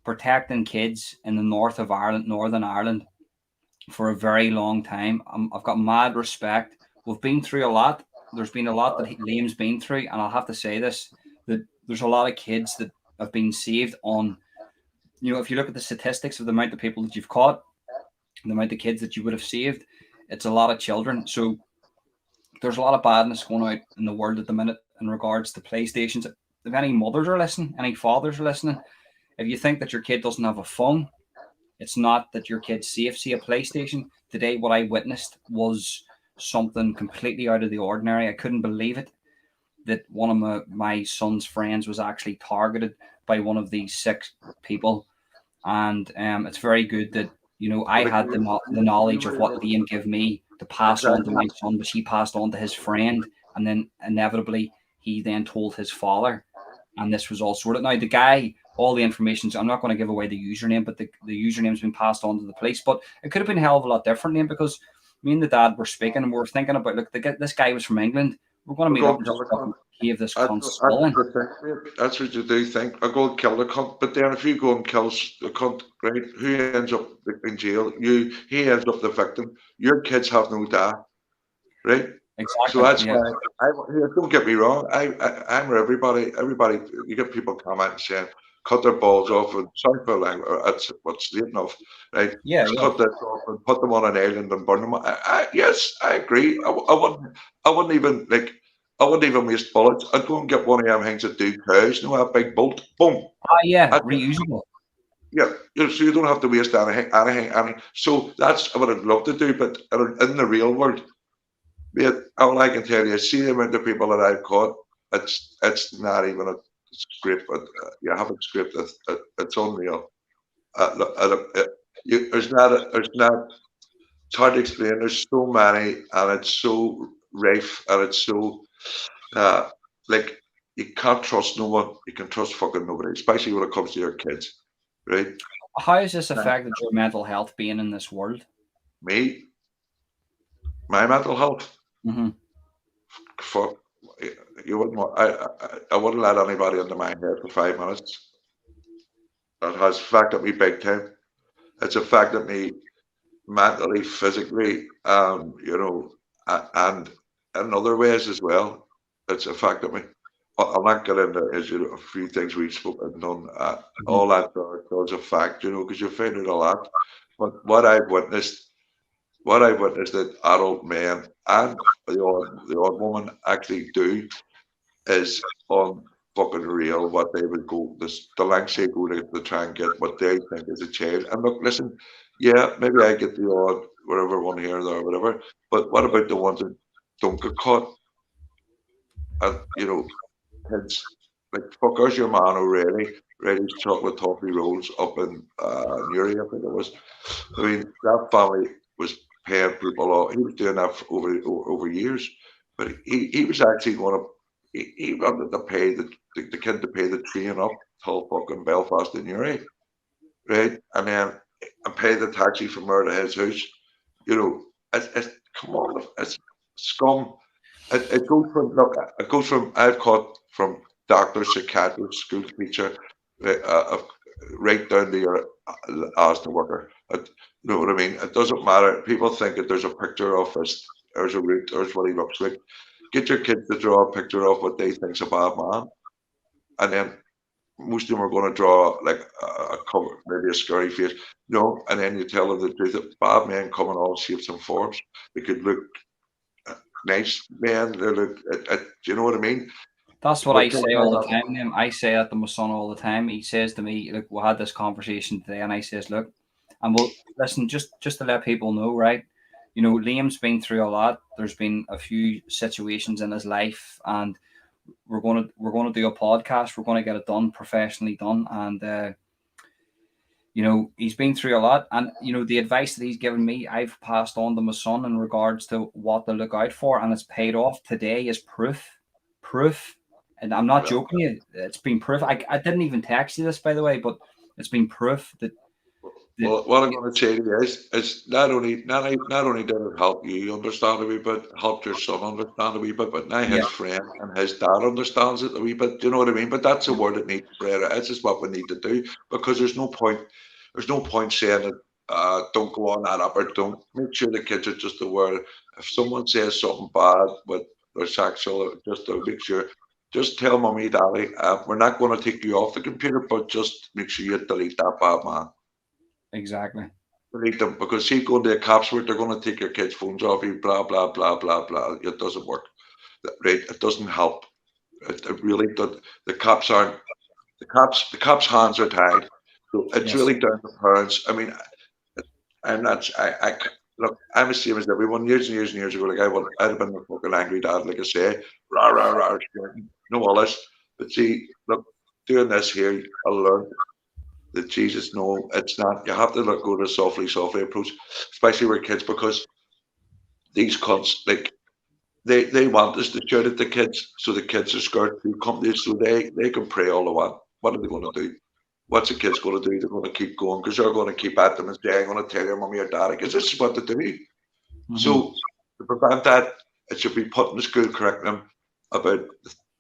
protecting kids in the north of Ireland, Northern Ireland, for a very long time. I've got mad respect. We've been through a lot. There's been a lot that Liam's been through, and I'll have to say this, that there's a lot of kids that have been saved on, you know, if you look at the statistics of the amount of people that you've caught, the amount of kids that you would have saved, it's a lot of children. So there's a lot of badness going out in the world at the minute in regards to PlayStations. If any mothers are listening, any fathers are listening, if you think that your kid doesn't have a phone, it's not that your kid's safe. See, a PlayStation today, what I witnessed was something completely out of the ordinary. I couldn't believe it, that one of my son's friends was actually targeted by one of these 6 people. And it's very good that, you know, I had the knowledge of what Liam gave me to pass on to my son, but he passed on to his friend, and then inevitably he then told his father, and this was all sorted. Now the guy, all the information, I'm not going to give away the username, but the username's been passed on to the police. But it could have been a hell of a lot different, Liam, because me and the dad were speaking and we were thinking about, look, this guy was from England. We're going to meet up and just give this cunt spilling. That's what you do think. I go and kill the cunt, but then if you go and kill the cunt, right, who ends up in jail? He ends up the victim. Your kids have no dad, right? Exactly. So that's why. Don't get me wrong. I'm for everybody. Everybody, you get people commenting saying, "Cut their balls off," and sorry for language. That's what's late enough, right? Yeah. Cut this off and put them on an island and burn them. Yes, I agree. I wouldn't even like. I wouldn't even waste bullets. I'd go and get one of them things that do cows. You know, a big bolt. Boom. Yeah, reusable. Yeah, so you don't have to waste anything. So that's what I'd love to do. But in the real world, mate, all I can tell you is see the amount of people that I've caught. It's not even a scrape. But you haven't scraped it. It's unreal. There's not. It's hard to explain. There's so many, and it's so rife, and it's so like you can't trust no one. You can trust fucking nobody, especially when it comes to your kids, right? How has this affected your mental health being in this world? me, my mental health. Mm-hmm. Fuck, you wouldn't want, I wouldn't let anybody into my head for 5 minutes. That has affected me big time. It's affected me mentally, physically, and in other ways as well. It's affected me. I'll not get into a few things we've spoken and done. All that does affect, because you find it a lot. But what I've witnessed that adult men and the odd woman actually do is on fucking real what they would go the lengths they go to try and get what they think is a child. And look, listen, yeah, maybe I get the odd whatever one here or there or whatever, but what about the ones that don't get caught? And kids like fuckers your man O'Reilly's chocolate toffee rolls up in Newry, I think it was. I mean, that family was paying people off. He was doing that for over years, but he was actually going to he wanted to pay the kid to pay the train up till fucking Belfast and Newry, right? And then and pay the taxi from there to his house. It's come on, it's scum. It goes from look, it goes from I've caught from doctor, psychiatrist, school teacher, right down to your Asda worker. You know what I mean? It doesn't matter. People think that there's a picture of us, there's a root, there's what he looks like. Get your kids to draw a picture of what they think's a bad man, and then most of them are going to draw like a cover, maybe a scary face. No, and then you tell them the truth that bad men come in all shapes and forms. They could look nice men. They look, do you know what I mean? That's what I say all the time, Liam. I say that to my son all the time. He says to me, look, we had this conversation today, and I says, look, and we'll listen, just to let people know, right? Liam's been through a lot. There's been a few situations in his life, and we're gonna do a podcast. We're gonna get it done, professionally done, and he's been through a lot, and the advice that he's given me, I've passed on to my son in regards to what to look out for, and it's paid off. Today is proof, and I'm not joking you. It's been proof. I didn't even text you this, by the way, but it's been proof that. Well, what I'm going to say to you is not only did it help you understand a wee bit, helped your son understand a wee bit, but now his friend and his dad understands it a wee bit. Do you know what I mean? But that's a word that needs spread. It's just what we need to do, because there's no point saying that don't go on that up, or don't. Make sure the kids are just aware. If someone says something bad with their sexual, just to make sure. Just tell mommy, daddy, we're not going to take you off the computer, but just make sure you delete that bad man. Exactly. Delete them, because see, going to a cops where they're going to take your kids' phones off you, blah blah blah blah blah. It doesn't work, right? It doesn't help. It really does. The cops' hands are tied. So it's really down to parents. I mean, I'm not. I look. I'm the same as everyone. Years and years and years ago, like I'd have been a fucking angry dad, like I say, rah rah rah, no all this. But see, look, doing this here, I learned that Jesus, no, it's not. You have to go to a softly approach, especially with kids, because these cunts, like, they want us to shout at the kids, so the kids are scared to come to us, so they can pray all they want. What are they going to do? What's the kids going to do? They're going to keep going, because they're going to keep at them and say, I'm going to tell your mommy or daddy, because this is what they do. Mm-hmm. So to prevent that, it should be put in the school curriculum about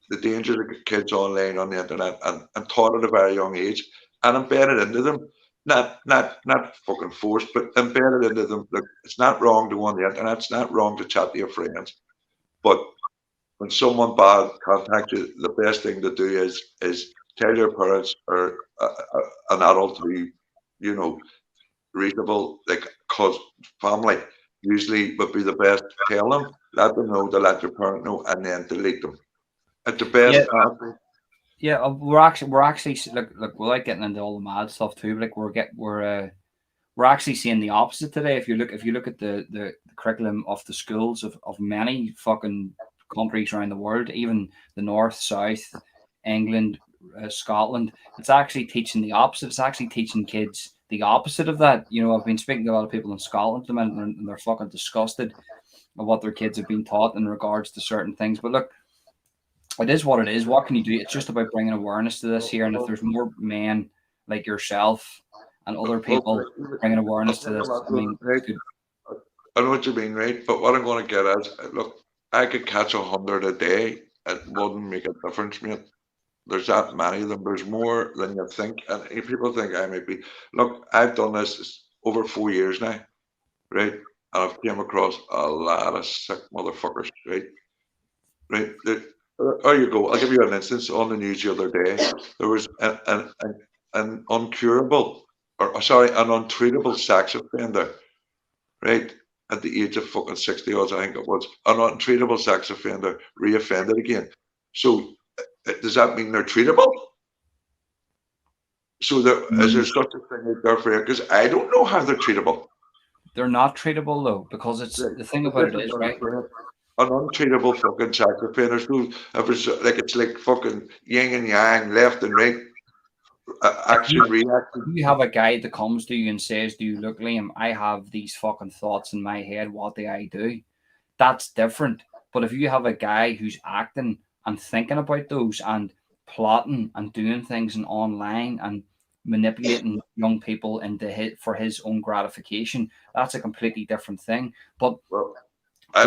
the dangers of kids online on the internet, and taught at a very young age, and embedded into them, not fucking forced, but embedded into them. Look, it's not wrong to go on the internet, it's not wrong to chat to your friends, but when someone bad contacts you, the best thing to do is tell your parents, or an adult who, reasonable, like, cause family usually would be the best. Tell them, let them know, to let your parent know, and then delete them. At the best time. Yeah, we're actually look, without getting into all the mad stuff too, but like we're actually seeing the opposite today. If you look at the curriculum of the schools of many fucking countries around the world, even the north, south, England, Scotland, it's actually teaching the opposite. It's actually teaching kids the opposite of that. I've been speaking to a lot of people in Scotland at the minute, and they're fucking disgusted of what their kids have been taught in regards to certain things. But look, it is what it is. What can you do? It's just about bringing awareness to this here. And if there's more men like yourself and other people bringing awareness to this, I mean, I know what you mean, right? But what I'm going to get at is, look, I could catch 100 a day. It wouldn't make a difference, mate. There's that many of them. There's more than you think. And if people think I might be, look, I've done this over 4 years now, right? And I've came across a lot of sick motherfuckers, right? Right? There you go. I'll give you an instance on the news the other day. There was an uncurable, or sorry, an untreatable sex offender, right? At the age of fucking 60 odds, I think it was, an untreatable sex offender reoffended again. So does that mean they're treatable? So is there such a thing out there for you? Because I don't know how they're treatable. They're not treatable though, because it's the thing about it is, right? An untreatable fucking sex offender. So if it's like fucking yin and yang, left and right, action, reaction. You have a guy that comes to you and says, "Do you look, Liam? I have these fucking thoughts in my head. What do I do?" That's different. But if you have a guy who's acting and thinking about those and plotting and doing things and online and manipulating young people into for his own gratification, that's a completely different thing. But well, I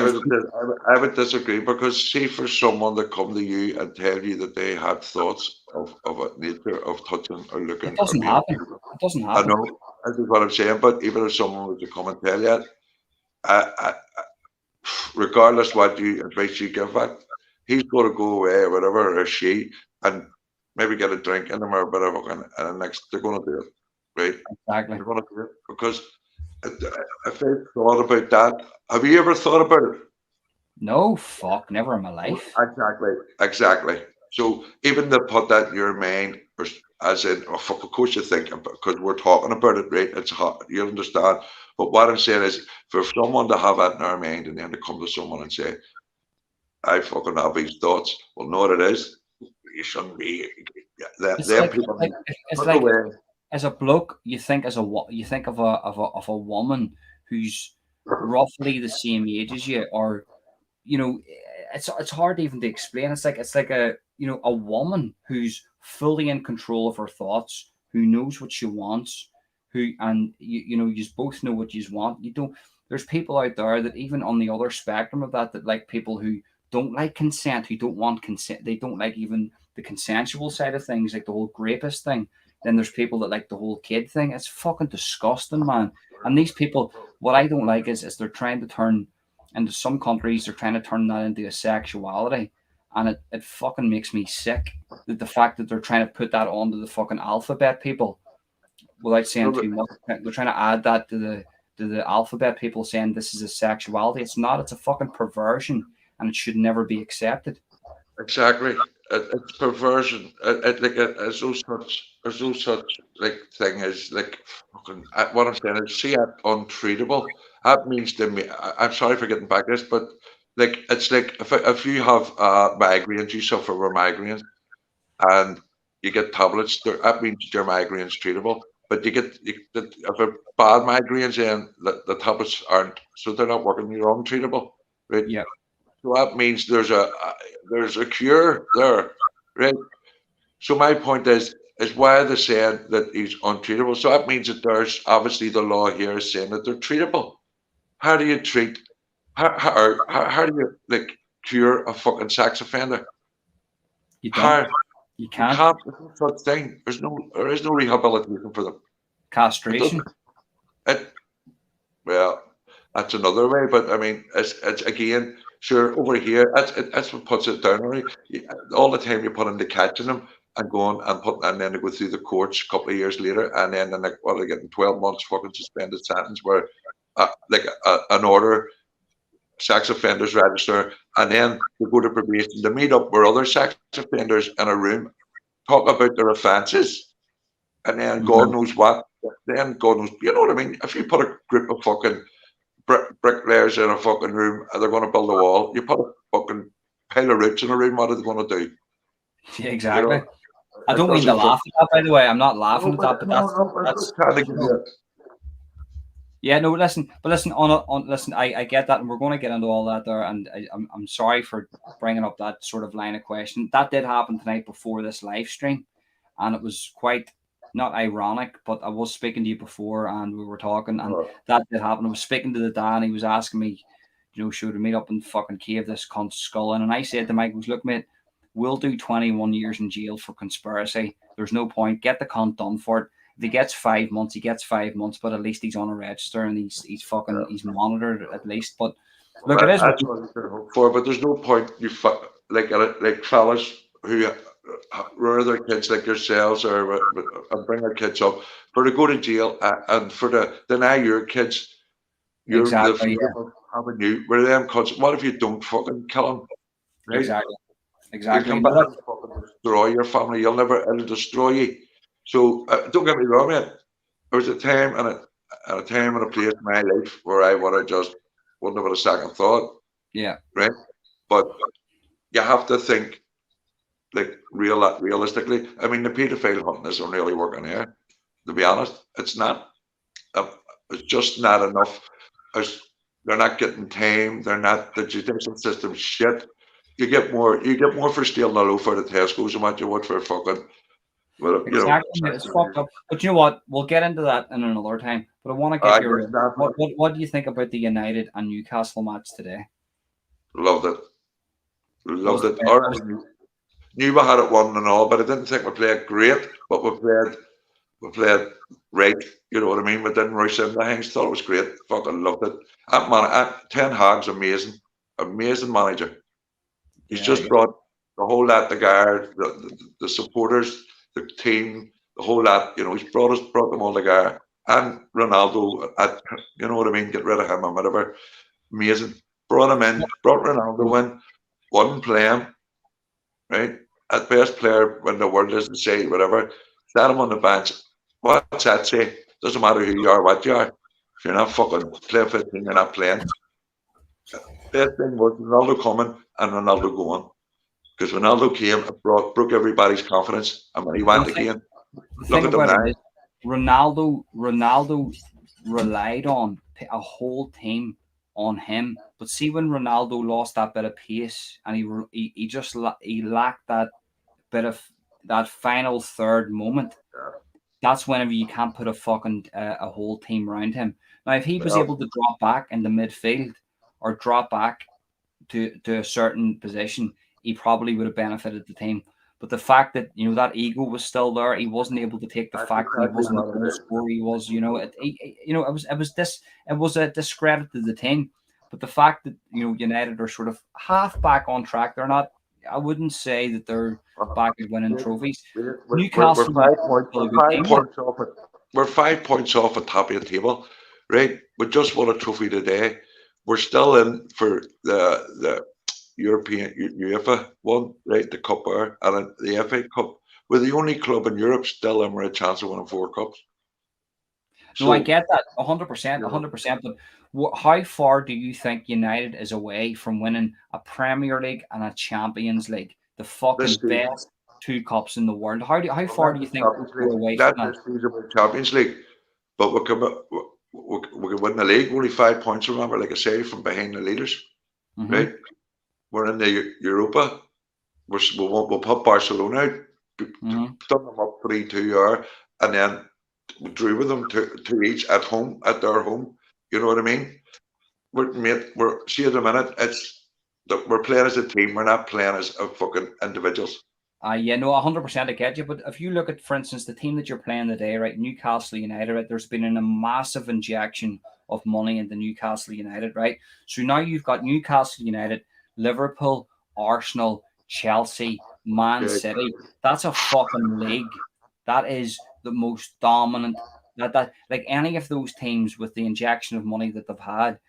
would disagree, because see, for someone to come to you and tell you that they had thoughts of a nature of touching or looking, it doesn't happen. It doesn't happen. I know, this is what I'm saying. But even if someone was to come and tell you, regardless what advice you give it, he's going to go away or whatever, or she, and maybe get a drink in them or whatever, and next they're going to do it, right? Exactly. They're going to do it because if I thought about that, have you ever thought about it? No, fuck, never in my life. Exactly. So even to put that in your mind, as in, oh, fuck, of course you think, because we're talking about it, right? It's hot, you understand. But what I'm saying is, for someone to have that in their mind and then to come to someone and say, I fucking have these thoughts. Well, know what it is? You shouldn't be. It's like as a bloke, you think of a woman who's roughly the same age as you, or it's hard even to explain. It's like a woman who's fully in control of her thoughts, who knows what she wants, and you both know what you want. You don't. There's people out there that even on the other spectrum of that like people who don't like consent, who don't want consent. They don't like even the consensual side of things, like the whole rapist thing. Then there's people that like the whole kid thing. It's fucking disgusting, man. And these people, what I don't like is they're trying to turn, into some countries, they're trying to turn that into a sexuality. And it fucking makes me sick. The fact that they're trying to put that onto the fucking alphabet people without saying too much. They're trying to add that to the alphabet people, saying this is a sexuality. It's not. It's a fucking perversion, and it should never be accepted. Exactly. It's perversion. There's no such like thing as like fucking. What I'm saying is, see, it untreatable. That means to me. I'm sorry for getting back this, but like it's like if you have migraines, you suffer with migraines, and you get tablets. That means your migraines treatable. But if a bad migraines, then the tablets aren't, so they're not working. You're untreatable, right? Yeah. So that means there's a cure there, right? So my point is why are they saying that he's untreatable? So that means that there's obviously the law here is saying that they're treatable. How do you treat? How do you like cure a fucking sex offender? You don't. You can't. There's no such thing. There is no rehabilitation for them. Castration. Well, that's another way, but I mean, it's again. Sure, over here, that's what puts it down. Right? All the time you put into catching them and going and then they go through the courts a couple of years later, and then they're getting 12 months fucking suspended sentence, where an order, sex offenders register, and then they go to probation to meet up with other sex offenders in a room, talk about their offences, and then God knows what. Then God knows, you know what I mean? If you put a group of fucking bricklayers in a fucking room and they're going to build a wall, you put a fucking pile of roots in a room, what are they going to do? Yeah, exactly. I don't mean to laugh at that, by the way. I'm not laughing at that, but that's yeah, no, listen, I get that, and we're going to get into all that there, and I'm sorry for bringing up that sort of line of question. That did happen tonight before this live stream, and it was quite not ironic, but I was speaking to you before, and we were talking, and that did happen. I was speaking to the dad, and he was asking me, should we meet up and fucking cave this cunt's skull in? And I said to Mike, look, mate, we'll do 21 years in jail for conspiracy. There's no point. Get the cunt done for it. If he gets 5 months, he gets 5 months, but at least he's on a register and he's monitored at least. But look, it is that's what I'm hope for. But there's no point like fellas who rear their kids like yourselves or bring their kids up for to go to jail and for to deny your kids the freedom of having you. Where them cunts, what if you don't fucking kill them? Right? Exactly. You come back and fucking destroy your family. It'll destroy you. So don't get me wrong, man. There was a time and a place in my life where I wouldn't have had a second thought. Yeah. Right. But you have to think like realistically. I mean, the paedophile hunting isn't really working here. To be honest, it's not. It's just not enough. They're not getting tamed. They're not. The judicial system's shit. You get more for stealing a loaf out of Tesco's than what you would for fucking. Well, exactly, it's fucked up. But you know what? We'll get into that in another time. But I want to get your what do you think about the United and Newcastle match today? Loved it. Already knew we had it won and all, but I didn't think we played great. But we played right. You know what I mean? We didn't rush into things. Thought it was great. Fucking loved it. Ten Hag's amazing manager. He's just brought the whole lot together, the supporters, the team, the whole lot. He's brought them all together. And Ronaldo, you know what I mean? Get rid of him and whatever. Amazing. Brought him in, brought Ronaldo in, wasn't playing, right? At best player when the world is to say whatever. Sat him on the bench. What's that say? Doesn't matter who you are, what you are. If you're not fucking playing 15, you're not playing. Best thing was Ronaldo coming and Ronaldo going. Because Ronaldo came and broke everybody's confidence. And when he went again, look at them now. Ronaldo relied on a whole team on him. But see, when Ronaldo lost that bit of pace and he lacked that bit of that final third moment, that's whenever you can't put a whole team around him. Now, if he was able to drop back in the midfield or drop back to a certain position, he probably would have benefited the team. But the fact that that ego was still there, he wasn't able to take the fact that he wasn't a goal scorer. He was, it was a discredit to the team. But the fact that United are sort of half back on track, they're not. I wouldn't say that they're back at winning trophies. Newcastle, we're 5 points off the top of the table, right? We just won a trophy today. We're still in for the European UEFA one, right? The Cup and the FA Cup. We're the only club in Europe still in with a chance of winning 4 cups. No, I get that 100%. But how far do you think United is away from winning a Premier League and a Champions League, the fucking best 2 cups in the world? How far do you think we're away from that? This season with Champions League, but we can win the league. Only 5 points. Remember, like I say, from behind the leaders, right? We're in the Europa. We'll put Barcelona out, done them up 3-2, and then we drew with them to each at their home. You know what I mean? See at the minute, we're playing as a team. We're not playing as fucking individuals. Yeah, no, 100% I get you. But if you look at, for instance, the team that you're playing today, right, Newcastle United, right, there's been a massive injection of money into Newcastle United, right? So now you've got Newcastle United, Liverpool, Arsenal, Chelsea, Man City. That's a fucking league. That is the most dominant. That like any of those teams with the injection of money that they've had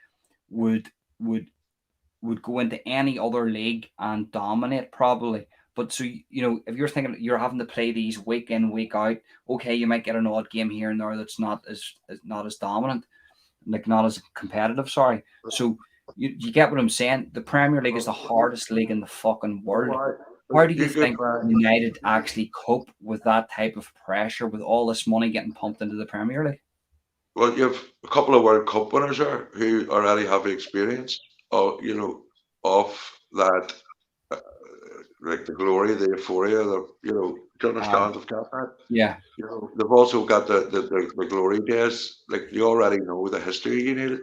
would go into any other league and dominate probably. But so if you're thinking you're having to play these week in, week out, okay, you might get an odd game here and there that's not as dominant, like not as competitive. Sorry. So you get what I'm saying? The Premier League is the hardest league in the fucking world. How do you think United actually cope with that type of pressure, with all this money getting pumped into the Premier League? Well, you have a couple of World Cup winners there who already have experience of that, like the glory, the euphoria, Do you understand? They've got that. Yeah. You know, they've also got the glory days. Like they already know the history you needed.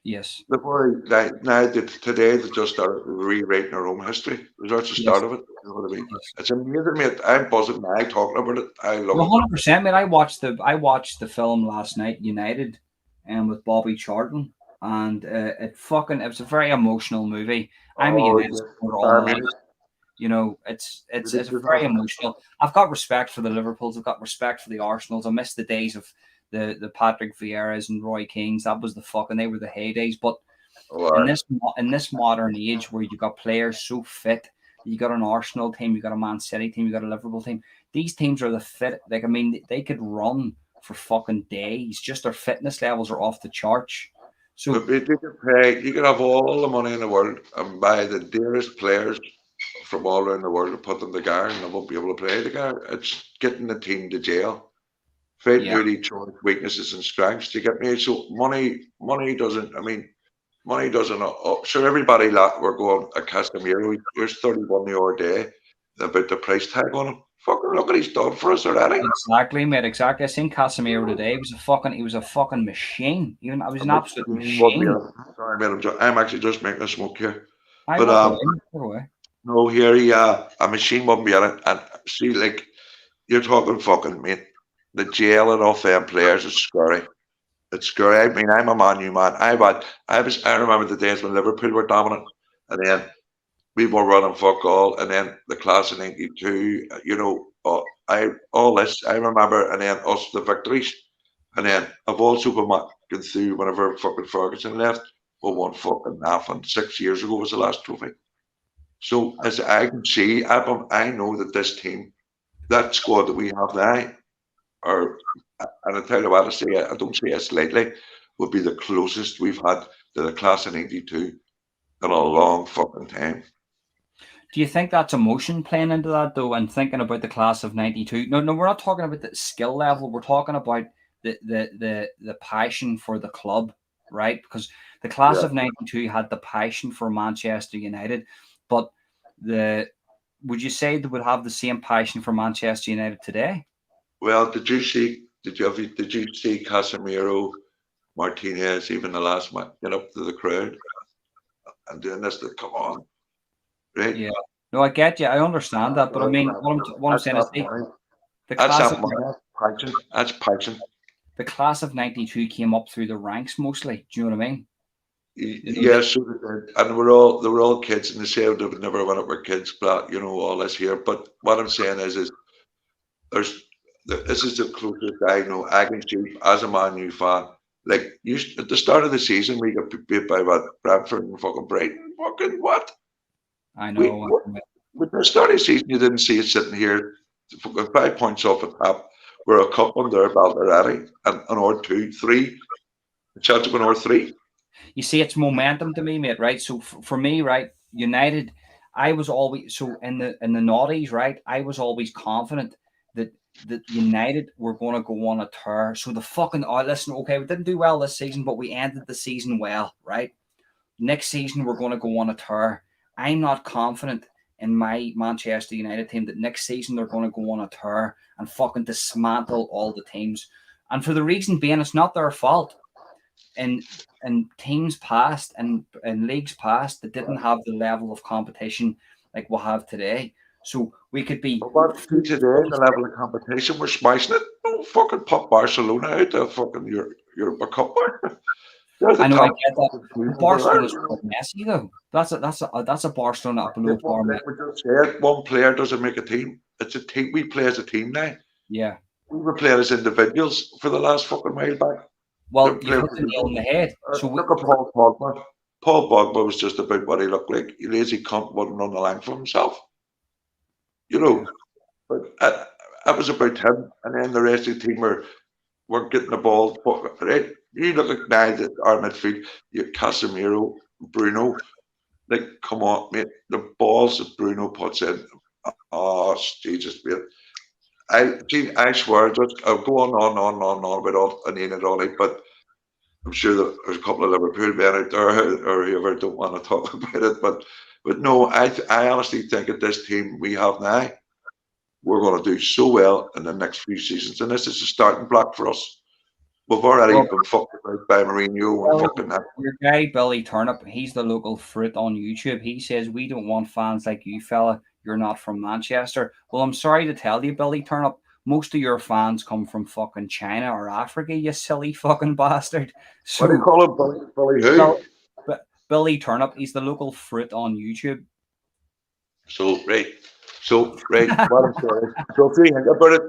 Yes. They've already today they just started rewriting their own history. That's the Yes. start of it. You know what I mean? It's amazing, mate. I'm buzzing now talking about it. I love it. 100%, man. I watched the film last night, United, and with Bobby Charlton, and it was a very emotional movie. I'm a Oh, United yes. supporter all my I mean, life. You know, it's it is very emotional. I've got respect for the Liverpools. I've got respect for the Arsenals. I miss the days of the Patrick Vieira's and Roy Keanes. That was they were the heydays. But in this modern age where you got players so fit, you got an Arsenal team, you got a Man City team, you got a Liverpool team. These teams are the fit. Like, I mean, they could run for fucking days. Just their fitness levels are off the charts. So you can pay. You can have all the money in the world and buy the dearest players from all around the world and put them together, and they won't be able to play together. It's getting the team to jail. Finding out each other's weaknesses and strengths. Do you get me? So money doesn't. I mean, money doesn't. Sure, everybody we're going a Casemiro. Here's 31 euro a day. About the price tag on him. Fucking look what he's done for us already. Exactly, mate. Exactly. I seen Casemiro today. He was a fucking machine. I was an absolute machine. Sorry, mate. I'm actually just making a smoke here. I But walk away. no, here a machine wouldn't be in it. And see, like you're talking fucking mate. The jail and off them players is scary. It's scary. I mean, I'm a Man U man. I remember the days when Liverpool were dominant, and then we were running fuck all, and then the class of '92. You know, all this I remember, and then us the victories, and then I've also been going through whenever fucking Ferguson left. We won fucking nothing. 6 years ago was the last trophy. So as I can see, I know that this team, that squad that we have now, and I tell you what, I don't say it slightly, would be the closest we've had to the class of '92 in a long fucking time. Do you think that's emotion playing into that though, and thinking about the class of '92? No, we're not talking about the skill level. We're talking about the passion for the club, right? Because the class of '92 had the passion for Manchester United, but would you say they would have the same passion for Manchester United today? Well, did you see Casemiro, Martinez, even the last man, get up to the crowd and doing this? Come on, right? Yeah. No, I get you. I understand that, but I mean, what I'm saying is the class that's passion. The class of '92 came up through the ranks mostly. Do you know what I mean? Yes, and they were all kids, and they say they would never when it were kids, but you know all this here. But what I'm saying is this is the closest I know. I can see as a Man U fan. Like at the start of the season, we got beat by Bradford and fucking Brighton. Fucking what? I know. With the start of the season, you didn't see it sitting here, fucking 5 points off the top. We're a cup under our belt already, and or 2, 3. Chelsea win or 3. You see, it's momentum to me, mate. Right. So for me, right, United, I was always in the noughties, right. I was always confident that United were going to go on a tear. So the fucking listen, okay, we didn't do well this season, but we ended the season well, right? Next season we're going to go on a tear. I'm not confident in my Manchester United team that next season they're going to go on a tear and fucking dismantle all the teams. And for the reason being, it's not their fault. In teams past and leagues past that didn't have the level of competition like we'll have today. So we could be. But today, the level of competition, we're smashing it. Don't fucking pop Barcelona out of fucking your cup. I know, I get that. Barcelona's messy though. That's a Barcelona up below par. One player doesn't make a team. It's a team. We play as a team now. Yeah. We were playing as individuals for the last fucking while back. Well, you hit the nail on the head. So look at Paul Pogba. Paul Pogba was just about what he looked like. He lazy cunt wouldn't run the line for himself. You know, but that was about him. And then the rest of the team were getting the ball. Right? You look at now that our midfield, you have Casemiro, Bruno. Like, come on, mate. The balls that Bruno puts in. Oh, Jesus, mate. I swear, I'll go on about all and in it all, but I'm sure that there's a couple of Liverpool men out there or whoever don't want to talk about it. But no, I honestly think at this team we have now, we're going to do so well in the next few seasons, and this is a starting block for us. We've already been fucked about by Mourinho and fucking that. Your guy Billy Turnip, he's the local fruit on YouTube. He says, "We don't want fans like you, fella. You're not from Manchester." Well, I'm sorry to tell you, Billy Turnip, most of your fans come from fucking China or Africa, you silly fucking bastard. So, What do you call him, Billy who? Billy Turnip, he's the local fruit on YouTube. So, right, what I'm saying is, so if you think about it,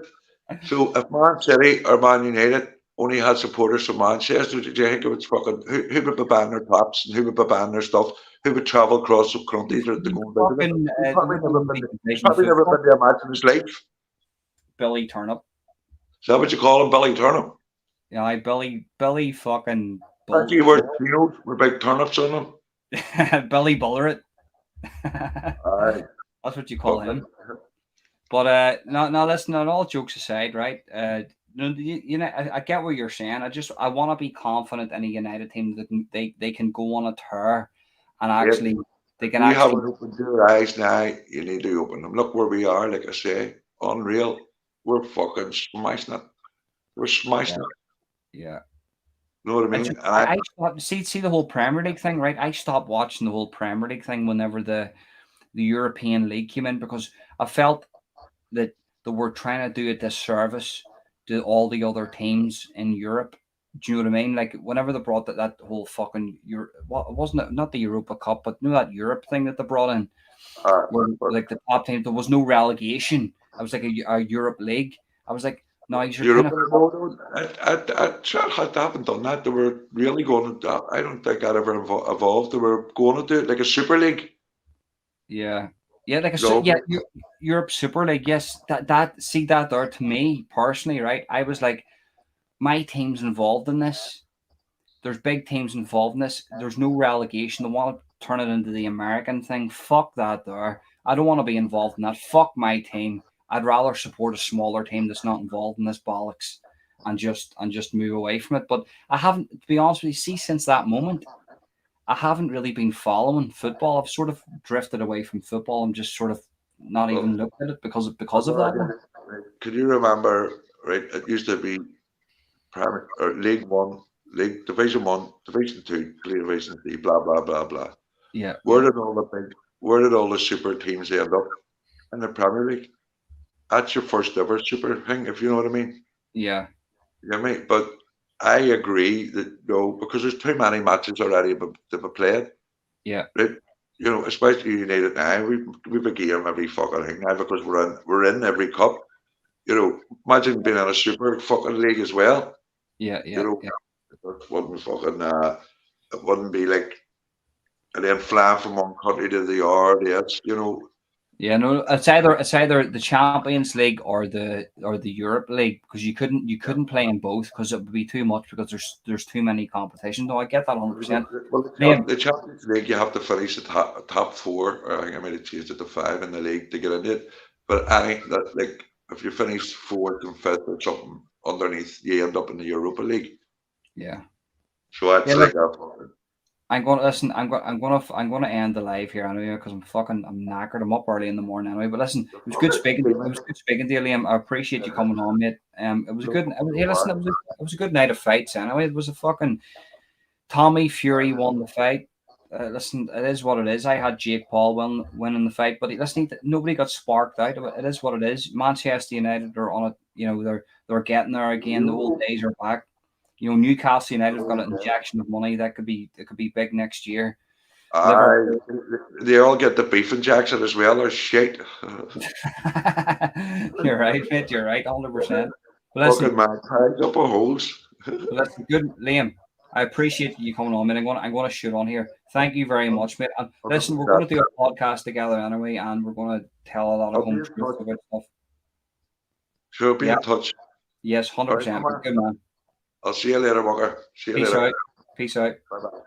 so if Man City or Man United only had supporters from Manchester, do you think it was fucking, who would be banning their tops and who would be banning their stuff? Who would travel across the country to go and visit them? He's probably never been to a match in his life. Billy Turnip. Is that what you call him, Billy Turnip? Yeah, Billy fucking. Thank you, we're big turnips on him. Billy Bulleret. That's what you call him. But now listen, on all jokes aside, right? You know, I get what you're saying. I want to be confident in a United team that they can go on a tear, and actually they can you actually. haven't opened your eyes now. You need to open them. Look where we are. Like I say, unreal. We're fucking smashing it. We're smashing it. Yeah. You know what I mean? I stopped, see the whole Premier League thing, right? I stopped watching the whole Premier League thing whenever the European League came in, because I felt that they were trying to do a disservice to all the other teams in Europe. Do you know what I mean? Like whenever they brought that whole fucking wasn't it not the Europa Cup, but that Europe thing that they brought in, where like the top team, there was no relegation. I was like a Europe League. I was like, no, you're kind of. I haven't done that. They were really going to. I don't think that ever evolved. They were going to do it like a Super League. Yeah, like Europe Super League. Yes, that there to me personally, right? I was like, my team's involved in this. There's big teams involved in this. There's no relegation. They want to turn it into the American thing. Fuck that there. I don't want to be involved in that. Fuck my team. I'd rather support a smaller team that's not involved in this bollocks and just move away from it. But I haven't, to be honest with you, see, since that moment, I haven't really been following football. I've sort of drifted away from football and just sort of not even looked at it because of that. Could you remember, right, it used to be League One, Division 1, Division 2, Division 3, blah, blah, blah, blah. Yeah. Where did all the super teams end up? In the Premier League. That's your first ever super thing, if you know what I mean. Yeah. You know what I mean? But I agree that because there's too many matches already to be played. Yeah. Right? You know, especially United now, we've a game every fucking thing now because we're in every cup. You know, imagine being in a super fucking league as well. Yeah. You know, it wouldn't fucking it wouldn't be like and then flying from one country to the other. Yes, you know. Yeah, no, it's either the Champions League or the Europe League, because you couldn't play in both because it would be too much because there's too many competitions. No, I get that 100%. Well, the Champions League you have to finish the top four, or I think I might have changed it to 5 in the league to get into it. But I think that like if you finish 4th and 5th or something underneath, you end up in the Europa League. Yeah. So that's like that. I'm going to listen. I'm going to end the live here anyway because I'm knackered. I'm up early in the morning anyway. But listen, it was good speaking. It was good speaking to you, Liam. I appreciate you coming on, mate. It was a good. It was a good night of fights anyway. It was a fucking Tommy Fury won the fight. Listen, it is what it is. I had Jake Paul winning the fight, but listen, nobody got sparked out. It is what it is. Manchester United are on it. You know, they're getting there again. The old days are back. You know, Newcastle United have got an injection of money that could be big next year. They all get the beef injection as well, or shit. You're right, mate. You're right, 100%. Fucking man, tags up a holes. That's good, Liam. I appreciate you coming on, mate. I'm going to shoot on here. Thank you very much, mate. And listen, we're going to do a podcast together anyway, and we're going to tell a lot of home truths about stuff. Sure, be in touch. Yes, 100%. Good man. I'll see you later, Walker. See you later. Peace out. Bye-bye.